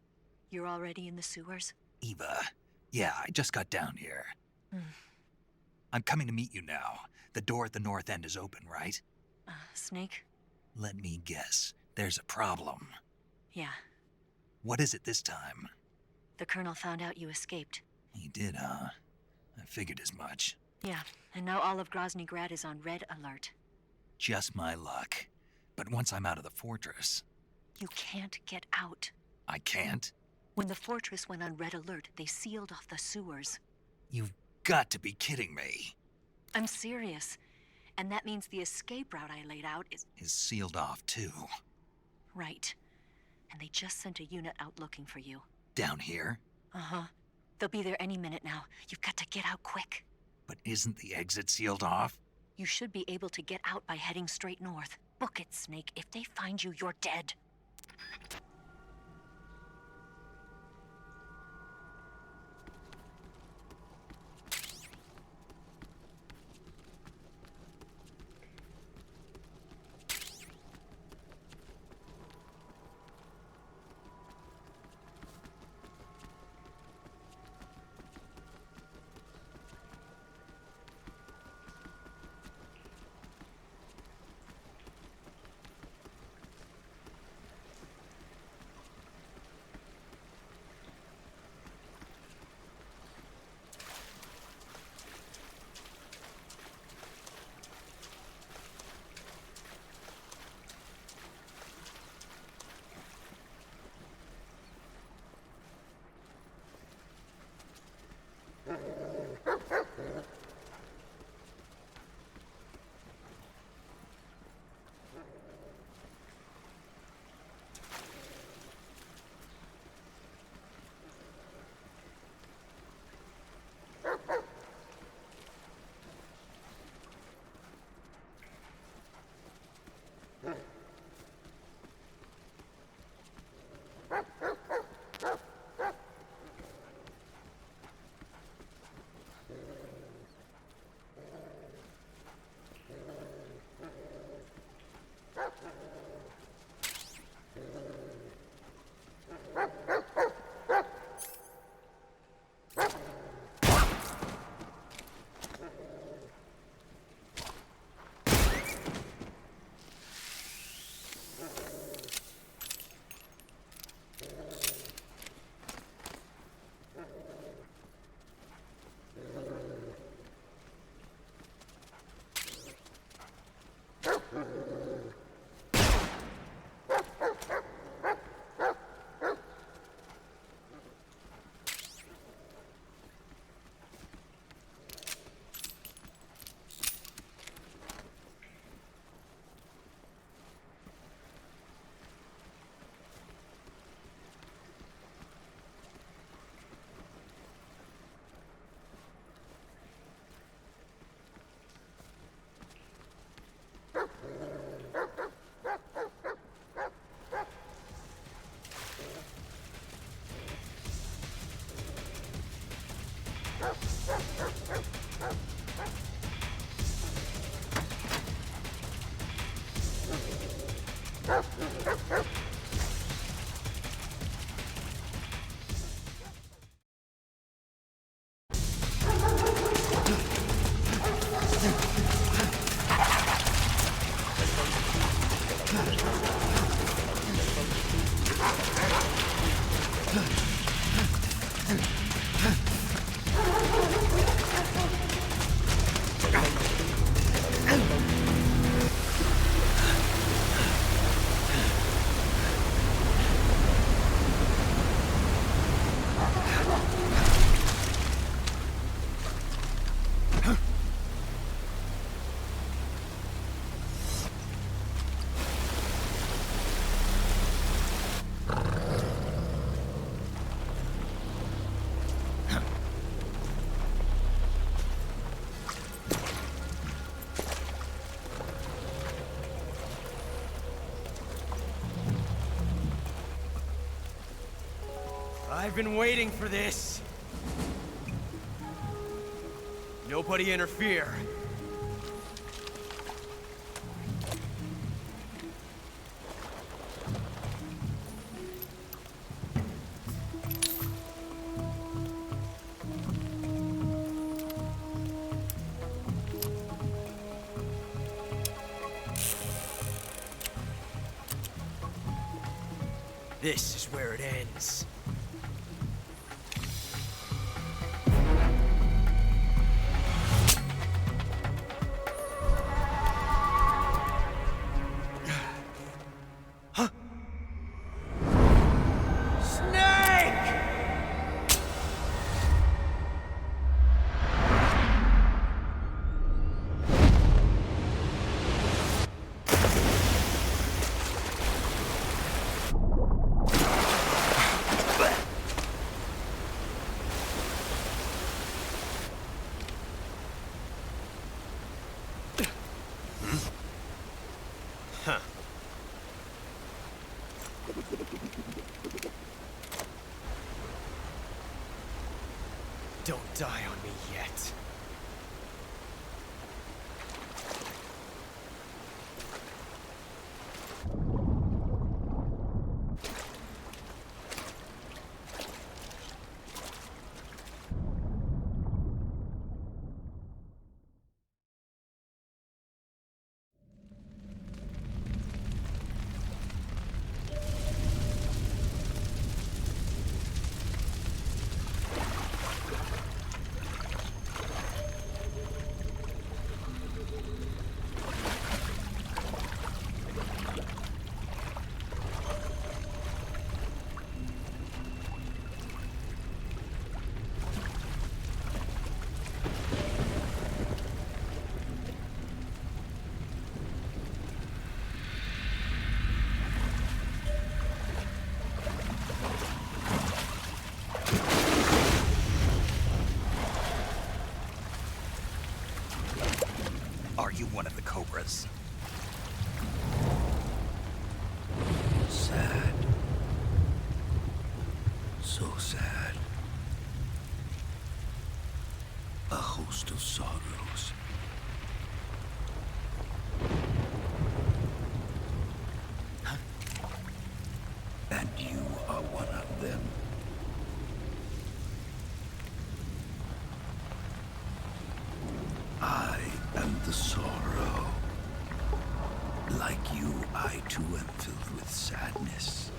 [SPEAKER 15] you're already in the sewers?
[SPEAKER 1] Eva. Yeah, I just got down here. I'm coming to meet you now. The door at the north end is open, right?
[SPEAKER 15] Snake?
[SPEAKER 1] Let me guess. There's a problem.
[SPEAKER 15] Yeah.
[SPEAKER 1] What is it this time?
[SPEAKER 15] The Colonel found out you escaped.
[SPEAKER 1] He did, huh? I figured as much.
[SPEAKER 15] Yeah, and now all of Grozny Grad is on red alert.
[SPEAKER 1] Just my luck. But once I'm out of the fortress...
[SPEAKER 15] You can't get out.
[SPEAKER 1] I can't?
[SPEAKER 15] When the fortress went on red alert, they sealed off the sewers.
[SPEAKER 1] You've got to be kidding me.
[SPEAKER 15] I'm serious. And that means the escape route I laid out is
[SPEAKER 1] Sealed off, too.
[SPEAKER 15] right. And they just sent a unit out looking for you.
[SPEAKER 1] Down here?
[SPEAKER 15] Uh-huh. They'll be there any minute now. You've got to get out quick.
[SPEAKER 1] But isn't the exit sealed off?
[SPEAKER 15] You should be able to get out by heading straight north. Book it, Snake. If they find you, you're dead.
[SPEAKER 11] I've been waiting for this. Nobody interfere. This is where it ends. Snake! Don't die on me yet.
[SPEAKER 1] Are you one of the Cobras?
[SPEAKER 18] Sad. So sad. A host of sorrows. And you are one of them. I am the sorrow. Like you, I too am filled with sadness.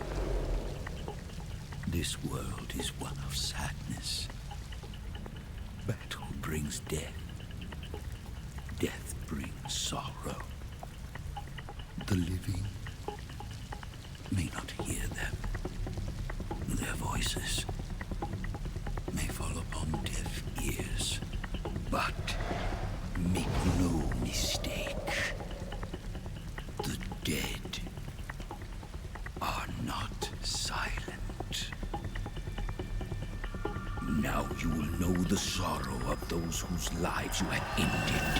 [SPEAKER 18] This world is one of sadness. Battle brings death. Death brings sorrow. The living may not hear them. Their voices may fall upon deaf ears. But make no mistake, the dead are not silent. Now you will know the sorrow of those whose lives you have ended.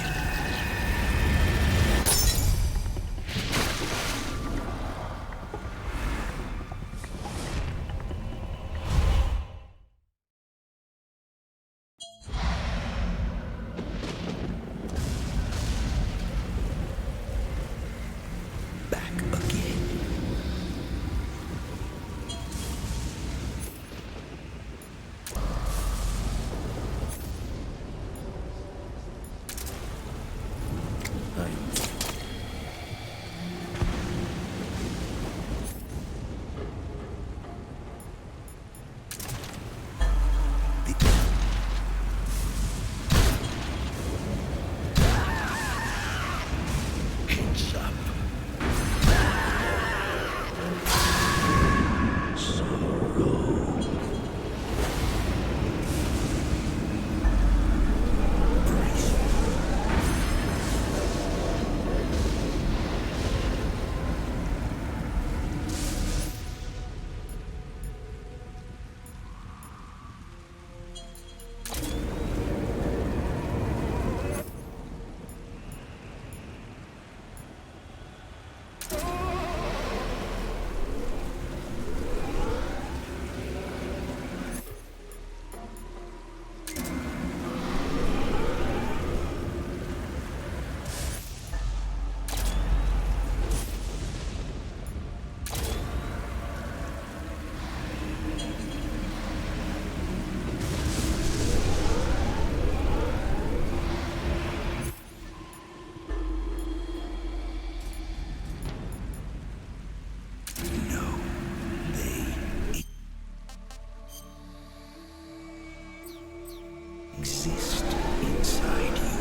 [SPEAKER 18] Exist inside you.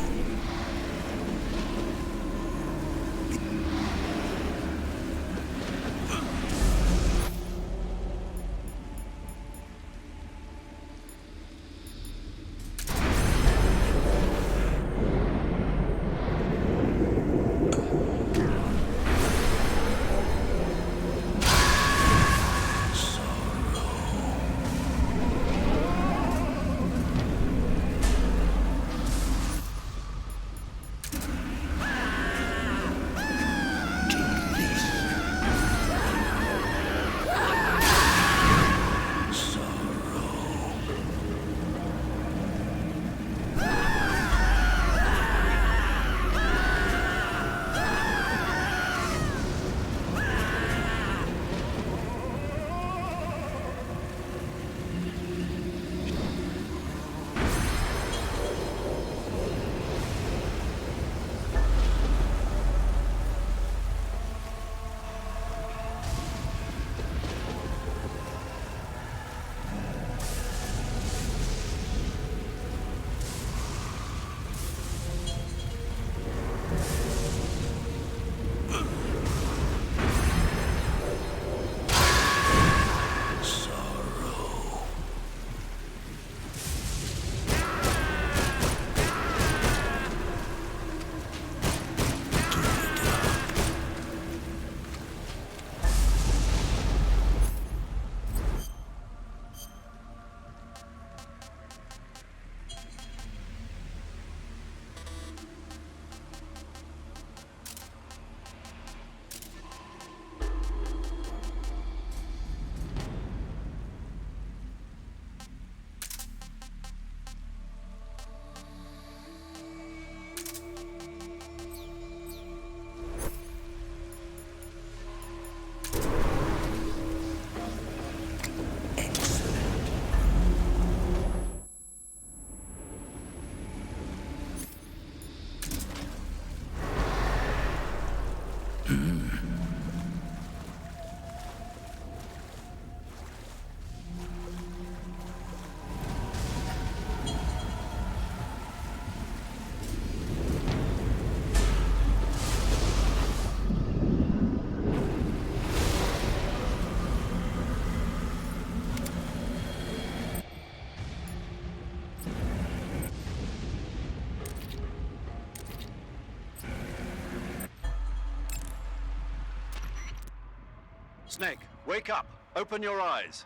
[SPEAKER 3] Snake, wake up! Open your eyes!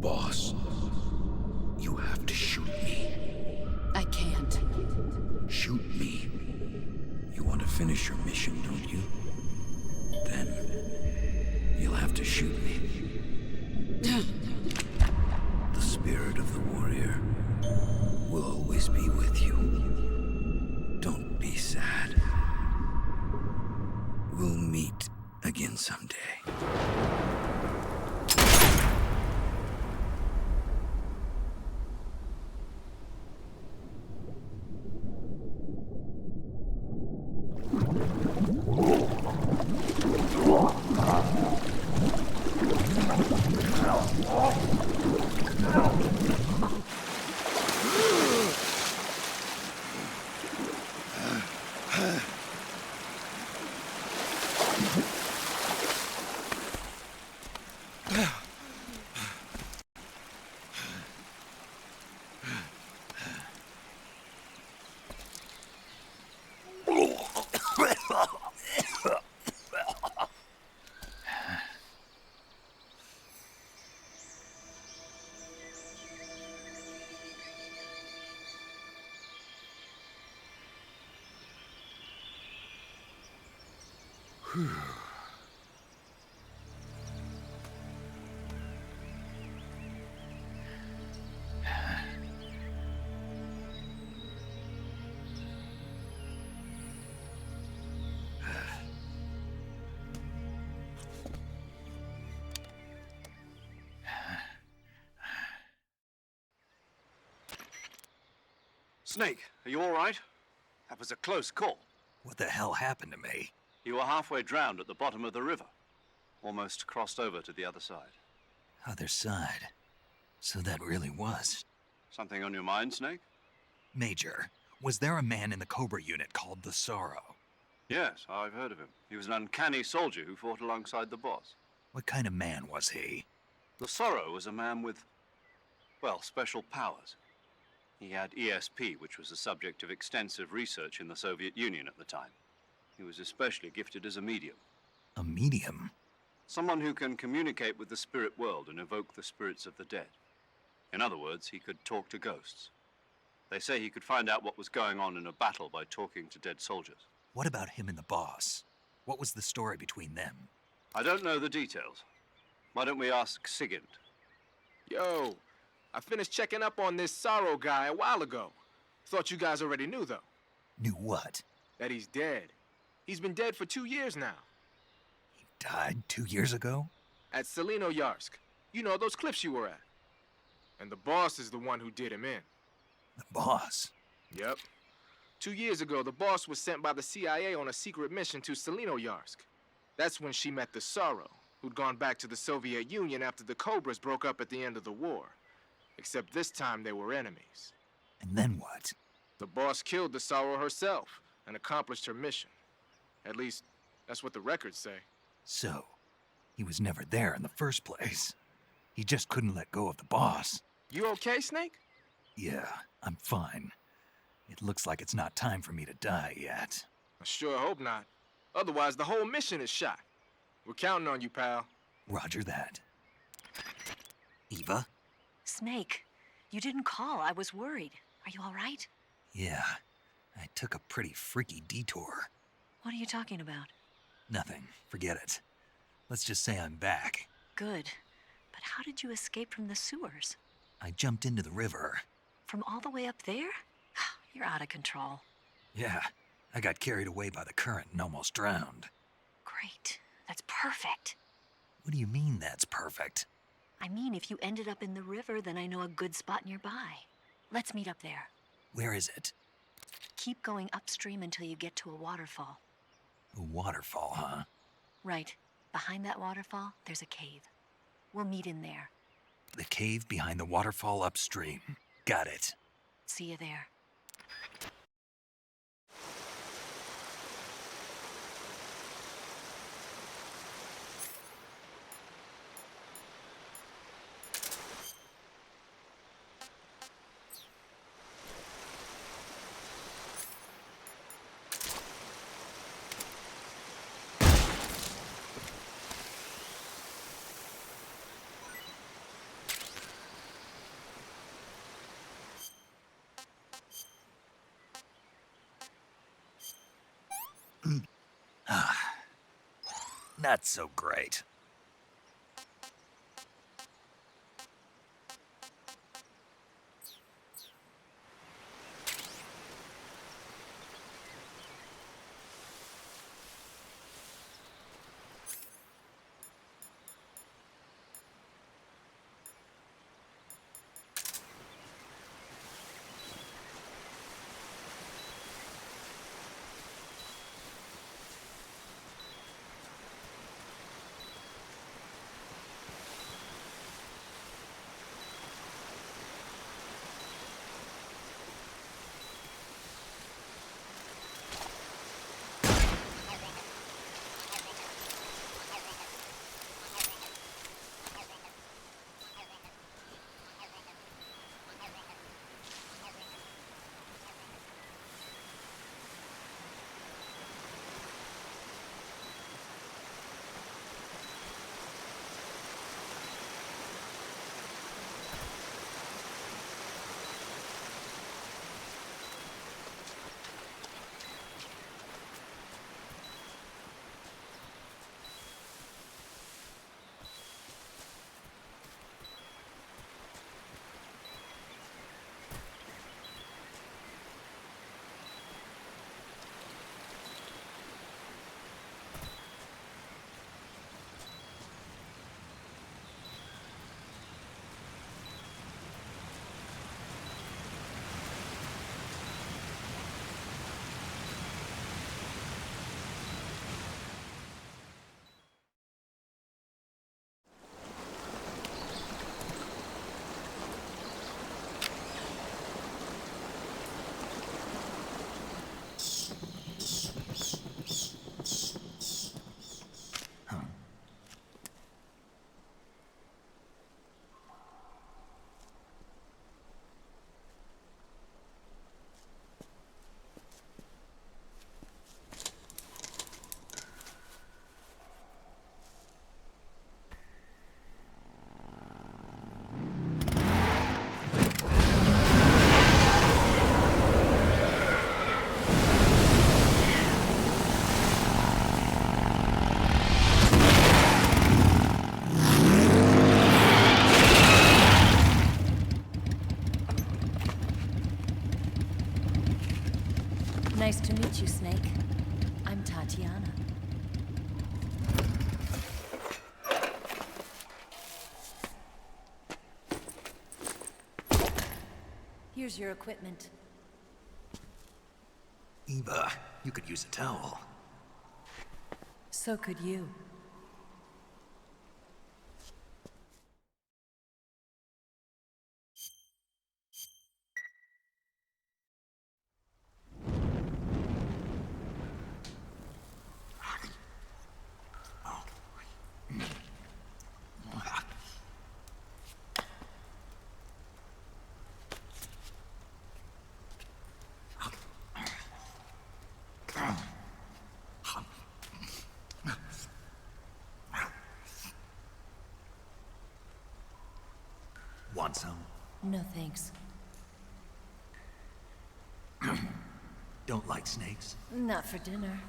[SPEAKER 9] Boss, you have to shoot me.
[SPEAKER 6] I can't.
[SPEAKER 9] Shoot me. You want to finish your mission, don't you? Then you'll have to shoot me. The spirit of the warrior will always be with you. Don't be sad. We'll meet again someday.
[SPEAKER 3] Snake, are you all right? That was a close call.
[SPEAKER 1] What the hell happened to me?
[SPEAKER 3] You were halfway drowned at the bottom of the river. Almost crossed over to the other side.
[SPEAKER 1] Other side. So that really was.
[SPEAKER 3] Something on your mind, Snake?
[SPEAKER 1] Major, was there a man in the Cobra unit called the Sorrow?
[SPEAKER 3] Yes, I've heard of him. He was an uncanny soldier who fought alongside the boss.
[SPEAKER 1] What kind of man was he?
[SPEAKER 3] The Sorrow was a man with, well, special powers. He had ESP, which was the subject of extensive research in the Soviet Union at the time. He was especially gifted as a medium.
[SPEAKER 1] A medium?
[SPEAKER 3] Someone who can communicate with the spirit world and evoke the spirits of the dead. In other words, he could talk to ghosts. They say he could find out what was going on in a battle by talking to dead soldiers.
[SPEAKER 1] What about him and the boss? What was the story between them?
[SPEAKER 3] I don't know the details. Why don't we ask Sigint?
[SPEAKER 7] Yo, I finished checking up on this Sorrow guy a while ago. Thought you guys already knew, though.
[SPEAKER 1] Knew what?
[SPEAKER 7] That he's dead. He's been dead for 2 years now.
[SPEAKER 1] He died 2 years ago?
[SPEAKER 7] At Selino Yarsk. You know, those cliffs you were at. And the boss is the one who did him in.
[SPEAKER 1] The boss?
[SPEAKER 7] Yep. 2 years ago, the boss was sent by the CIA on a secret mission to Selino Yarsk. That's when she met the Sorrow, who'd gone back to the Soviet Union after the Cobras broke up at the end of the war. Except this time they were enemies.
[SPEAKER 1] And then what?
[SPEAKER 7] The boss killed the Sorrow herself and accomplished her mission. At least, that's what the records say.
[SPEAKER 1] So, he was never there in the first place. He just couldn't let go of the boss.
[SPEAKER 7] You okay, Snake?
[SPEAKER 1] Yeah, I'm fine. It looks like it's not time for me to die yet.
[SPEAKER 7] I sure hope not. Otherwise, the whole mission is shot. We're counting on you, pal.
[SPEAKER 1] Roger that. Eva?
[SPEAKER 15] Snake, you didn't call. I was worried. Are you all right?
[SPEAKER 1] Yeah, I took a pretty freaky detour.
[SPEAKER 15] What are you talking about?
[SPEAKER 1] Nothing. Forget it. Let's just say I'm back.
[SPEAKER 15] Good. But how did you escape from the sewers?
[SPEAKER 1] I jumped into the river.
[SPEAKER 15] From all the way up there? You're out of control.
[SPEAKER 1] Yeah, I got carried away by the current and almost drowned.
[SPEAKER 15] Great. That's perfect.
[SPEAKER 1] What do you mean that's perfect?
[SPEAKER 15] I mean, if you ended up in the river, then I know a good spot nearby. Let's meet up there.
[SPEAKER 1] Where is it?
[SPEAKER 15] Keep going upstream until you get to a waterfall.
[SPEAKER 1] A waterfall, huh?
[SPEAKER 15] Right. Behind that waterfall, there's a cave. We'll meet in there.
[SPEAKER 1] The cave behind the waterfall upstream. Got it.
[SPEAKER 15] See you there.
[SPEAKER 1] Not so great.
[SPEAKER 15] Here's your equipment.
[SPEAKER 1] Eva, you could use a towel.
[SPEAKER 15] So could you.
[SPEAKER 1] Want some?
[SPEAKER 15] No thanks.
[SPEAKER 1] Don't like snakes?
[SPEAKER 15] Not for dinner.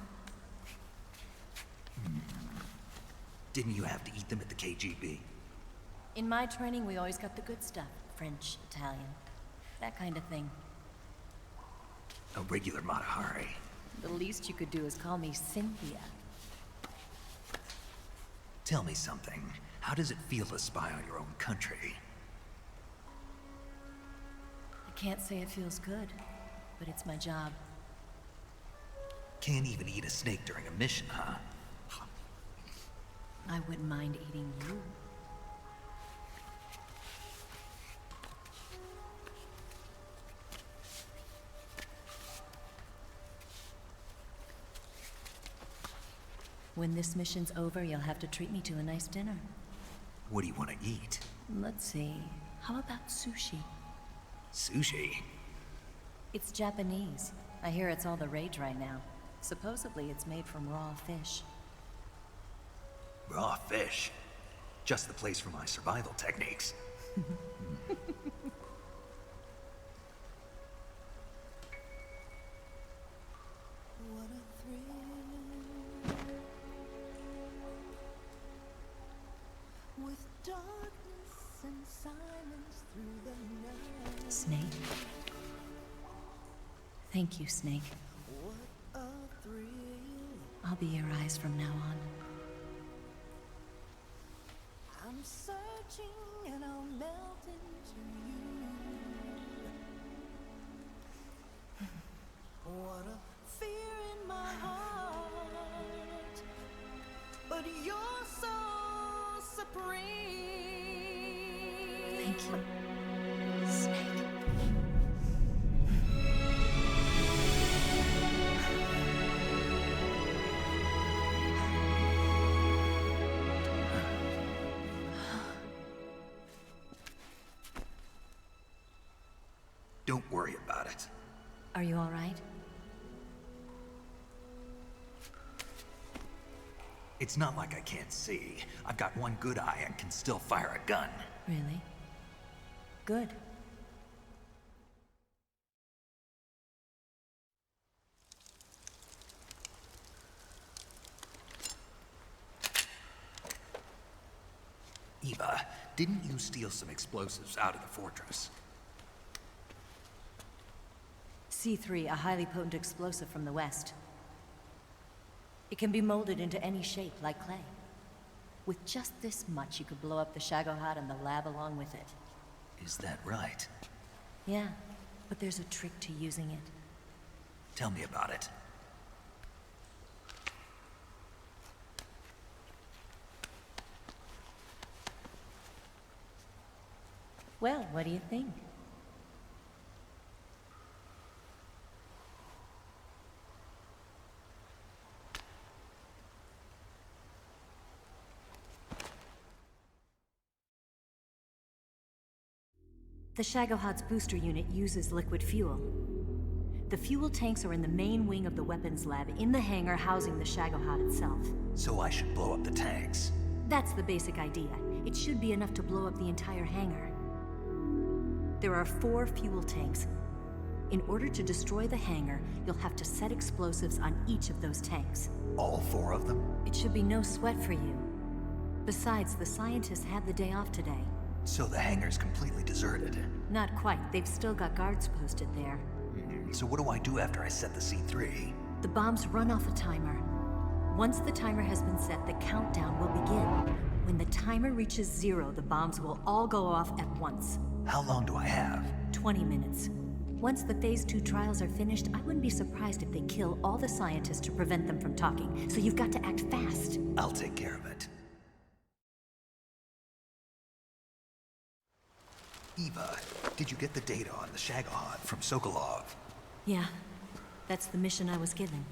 [SPEAKER 1] Didn't you have to eat them at the KGB?
[SPEAKER 15] In my training, we always got the good stuff. French, Italian, that kind of thing.
[SPEAKER 1] A regular Matahari.
[SPEAKER 15] The least you could do is call me Cynthia.
[SPEAKER 1] Tell me something. How does it feel to spy on your own country?
[SPEAKER 15] I can't say it feels good, but it's my job.
[SPEAKER 1] Can't even eat a snake during a mission, huh?
[SPEAKER 15] I wouldn't mind eating you. When this mission's over, you'll have to treat me to a nice dinner.
[SPEAKER 1] What do you want to eat?
[SPEAKER 15] Let's see. How about sushi?
[SPEAKER 1] Sushi?
[SPEAKER 15] It's Japanese. I hear it's all the rage right now. Supposedly it's made from raw fish.
[SPEAKER 1] Raw fish? Just the place for my survival techniques.
[SPEAKER 15] Snake. Thank you, Snake. I'll be your eyes from now on.
[SPEAKER 14] I'm searching and I'll melt into you. What a fear in my heart, but you're so supreme.
[SPEAKER 15] Thank you, Snake.
[SPEAKER 1] Don't worry about it.
[SPEAKER 15] Are you all right?
[SPEAKER 1] It's not like I can't see. I've got one good eye and can still fire a gun.
[SPEAKER 15] Really? Good.
[SPEAKER 1] Eva, didn't you steal some explosives out of the fortress?
[SPEAKER 15] C3, a highly potent explosive from the west. It can be molded into any shape, like clay. With just this much, you could blow up the Shagohod and the lab along with it.
[SPEAKER 1] Is that right?
[SPEAKER 15] Yeah, but there's a trick to using it.
[SPEAKER 1] Tell me about it.
[SPEAKER 15] Well, what do you think? The Shagohod's booster unit uses liquid fuel. The fuel tanks are in the main wing of the weapons lab in the hangar housing the Shagohod itself.
[SPEAKER 1] So I should blow up the tanks.
[SPEAKER 15] That's the basic idea. It should be enough to blow up the entire hangar. There are 4 fuel tanks. In order to destroy the hangar, you'll have to set explosives on each of those tanks.
[SPEAKER 1] All 4 of them?
[SPEAKER 15] It should be no sweat for you. Besides, the scientists had the day off today.
[SPEAKER 1] So the hangar's completely deserted.
[SPEAKER 15] Not quite. They've still got guards posted there.
[SPEAKER 1] So what do I do after I set the C3?
[SPEAKER 15] The bombs run off a timer. Once the timer has been set, the countdown will begin. When the timer reaches 0, the bombs will all go off at once.
[SPEAKER 1] How long do I have?
[SPEAKER 15] 20 minutes. Once the Phase 2 trials are finished, I wouldn't be surprised if they kill all the scientists to prevent them from talking, so you've got to act fast.
[SPEAKER 1] I'll take care of it. Eva, did you get the data on the Shagohod from Sokolov?
[SPEAKER 15] Yeah, that's the mission I was given.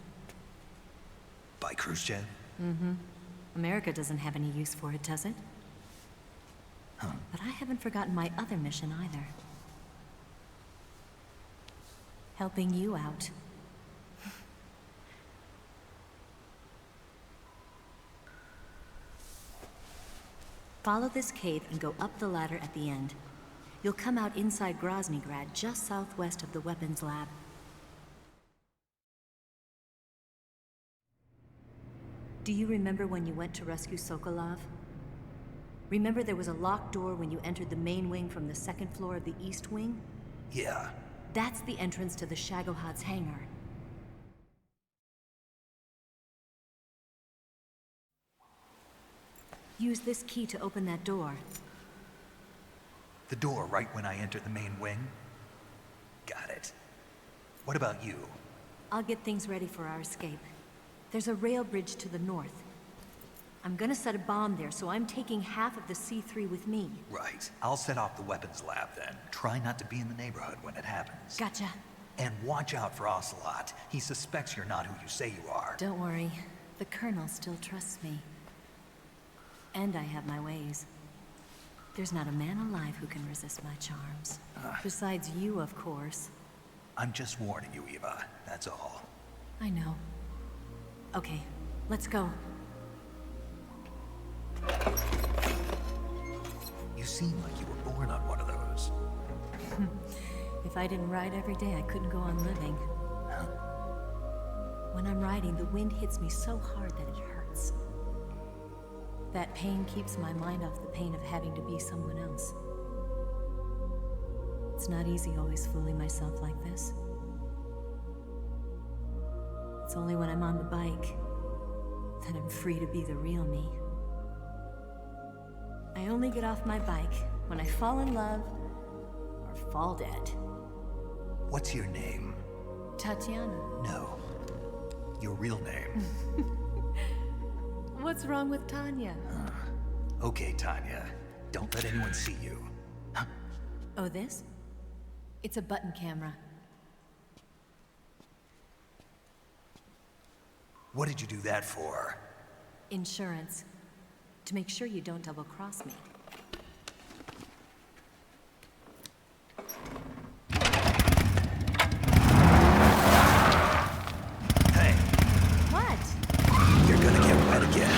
[SPEAKER 1] By Khrushchev?
[SPEAKER 15] Mm-hmm. America doesn't have any use for it, does it?
[SPEAKER 1] Huh.
[SPEAKER 15] But I haven't forgotten my other mission either. Helping you out. Follow this cave and go up the ladder at the end. You'll come out inside Groznygrad, just southwest of the weapons lab. Do you remember when you went to rescue Sokolov? Remember there was a locked door when you entered the main wing from the second floor of the east wing?
[SPEAKER 1] Yeah.
[SPEAKER 15] That's the entrance to the Shagohod's hangar. Use this key to open that door.
[SPEAKER 1] The door right when I enter the main wing? Got it. What about you?
[SPEAKER 15] I'll get things ready for our escape. There's a rail bridge to the north. I'm gonna set a bomb there, so I'm taking half of the C3 with me.
[SPEAKER 1] Right. I'll set off the weapons lab then. Try not to be in the neighborhood when it happens.
[SPEAKER 15] Gotcha.
[SPEAKER 1] And watch out for Ocelot. He suspects you're not who you say you are.
[SPEAKER 15] Don't worry. The Colonel still trusts me. And I have my ways. There's not a man alive who can resist my charms. Besides you, of course.
[SPEAKER 1] I'm just warning you, Eva. That's all.
[SPEAKER 15] I know. Okay, let's go.
[SPEAKER 1] You seem like you were born on one of those.
[SPEAKER 15] If I didn't ride every day, I couldn't go on living. When I'm riding, the wind hits me so hard that it hurts. That pain keeps my mind off the pain of having to be someone else. It's not easy always fooling myself like this. It's only when I'm on the bike that I'm free to be the real me. I only get off my bike when I fall in love or fall dead.
[SPEAKER 1] What's your name?
[SPEAKER 15] Tatiana.
[SPEAKER 1] No. Your real name.
[SPEAKER 15] What's wrong with Tanya?
[SPEAKER 1] Okay, Tanya. Don't let anyone see you.
[SPEAKER 15] Oh, this? It's a button camera.
[SPEAKER 1] What did you do that for?
[SPEAKER 15] Insurance. To make sure you don't double-cross me.
[SPEAKER 1] Hey.
[SPEAKER 15] What?
[SPEAKER 1] You're gonna get wet again.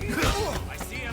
[SPEAKER 17] I see him.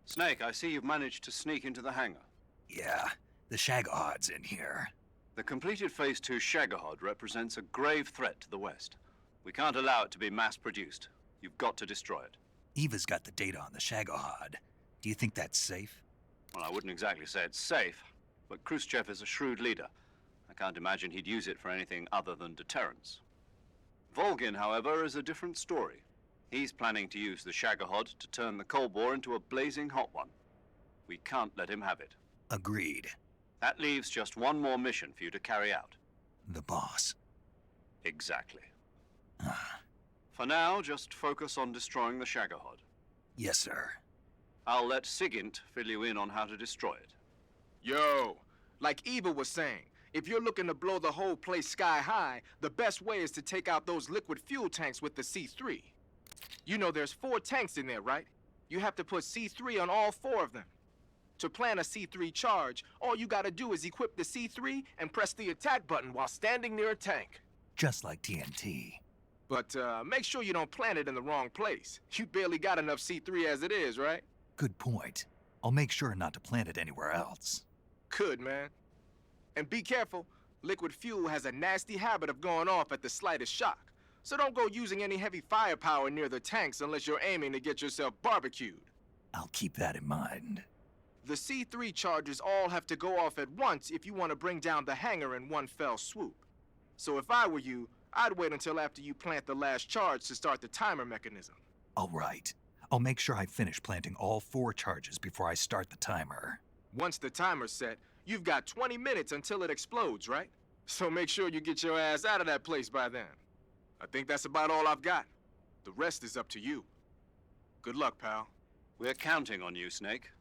[SPEAKER 3] Snake, I see you've managed to sneak into the hangar.
[SPEAKER 1] Yeah, the Shagahod's in here.
[SPEAKER 3] The completed Phase 2 Shagahod represents a grave threat to the West. We can't allow it to be mass-produced. You've got to destroy it.
[SPEAKER 1] Eva's got the data on the Shagahod. Do you think that's safe?
[SPEAKER 3] Well, I wouldn't exactly say it's safe, but Khrushchev is a shrewd leader. I can't imagine he'd use it for anything other than deterrence. Volgin, however, is a different story. He's planning to use the Shagahod to turn the Cold War into a blazing hot one. We can't let him have it.
[SPEAKER 1] Agreed.
[SPEAKER 3] That leaves just one more mission for you to carry out.
[SPEAKER 1] The boss.
[SPEAKER 3] Exactly. For now, just focus on destroying the Shagahod.
[SPEAKER 1] Yes, sir.
[SPEAKER 3] I'll let Sigint fill you in on how to destroy it.
[SPEAKER 7] Yo, like Eva was saying, if you're looking to blow the whole place sky high, the best way is to take out those liquid fuel tanks with the C3. You know there's 4 tanks in there, right? You have to put C3 on all 4 of them. To plant a C3 charge, all you gotta do is equip the C3 and press the attack button while standing near a tank.
[SPEAKER 1] Just like TNT.
[SPEAKER 7] But make sure you don't plant it in the wrong place. You barely got enough C3 as it is, right?
[SPEAKER 1] Good point. I'll make sure not to plant it anywhere else.
[SPEAKER 7] Good, man. And be careful. Liquid fuel has a nasty habit of going off at the slightest shock. So don't go using any heavy firepower near the tanks unless you're aiming to get yourself barbecued.
[SPEAKER 1] I'll keep that in mind.
[SPEAKER 7] The C3 charges all have to go off at once if you want to bring down the hangar in one fell swoop. So if I were you, I'd wait until after you plant the last charge to start the timer mechanism.
[SPEAKER 1] All right. I'll make sure I finish planting all 4 charges before I start the timer.
[SPEAKER 7] Once the timer's set, you've got 20 minutes until it explodes, right? So make sure you get your ass out of that place by then. I think that's about all I've got. The rest is up to you. Good luck, pal.
[SPEAKER 3] We're counting on you, Snake.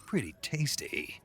[SPEAKER 1] pretty tasty.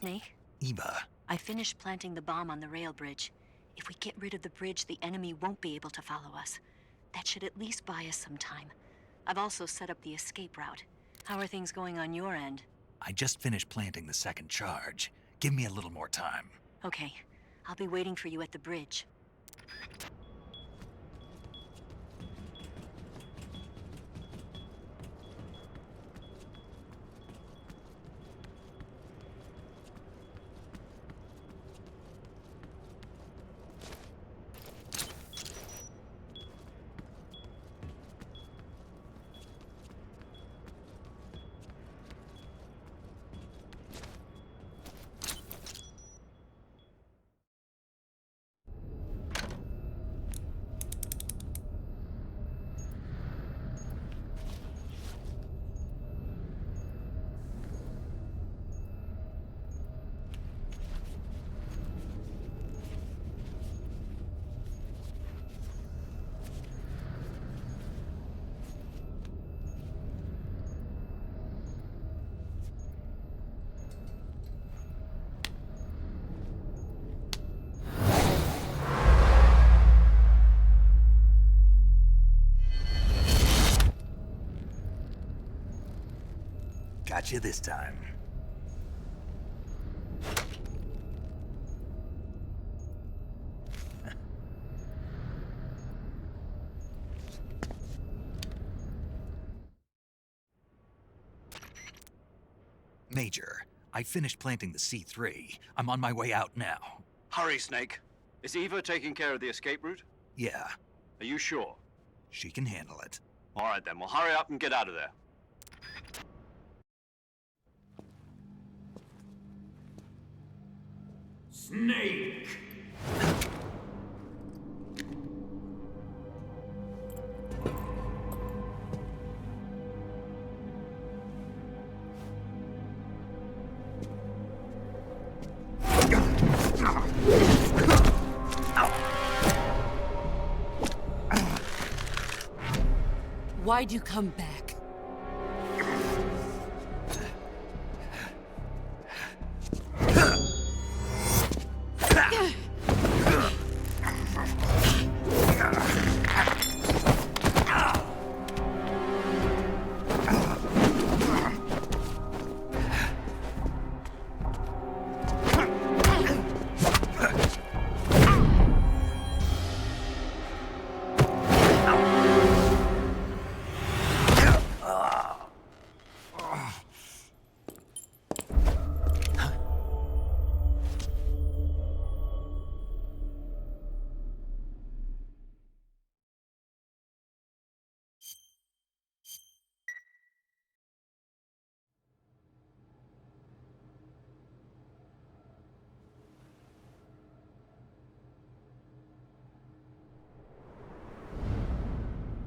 [SPEAKER 15] Snake?
[SPEAKER 1] Eva,
[SPEAKER 15] I finished planting the bomb on the rail bridge. If we get rid of the bridge, the enemy won't be able to follow us. That should at least buy us some time. I've also set up the escape route. How are things going on your end?
[SPEAKER 1] I just finished planting the second charge. Give me a little more time.
[SPEAKER 15] Okay. I'll be waiting for you at the bridge.
[SPEAKER 1] Got you this time. Major, I finished planting the C3. I'm on my way out now.
[SPEAKER 3] Hurry, Snake. Is Eva taking care of the escape route?
[SPEAKER 1] Yeah,
[SPEAKER 3] Are you sure?
[SPEAKER 1] she can handle it.
[SPEAKER 3] All right then, well hurry up and get out of there.
[SPEAKER 21] Snake!
[SPEAKER 6] Why'd you come back?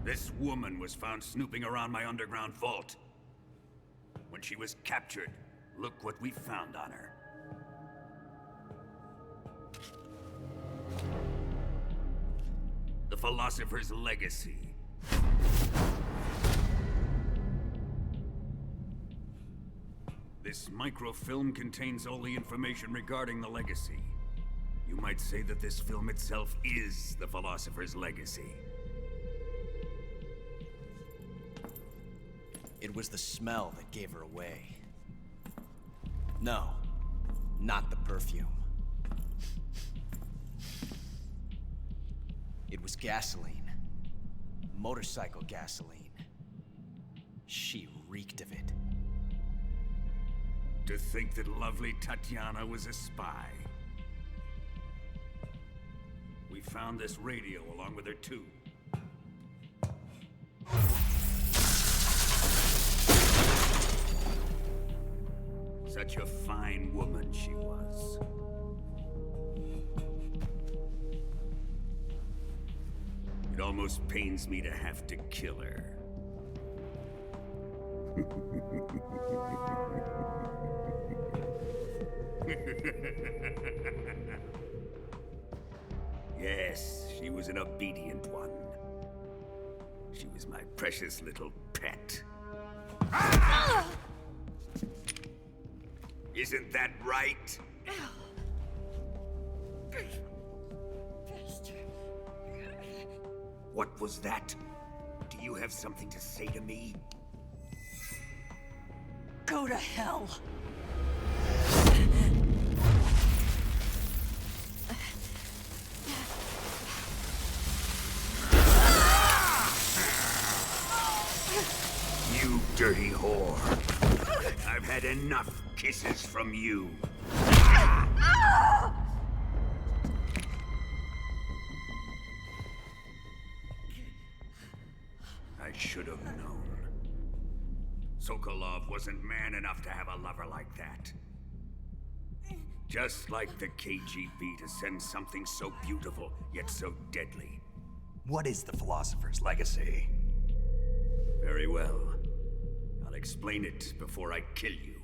[SPEAKER 21] This woman was found snooping around my underground vault. When she was captured, look what we found on her. The Philosopher's Legacy. This microfilm contains all the information regarding the Legacy. You might say that this film itself is the Philosopher's Legacy.
[SPEAKER 11] It was the smell that gave her away. No, not the perfume. It was gasoline. Motorcycle gasoline. She reeked of it.
[SPEAKER 21] To think that lovely Tatiana was a spy. We found this radio along with her too. Such a fine woman she was. It almost pains me to have to kill her. Yes, she was an obedient one. She was my precious little pet. Isn't that right? What was that? Do you have something to say to me?
[SPEAKER 15] Go to hell.
[SPEAKER 21] You dirty whore. I've had enough kisses from you. I should have known. Sokolov wasn't man enough to have a lover like that. Just like the KGB to send something so beautiful, yet so deadly.
[SPEAKER 1] What is the Philosopher's Legacy?
[SPEAKER 21] Very well. I'll explain it before I kill you.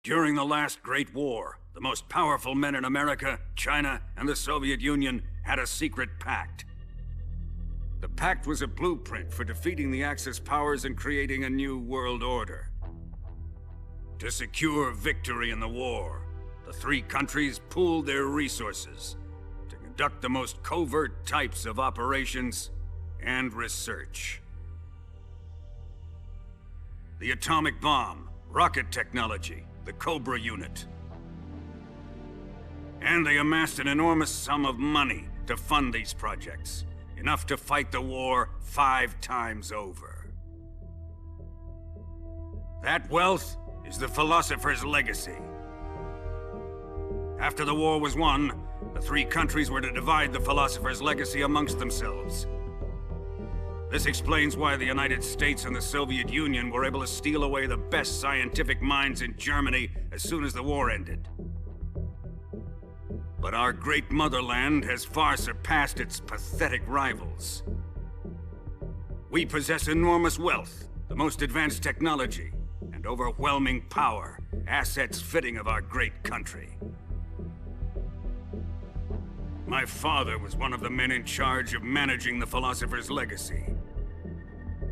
[SPEAKER 21] During the last Great War, the most powerful men in America, China, and the Soviet Union had a secret pact. The pact was a blueprint for defeating the Axis powers and creating a new world order. To secure victory in the war, the three countries pooled their resources to conduct the most covert types of operations and research. The atomic bomb, rocket technology, the Cobra unit. And they amassed an enormous sum of money to fund these projects. Enough to fight the war 5 times over. That wealth is the Philosopher's Legacy. After the war was won, the three countries were to divide the Philosopher's Legacy amongst themselves. This explains why the United States and the Soviet Union were able to steal away the best scientific minds in Germany as soon as the war ended. But our great motherland has far surpassed its pathetic rivals. We possess enormous wealth, the most advanced technology, and overwhelming power, assets fitting of our great country. My father was one of the men in charge of managing the Philosopher's Legacy.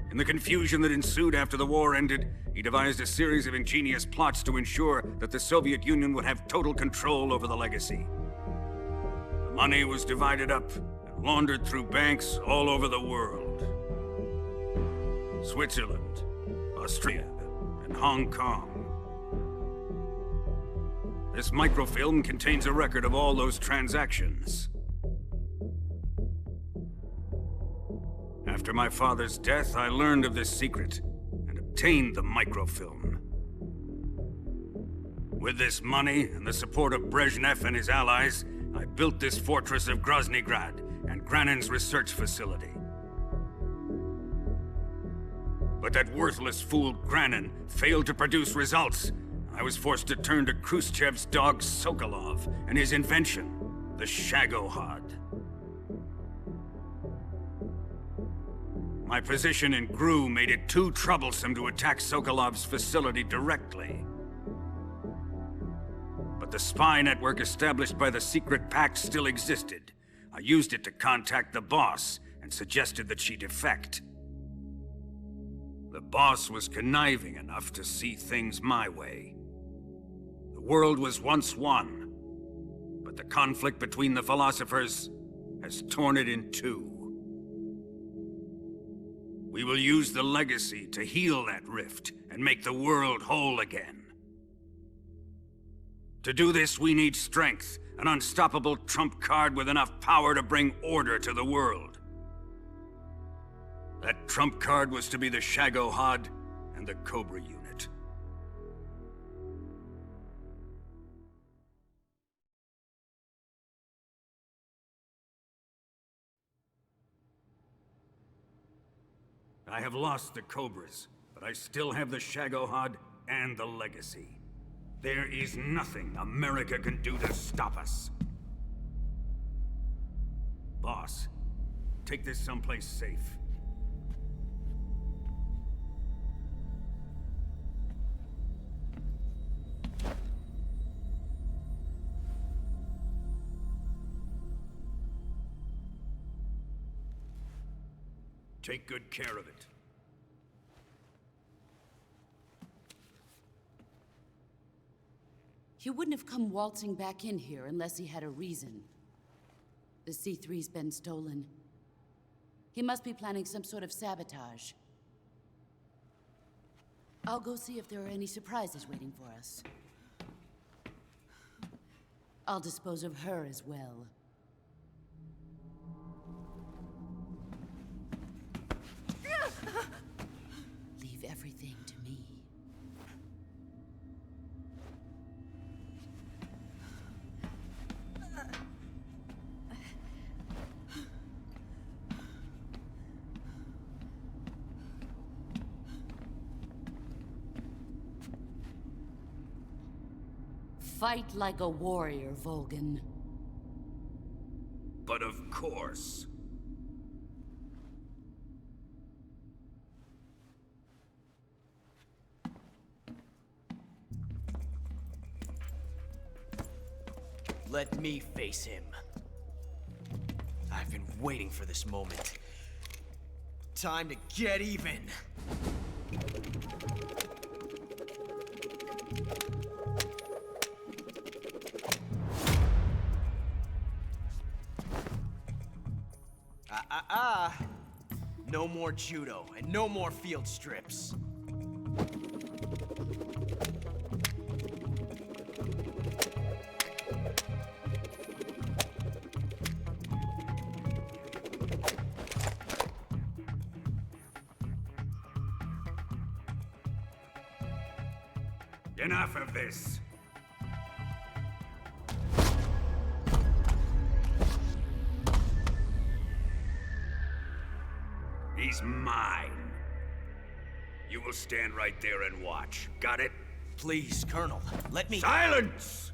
[SPEAKER 21] In the confusion that ensued after the war ended, he devised a series of ingenious plots to ensure that the Soviet Union would have total control over the legacy. The money was divided up and laundered through banks all over the world. Switzerland, Australia, and Hong Kong. This microfilm contains a record of all those transactions. After my father's death, I learned of this secret and obtained the microfilm. With this money and the support of Brezhnev and his allies, I built this fortress of Groznygrad and Granin's research facility. But that worthless fool Granin failed to produce results. I was forced to turn to Khrushchev's dog Sokolov and his invention, the Shagohod. My position in GRU made it too troublesome to attack Sokolov's facility directly. But the spy network established by the secret pact still existed. I used it to contact the boss and suggested that she defect. The boss was conniving enough to see things my way. The world was once one, but the conflict between the philosophers has torn it in two. We will use the legacy to heal that rift and make the world whole again. To do this, we need strength, an unstoppable trump card with enough power to bring order to the world. That trump card was to be the Shagohod and the Cobra unit. I have lost the Cobras, but I still have the Shagohod and the legacy. There is nothing America can do to stop us. Boss, take this someplace safe. Take good care of it.
[SPEAKER 6] He wouldn't have come waltzing back in here unless he had a reason. The C3's been stolen. He must be planning some sort of sabotage. I'll go see if there are any surprises waiting for us. I'll dispose of her as well. Leave everything to me. Fight like a warrior, Volgan.
[SPEAKER 21] But of course.
[SPEAKER 11] Let me face him. I've been waiting for this moment. Time to get even. No more judo, and no more field strips.
[SPEAKER 21] Enough of this. He's mine. You will stand right there and watch. Got it?
[SPEAKER 11] Please, Colonel, let me—
[SPEAKER 21] Silence!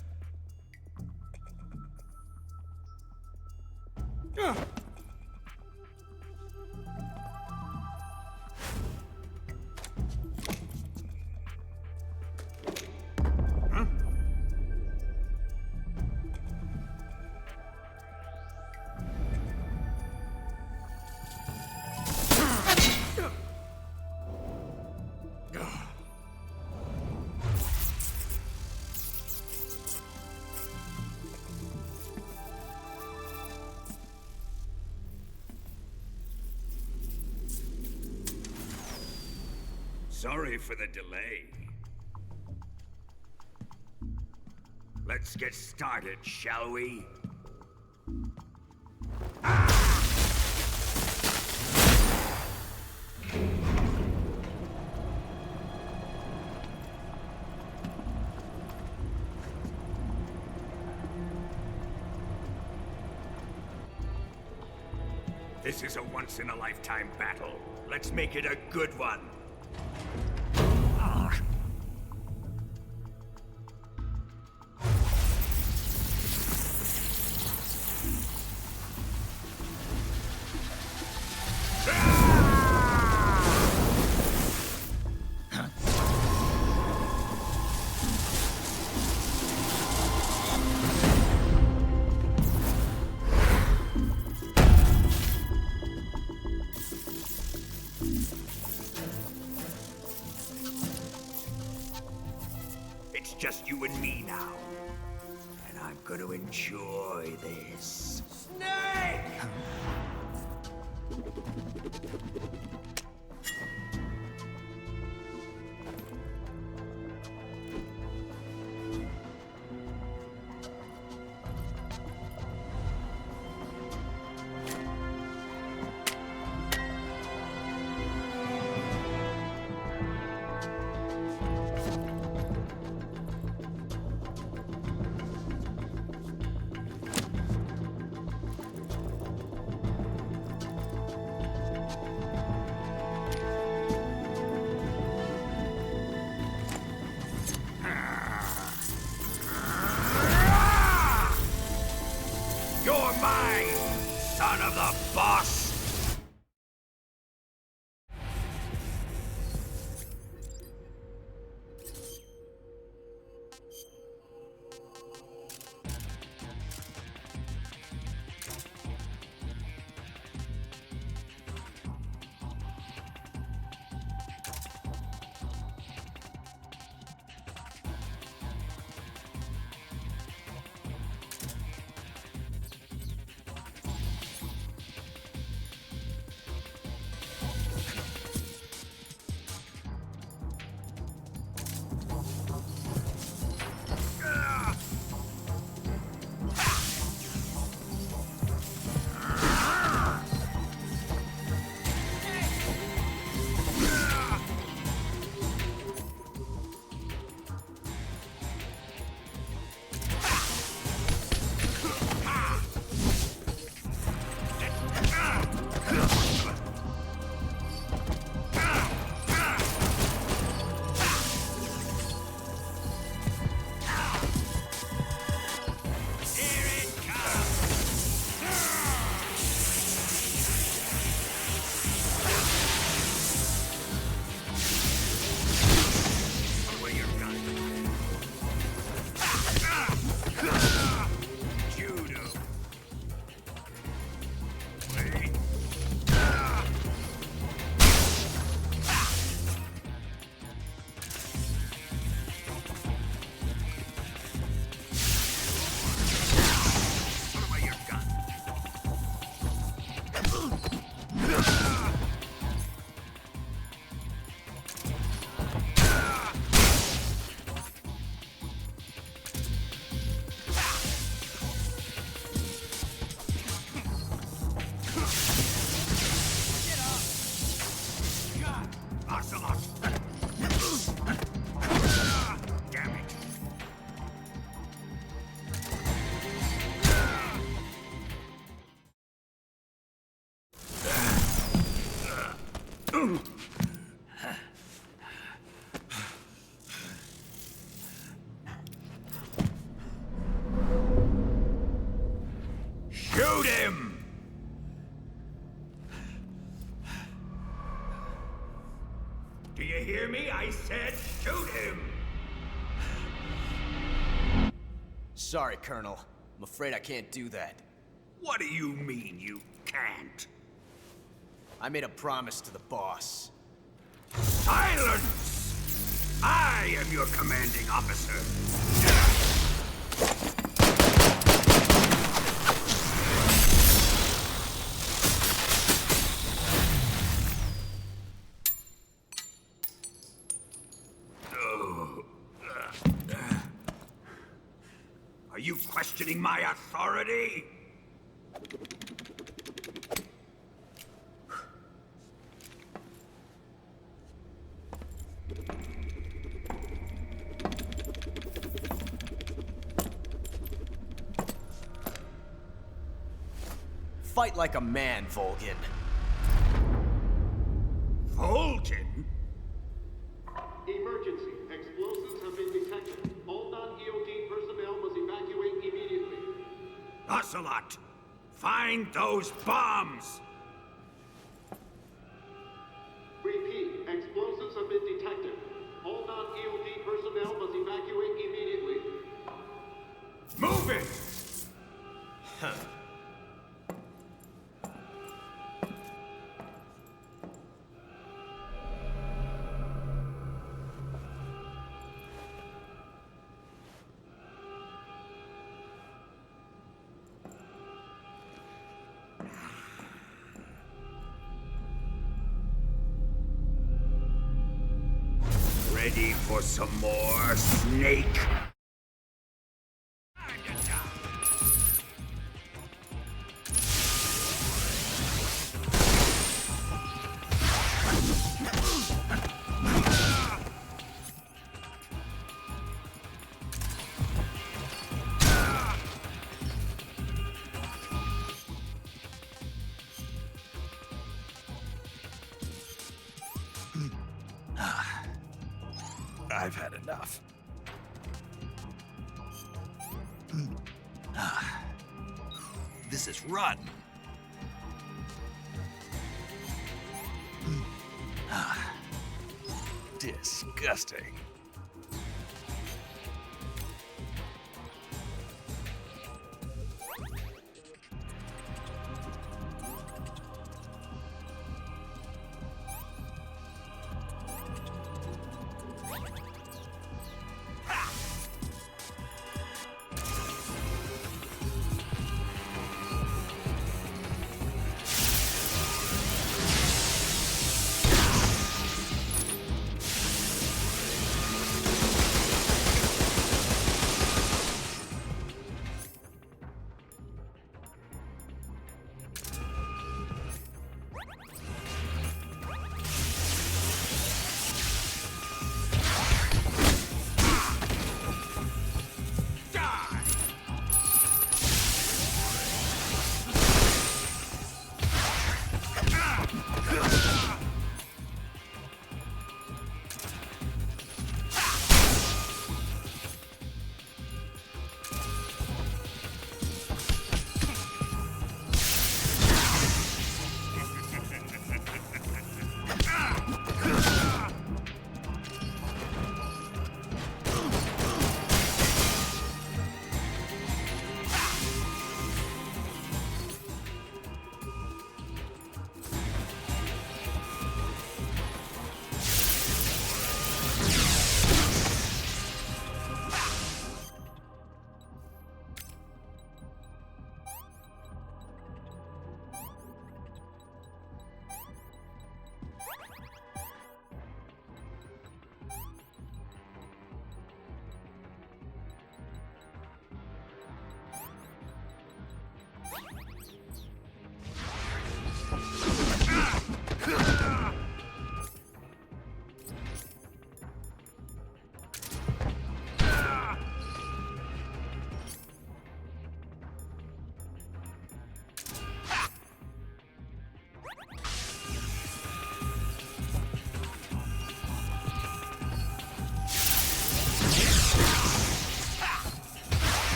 [SPEAKER 21] Sorry for the delay. Let's get started, shall we? This is a once-in-a-lifetime battle. Let's make it a good one. It's just you and me now. And I'm gonna enjoy this.
[SPEAKER 11] Snake!
[SPEAKER 21] You're mine, son of the boss! Shoot him! Do you hear me? I said shoot him!
[SPEAKER 11] Sorry, Colonel. I'm afraid I can't do that.
[SPEAKER 21] What do you mean you can't?
[SPEAKER 11] I made a promise to the boss.
[SPEAKER 21] Silence! I am your commanding officer. Are you questioning my authority?
[SPEAKER 11] Fight like a man, Volgin.
[SPEAKER 21] Volgin?
[SPEAKER 5] Emergency. Explosives have been detected. All non-EOD personnel must evacuate immediately.
[SPEAKER 21] Ocelot, find those bombs!
[SPEAKER 5] Repeat. Explosives have been detected. All non-EOD personnel must evacuate immediately.
[SPEAKER 21] Move it!
[SPEAKER 11] Huh.
[SPEAKER 21] Ready for some more, Snake?
[SPEAKER 1] I've had enough. This is rotten. Disgusting.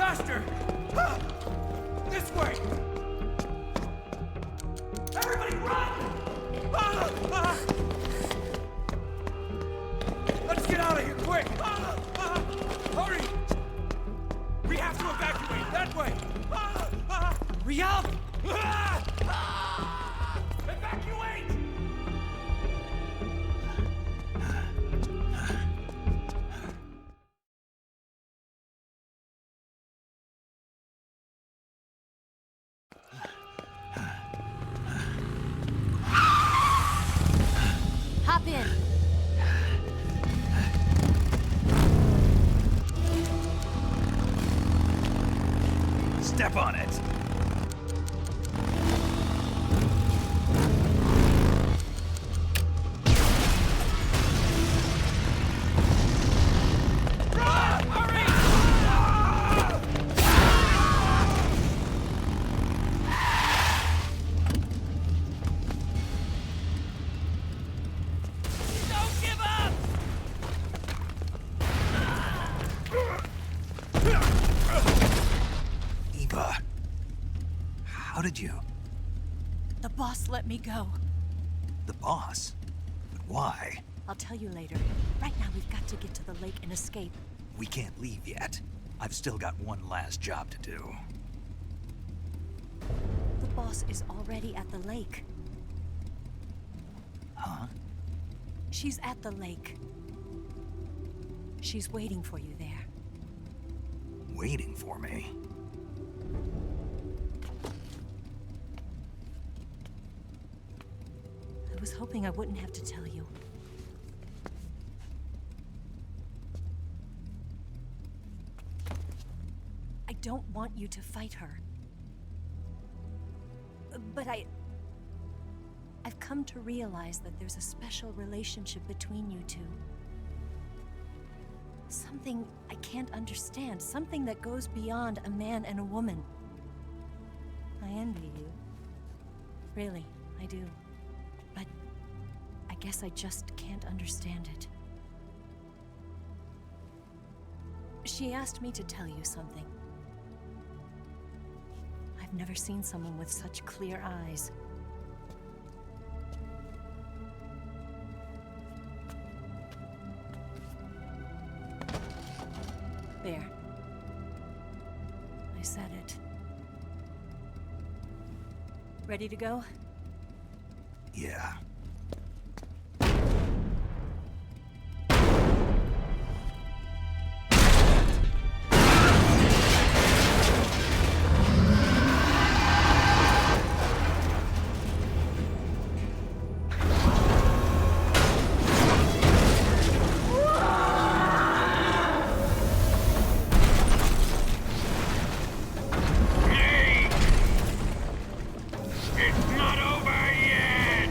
[SPEAKER 10] Faster! Ah! This way! Everybody run! Ah! Ah! Let's get out of here, quick! Ah! Ah! Hurry! We have to evacuate, that way! Ah! Ah! Hurry up! Ah! Ah! Evacuate!
[SPEAKER 15] Hop in.
[SPEAKER 1] Step on it.
[SPEAKER 10] Don't give up!
[SPEAKER 1] Eva, how did you?
[SPEAKER 15] The boss let me go.
[SPEAKER 1] The boss? But why?
[SPEAKER 15] I'll tell you later. Right now, we've got to get to the lake and escape.
[SPEAKER 1] We can't leave yet. I've still got one last job to do.
[SPEAKER 15] The boss is already at the lake.
[SPEAKER 1] Huh?
[SPEAKER 15] She's at the lake. She's waiting for you there.
[SPEAKER 1] Waiting for me?
[SPEAKER 15] I was hoping I wouldn't have to tell you. I don't want you to fight her. But I've come to realize that there's a special relationship between you two. Something I can't understand. Something that goes beyond a man and a woman. I envy you. Really, I do. But I guess I just can't understand it. She asked me to tell you something. I've never seen someone with such clear eyes. There. I said it. Ready to go?
[SPEAKER 1] Yeah.
[SPEAKER 10] It's not over yet!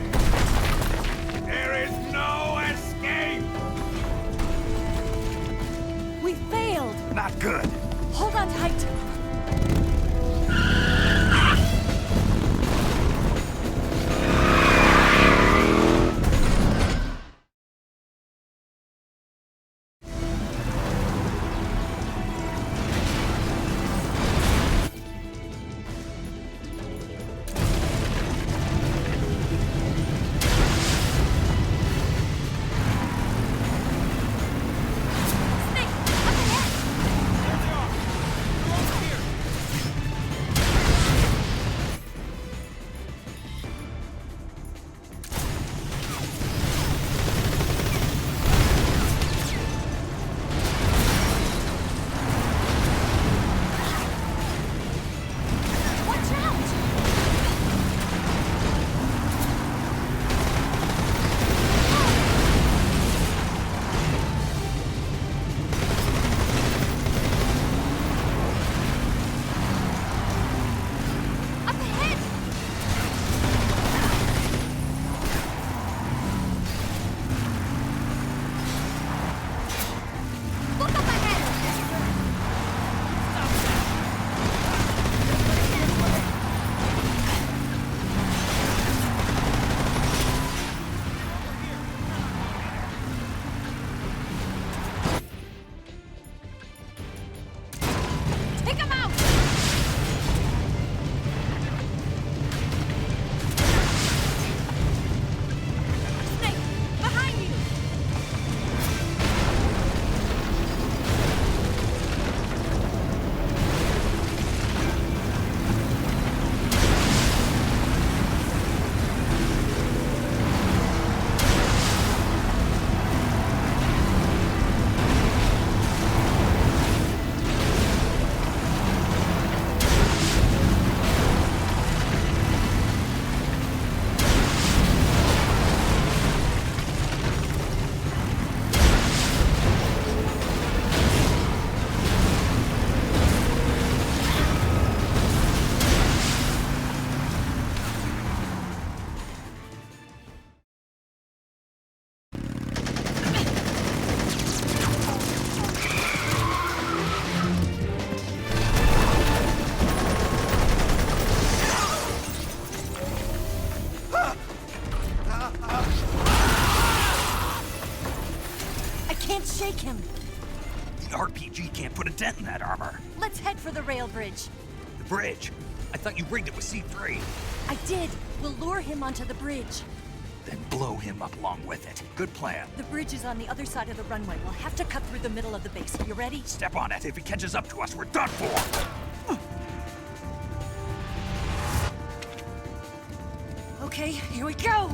[SPEAKER 1] in that armor.
[SPEAKER 15] Let's head for the rail bridge.
[SPEAKER 1] The bridge? I thought you rigged it with C3.
[SPEAKER 15] I did. We'll lure him onto the bridge.
[SPEAKER 1] Then blow him up along with it. Good plan.
[SPEAKER 15] The bridge is on the other side of the runway. We'll have to cut through the middle of the base. You ready?
[SPEAKER 1] Step on it. If he catches up to us, we're done for.
[SPEAKER 15] Okay, here we go!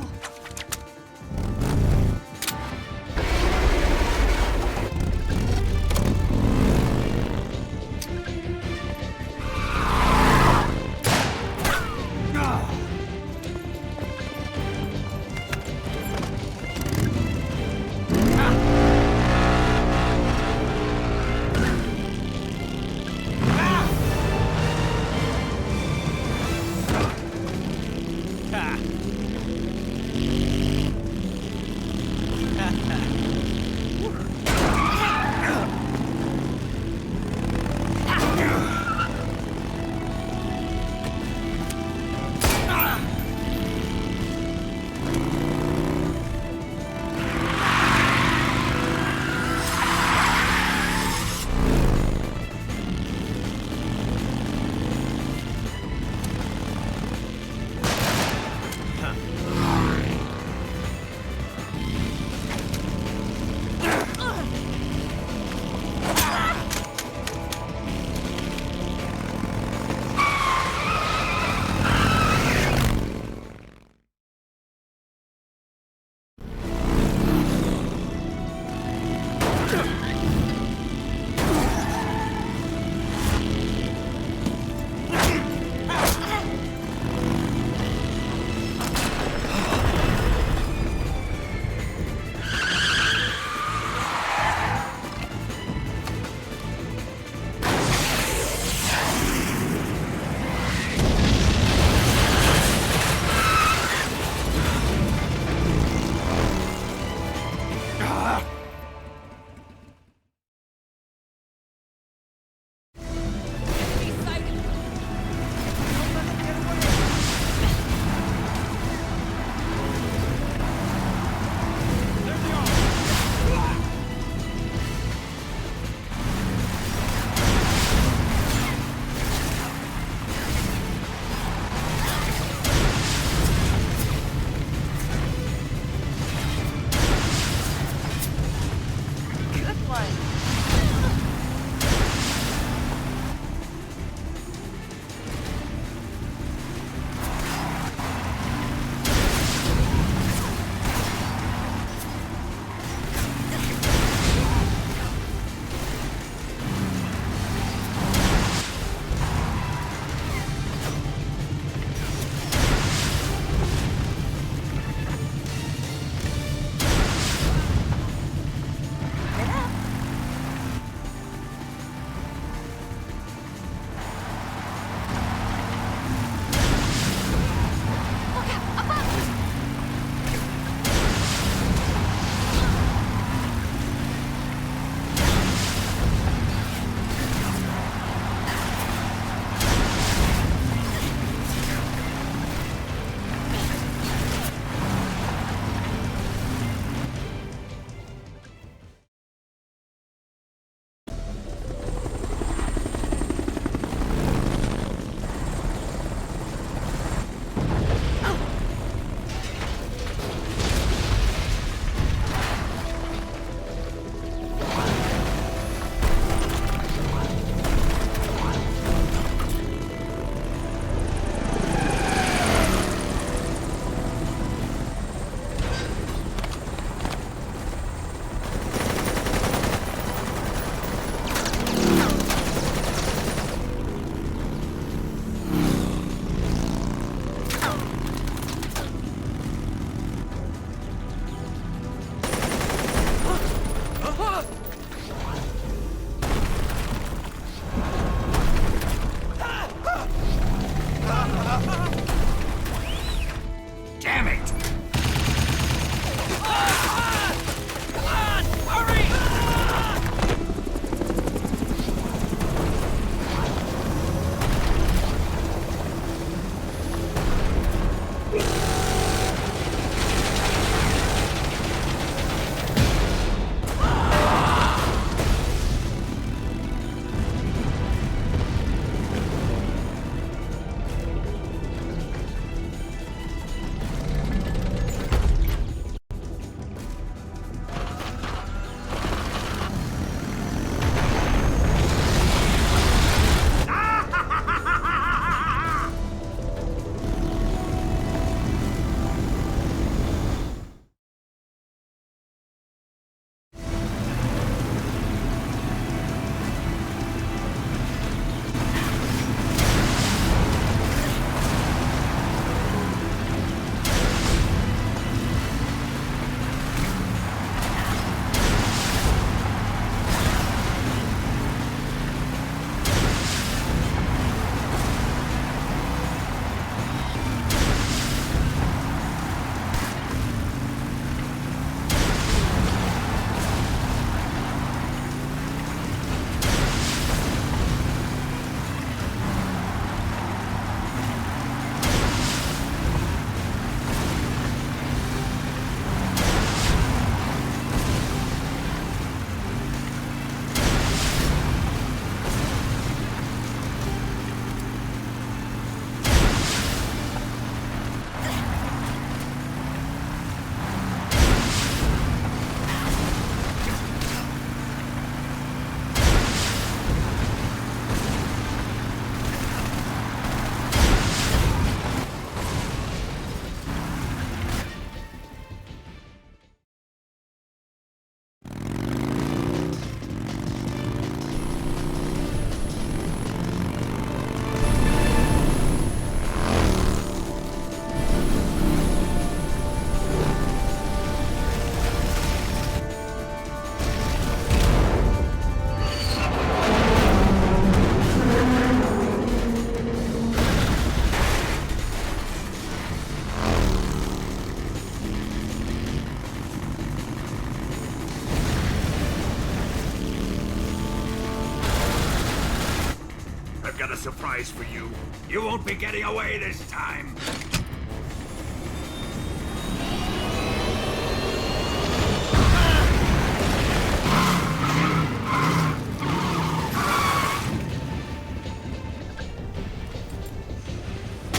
[SPEAKER 21] surprise for you. You won't be getting away this time.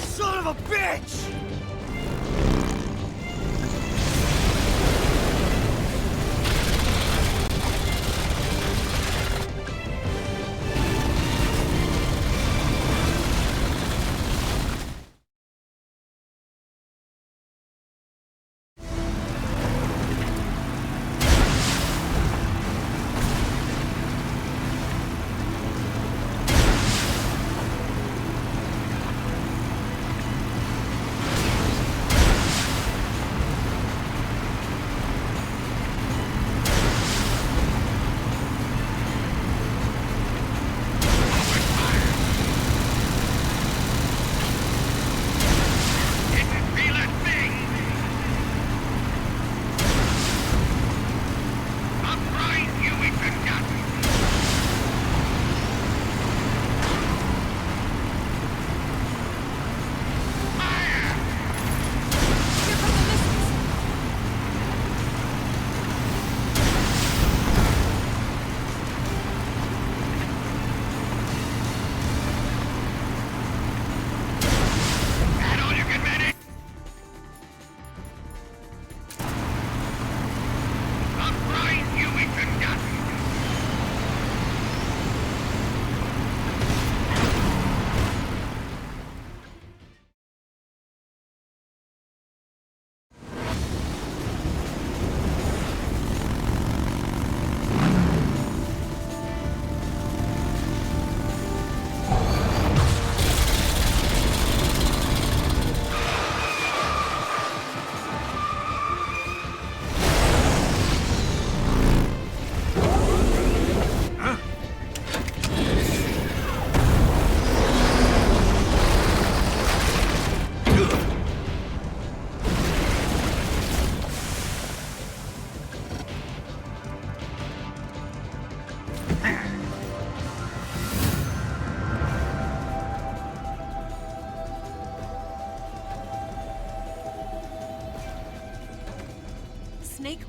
[SPEAKER 10] Son of a bitch!
[SPEAKER 15] Snake,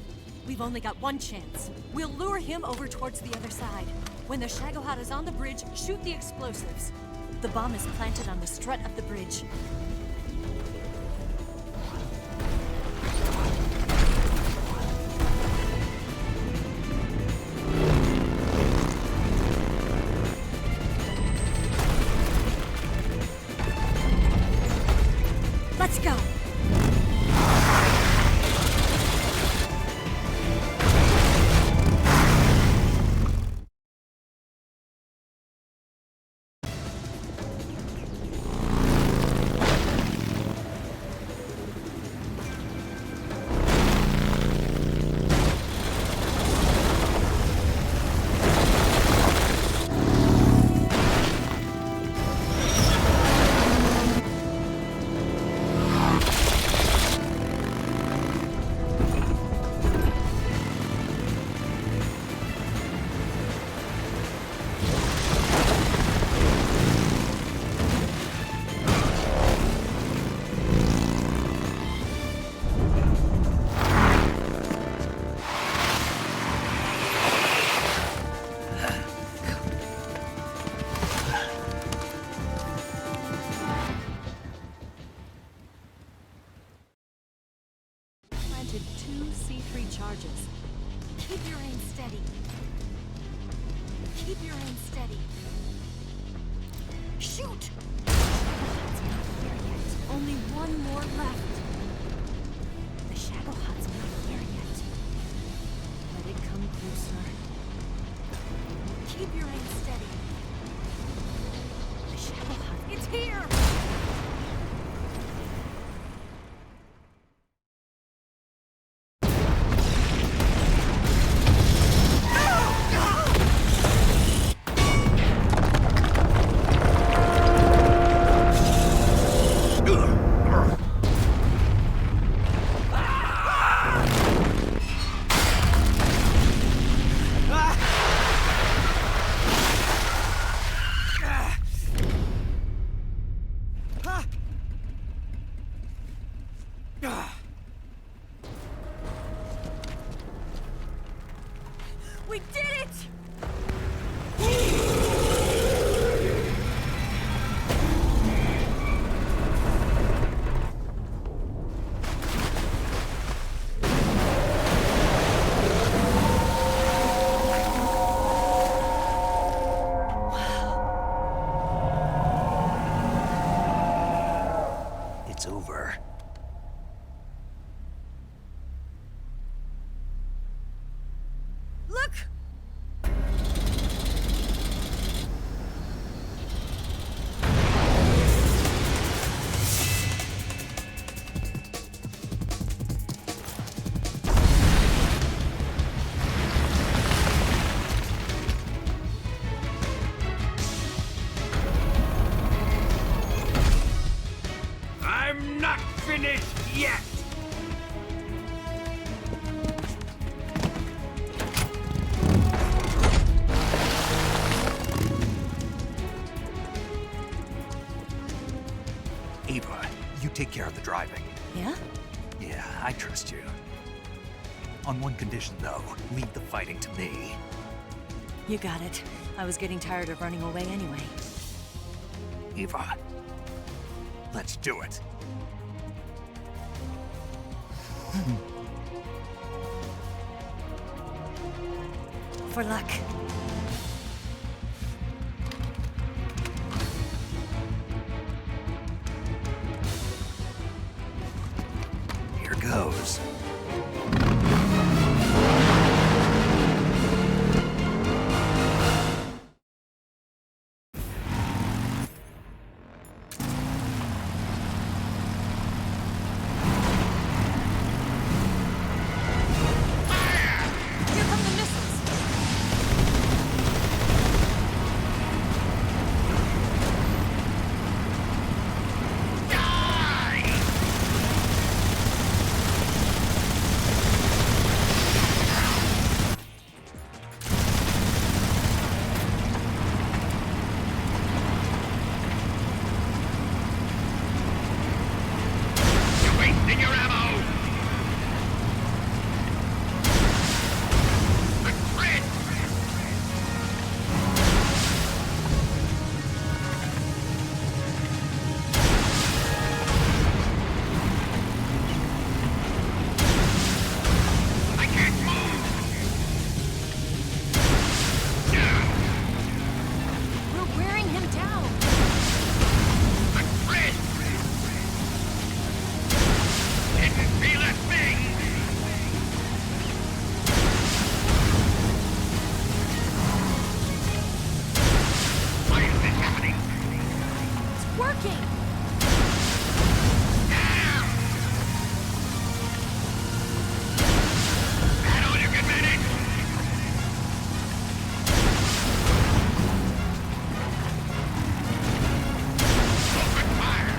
[SPEAKER 15] we've only got one chance. We'll lure him over towards the other side. When the Shagohod is on the bridge, shoot the explosives. The bomb is planted on the strut of the bridge. Let's go! Planted 2 C3 charges. Keep your aim steady. Keep your aim steady. Shoot! It's not here yet. Only one more left. The Shagohod's not here yet. Let it come closer. Keep your aim steady. The Shagohod, it's here!
[SPEAKER 1] it's over.
[SPEAKER 15] Look!
[SPEAKER 21] I'm not finished yet!
[SPEAKER 1] Ava, you take care of the driving.
[SPEAKER 15] Yeah?
[SPEAKER 1] Yeah, I trust you. On one condition, though, leave the fighting to me.
[SPEAKER 15] You got it. I was getting tired of running away anyway.
[SPEAKER 1] Ava, let's do it.
[SPEAKER 15] For luck.
[SPEAKER 1] Here goes.
[SPEAKER 15] Here come the missiles!
[SPEAKER 8] You're wasting your ammo! I can't move!
[SPEAKER 15] We're wearing him down!
[SPEAKER 8] Didn't feel a thing! Why is this happening?
[SPEAKER 15] It's working!
[SPEAKER 8] That all you can manage? Open fire!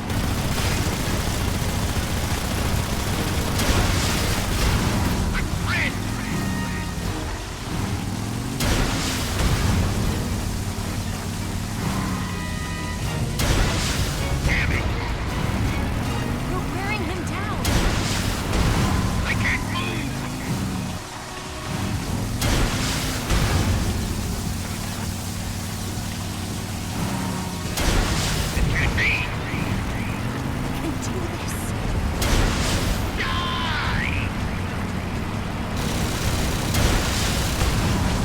[SPEAKER 8] I'm afraid! Damn it!
[SPEAKER 15] We're wearing him down!
[SPEAKER 8] I can't move! It can't be!
[SPEAKER 15] We can do this!
[SPEAKER 8] Die!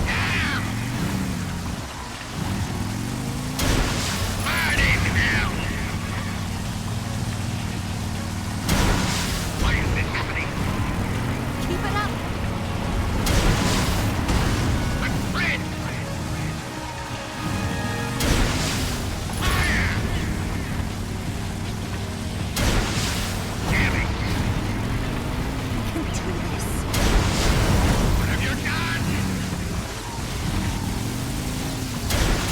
[SPEAKER 8] Damn! Burn him now! Why is this happening?
[SPEAKER 15] Keep it up!
[SPEAKER 8] I'm afraid! Fire! Damn it!
[SPEAKER 15] We can do this!
[SPEAKER 8] What have you done?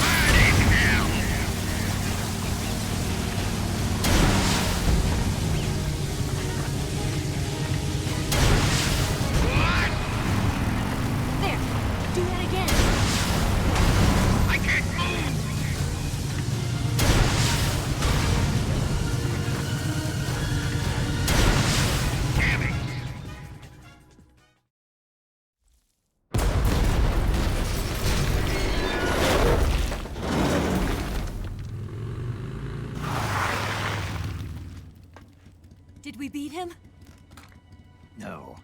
[SPEAKER 8] Burn him now! What?
[SPEAKER 15] There! Do that again!
[SPEAKER 8] I can't move! Damn it!
[SPEAKER 15] Did we beat him?
[SPEAKER 1] No.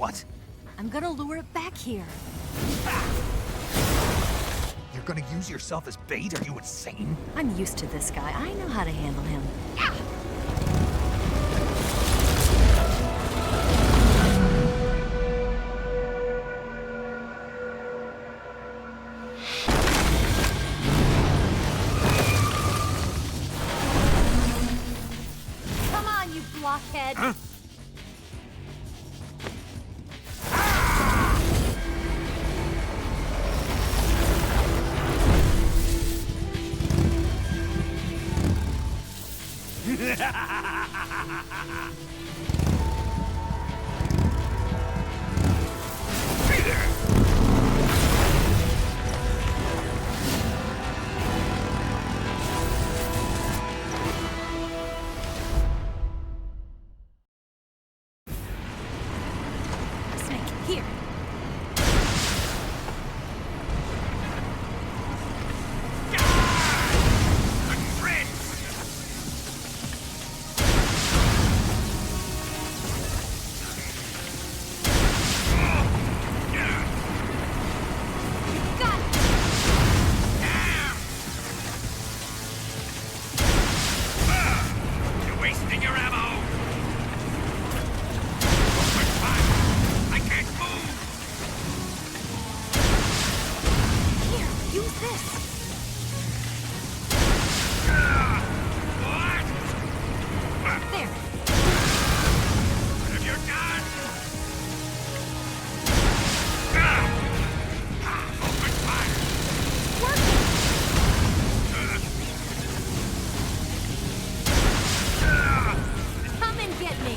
[SPEAKER 1] What?
[SPEAKER 15] I'm gonna lure it back here.
[SPEAKER 1] You're gonna use yourself as bait? Are you insane?
[SPEAKER 15] I'm used to this guy. I know how to handle him. Come on, you blockhead!
[SPEAKER 1] Huh?
[SPEAKER 15] Snake, here.
[SPEAKER 21] You're wasting your ammo! I can't move!
[SPEAKER 15] Here, use this. There.
[SPEAKER 21] What have you done? Open fire!
[SPEAKER 15] Come and get me.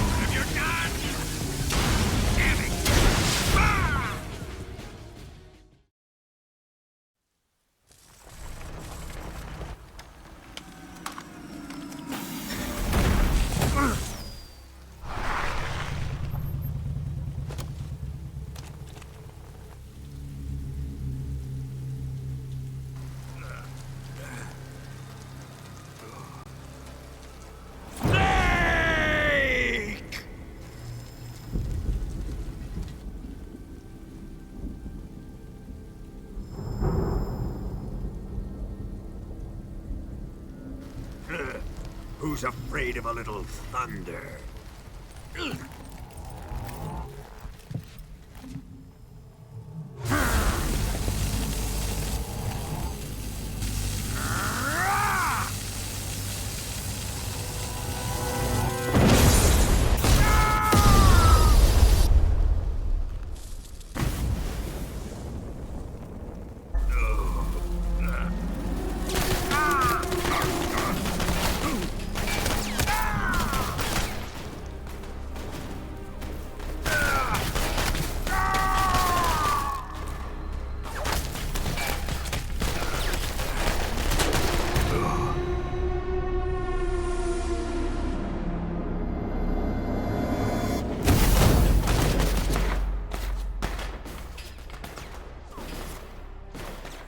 [SPEAKER 21] What have you done? Damn it! Who's afraid of a little thunder?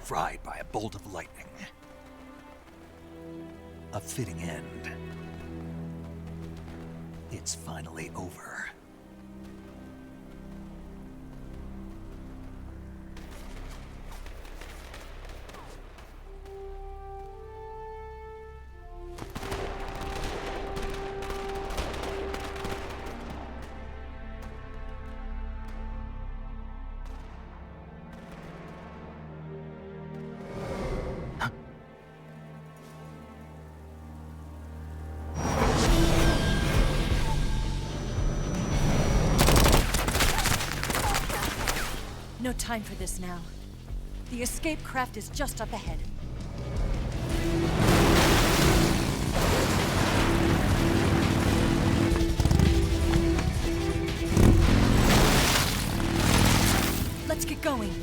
[SPEAKER 1] Fried by a bolt of lightning. A fitting end. It's finally over.
[SPEAKER 15] No time for this now. The escape craft is just up ahead. Let's get going.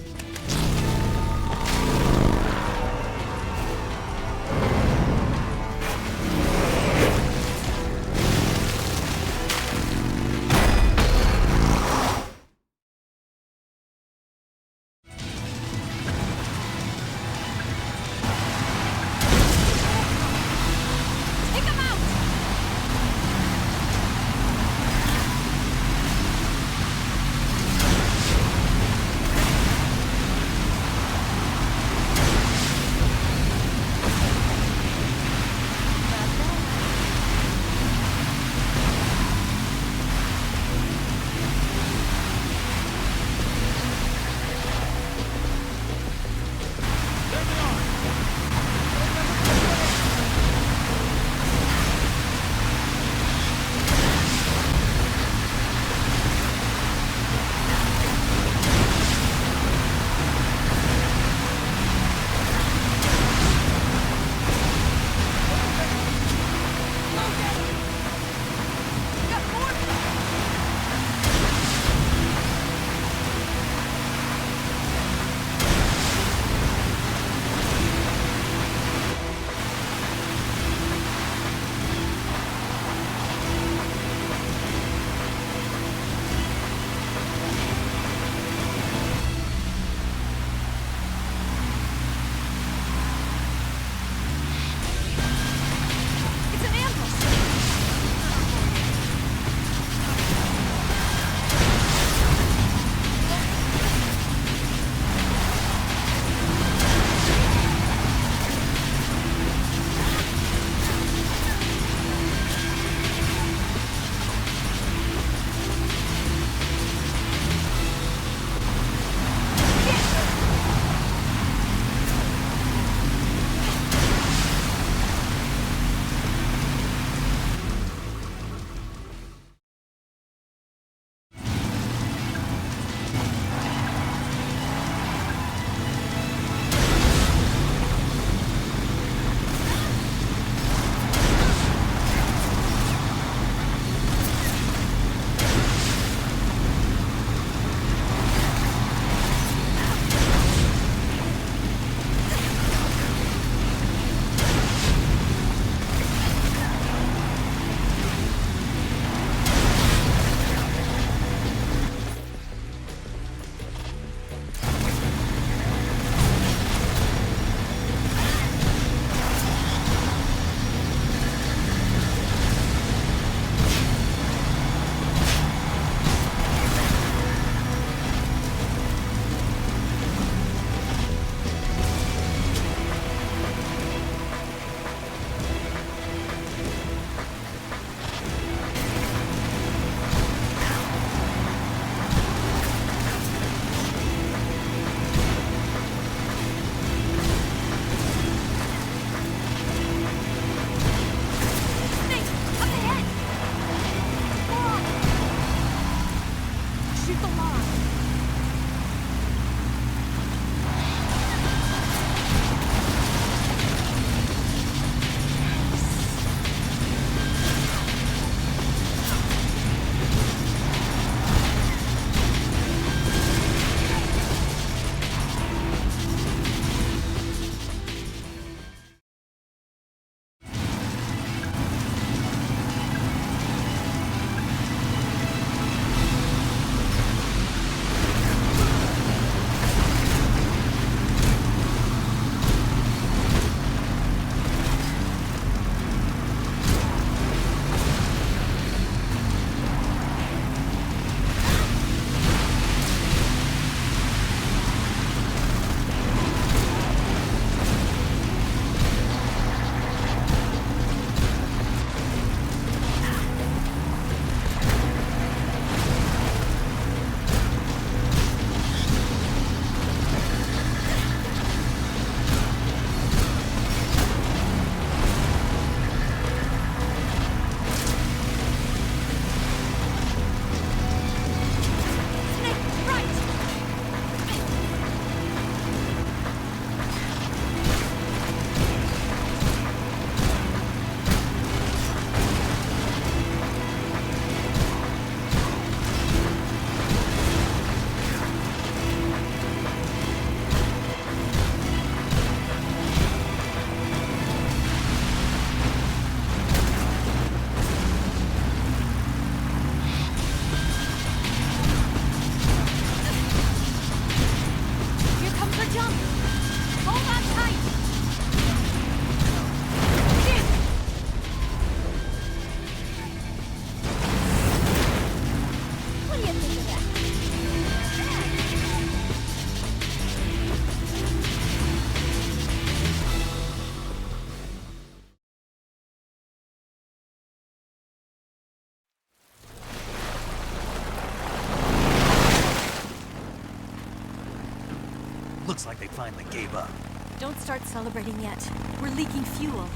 [SPEAKER 1] Looks like they finally gave up.
[SPEAKER 15] Don't start celebrating yet. We're leaking fuel.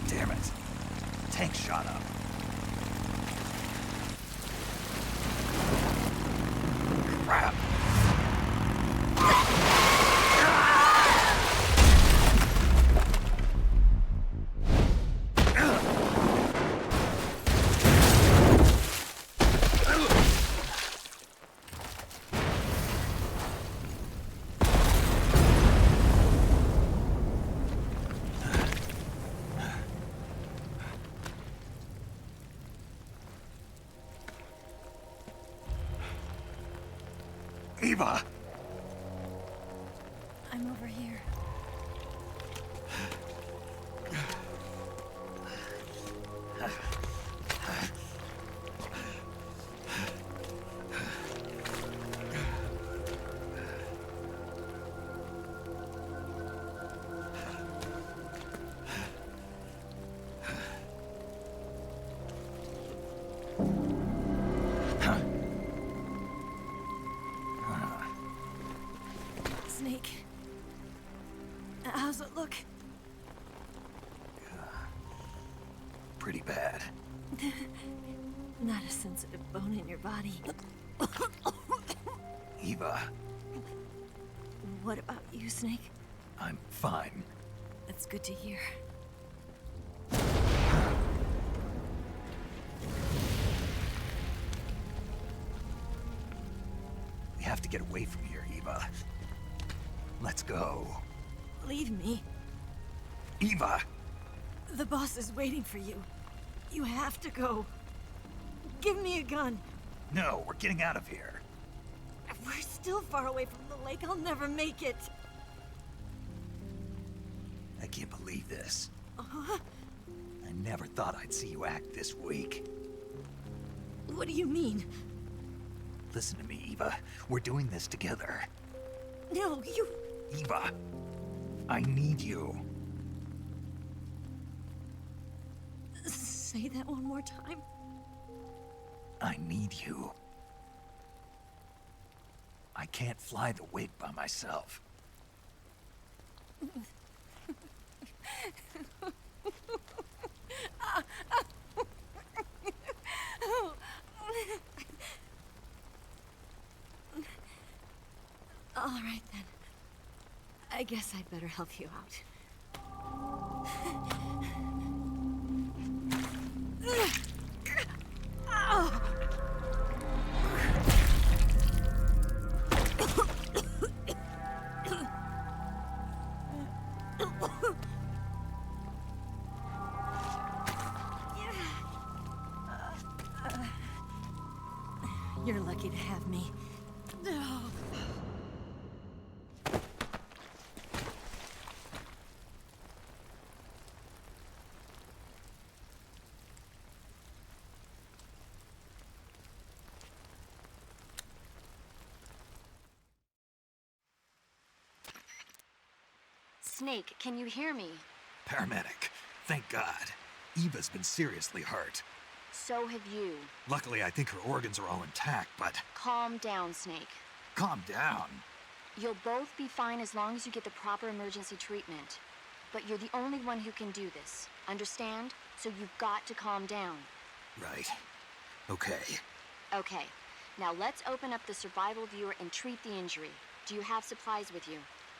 [SPEAKER 1] Damn it. Tank shot up. Crap. Eva!
[SPEAKER 15] I'm over here. Snake. How's it look?
[SPEAKER 1] Pretty bad.
[SPEAKER 15] Not a sensitive bone in your body.
[SPEAKER 1] Eva,
[SPEAKER 15] What about you, Snake?
[SPEAKER 1] I'm fine.
[SPEAKER 15] That's good to hear.
[SPEAKER 1] We have to get away from here, Eva. Let's go.
[SPEAKER 15] Leave me.
[SPEAKER 1] Eva!
[SPEAKER 15] The boss is waiting for you. You have to go. Give me a gun.
[SPEAKER 1] No, we're getting out of here.
[SPEAKER 15] We're still far away from the lake. I'll never make it.
[SPEAKER 1] I can't believe this.
[SPEAKER 15] Uh-huh.
[SPEAKER 1] I never thought I'd see you act this weak.
[SPEAKER 15] What do you mean?
[SPEAKER 1] Listen to me, Eva. We're doing this together.
[SPEAKER 15] No, you...
[SPEAKER 1] Eva, I need you.
[SPEAKER 15] Say that one more time.
[SPEAKER 1] I need you. I can't fly the wig by myself.
[SPEAKER 15] All right, then. I guess I'd better help you out. You're lucky to have me.
[SPEAKER 4] Snake, can you hear me?
[SPEAKER 1] Paramedic, thank God. Eva's been seriously hurt.
[SPEAKER 4] So have you.
[SPEAKER 1] Luckily, I think her organs are all intact, but
[SPEAKER 4] Calm down, Snake.
[SPEAKER 1] calm down.
[SPEAKER 4] You'll both be fine as long as you get the proper emergency treatment. But you're the only one who can do this. Understand? So you've got to calm down.
[SPEAKER 1] Right. Okay.
[SPEAKER 4] Okay. Now let's open up the survival viewer and treat the injury. Do you have supplies with you?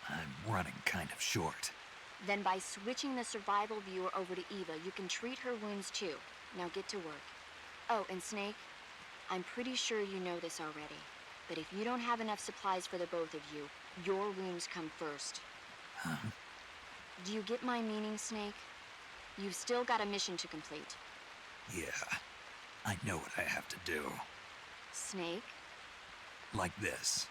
[SPEAKER 1] I'm running kind of short.
[SPEAKER 4] Then by switching the survival viewer over to Eva, you can treat her wounds too. Now get to work. Oh, and Snake, I'm pretty sure you know this already, but if you don't have enough supplies for the both of you, your wounds come first.
[SPEAKER 1] Huh?
[SPEAKER 4] Do you get my meaning, Snake? You've still got a mission to complete.
[SPEAKER 1] Yeah. I know what I have to do.
[SPEAKER 4] Snake?
[SPEAKER 1] Like this.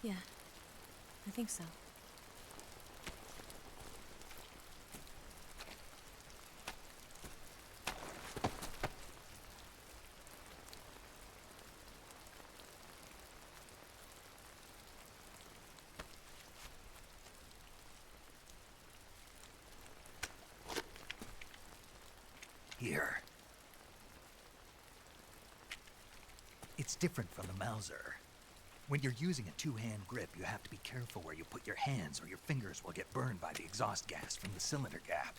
[SPEAKER 15] Yeah, I think so.
[SPEAKER 1] Here. It's different from the Mauser. When you're using a two-hand grip, you have to be careful where you put your hands or your fingers will get burned by the exhaust gas from the cylinder gap.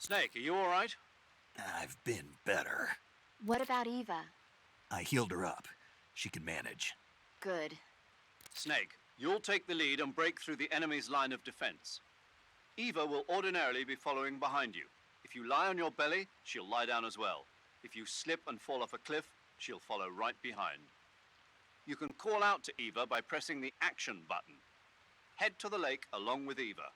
[SPEAKER 3] Snake, are you all right?
[SPEAKER 1] I've been better.
[SPEAKER 4] What about Eva?
[SPEAKER 1] I healed her up. She can manage.
[SPEAKER 4] Good.
[SPEAKER 3] Snake, you'll take the lead and break through the enemy's line of defense. Eva will ordinarily be following behind you. If you lie on your belly, she'll lie down as well. If you slip and fall off a cliff, she'll follow right behind. You can call out to Eva by pressing the action button. Head to the lake along with Eva.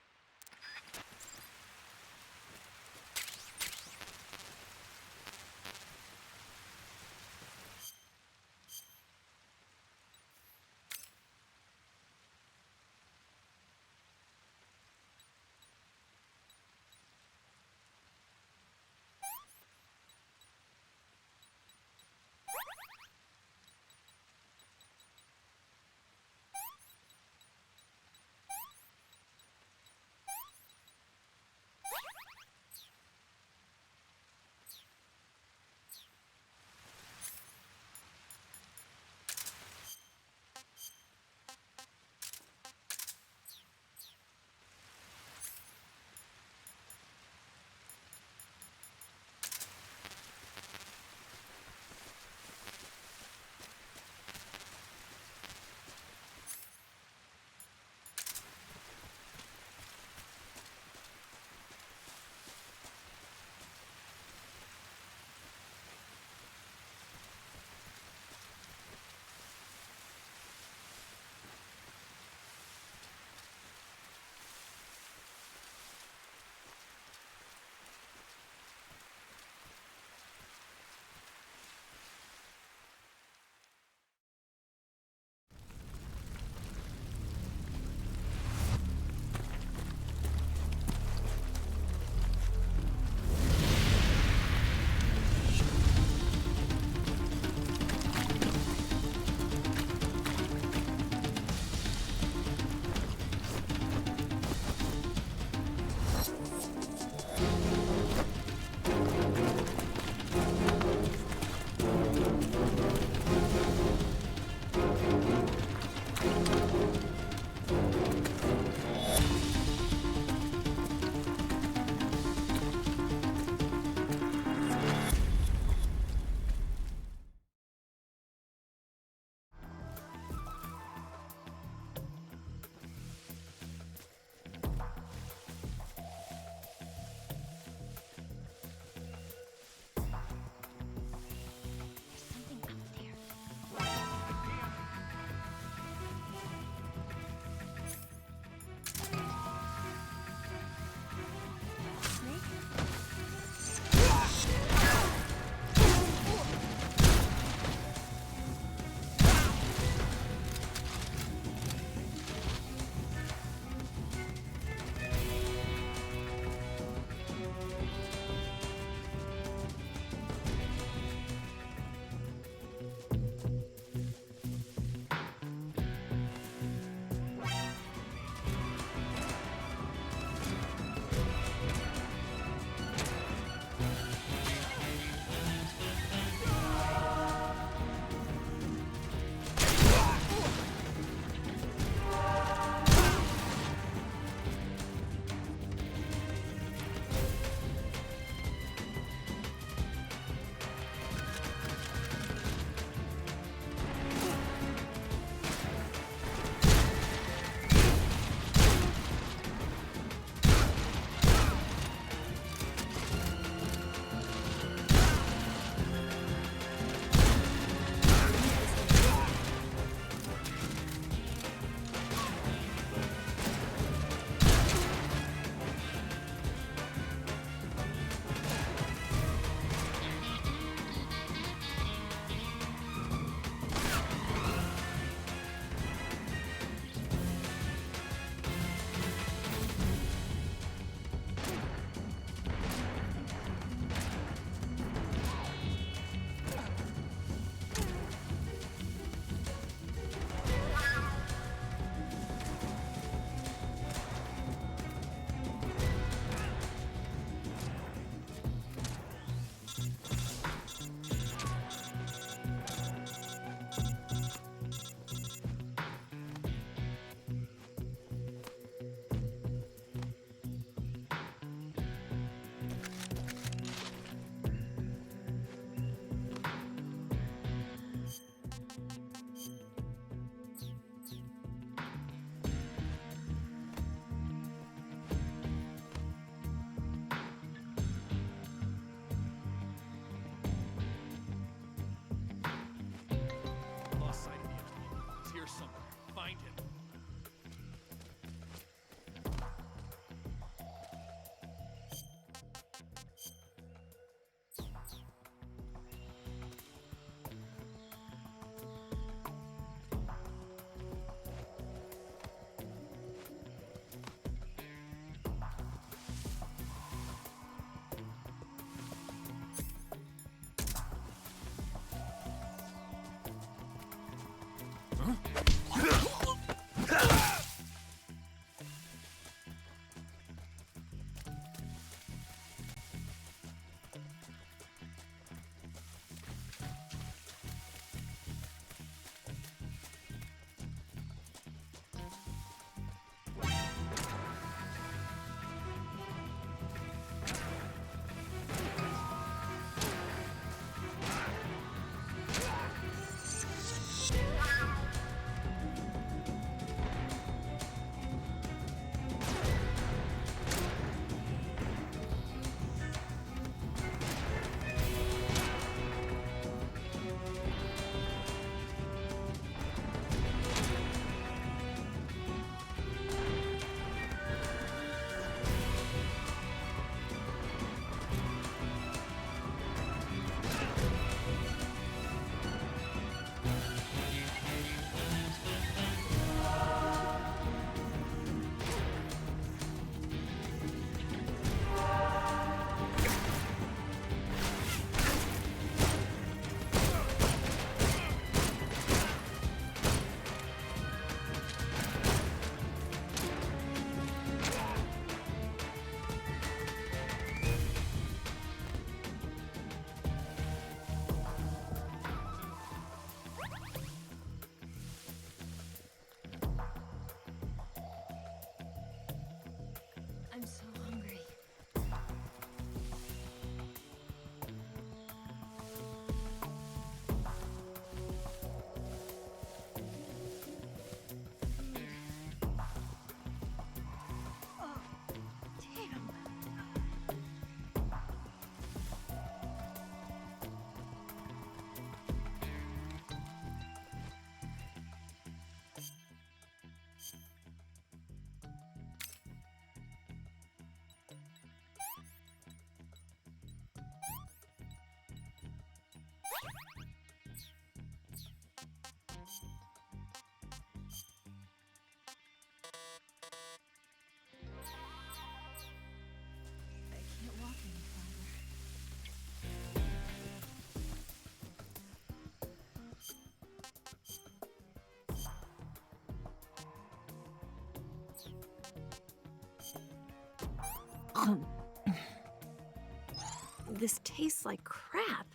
[SPEAKER 15] This tastes like crap.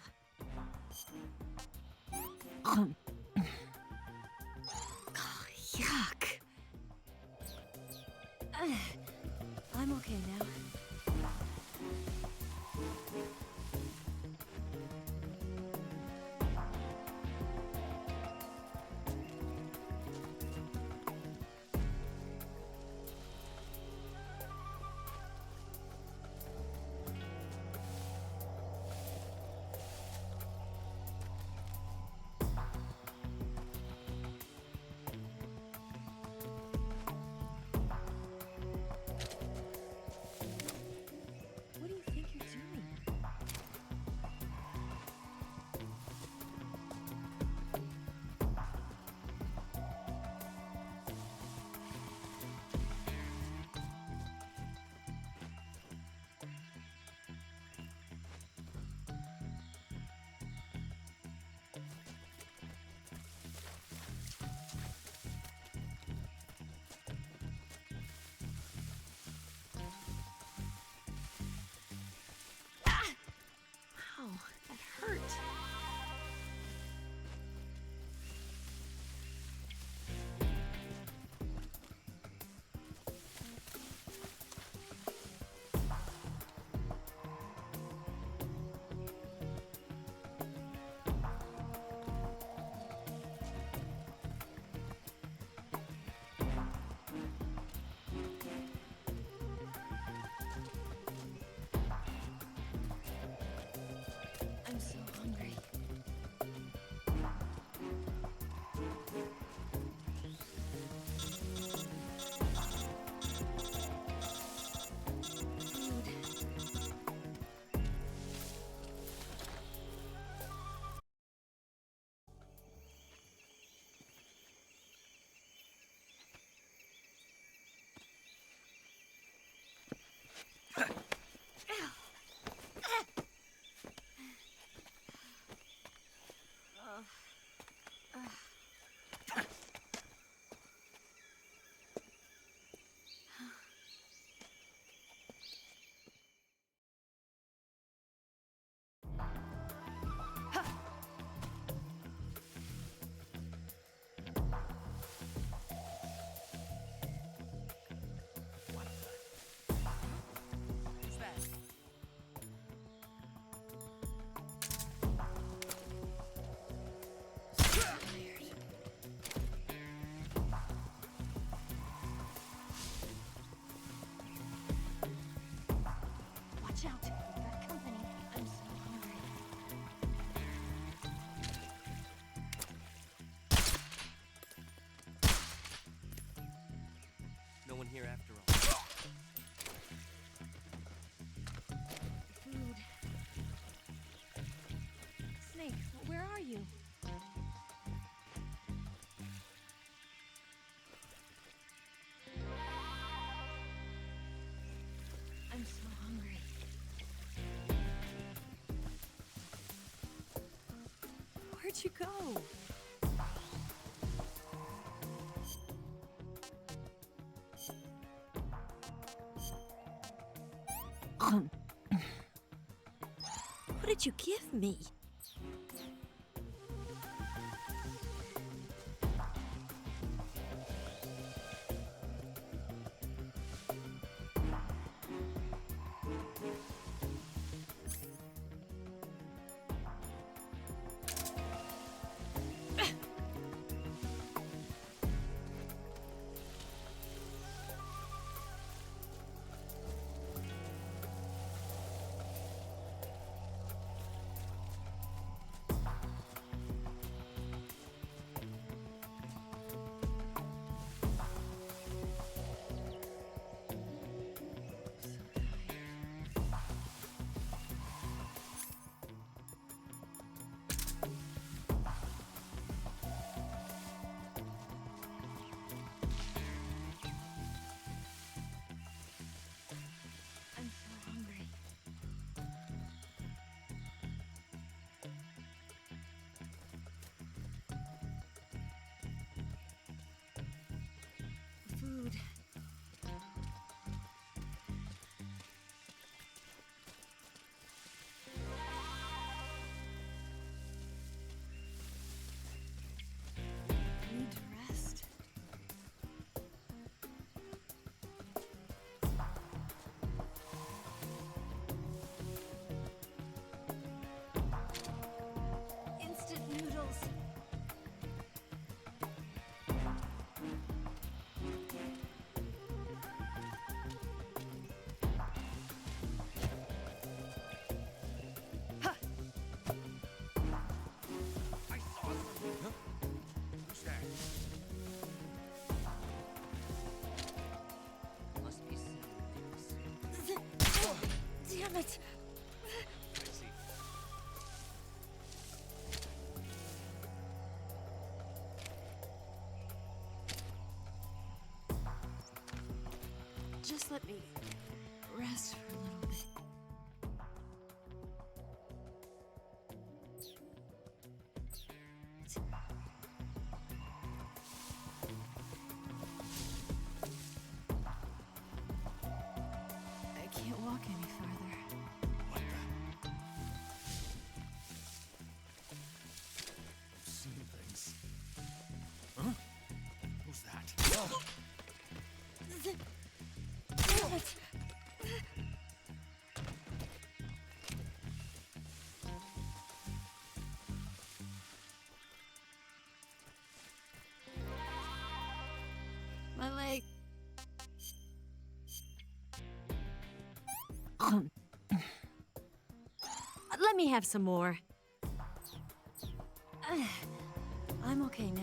[SPEAKER 15] Oh, yuck. I'm okay now. What do you think you're doing? Ow, that hurt. I'm so hungry. Watch out. We've got company. I'm so hungry.
[SPEAKER 11] No one here after all.
[SPEAKER 15] Food. Snake, where are you? I'm so hungry. Where'd you go? What did you give me? Just let me rest for a little bit. I can't walk any farther.
[SPEAKER 1] What the? I've seen things. Huh? Who's that? Oh.
[SPEAKER 15] My leg. Let me have some more. I'm okay now.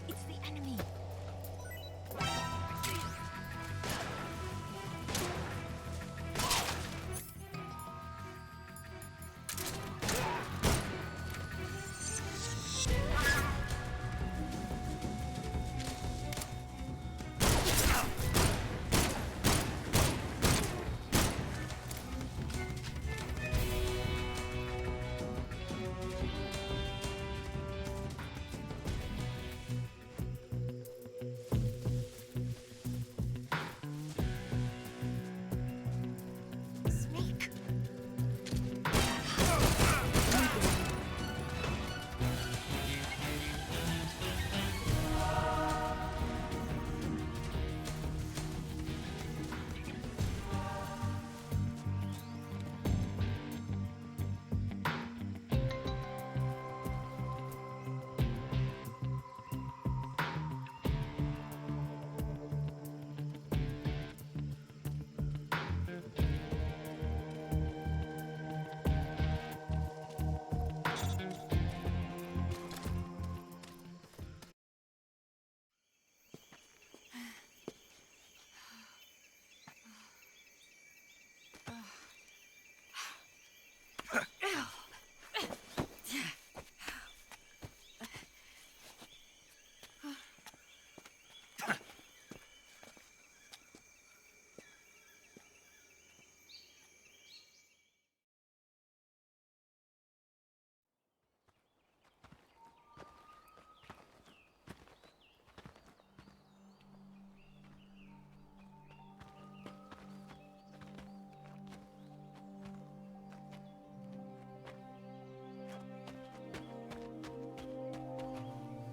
[SPEAKER 15] It's the enemy. Snake.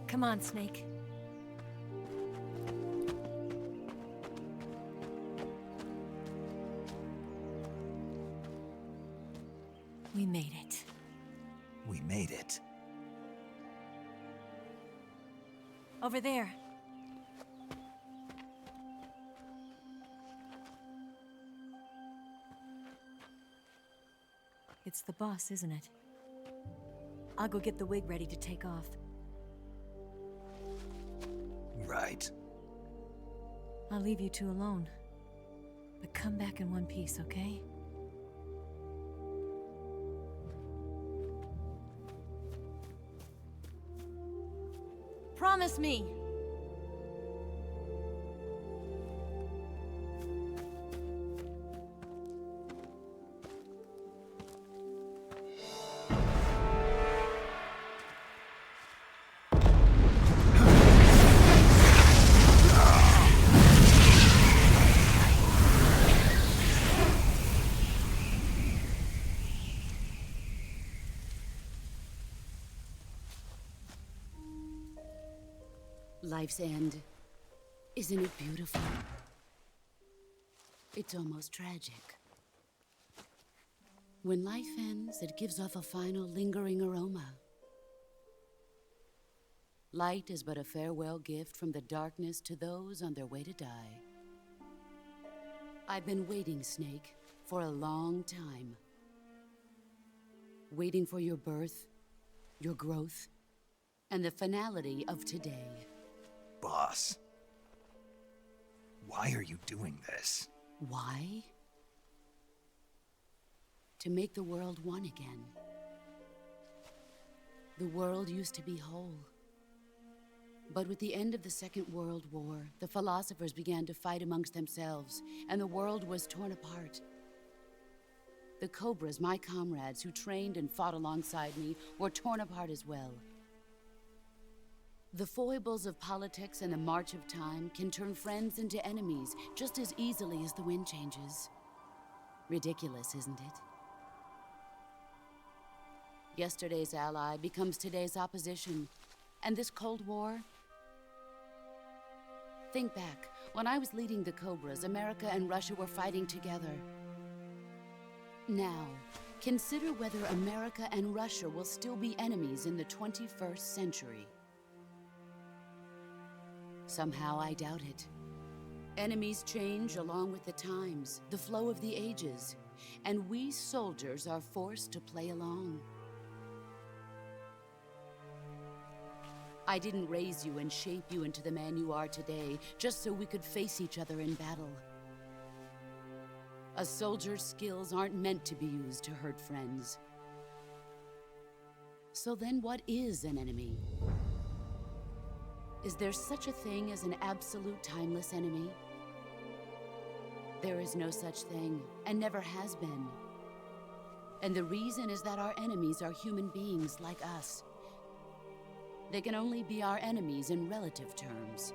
[SPEAKER 15] Come on, Snake. We made it.
[SPEAKER 1] We made it.
[SPEAKER 15] Over there. It's the boss, isn't it? I'll go get the wig ready to take off.
[SPEAKER 1] Right.
[SPEAKER 15] I'll leave you two alone. But come back in one piece, okay? Promise me!
[SPEAKER 6] Life's end. Isn't it beautiful? It's almost tragic. When life ends, it gives off a final lingering aroma. Light is but a farewell gift from the darkness to those on their way to die. I've been waiting, Snake, for a long time. Waiting for your birth, your growth, and the finality of today.
[SPEAKER 1] Boss, why are you doing this?
[SPEAKER 6] Why? To make the world one again. The world used to be whole. But with the end of the Second World War, the philosophers began to fight amongst themselves, and the world was torn apart. The Cobras, my comrades who trained and fought alongside me, were torn apart as well. The foibles of politics and the march of time can turn friends into enemies just as easily as the wind changes. Ridiculous, isn't it? Yesterday's ally becomes today's opposition. And this Cold War? Think back. When I was leading the Cobras, America and Russia were fighting together. Now, consider whether America and Russia will still be enemies in the 21st century. Somehow I doubt it. Enemies change along with the times, the flow of the ages, and we soldiers are forced to play along. I didn't raise you and shape you into the man you are today just so we could face each other in battle. A soldier's skills aren't meant to be used to hurt friends. So then what is an enemy? Is there such a thing as an absolute timeless enemy? There is no such thing, and never has been. And the reason is that our enemies are human beings like us. They can only be our enemies in relative terms.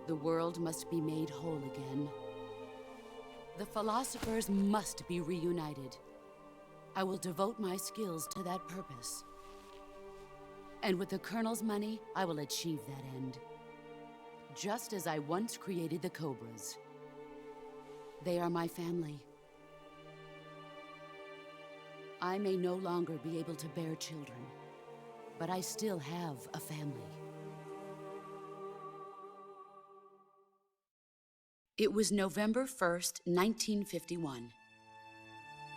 [SPEAKER 6] The world must be made whole again. The philosophers must be reunited. I will devote my skills to that purpose. And with the Colonel's money, I will achieve that end. Just as I once created the Cobras. They are my family. I may no longer be able to bear children, but I still have a family. It was November 1st, 1951.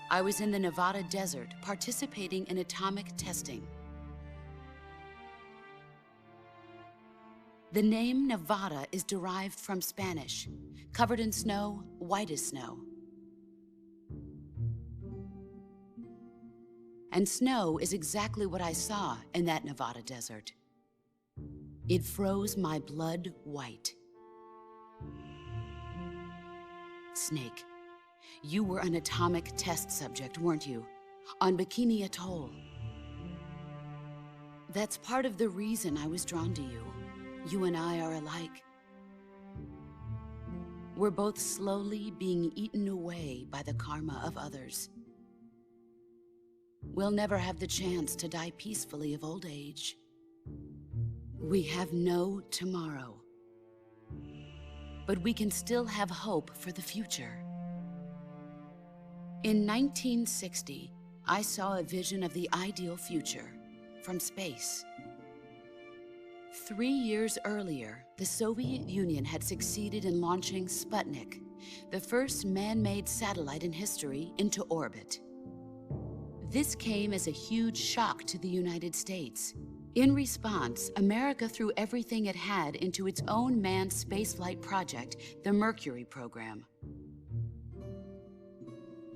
[SPEAKER 6] I was in the Nevada desert participating in atomic testing. The name Nevada is derived from Spanish, covered in snow, white as snow. And snow is exactly what I saw in that Nevada desert. It froze my blood white. Snake, you were an atomic test subject, weren't you? On Bikini Atoll. That's part of the reason I was drawn to you. You and I are alike. We're both slowly being eaten away by the karma of others. We'll never have the chance to die peacefully of old age. We have no tomorrow. But we can still have hope for the future. In 1960, I saw a vision of the ideal future from space. 3 years earlier, the Soviet Union had succeeded in launching Sputnik, the first man-made satellite in history, into orbit. This came as a huge shock to the United States. In response, America threw everything it had into its own manned spaceflight project, the Mercury program.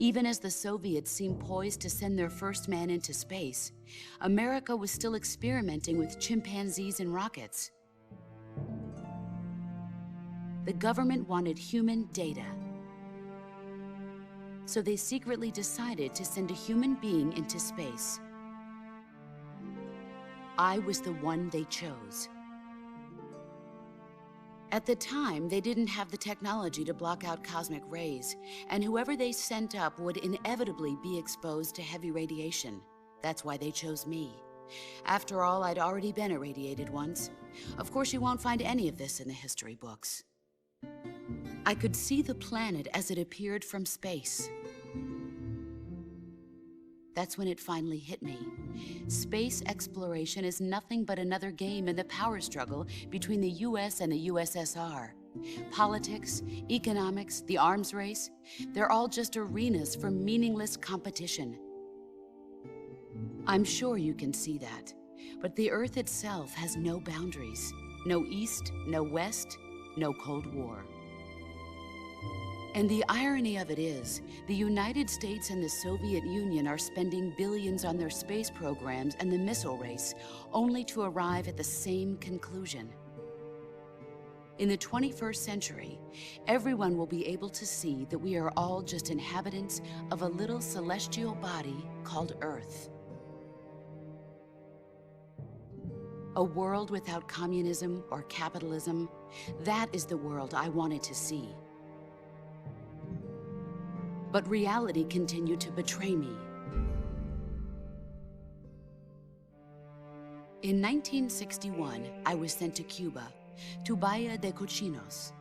[SPEAKER 6] Even as the Soviets seemed poised to send their first man into space, America was still experimenting with chimpanzees and rockets. The government wanted human data. So they secretly decided to send a human being into space. I was the one they chose. At the time, they didn't have the technology to block out cosmic rays, and whoever they sent up would inevitably be exposed to heavy radiation. That's why they chose me. After all, I'd already been irradiated once. Of course, you won't find any of this in the history books. I could see the planet as it appeared from space. That's when it finally hit me. Space exploration is nothing but another game in the power struggle between the US and the USSR. Politics, economics, the arms race, they're all just arenas for meaningless competition. I'm sure you can see that, but the Earth itself has no boundaries. No East, no West, no Cold War. And the irony of it is, the United States and the Soviet Union are spending billions on their space programs and the missile race, only to arrive at the same conclusion. In the 21st century, everyone will be able to see that we are all just inhabitants of a little celestial body called Earth. A world without communism or capitalism, that is the world I wanted to see. But reality continued to betray me. In 1961, I was sent to Cuba, to Bahia de Cochinos.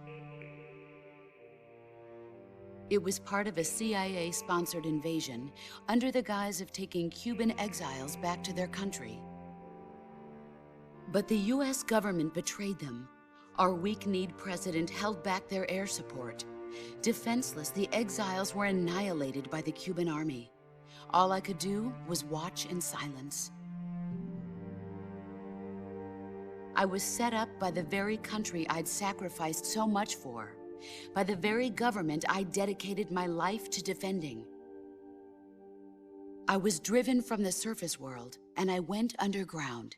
[SPEAKER 6] It was part of a CIA-sponsored invasion under the guise of taking Cuban exiles back to their country. But the US government betrayed them. Our weak-kneed president held back their air support. Defenseless, the exiles were annihilated by the Cuban army. All I could do was watch in silence. I was set up by the very country I'd sacrificed so much for, by the very government I dedicated my life to defending. I was driven from the surface world, and I went underground.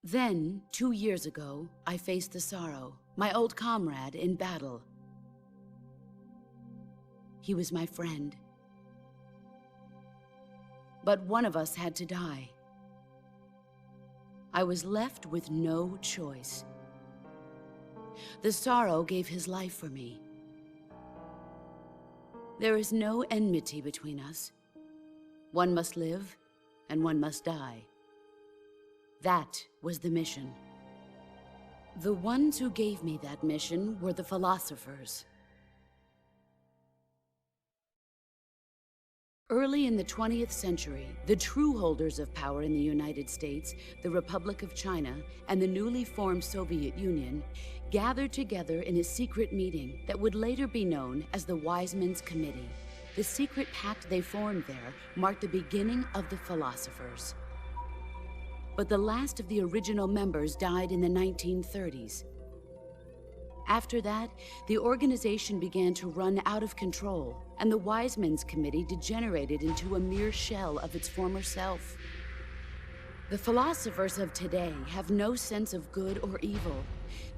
[SPEAKER 6] Then, 2 years ago, I faced the Sorrow, my old comrade in battle. He was my friend. But one of us had to die. I was left with no choice. The Sorrow gave his life for me. There is no enmity between us. One must live, and one must die. That was the mission. The ones who gave me that mission were the philosophers. Early in the 20th century, the true holders of power in the United States, the Republic of China, and the newly formed Soviet Union gathered together in a secret meeting that would later be known as the Wise Men's Committee. The secret pact they formed there marked the beginning of the philosophers. But the last of the original members died in the 1930s. After that, the organization began to run out of control, and the Wise Men's Committee degenerated into a mere shell of its former self. The philosophers of today have no sense of good or evil.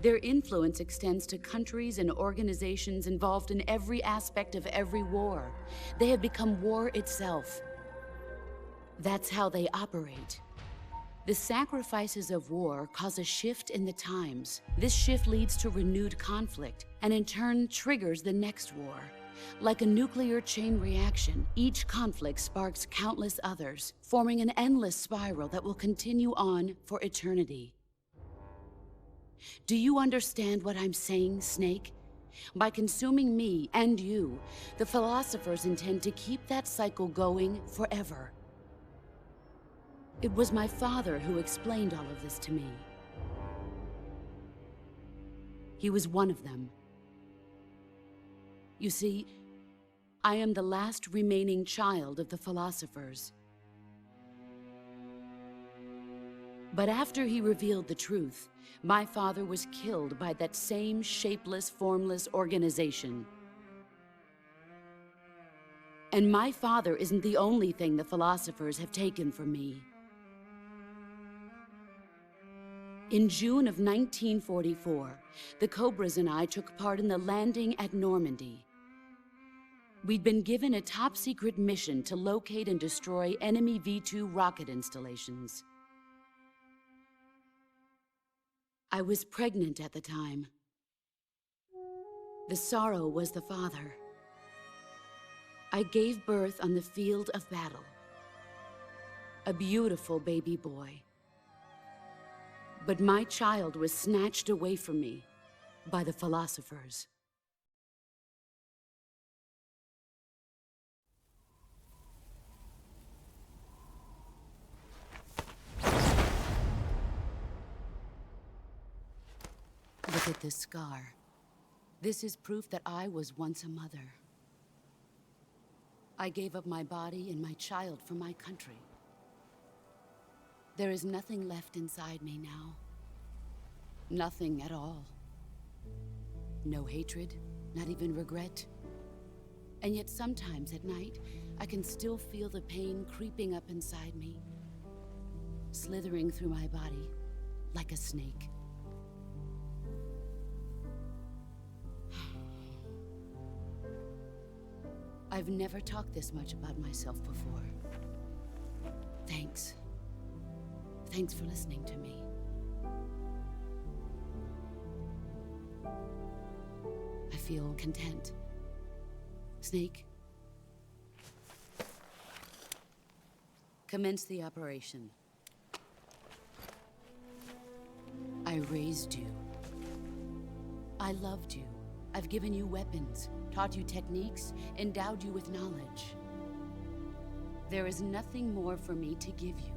[SPEAKER 6] Their influence extends to countries and organizations involved in every aspect of every war. They have become war itself. That's how they operate. The sacrifices of war cause a shift in the times. This shift leads to renewed conflict, and in turn triggers the next war. Like a nuclear chain reaction, each conflict sparks countless others, forming an endless spiral that will continue on for eternity. Do you understand what I'm saying, Snake? By consuming me and you, the philosophers intend to keep that cycle going forever. It was my father who explained all of this to me. He was one of them. You see, I am the last remaining child of the philosophers. But after he revealed the truth, my father was killed by that same shapeless, formless organization. And my father isn't the only thing the philosophers have taken from me. In June of 1944, the Cobras and I took part in the landing at Normandy. We'd been given a top-secret mission to locate and destroy enemy V-2 rocket installations. I was pregnant at the time. The Sorrow was the father. I gave birth on the field of battle. A beautiful baby boy. But my child was snatched away from me by the philosophers. at this scar. This is proof that I was once a mother. I gave up my body and my child for my country. There is nothing left inside me now. Nothing at all. No hatred, not even regret. And yet sometimes at night, I can still feel the pain creeping up inside me, slithering through my body like a snake. I've never talked this much about myself before. Thanks. Thanks for listening to me. I feel content. Snake? Commence the operation. I raised you. I loved you. I've given you weapons, taught you techniques, endowed you with knowledge. There is nothing more for me to give you.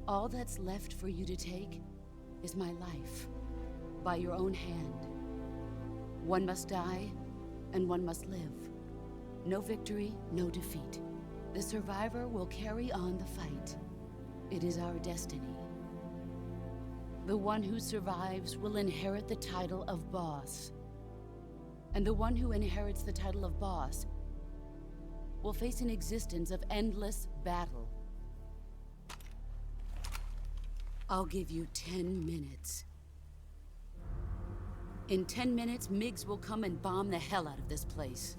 [SPEAKER 6] All that's left for you to take is my life, by your own hand. One must die, and one must live. No victory, no defeat. The survivor will carry on the fight. It is our destiny. The one who survives will inherit the title of boss. And the one who inherits the title of boss will face an existence of endless battle. I'll give you 10 minutes. In 10 minutes, MiGs will come and bomb the hell out of this place.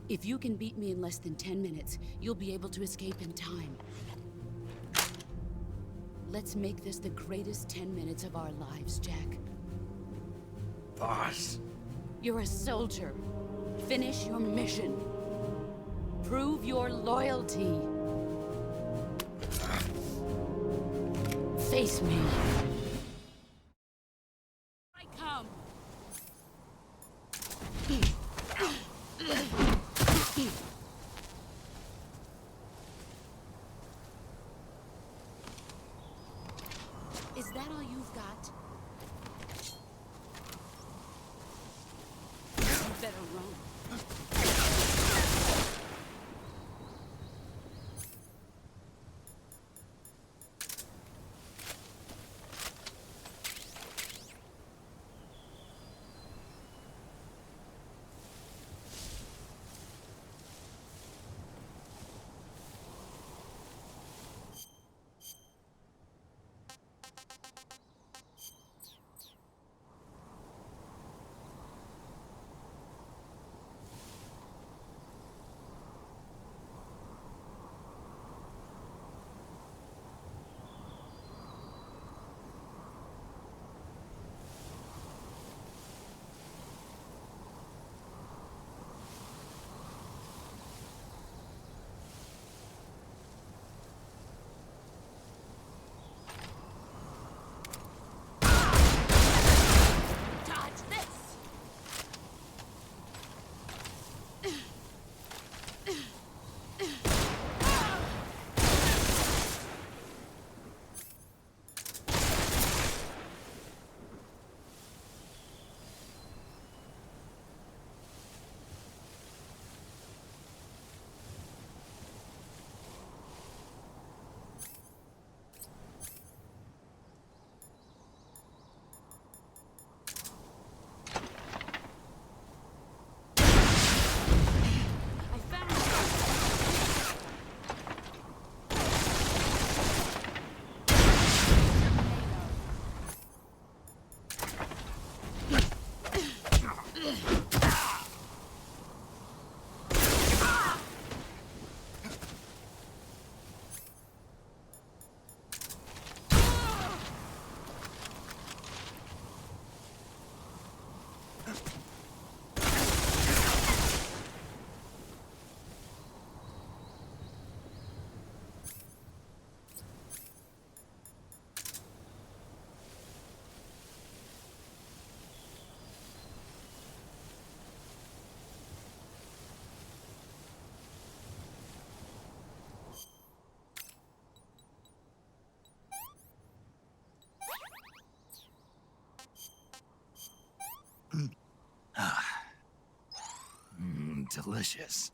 [SPEAKER 6] If you can beat me in less than 10 minutes, you'll be able to escape in time. Let's make this the greatest 10 minutes of our lives, Jack.
[SPEAKER 9] Boss.
[SPEAKER 6] You're a soldier. Finish your mission. Prove your loyalty. Face me. I come. Is that all you've got? You better run.
[SPEAKER 1] delicious.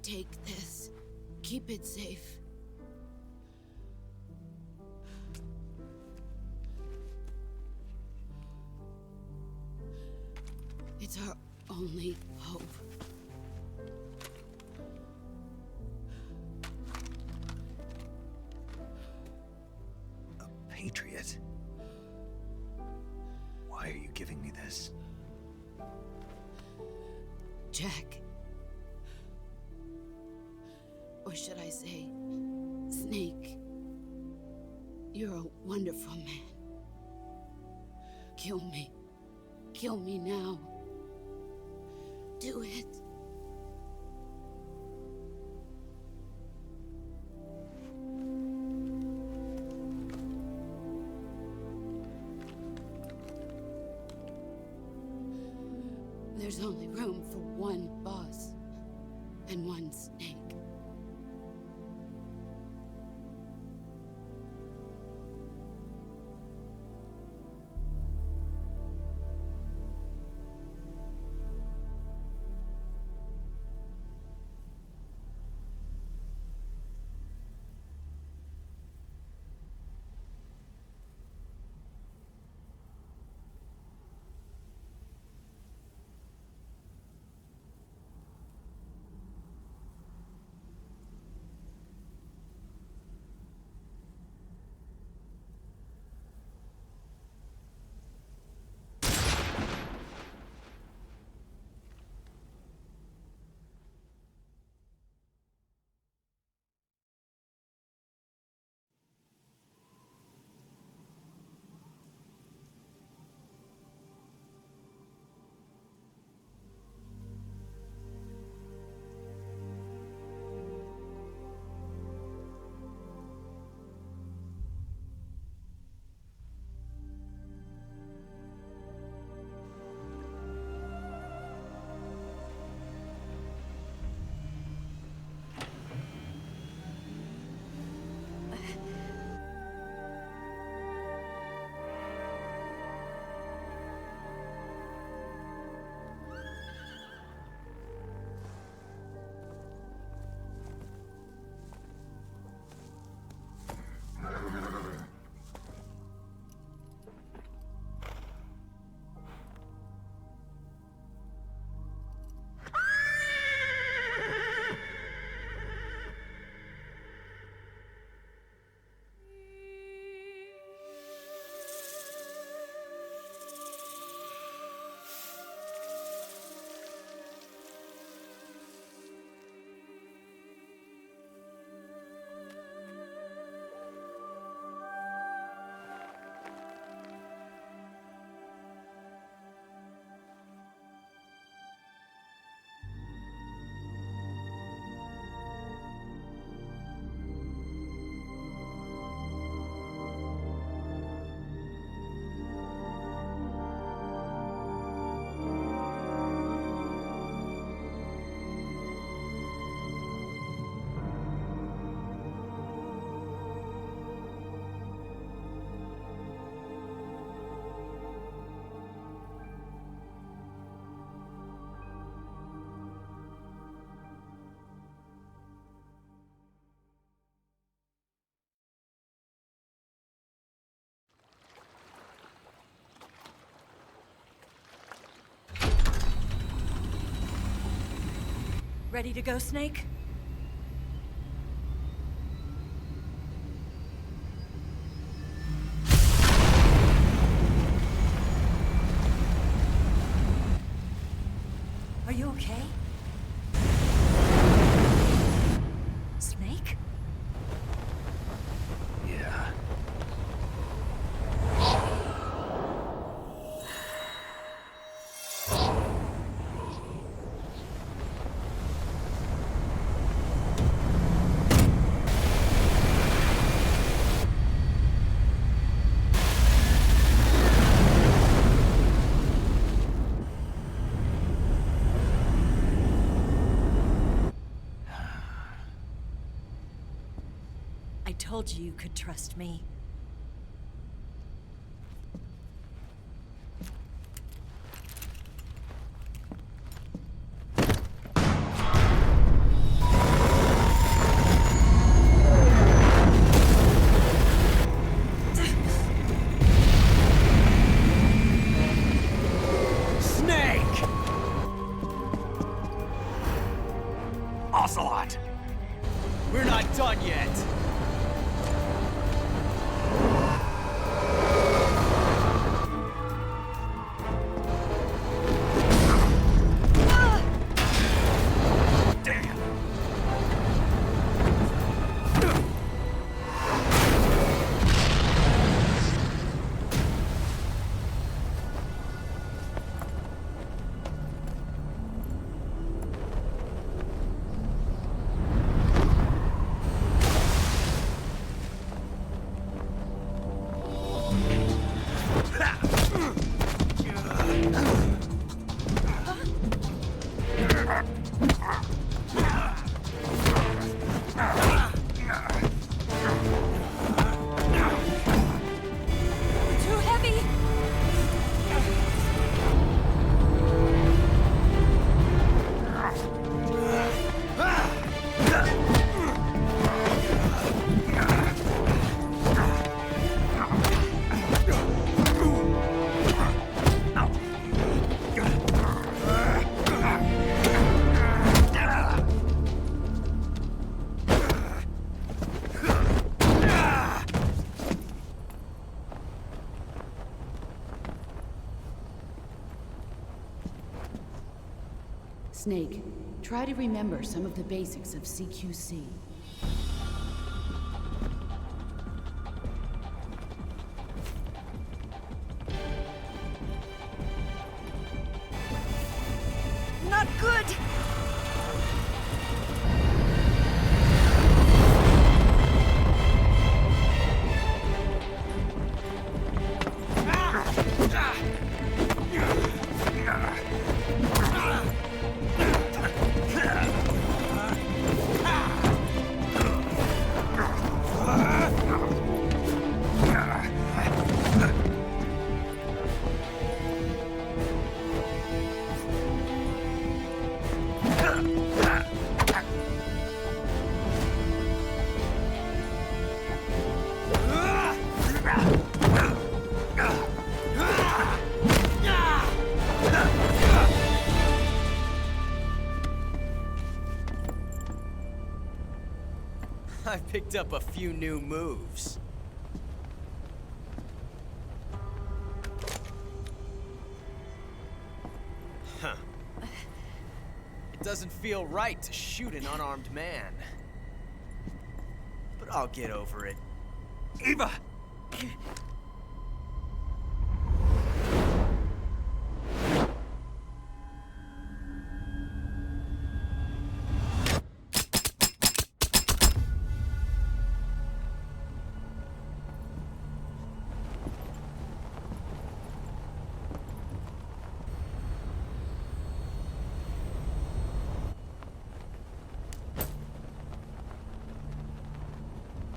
[SPEAKER 6] Take this. Keep it safe. It's our only hope.
[SPEAKER 1] A patriot? Why are you giving me this?
[SPEAKER 6] Jack. Or should I say, Snake. You're a wonderful man. Kill me. Kill me now. Do it. There's only room for one boss and one Snake.
[SPEAKER 15] Ready to go, Snake? Are you okay? Snake?
[SPEAKER 1] Yeah.
[SPEAKER 15] I told you you could trust me.
[SPEAKER 10] Snake! Ocelot! We're not done yet.
[SPEAKER 15] Too heavy!
[SPEAKER 6] Snake, try to remember some of the basics of CQC.
[SPEAKER 15] Not good!
[SPEAKER 11] I picked up a few new moves. Huh. It doesn't feel right to shoot an unarmed man. But I'll get over it.
[SPEAKER 10] Eva!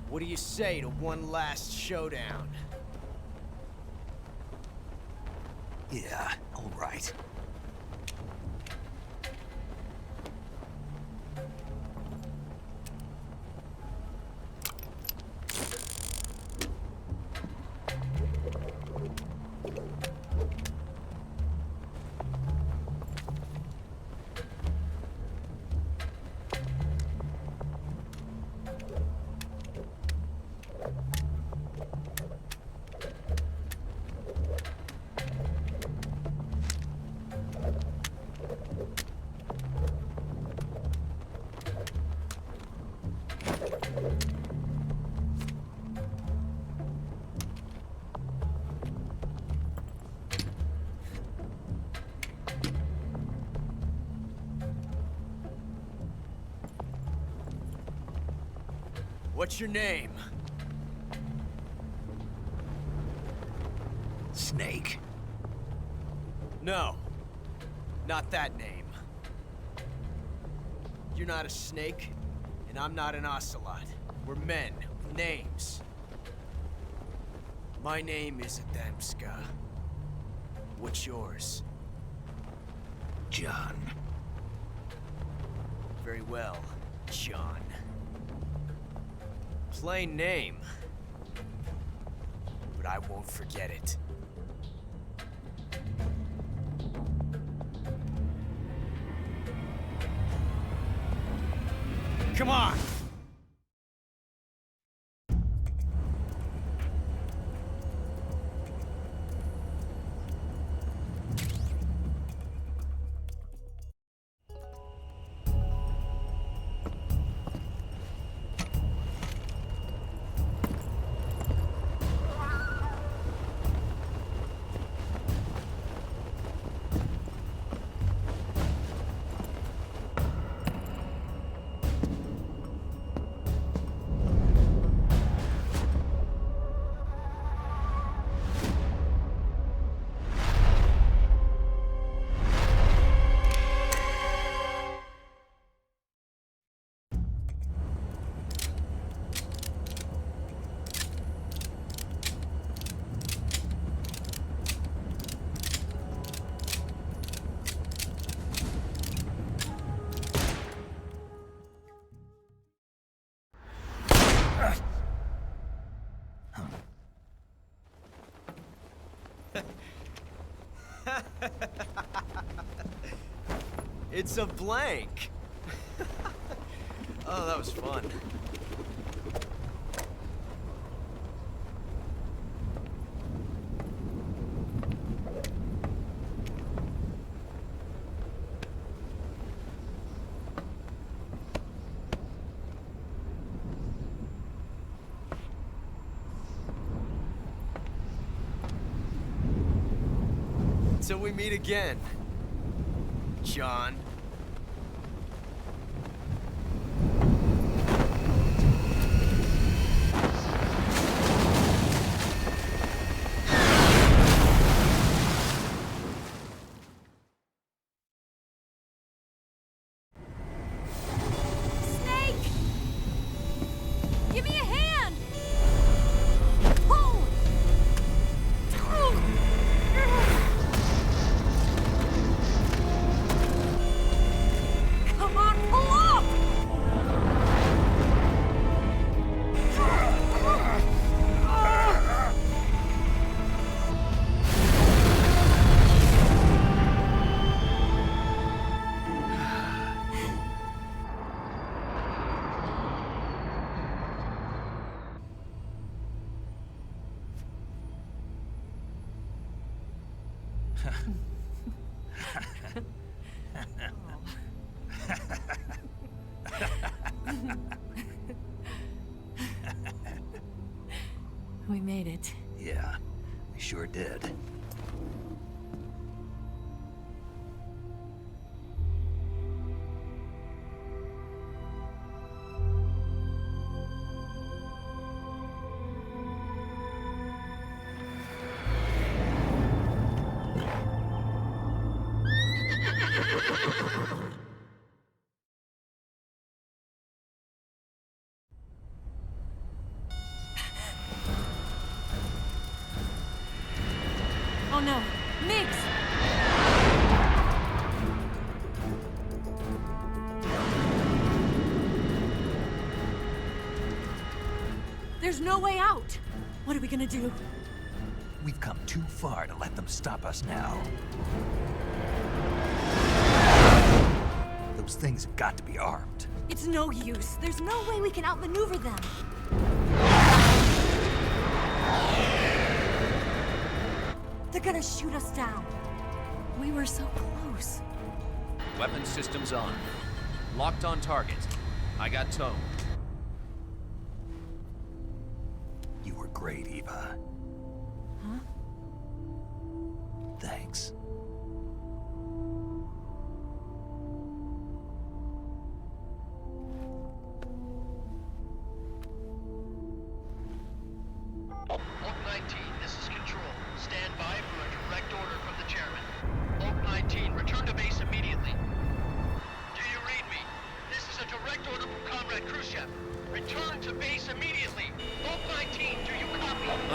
[SPEAKER 11] What do you say to one last showdown?
[SPEAKER 1] Yeah, all right.
[SPEAKER 11] What's your name?
[SPEAKER 1] Snake.
[SPEAKER 11] No. Not that name. You're not a snake, and I'm not an ocelot. We're men with names. My name is Adamska. What's yours?
[SPEAKER 1] John.
[SPEAKER 11] Very well, John. Plain name. But I won't forget it. Come on! It's a blank. Oh, that was fun. Till we meet again, John.
[SPEAKER 14] Snake! Give me a hand! Pull! Come on, pull up!
[SPEAKER 15] We made it.
[SPEAKER 1] Yeah, we sure did.
[SPEAKER 15] Oh no, Miggs! There's no way out! What are we gonna do?
[SPEAKER 1] We've come too far to let them stop us now. Those things have got to be armed.
[SPEAKER 15] It's no use. There's no way we can outmaneuver them. They're gonna shoot us down. We were so close.
[SPEAKER 2] Weapon systems on. Locked on target. I got towed.
[SPEAKER 1] You were great, Eva.
[SPEAKER 15] Huh?
[SPEAKER 1] Thanks.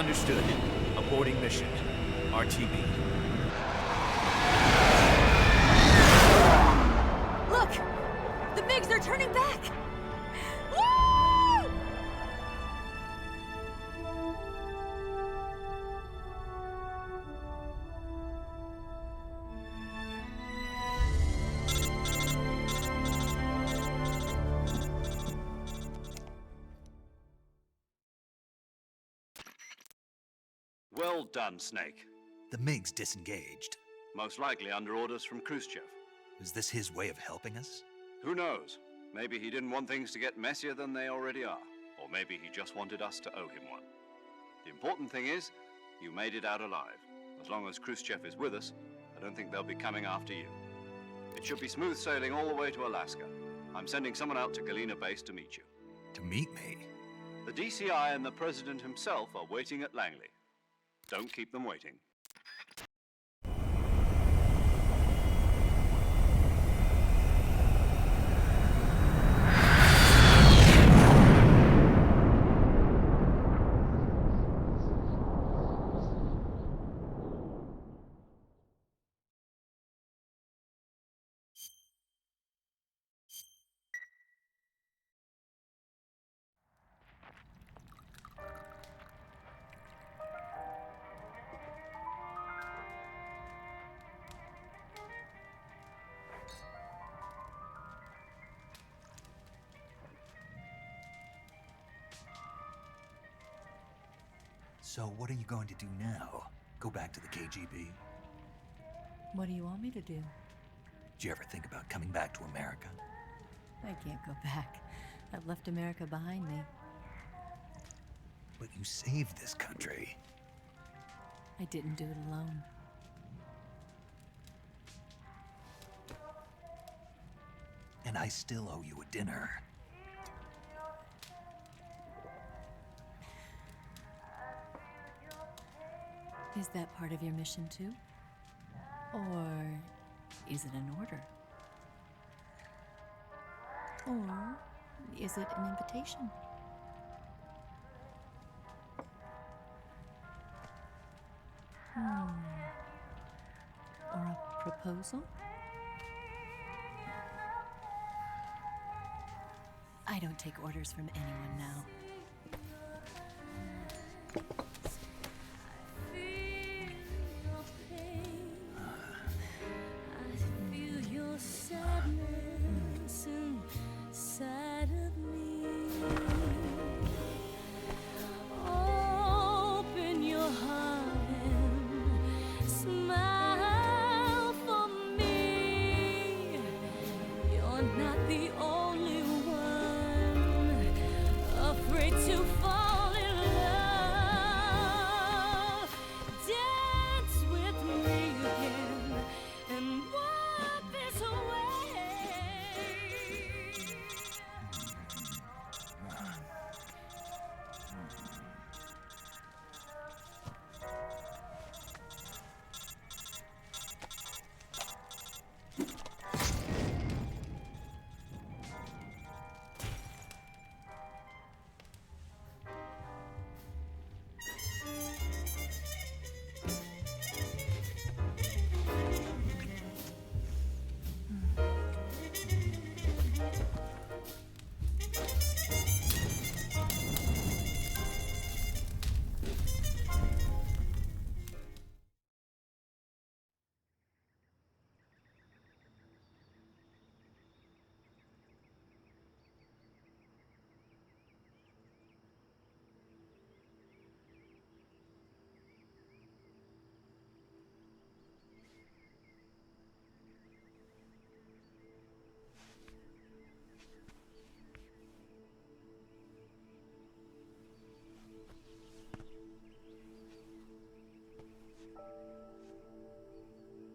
[SPEAKER 2] Understood. Aborting mission. RTB.
[SPEAKER 15] Look! The MiGs are turning back! Woo!
[SPEAKER 3] Well done, Snake.
[SPEAKER 1] The MiGs disengaged.
[SPEAKER 3] Most likely under orders from Khrushchev.
[SPEAKER 1] Is this his way of helping us?
[SPEAKER 3] Who knows? Maybe he didn't want things to get messier than they already are. Or maybe he just wanted us to owe him one. The important thing is, you made it out alive. As long as Khrushchev is with us, I don't think they'll be coming after you. It should be smooth sailing all the way to Alaska. I'm sending someone out to Galena Base to meet you.
[SPEAKER 1] To meet me?
[SPEAKER 3] The DCI and the President himself are waiting at Langley. Don't keep them waiting.
[SPEAKER 1] So what are you going to do now? Go back to the KGB?
[SPEAKER 15] What do you want me to do?
[SPEAKER 1] Did you ever think about coming back to America?
[SPEAKER 15] I can't go back. I've left America behind me.
[SPEAKER 1] But you saved this country.
[SPEAKER 15] I didn't do it alone.
[SPEAKER 1] And I still owe you a dinner.
[SPEAKER 15] Is that part of your mission too? Or is it an order? Or is it an invitation? Or a proposal? I don't take orders from anyone now.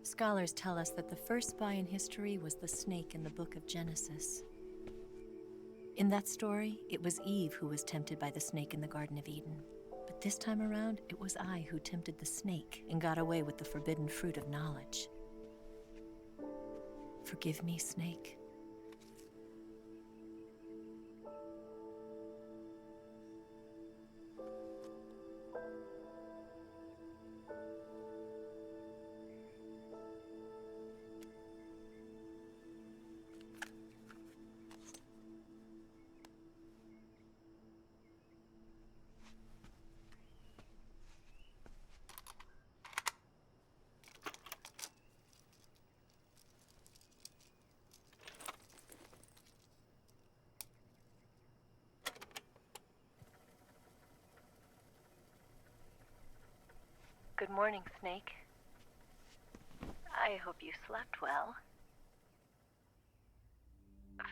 [SPEAKER 15] Scholars tell us that the first spy in history was the snake in the book of Genesis. In that story, it was Eve who was tempted by the snake in the Garden of Eden. But this time around, it was I who tempted the snake and got away with the forbidden fruit of knowledge. Forgive me, Snake.
[SPEAKER 13] Good morning, Snake. I hope you slept well.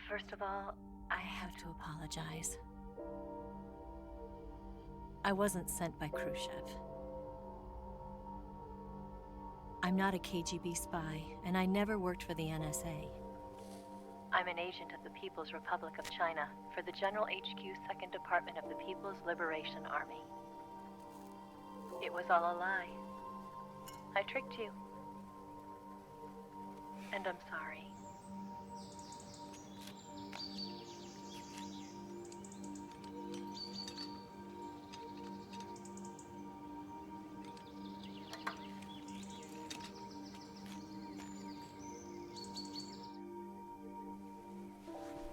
[SPEAKER 13] First of all,
[SPEAKER 15] I have to apologize. I wasn't sent by Khrushchev. I'm not a KGB spy, and I never worked for the NSA.
[SPEAKER 13] I'm an agent of the People's Republic of China for the General HQ 2nd Department of the People's Liberation Army. It was all a lie. I tricked you. And I'm sorry.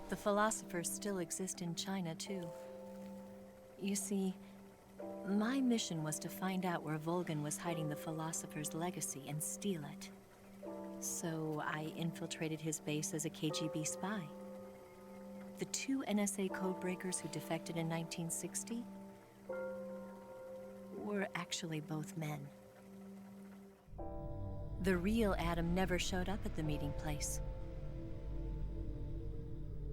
[SPEAKER 15] The philosophers still exist in China, too. You see, my mission was to find out where Volgan was hiding the philosopher's legacy and steal it. So I infiltrated his base as a KGB spy. The 2 NSA codebreakers who defected in 1960 were actually both men. The real Adam never showed up at the meeting place,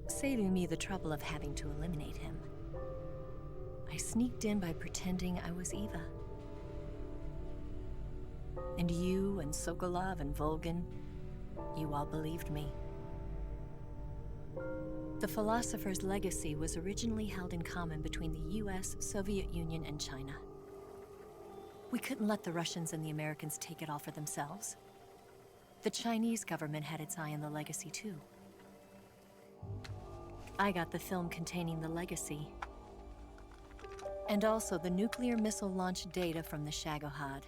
[SPEAKER 15] saving me the trouble of having to eliminate him. I sneaked in by pretending I was Eva. And you and Sokolov and Volgan, you all believed me. The philosopher's legacy was originally held in common between the US, Soviet Union, and China. We couldn't let the Russians and the Americans take it all for themselves. The Chinese government had its eye on the legacy, too. I got the film containing the legacy, and also the nuclear missile launch data from the Shagohod.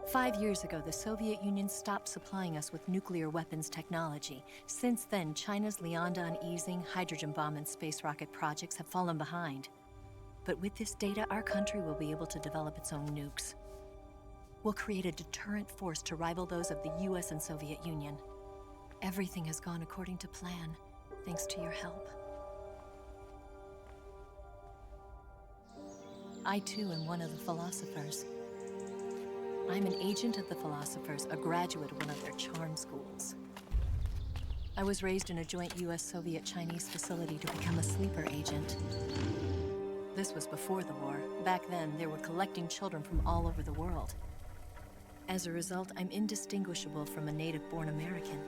[SPEAKER 15] 5 years ago, the Soviet Union stopped supplying us with nuclear weapons technology. Since then, China's Liandon easing, hydrogen bomb, and space rocket projects have fallen behind. But with this data, our country will be able to develop its own nukes. We'll create a deterrent force to rival those of the US and Soviet Union. Everything has gone according to plan, thanks to your help. I too am one of the philosophers. I'm an agent of the philosophers, a graduate of one of their charm schools. I was raised in a joint US-Soviet-Chinese facility to become a sleeper agent. This was before the war. Back then, they were collecting children from all over the world. As a result, I'm indistinguishable from a native-born American.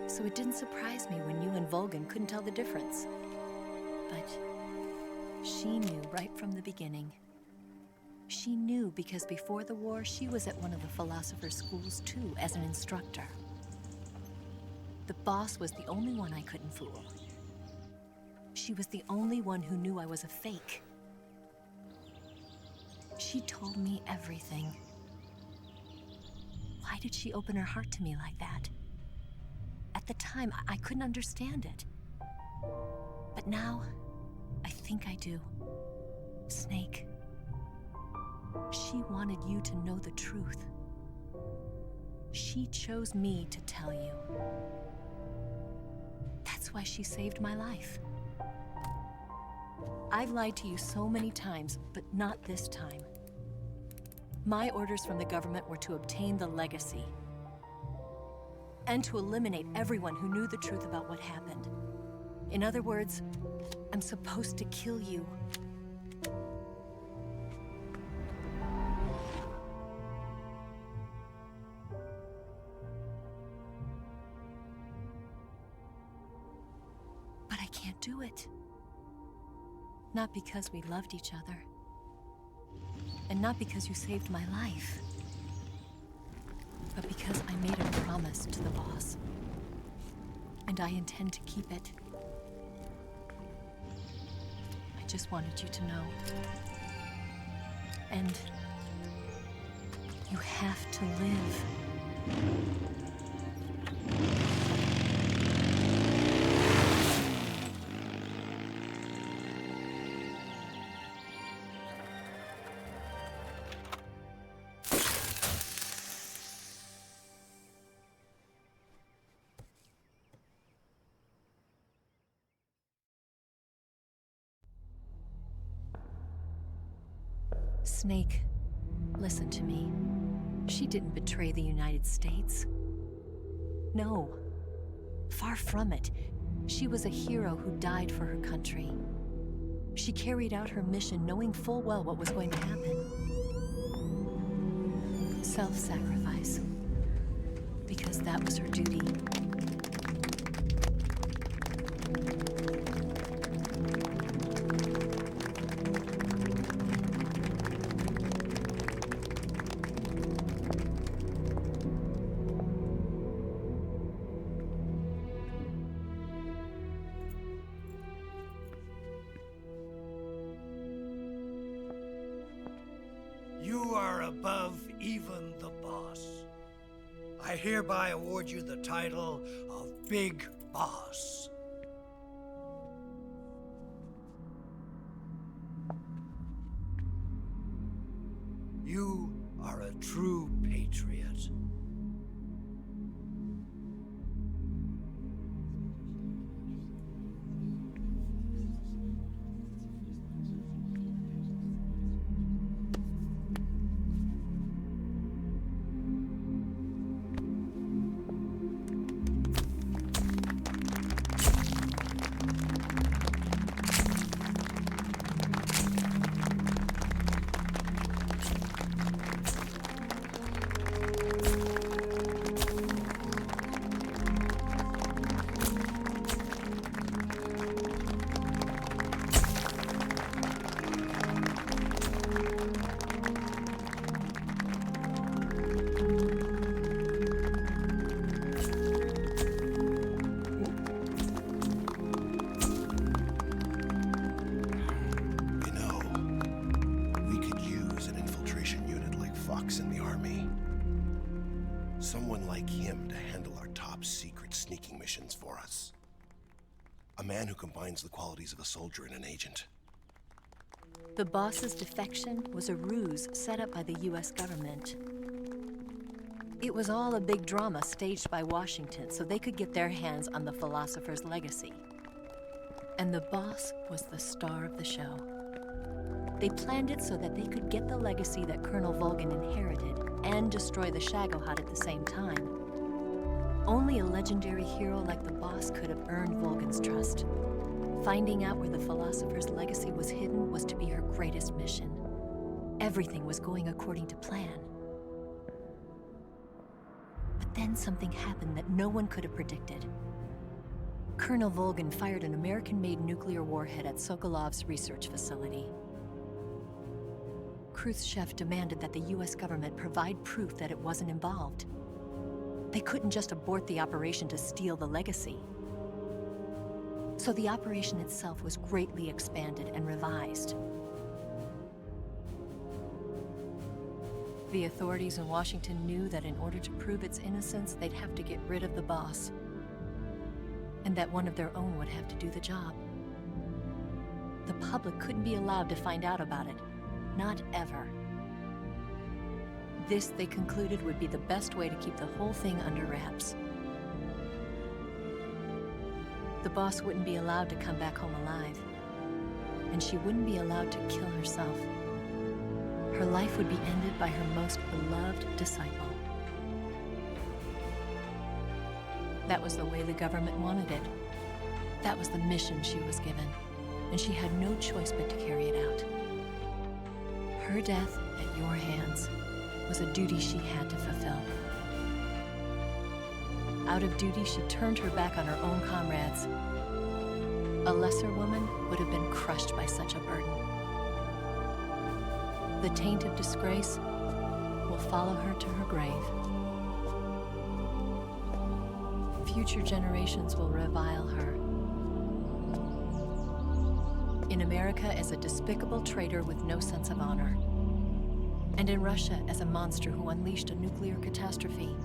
[SPEAKER 15] So it didn't surprise me when you and Volgan couldn't tell the difference. But she knew right from the beginning. She knew because before the war, she was at one of the philosopher's schools too, as an instructor. The boss was the only one I couldn't fool. She was the only one who knew I was a fake. She told me everything. Why did she open her heart to me like that? At the time, I couldn't understand it. But now, I think I do. Snake. She wanted you to know the truth. She chose me to tell you. That's why she saved my life. I've lied to you so many times, but not this time. My orders from the government were to obtain the legacy and to eliminate everyone who knew the truth about what happened. In other words, I'm supposed to kill you. But I can't do it. Not because we loved each other. And not because you saved my life. But because I made a promise to the boss. And I intend to keep it. I just wanted you to know. And you have to live. Snake, Listen to me. She didn't betray the United States. No. Far from it. She was a hero who died for her country. She carried out her mission knowing full well what was going to happen. Self-sacrifice. Because that was her duty.
[SPEAKER 12] You are above even the boss. I hereby award you the title of Big Boss. You are a true patriot.
[SPEAKER 22] Someone like him to handle our top secret sneaking missions for us. A man who combines the qualities of a soldier and an agent.
[SPEAKER 15] The boss's defection was a ruse set up by the US government. It was all a big drama staged by Washington so they could get their hands on the philosopher's legacy. And the boss was the star of the show. They planned it so that they could get the legacy that Colonel Volgin inherited and destroy the Shagohod at the same time. Only a legendary hero like the boss could have earned Volgin's trust. Finding out where the philosopher's legacy was hidden was to be her greatest mission. Everything was going according to plan. But then something happened that no one could have predicted. Colonel Volgin fired an American-made nuclear warhead at Sokolov's research facility. Khrushchev demanded that the US government provide proof that it wasn't involved. They couldn't just abort the operation to steal the legacy. So the operation itself was greatly expanded and revised. The authorities in Washington knew that in order to prove its innocence, they'd have to get rid of the boss, and that one of their own would have to do the job. The public couldn't be allowed to find out about it. Not ever. This, they concluded, would be the best way to keep the whole thing under wraps. The boss wouldn't be allowed to come back home alive, and she wouldn't be allowed to kill herself. Her life would be ended by her most beloved disciple. That was the way the government wanted it. That was the mission she was given, and she had no choice but to carry it out. Her death at your hands was a duty she had to fulfill. Out of duty, she turned her back on her own comrades. A lesser woman would have been crushed by such a burden. The taint of disgrace will follow her to her grave. Future generations will revile her. In America as a despicable traitor with no sense of honor. And in Russia as a monster who unleashed a nuclear catastrophe.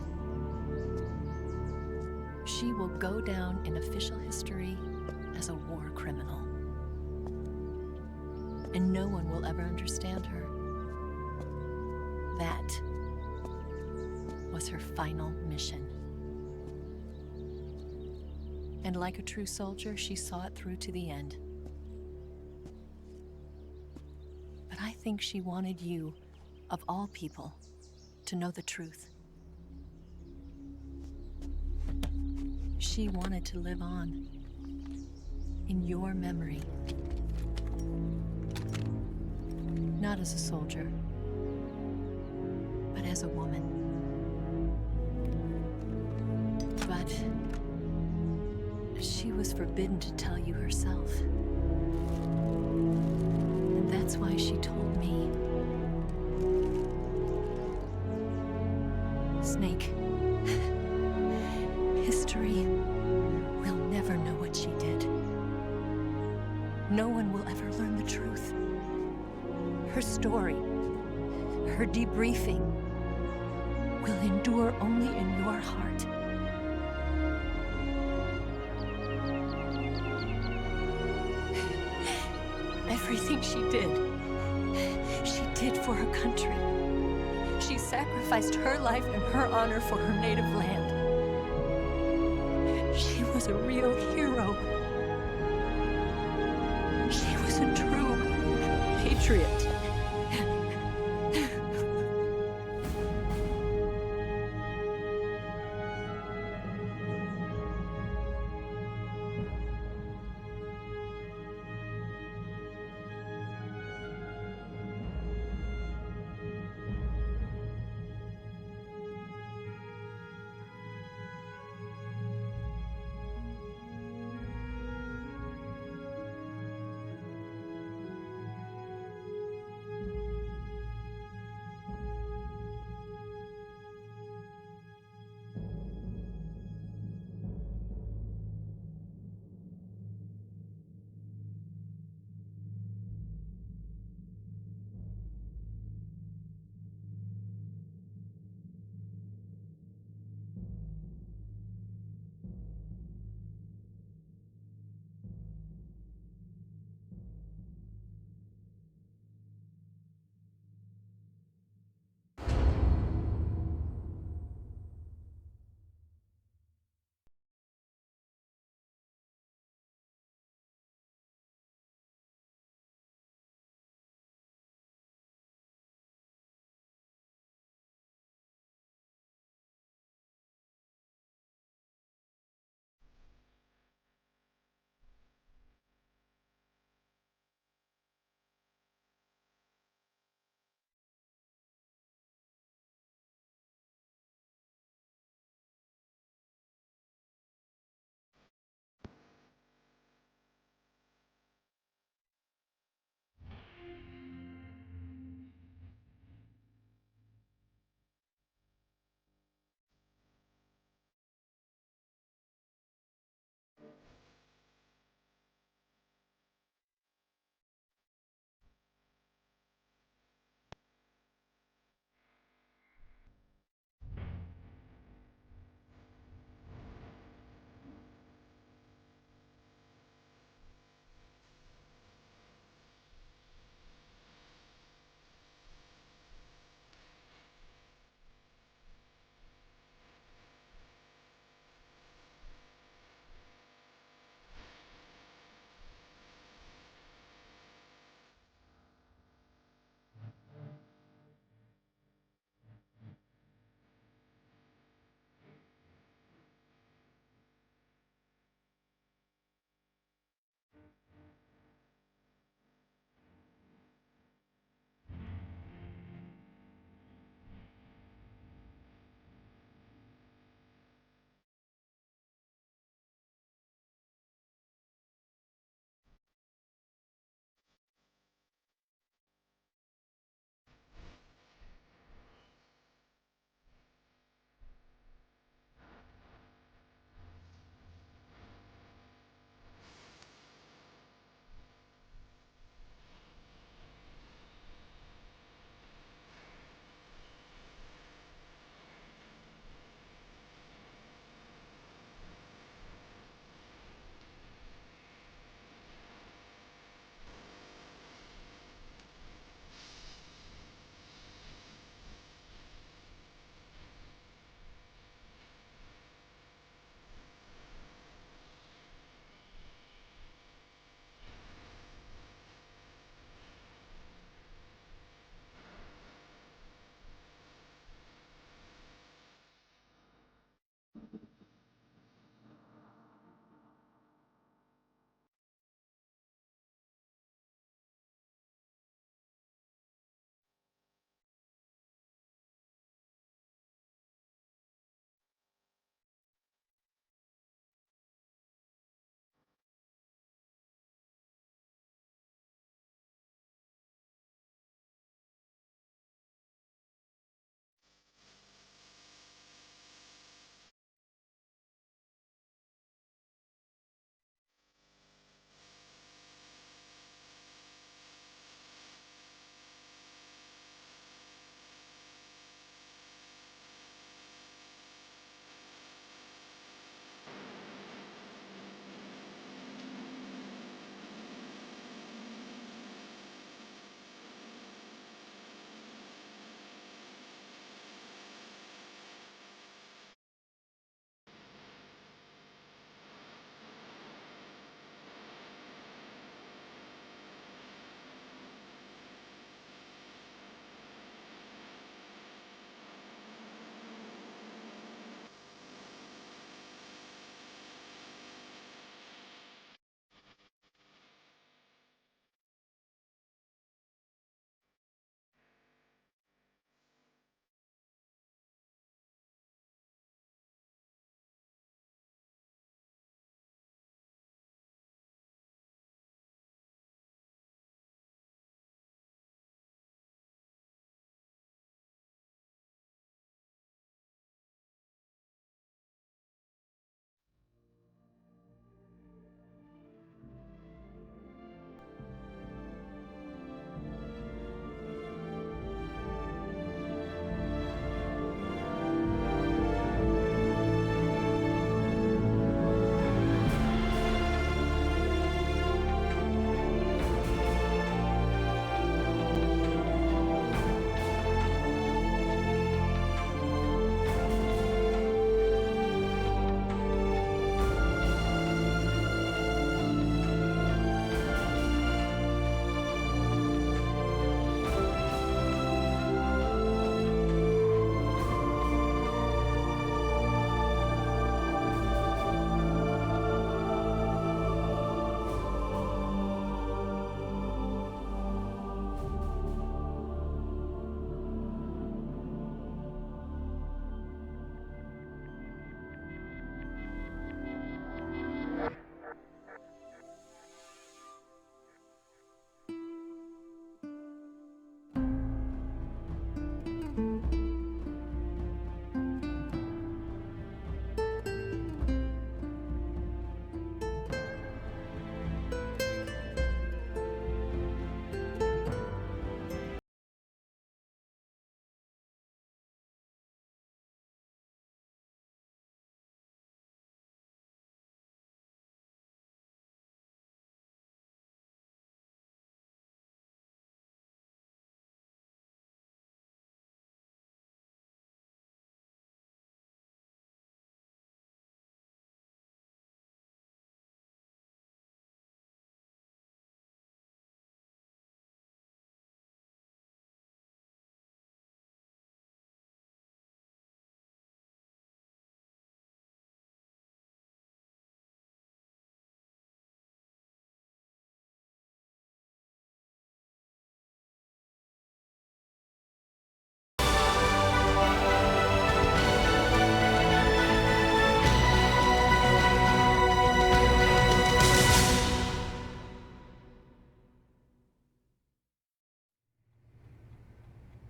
[SPEAKER 15] She will go down in official history as a war criminal. And no one will ever understand her. That was her final mission. And like a true soldier, she saw it through to the end. But I think she wanted you of all people, to know the truth. She wanted to live on in your memory. Not as a soldier, but as a woman. But she was forbidden to tell you herself. And that's why she told me. Snake, history will never know what she did. No one will ever learn the truth. Her story, her debriefing, will endure only in your heart. Everything she did for her country. She sacrificed her life and her honor for her native land. She was a real hero. She was a true patriot.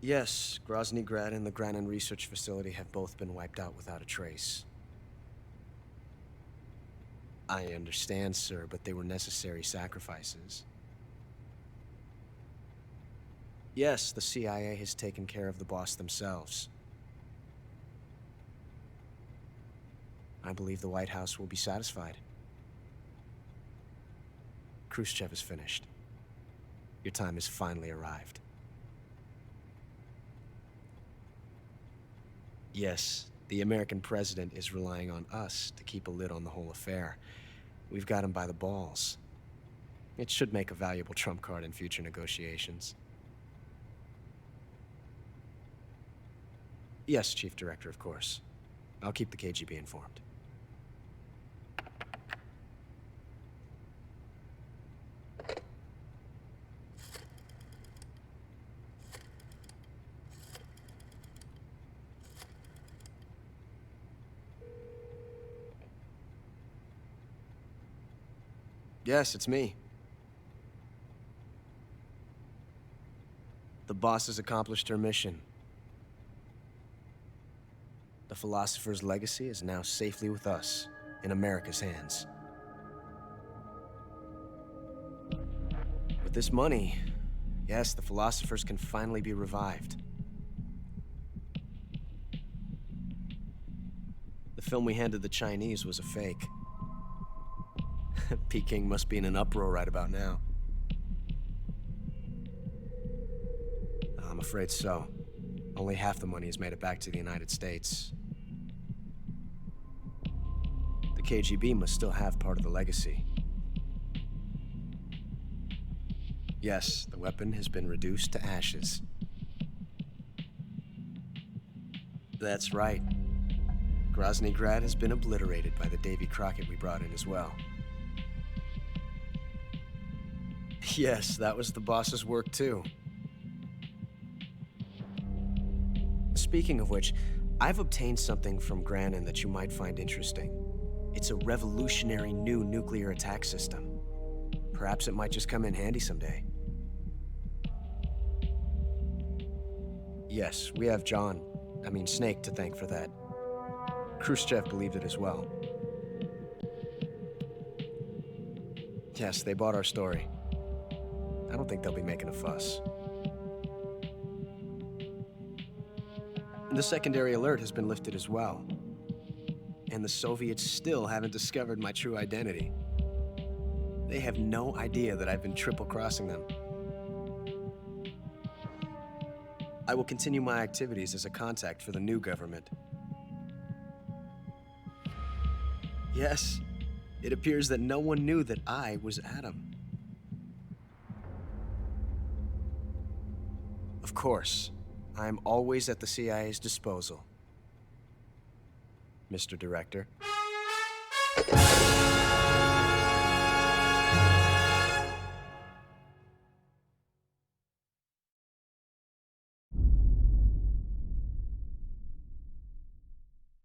[SPEAKER 11] Yes, Grozny Grad and the Granin Research Facility have both been wiped out without a trace. I understand, sir, but they were necessary sacrifices. Yes, the CIA has taken care of the boss themselves. I believe the White House will be satisfied. Khrushchev is finished. Your time has finally arrived. Yes, the American president is relying on us to keep a lid on the whole affair. We've got him by the balls. It should make a valuable trump card in future negotiations. Yes, Chief Director, of course. I'll keep the KGB informed. Yes, it's me. The boss has accomplished her mission. The philosopher's legacy is now safely with us, in America's hands. With this money, yes, the philosophers can finally be revived. The film we handed the Chinese was a fake. Peking must be in an uproar right about now. I'm afraid so. Only half the money has made it back to the United States. The KGB must still have part of the legacy. Yes, the weapon has been reduced to ashes. That's right. Grozny Grad has been obliterated by the Davy Crockett we brought in as well. Yes, that was the boss's work too. Speaking of which, I've obtained something from Granin that you might find interesting. It's a revolutionary new nuclear attack system. Perhaps it might just come in handy someday. Yes, we have Snake to thank for that. Khrushchev believed it as well. Yes, they bought our story. I don't think they'll be making a fuss. The secondary alert has been lifted as well. And the Soviets still haven't discovered my true identity. They have no idea that I've been triple-crossing them. I will continue my activities as a contact for the new government. Yes, it appears that no one knew that I was Adam. Of course, I'm always at the CIA's disposal, Mr. Director.